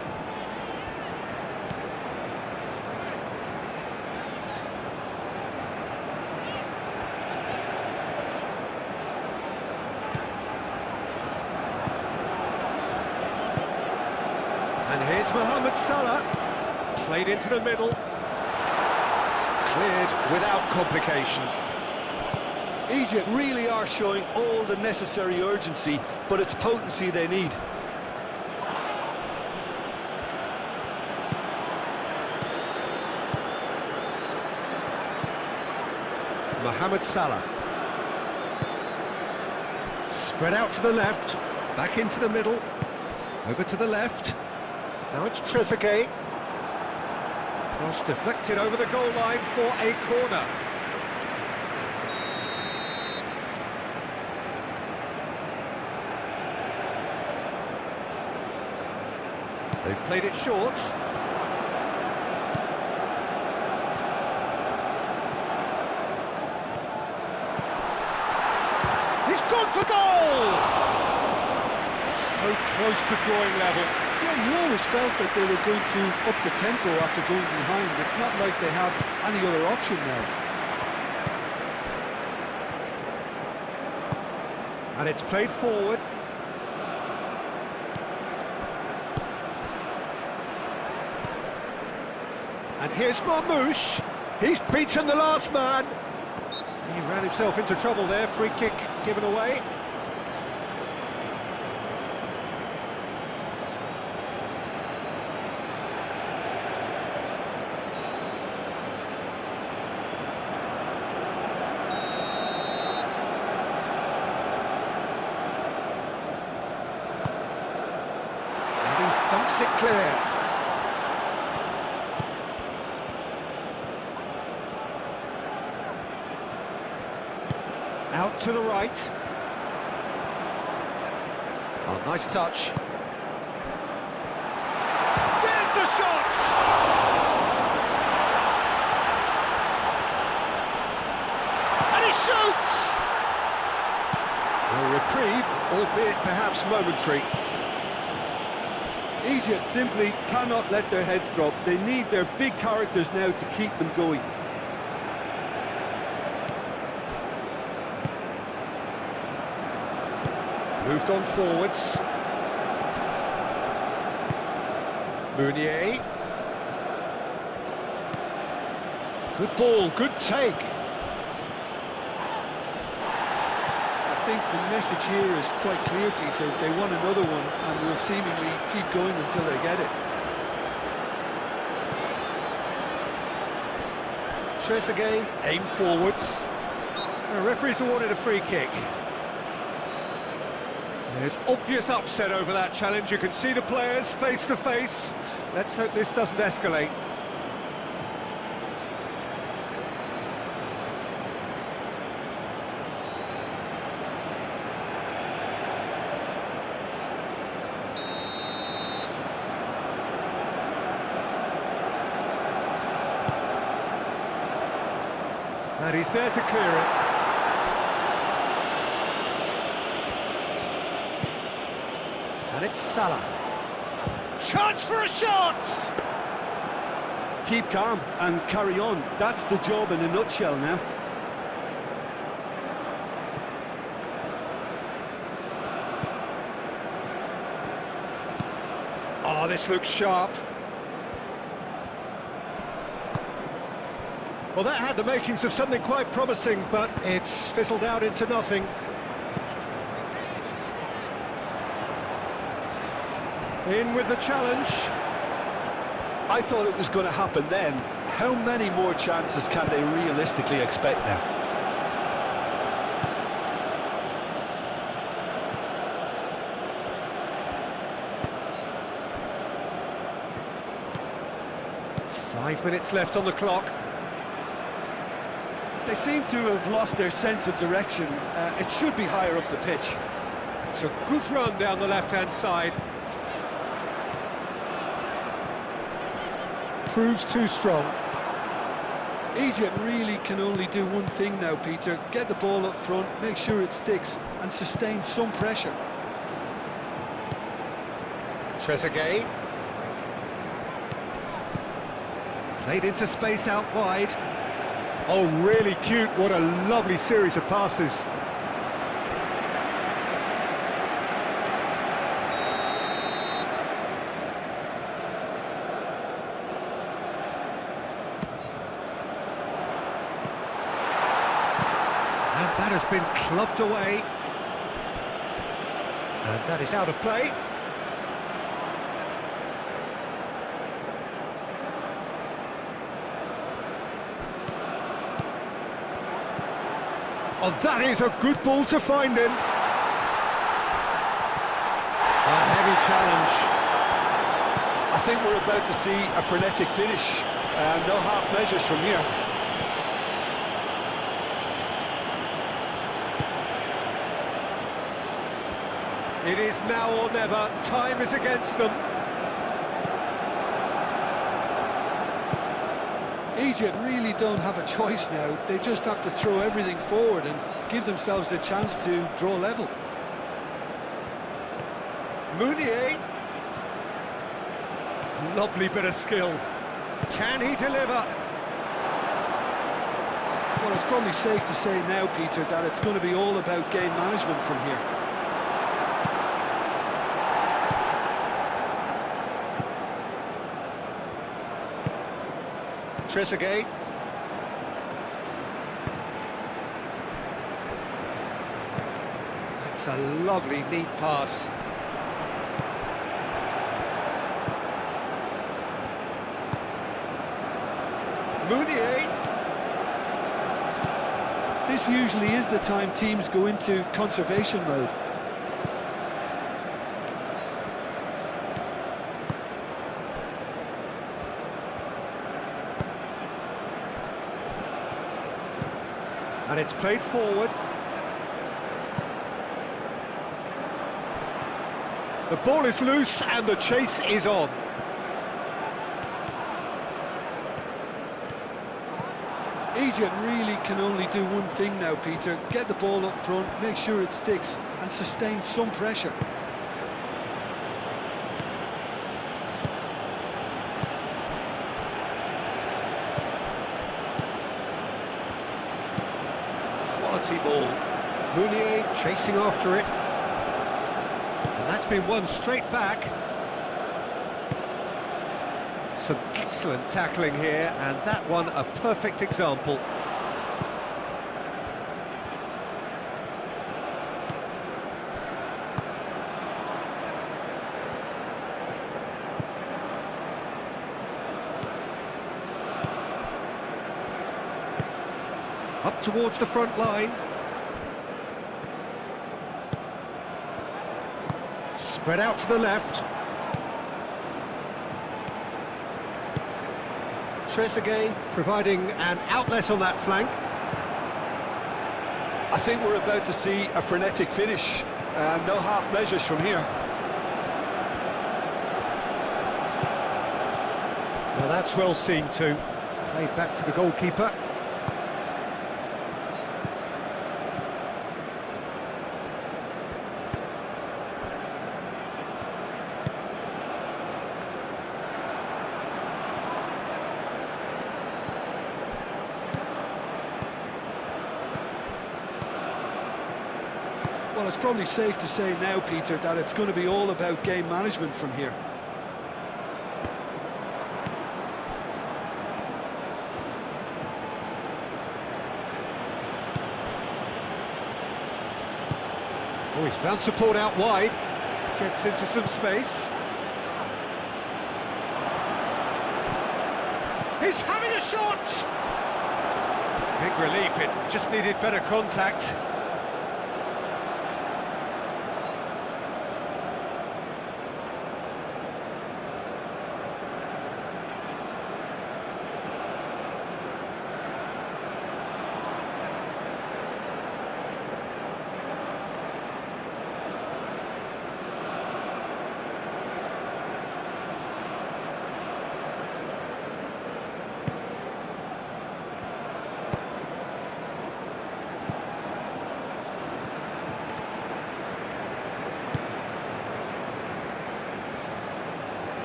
And here's Mohamed Salah. Played into the middle. Cleared without complication. Egypt really are showing all the necessary urgency, but it's potency they need. Mohamed Salah. Spread out to the left, back into the middle, over to the left. Now it's Trezeguet. Cross deflected over the goal line for a corner. They've played it short. He's gone for goal! So close to drawing level. Yeah, you always felt that they were going to up the tempo after going behind. It's not like they have any other option now. And it's played forward. And here's Marmouche. He's beaten the last man. He ran himself into trouble there. Free kick given away. And he thumps it clear. Out to the right. Oh, nice touch. There's the shot! And he shoots! A reprieve, albeit perhaps momentary. Egypt simply cannot let their heads drop. They need their big characters now to keep them going. Moved on forwards. Meunier. Good ball, good take. I think the message here is quite clear, Peter. They want another one and will seemingly keep going until they get it. Trezeguet, aim forwards. The referee's awarded a free kick. There's obvious upset over that challenge. You can see the players face to face. Let's hope this doesn't escalate. And he's there to clear it. And it's Salah. Chance for a shot! Keep calm and carry on. That's the job in a nutshell now. Oh, this looks sharp. Well, that had the makings of something quite promising, but it's fizzled out into nothing. In with the challenge. I thought it was going to happen then. How many more chances can they realistically expect now? Five minutes left on the clock. They seem to have lost their sense of direction. It should be higher up the pitch. It's a good run down the left-hand side. Proves too strong. Egypt really can only do one thing now, Peter. Get the ball up front, make sure it sticks, and sustain some pressure. Trezeguet. Played into space out wide. Oh, really cute. What a lovely series of passes. And that has been clubbed away. And that is out of play. Oh, that is a good ball to find him. A heavy challenge. I think we're about to see a frenetic finish. No half measures from here. It is now or never. Time is against them. Egypt really don't have a choice now. They just have to throw everything forward and give themselves a chance to draw level. Meunier. Lovely bit of skill. Can he deliver? Well, it's probably safe to say now, Peter, that it's going to be all about game management from here. Trezeguet. That's a lovely, neat pass. Meunier. This usually is the time teams go into conservation mode. And it's played forward. The ball is loose and the chase is on. Egypt really can only do one thing now, Peter. Get the ball up front, make sure it sticks, and sustain some pressure. Quality ball. Meunier chasing after it. been won straight back. Some excellent tackling here, and that one a perfect example. Up towards the front line. Spread out to the left. Trezeguet providing an outlet on that flank. I think we're about to see a frenetic finish. No half measures from here. Now that's well seen too. Played back to the goalkeeper. Well, it's probably safe to say now, Peter, that it's going to be all about game management from here. Oh, he's found support out wide. Gets into some space. He's having a shot! Big relief, it just needed better contact.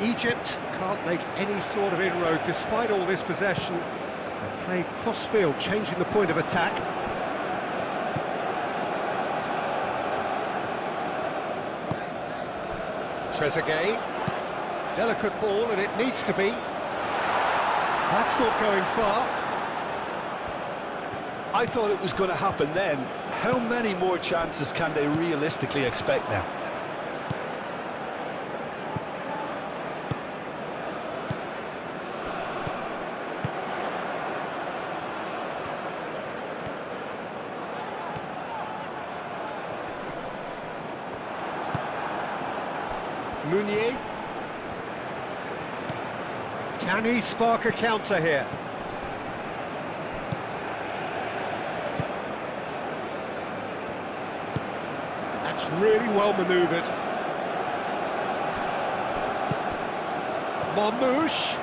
Egypt can't make any sort of inroad despite all this possession. They play cross-field, changing the point of attack. Trezeguet. Delicate ball, and it needs to be. That's not going far. I thought it was going to happen then. How many more chances can they realistically expect now? Meunier. Can he spark a counter here? That's really well manoeuvred. Marmouche.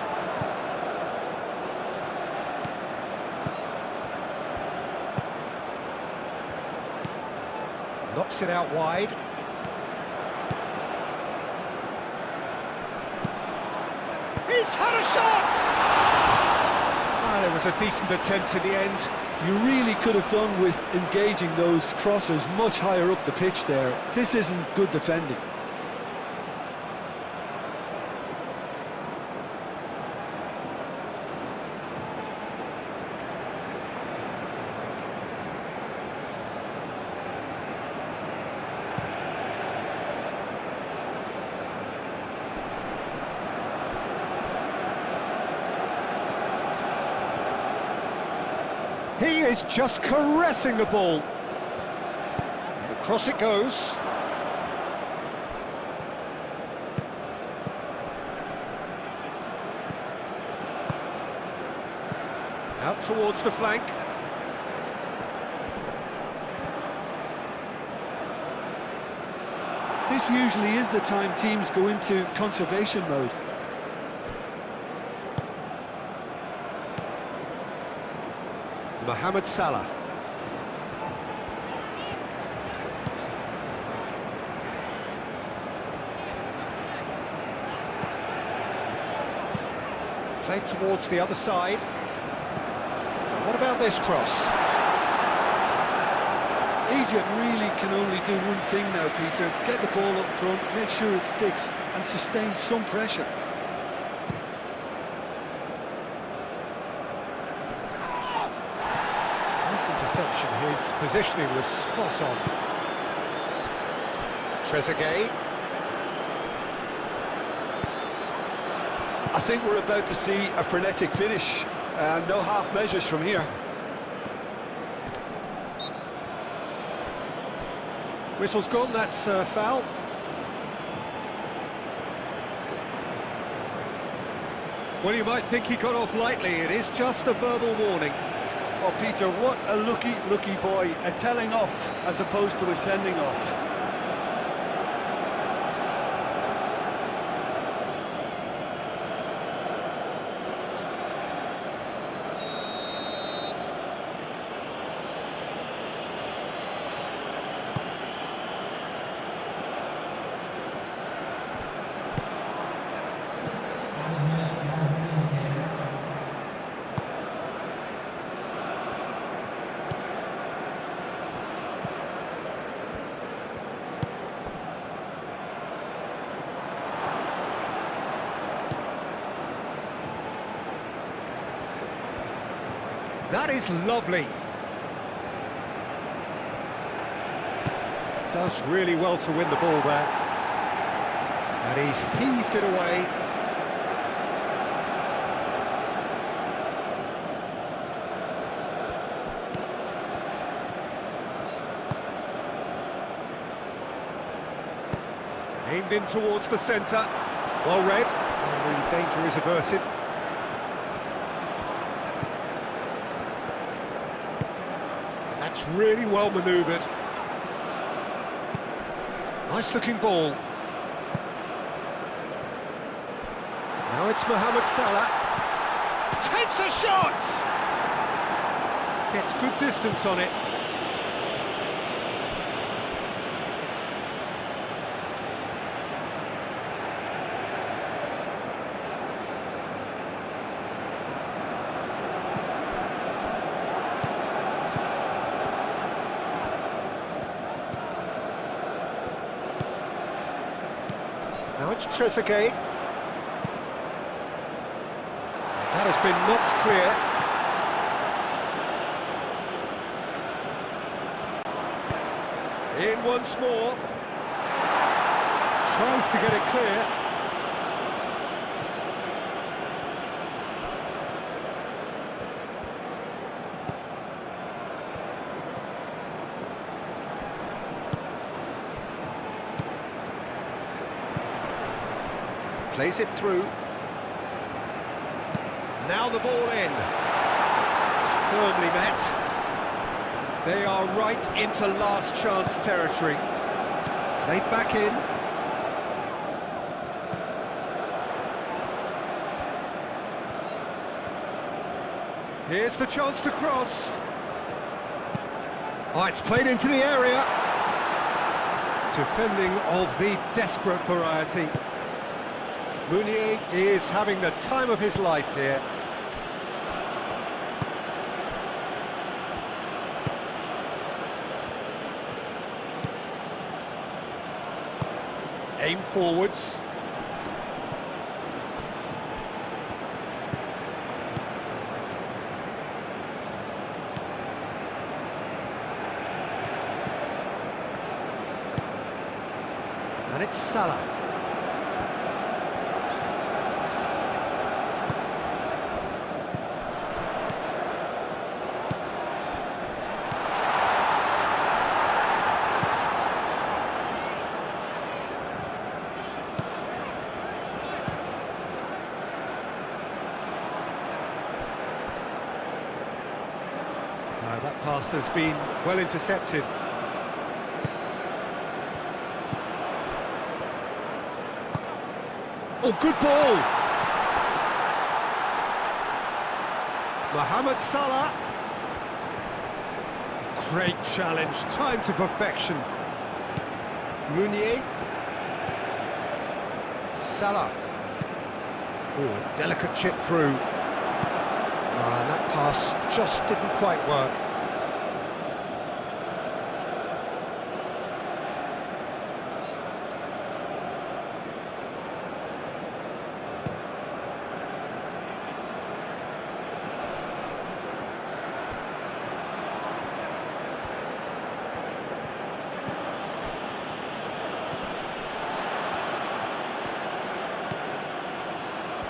Knocks it out wide. He's had a shot! Ah, there was a decent attempt in the end. You really could have done with engaging those crossers much higher up the pitch there. This isn't good defending. He is just caressing the ball. Across it goes. Out towards the flank. This usually is the time teams go into conservation mode. Mohamed Salah. Played towards the other side. And what about this cross? Egypt really can only do one thing now, Peter. Get the ball up front, make sure it sticks, and sustain some pressure. Nice interception. His positioning was spot on. Trezeguet. I think we're about to see a frenetic finish. No half measures from here. Whistle's gone, that's foul. Well, you might think he got off lightly. It is just a verbal warning. Oh, Peter, what a lucky boy. A telling off as opposed to a sending off. That is lovely. Does really well to win the ball there. And he's heaved it away. Aimed in towards the centre. Well read. And the danger is averted. That's really well manoeuvred. Nice looking ball. Now it's Mohamed Salah. Takes a shot! Gets good distance on it. Now it's Trezeguet. That has been knocked clear. In once more. Tries to get it clear. Plays it through. Now the ball in. Firmly met. They are right into last chance territory. Played back in. Here's the chance to cross. Oh, it's played into the area. Defending of the desperate variety. Meunier is having the time of his life here. Aim forwards. And it's Salah. That pass has been well intercepted. Oh, good ball! Mohamed Salah. Great challenge, time to perfection. Meunier. Salah. Oh, delicate chip through. And that pass just didn't quite work.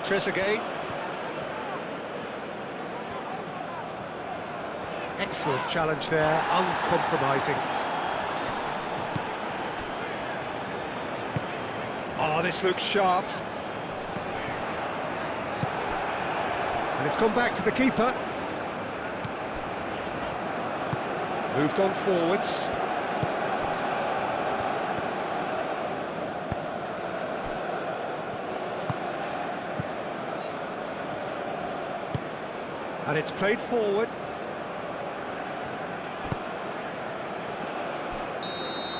Trezeguet. Excellent challenge there, uncompromising. Oh, this looks sharp. And it's gone back to the keeper. Moved on forwards. And it's played forward.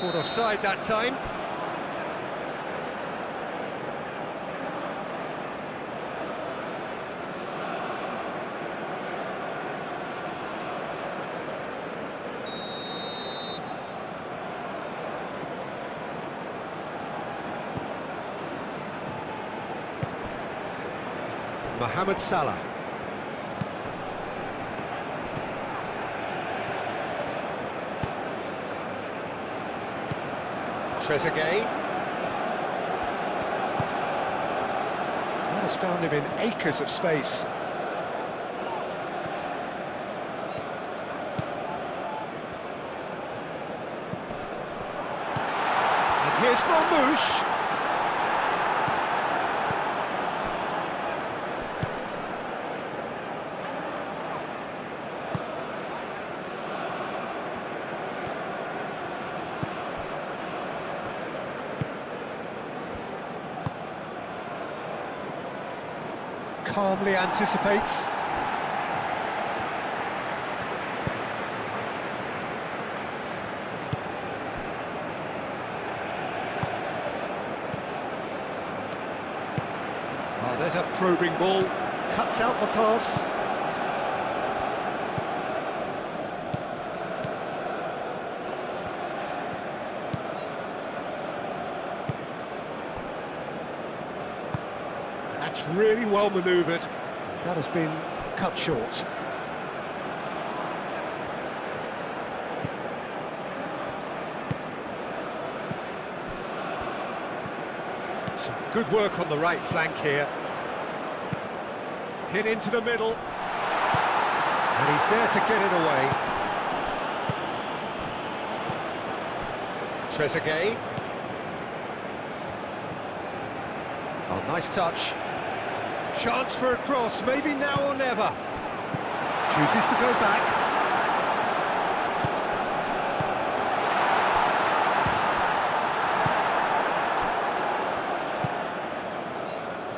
Caught offside that time. Mohamed Salah. Trezeguet. That has found him in acres of space. And here's Marmoush. Calmly anticipates. Oh, there's a probing ball. Cuts out the pass. That's really well manoeuvred. That has been cut short. Some good work on the right flank here. Hit into the middle. And he's there to get it away. Trezeguet. Oh, nice touch. Chance for a cross, maybe now or never. Chooses to go back.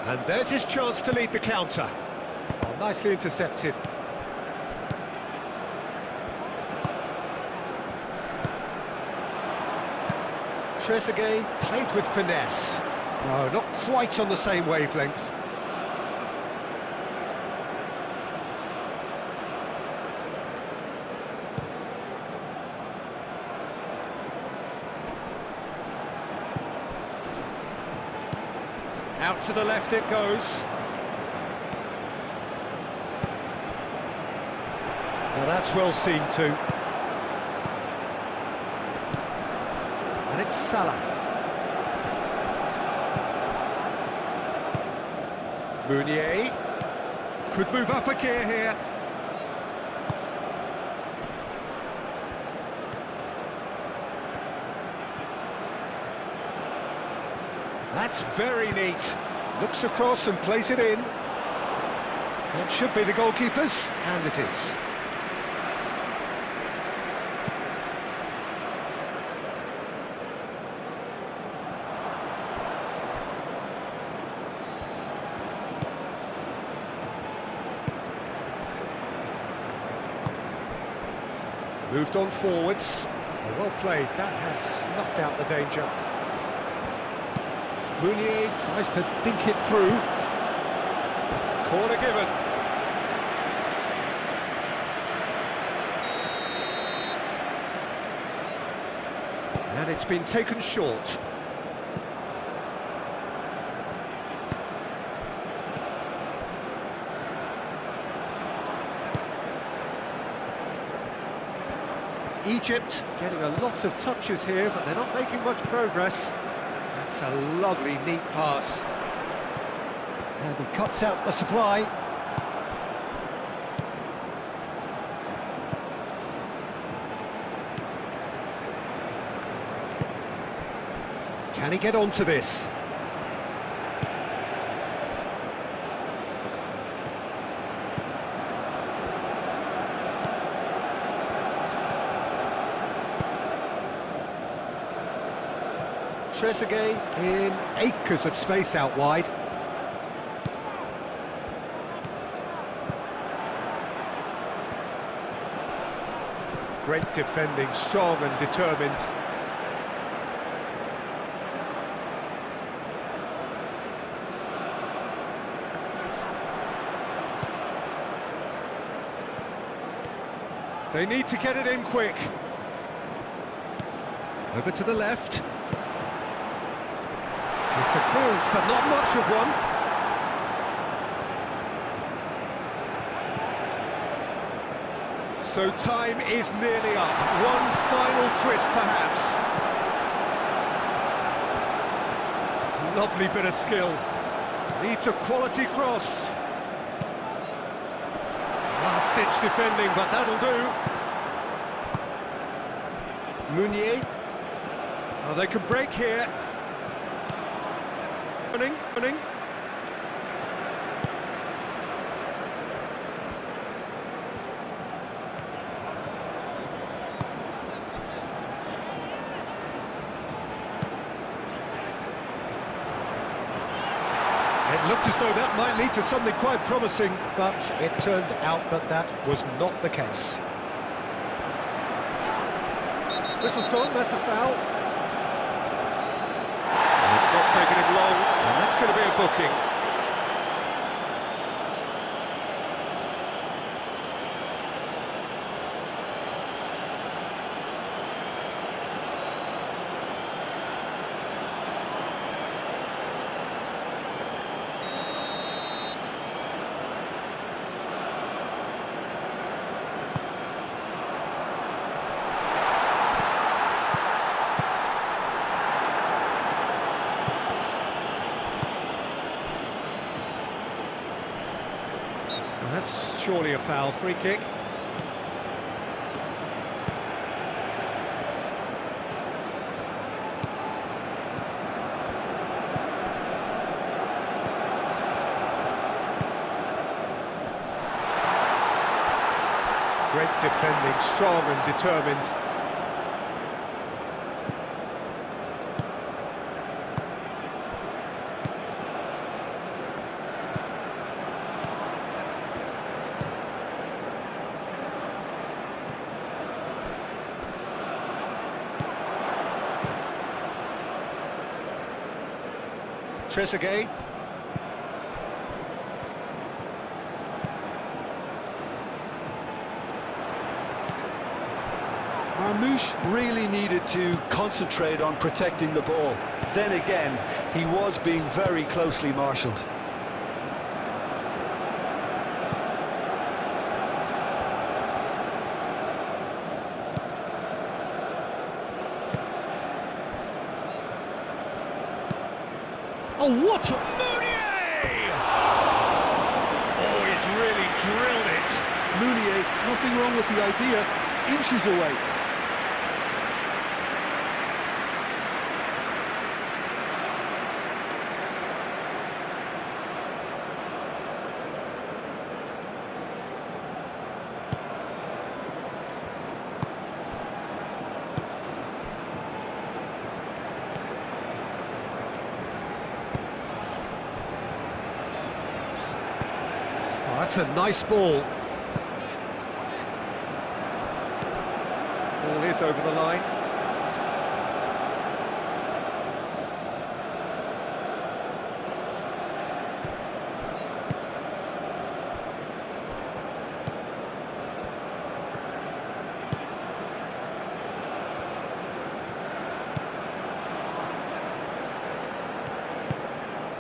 And there's his chance to lead the counter. Oh, nicely intercepted. Trezeguet played with finesse. No, not quite on the same wavelength. Out to the left it goes. Now that's well seen too. And it's Salah. Meunier could move up a gear here. That's very neat. Looks across and plays it in. That should be the goalkeeper's, and it is. Moved on forwards. Oh, well played. That has snuffed out the danger. Meunier tries to dink it through. Corner given. And it's been taken short. Egypt getting a lot of touches here, but they're not making much progress. That's a lovely, neat pass. And he cuts out the supply. Can he get onto this? Trezeguet in acres of space out wide. Great defending, strong and determined. They need to get it in quick. Over to the left. It's a clearance, but not much of one. So time is nearly up. One final twist, perhaps. Lovely bit of skill. Needs a quality cross. Last-ditch defending, but that'll do. Meunier. Oh, they could break here. Running. It looked as though that might lead to something quite promising, but it turned out that that was not the case. Whistle's gone, that's a foul. It's not taking him long, and that's going to be a booking. That's surely a foul. Free kick. Great defending, strong and determined. Trezeguet. Marmoush really needed to concentrate on protecting the ball. Then again, he was being very closely marshalled. Oh, what a... Meunier! Oh, he's really drilled it. Meunier, nothing wrong with the idea, inches away. Oh, that's a nice ball. Ball is over the line.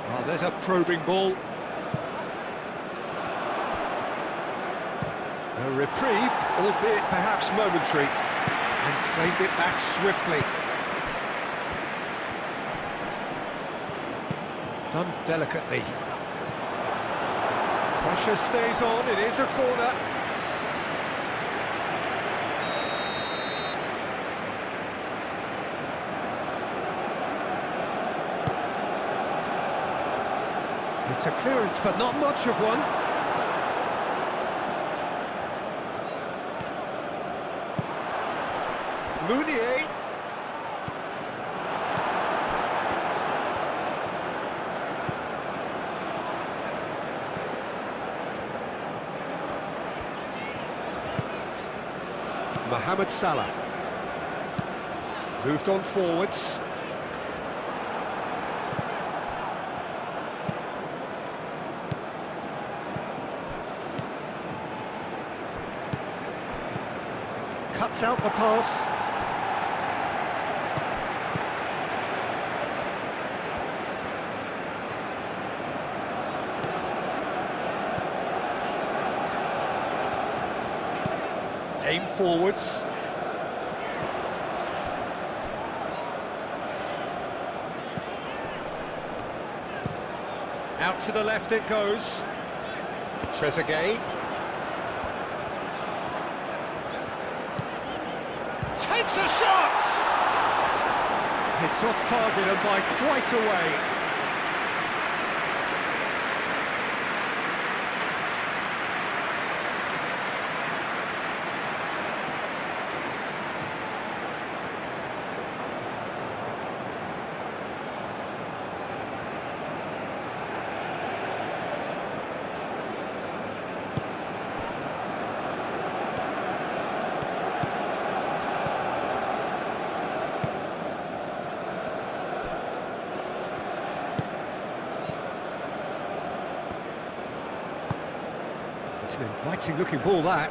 Oh, there's a probing ball. A reprieve, albeit perhaps momentary, and claimed it back swiftly. Done delicately. Pressure stays on, it is a corner. It's a clearance, but not much of one. Mounier. Mohamed Salah. Moved on forwards. Cuts out the pass. Aim forwards. Out to the left it goes. Trezeguet. Takes a shot! It's off target and by quite a way. It's an inviting looking ball, that.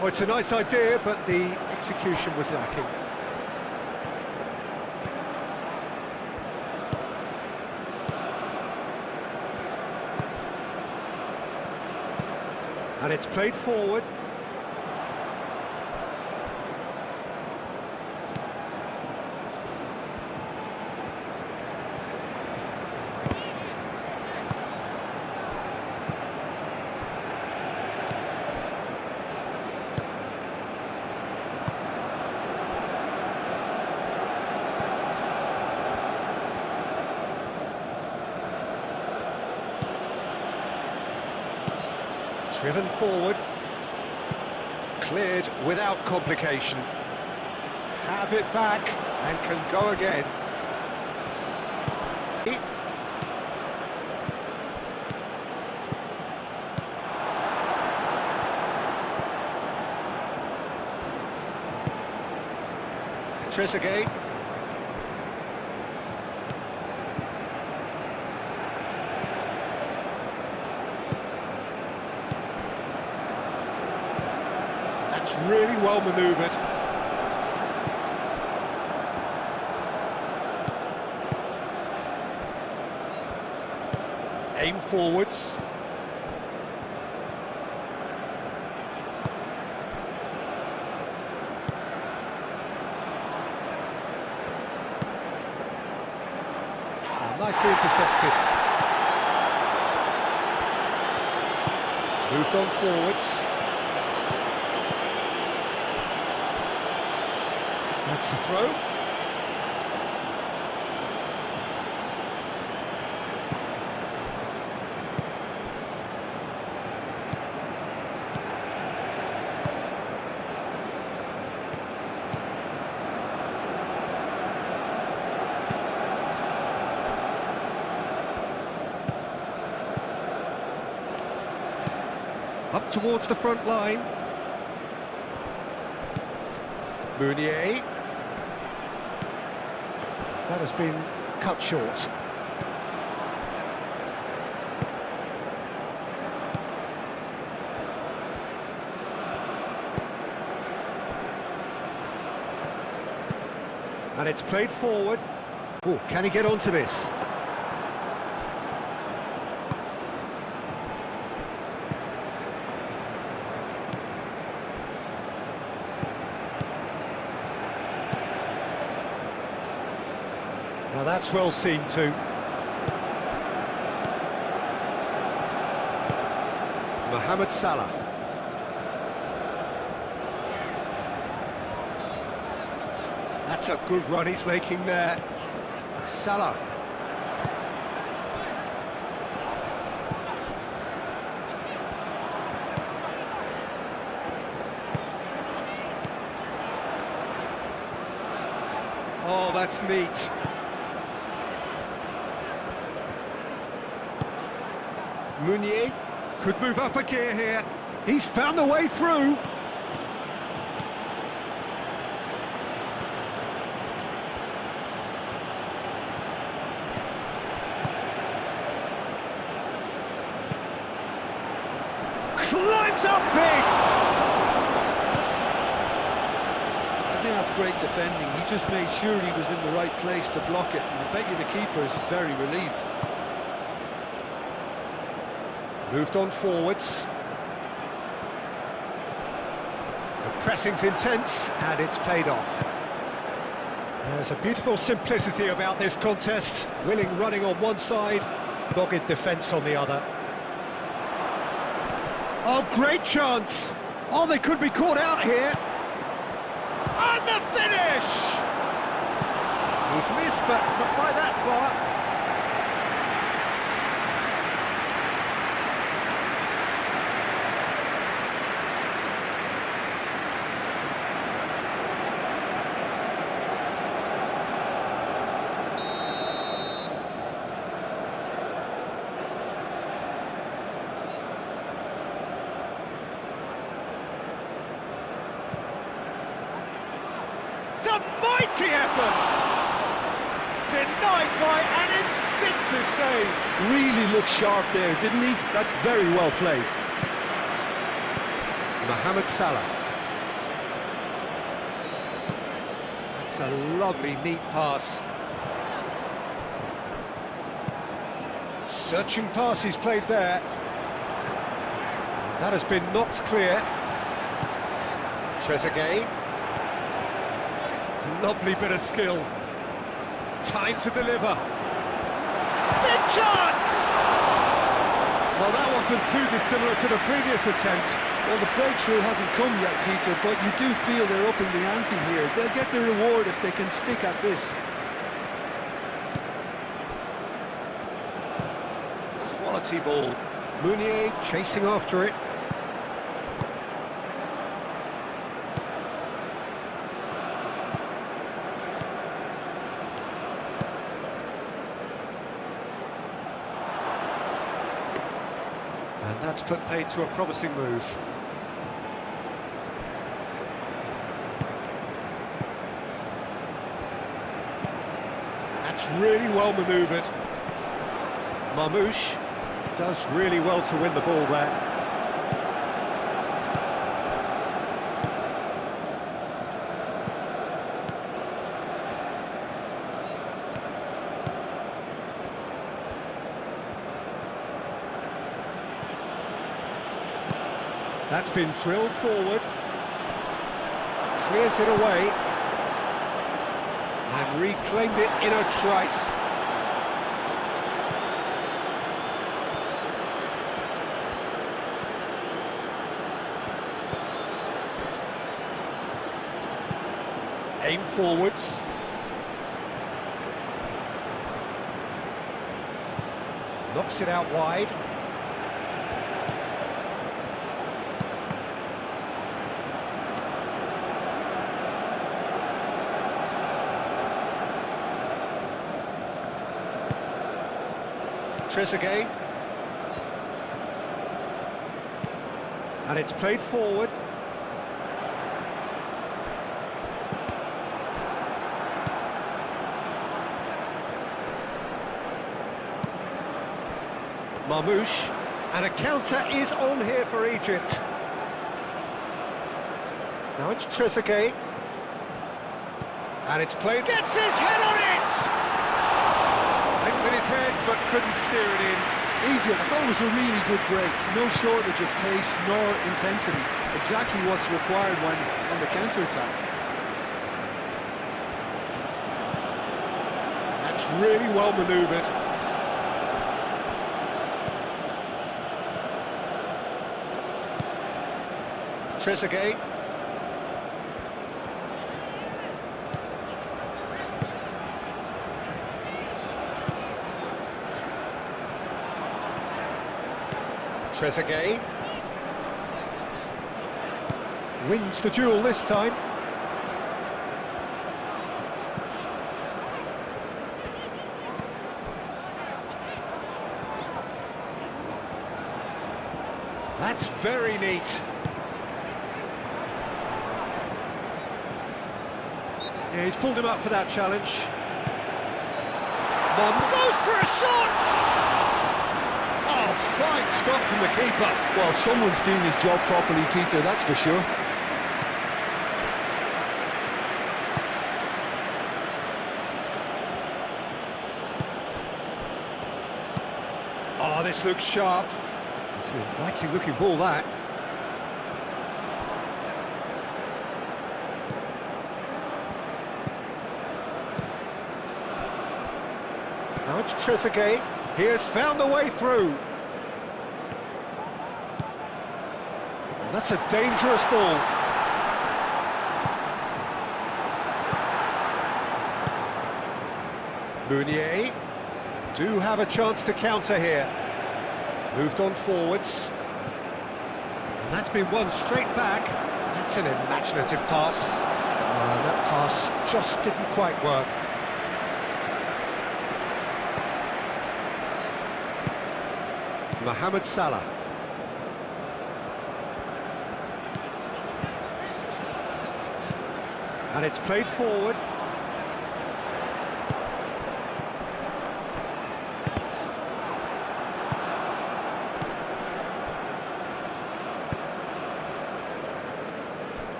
Oh, it's a nice idea, but the execution was lacking. And it's played forward. Driven forward. Cleared without complication. Have it back and can go again. Trezeguet. That's really well manoeuvred. Aim forwards. Nicely intercepted. Moved on forwards. That's the throw. Up towards the front line. Mounier. That has been cut short. And it's played forward. Oh, can he get onto this? Now that's well seen too. Mohamed Salah. That's a good run he's making there. Salah. Oh, that's neat. Meunier could move up a gear here. He's found the way through. Climbs up big. I think that's great defending. He just made sure he was in the right place to block it, and I bet you the keeper is very relieved. Moved on forwards. The pressing's intense, and it's paid off. There's a beautiful simplicity about this contest. Willing running on one side, dogged defence on the other. Oh, great chance! Oh, they could be caught out here. And the finish! He's missed, but not by that far. It's a mighty effort! Denied by an instinctive save. Really looked sharp there, didn't he? That's very well played. Mohamed Salah. That's a lovely, neat pass. Searching pass he's played there. That has been knocked clear. Trezeguet. Lovely bit of skill. Time to deliver. Big chance! Well, that wasn't too dissimilar to the previous attempt. Well, the breakthrough hasn't come yet, Peter, but you do feel they're upping the ante here. They'll get the reward if they can stick at this. Quality ball. Meunier chasing after it. And that's put paid to a promising move. That's really well manoeuvred. Marmouche does really well to win the ball there. That's been drilled forward. Clears it away. And reclaimed it in a trice. Aim forwards. Knocks it out wide. Trezeguet. And it's played forward. Marmouche, and a counter is on here for Egypt. Now it's Trezeguet, and it's played. Gets his head on it! Went with his head, but couldn't steer it in. Egypt, I thought it was a really good break. No shortage of pace nor intensity. Exactly what's required when on the counter-attack. That's really well manoeuvred. Trezeguet. Trezeguet. Wins the duel this time. That's very neat. Yeah, he's pulled him up for that challenge. Mon goes for a shot! Oh, fine stop from the keeper. Well, someone's doing his job properly, Peter, that's for sure. Oh, this looks sharp. It's an inviting looking ball, that. Now it's Trezeguet. He has found the way through. And that's a dangerous ball. Meunier do have a chance to counter here. Moved on forwards. And that's been won straight back. That's an imaginative pass. That pass just didn't quite work. Mohamed Salah. And it's played forward.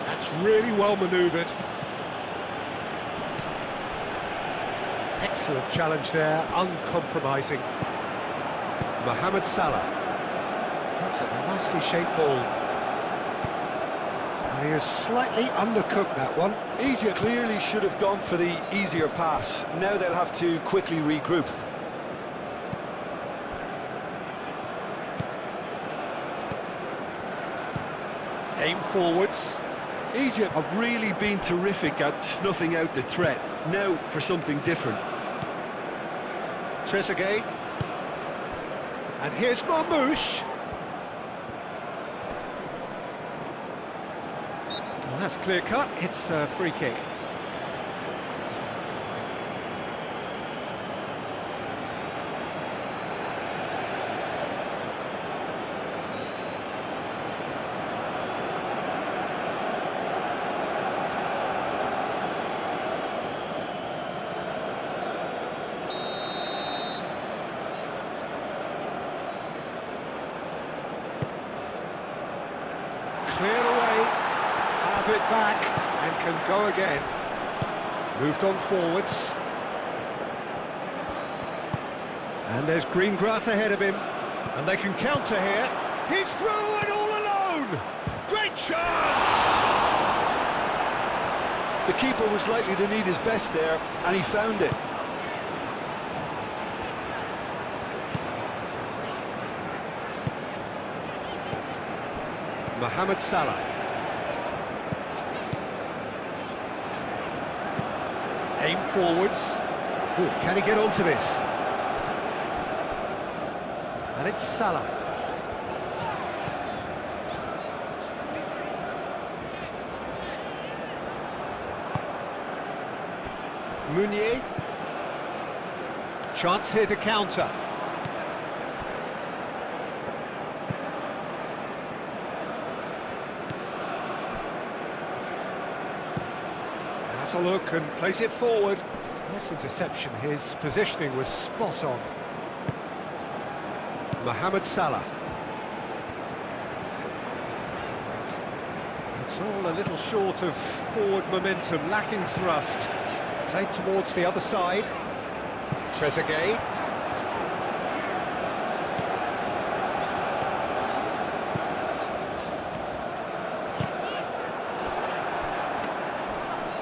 That's really well manoeuvred. Excellent challenge there, uncompromising. Mohamed Salah. That's a nicely shaped ball. And he has slightly undercooked that one. Egypt clearly should have gone for the easier pass. Now they'll have to quickly regroup. Aim forwards. Egypt have really been terrific at snuffing out the threat. Now for something different. Trezeguet. And here's Marmouche. Well, that's clear cut. It's a free kick. Cleared away, have it back, and can go again. Moved on forwards. And there's green grass ahead of him, and they can counter here. He's through and all alone! Great chance! The keeper was likely to need his best there, and he found it. Mohamed Salah. Aim forwards. Ooh, can he get onto this? And it's Salah. Meunier. Chance here to counter. Has a look and plays it forward. Nice interception. His positioning was spot on. Mohamed Salah. It's all a little short of forward momentum, lacking thrust. Played towards the other side. Trezeguet.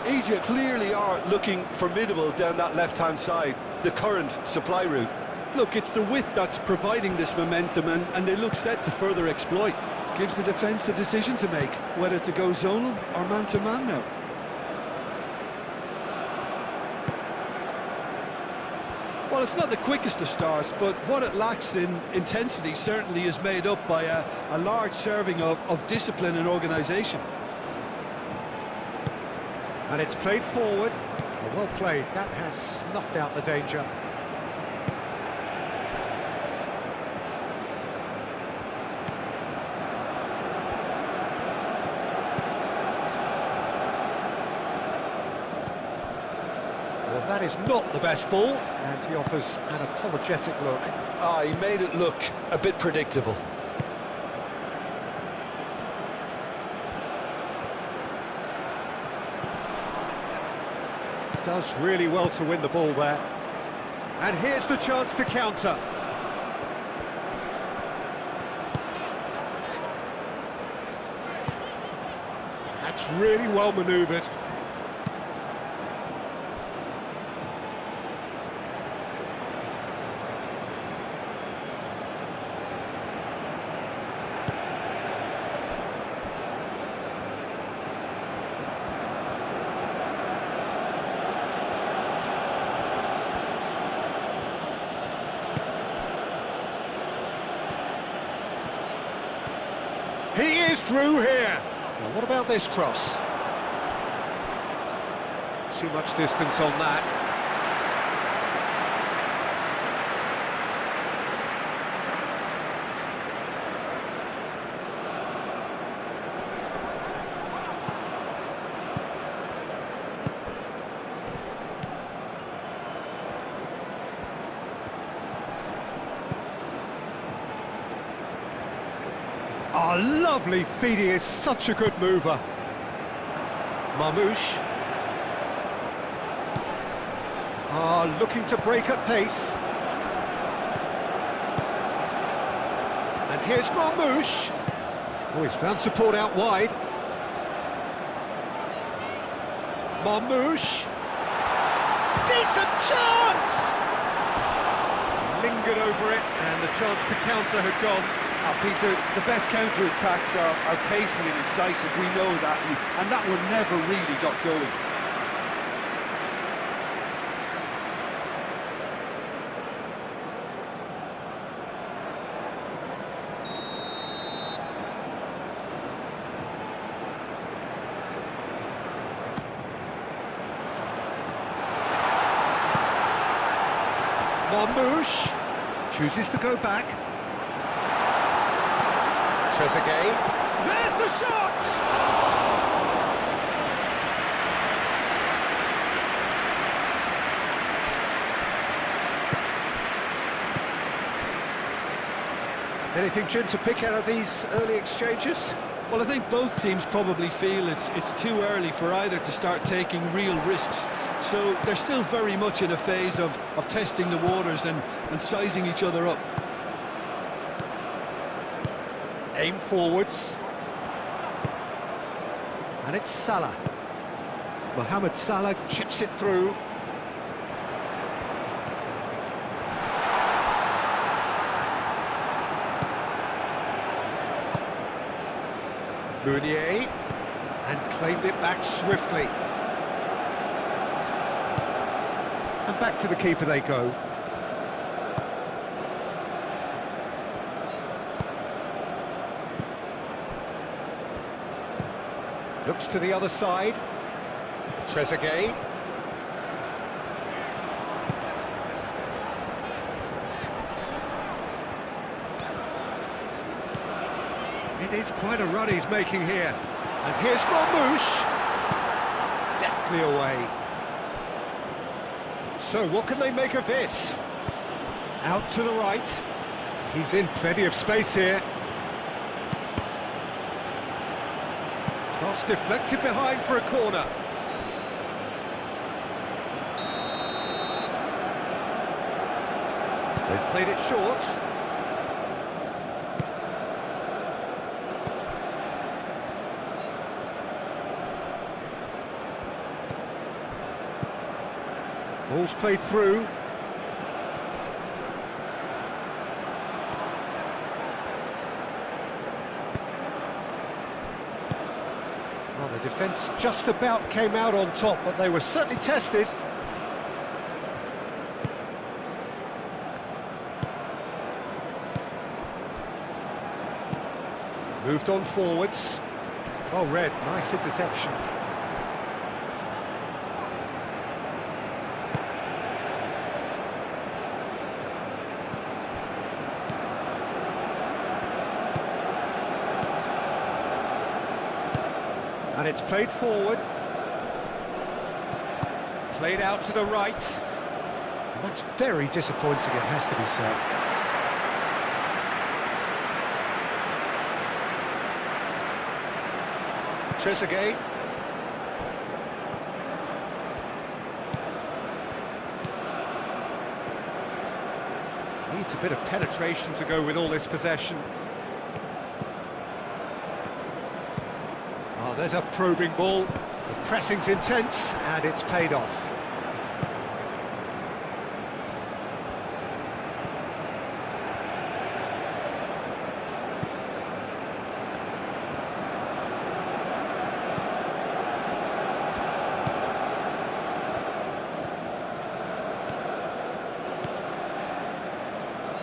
Egypt clearly are looking formidable down that left-hand side, the current supply route. Look, it's the width that's providing this momentum, and they look set to further exploit. Gives the defence a decision to make, whether to go zonal or man-to-man now. Well, it's not the quickest of starts, but what it lacks in intensity certainly is made up by a large serving of discipline and organisation. And it's played forward. Well played, that has snuffed out the danger. Well, that is not the best ball, and he offers an apologetic look. He made it look a bit predictable. Does really well to win the ball there. And here's the chance to counter. That's really well manoeuvred. He is through here. Now, what about this cross? Too much distance on that. Oh, lovely feed, he is such a good mover. Marmouche. Looking to break at pace. And here's Marmouche. Oh, he's found support out wide. Marmouche. Decent chance! Lingered over it, and the chance to counter had gone. Peter, the best counter-attacks are pacey and incisive, we know that, and that one never really got going. Marmouche chooses to go back. Trezeguet. There's the shot! Anything, Jim, to pick out of these early exchanges? Well, I think both teams probably feel it's too early for either to start taking real risks. So they're still very much in a phase of testing the waters and sizing each other up. Aim forwards. And it's Salah. Mohamed Salah chips it through. Meunier, and claimed it back swiftly. And back to the keeper they go. Looks to the other side. Trezeguet. It is quite a run he's making here. And here's Marmouche. Deftly away. So what can they make of this? Out to the right. He's in plenty of space here. Cross deflected behind for a corner. They've played it short. Ball's played through. Well, the defence just about came out on top, but they were certainly tested. Moved on forwards. Well read, nice interception. And it's played forward. Played out to the right. And that's very disappointing, it has to be said. Trezeguet. Needs a bit of penetration to go with all this possession. Oh, there's a probing ball. The pressing's intense, and it's paid off.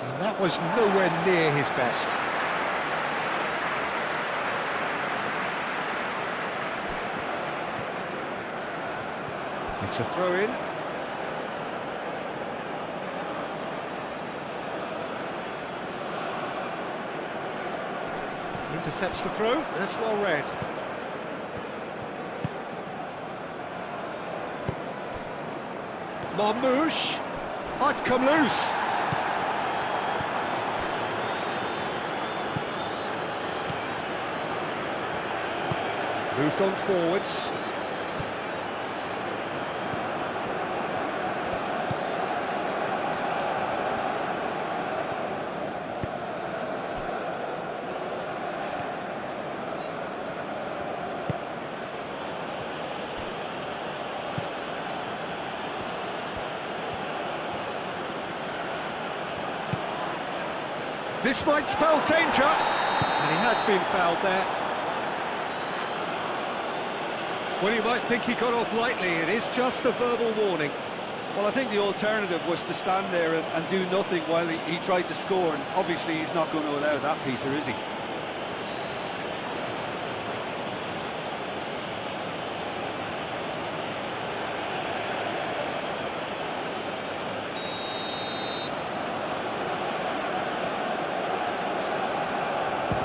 And that was nowhere near his best. It's a throw-in. Intercepts the throw, that's well read. Marmouche. Oh, it's come loose. Moved on forwards. This might spell danger, and he has been fouled there. Well, you might think he got off lightly, it is just a verbal warning. Well, I think the alternative was to stand there and do nothing while he tried to score, and obviously he's not going to allow that, Peter, is he?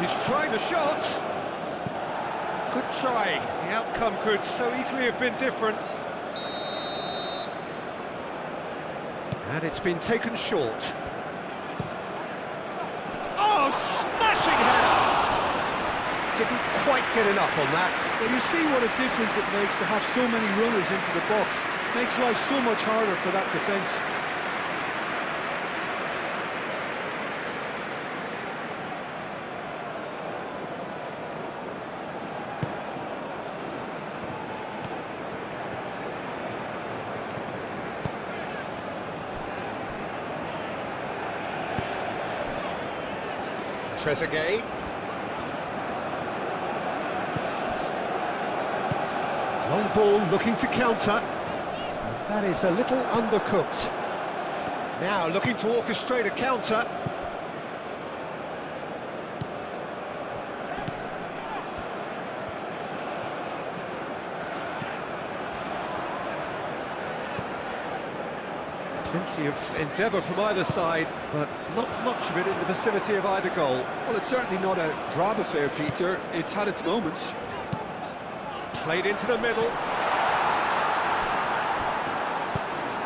He's trying the shot. Good try. The outcome could so easily have been different. And it's been taken short. Oh, smashing header! Didn't quite get enough on that. Well, you see what a difference it makes to have so many runners into the box. Makes life so much harder for that defence. Trezeguet. Long ball looking to counter. And that is a little undercooked. Now looking to orchestrate a counter. Plenty of endeavour from either side, but not much of it in the vicinity of either goal. Well, it's certainly not a drab affair, Peter. It's had its moments. Played into the middle.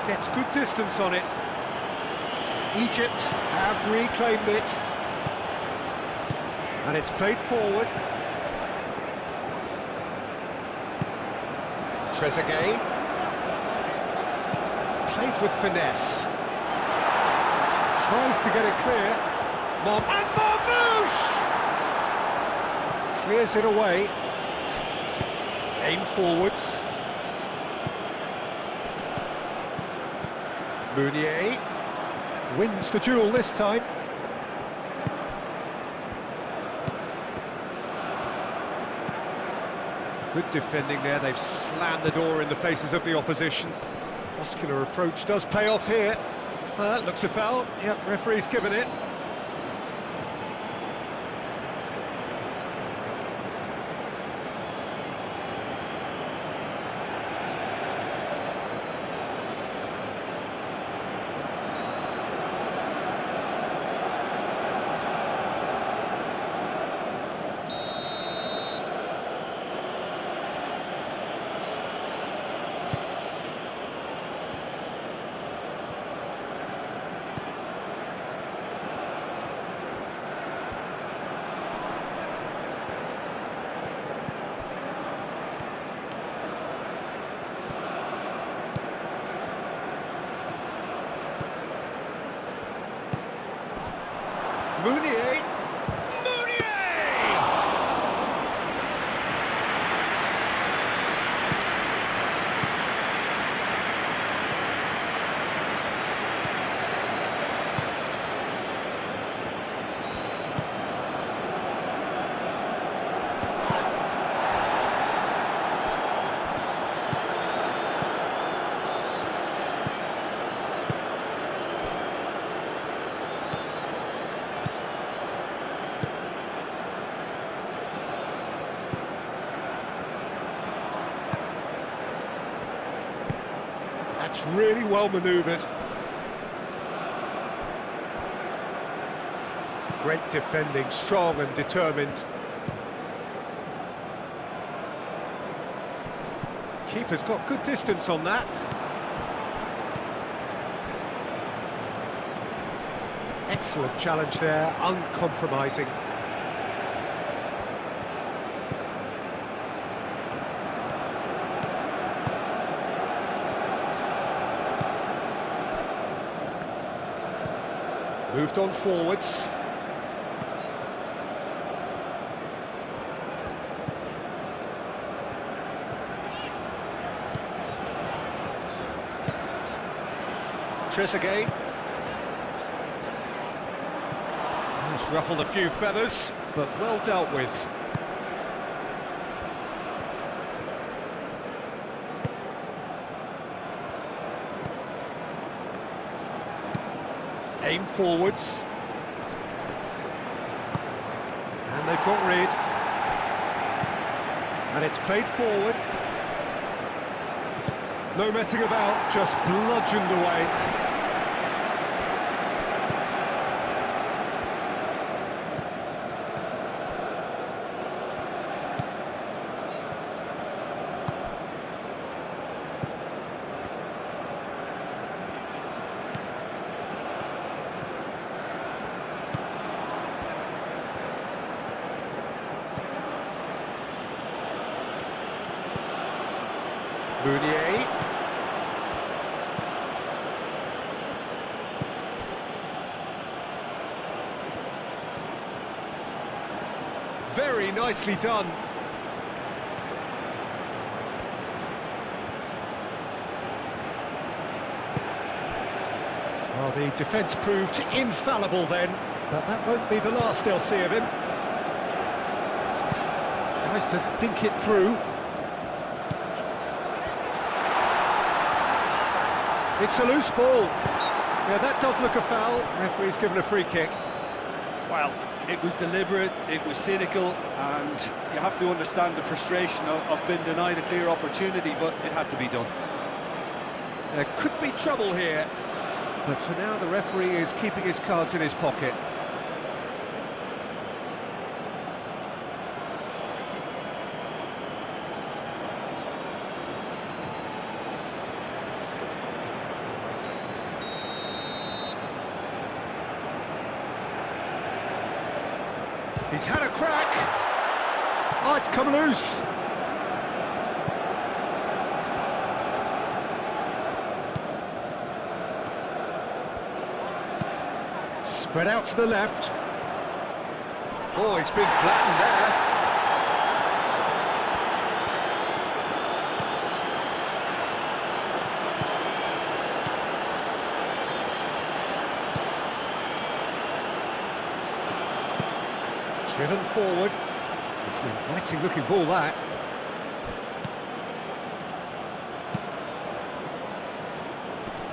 Gets good distance on it. Egypt have reclaimed it. And it's played forward. Trezeguet. Played with finesse. Tries to get it clear. And Marmouche! Clears it away. Aim forwards. Meunier wins the duel this time. Good defending there, they've slammed the door in the faces of the opposition. Muscular approach does pay off here. That looks a foul. Yep, referee's given it. Meunier! That's really well manoeuvred. Great defending, strong and determined. Keeper's got good distance on that. Excellent challenge there, uncompromising. Moved on forwards. Trezeguet. It's ruffled a few feathers, but well dealt with. Aim forwards. And they've got rid. And it's played forward. No messing about, just bludgeoned away. Meunier. Very nicely done. Well, the defence proved infallible then, but that won't be the last they'll see of him. Tries to dink it through. It's a loose ball. Yeah, that does look a foul. Referee's given a free kick. Well, it was deliberate, it was cynical, and you have to understand the frustration of being denied a clear opportunity, but it had to be done. There could be trouble here, but for now the referee is keeping his cards in his pocket. He's had a crack. Oh, it's come loose. Spread out to the left. Oh, it's been flattened there. Driven forward. It's an inviting looking ball, that.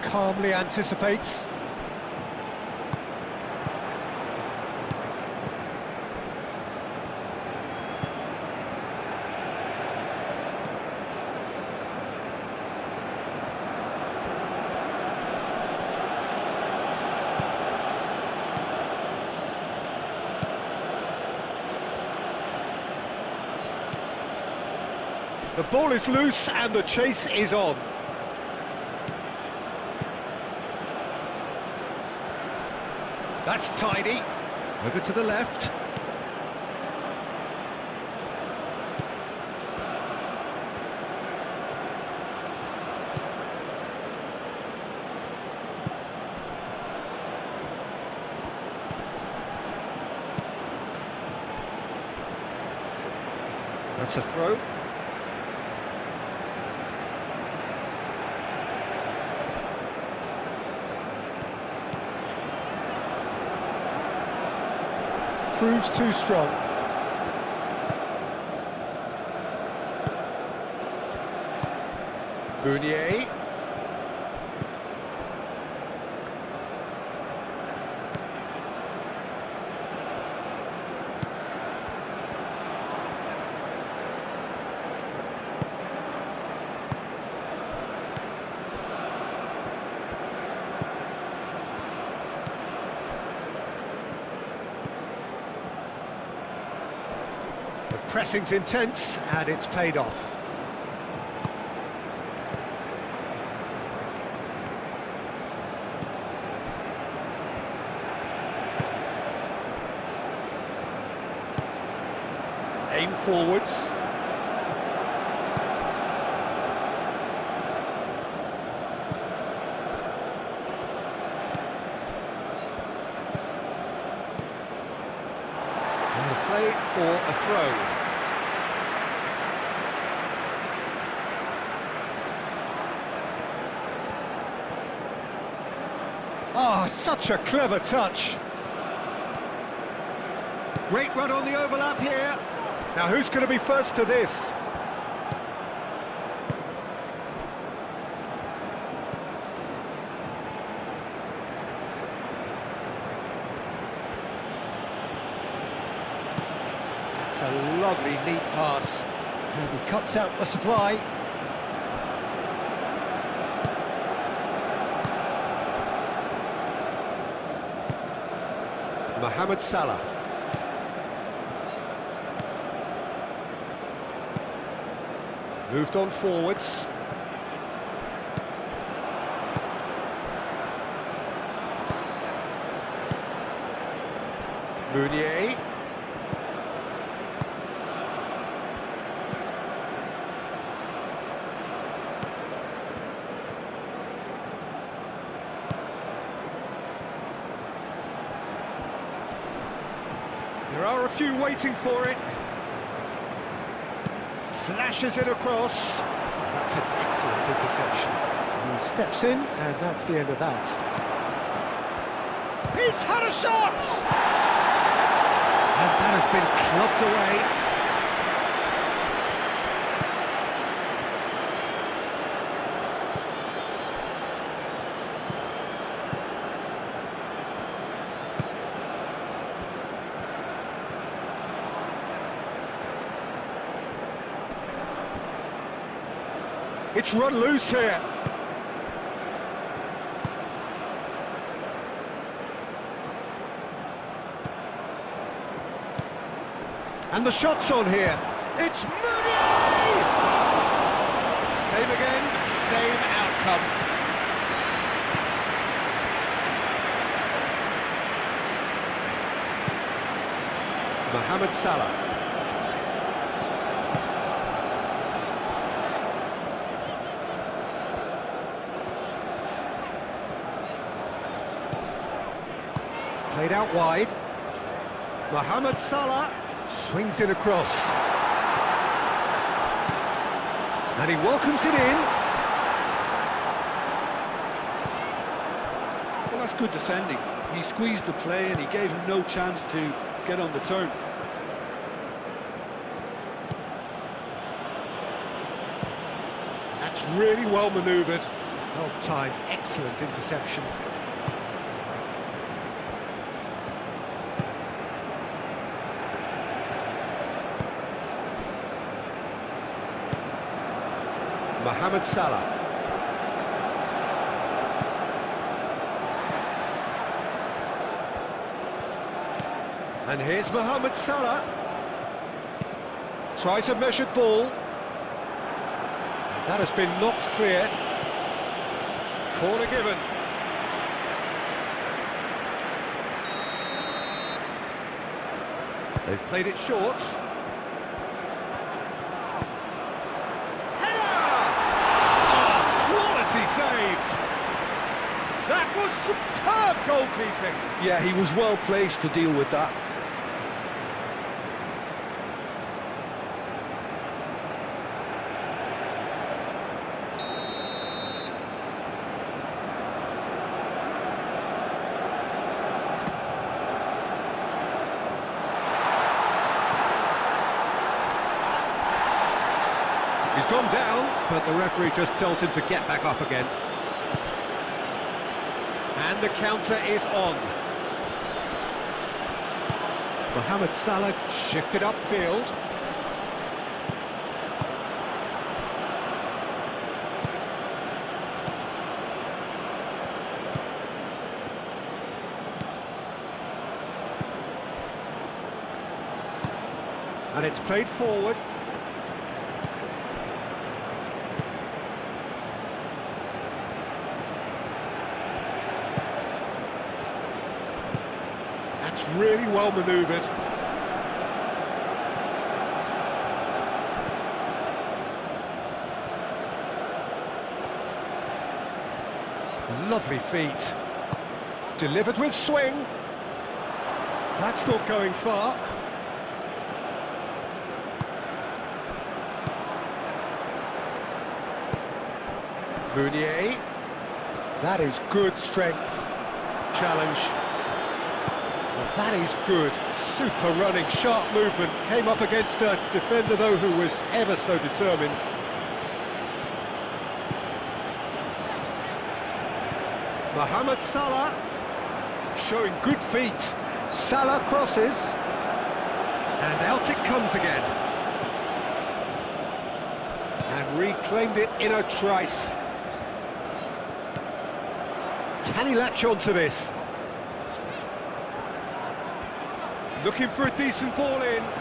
Calmly anticipates. The ball is loose and the chase is on. That's tidy. Over to the left. That's a throw. Proves too strong. Mounier. Pressing's intense, and it's paid off. Aim forwards. And play for a throw. Oh, such a clever touch. Great run on the overlap here. Now who's going to be first to this? That's a lovely, neat pass. And he cuts out the supply. Mohamed Salah. Moved on forwards. Mounier. There are a few waiting for it. Flashes it across. That's an excellent interception. He steps in, and that's the end of that. He's had a shot! And that has been clubbed away. It's run loose here. And the shot's on here. It's Mounier! Same again, same outcome. Mohamed Salah. Played out wide. Mohamed Salah swings it across. And he welcomes it in. Well, that's good defending. He squeezed the play and he gave him no chance to get on the turn. That's really well manoeuvred. Well timed, excellent interception. Mohamed Salah. And here's Mohamed Salah. Tries a measured ball. That has been knocked clear. Corner given. They've played it short. Save! That was superb goalkeeping! Yeah, he was well placed to deal with that. He's gone down, but the referee just tells him to get back up again. And the counter is on. Mohamed Salah shifted upfield. And it's played forward. That's really well manoeuvred. Lovely feet. Delivered with swing. That's not going far. Meunier. That is good strength. Challenge. Well, that is good. Super running, sharp movement. Came up against a defender, though, who was ever so determined. Mohamed Salah showing good feet. Salah crosses. And out it comes again. And reclaimed it in a trice. Can he latch on to this? Looking for a decent ball in. Well,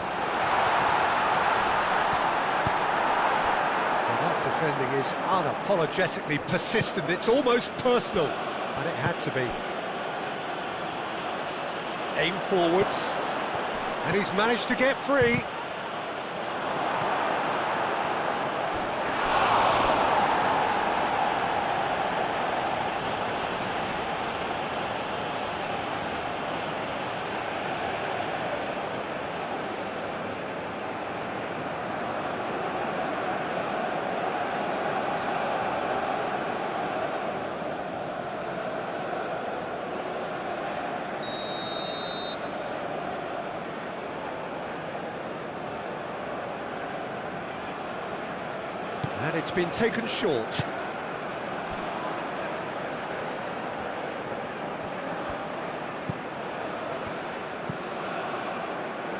that defending is unapologetically persistent. It's almost personal, and it had to be. Aim forwards, and he's managed to get free. And it's been taken short.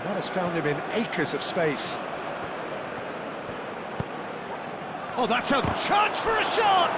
That has found him in acres of space. Oh, that's a chance for a shot!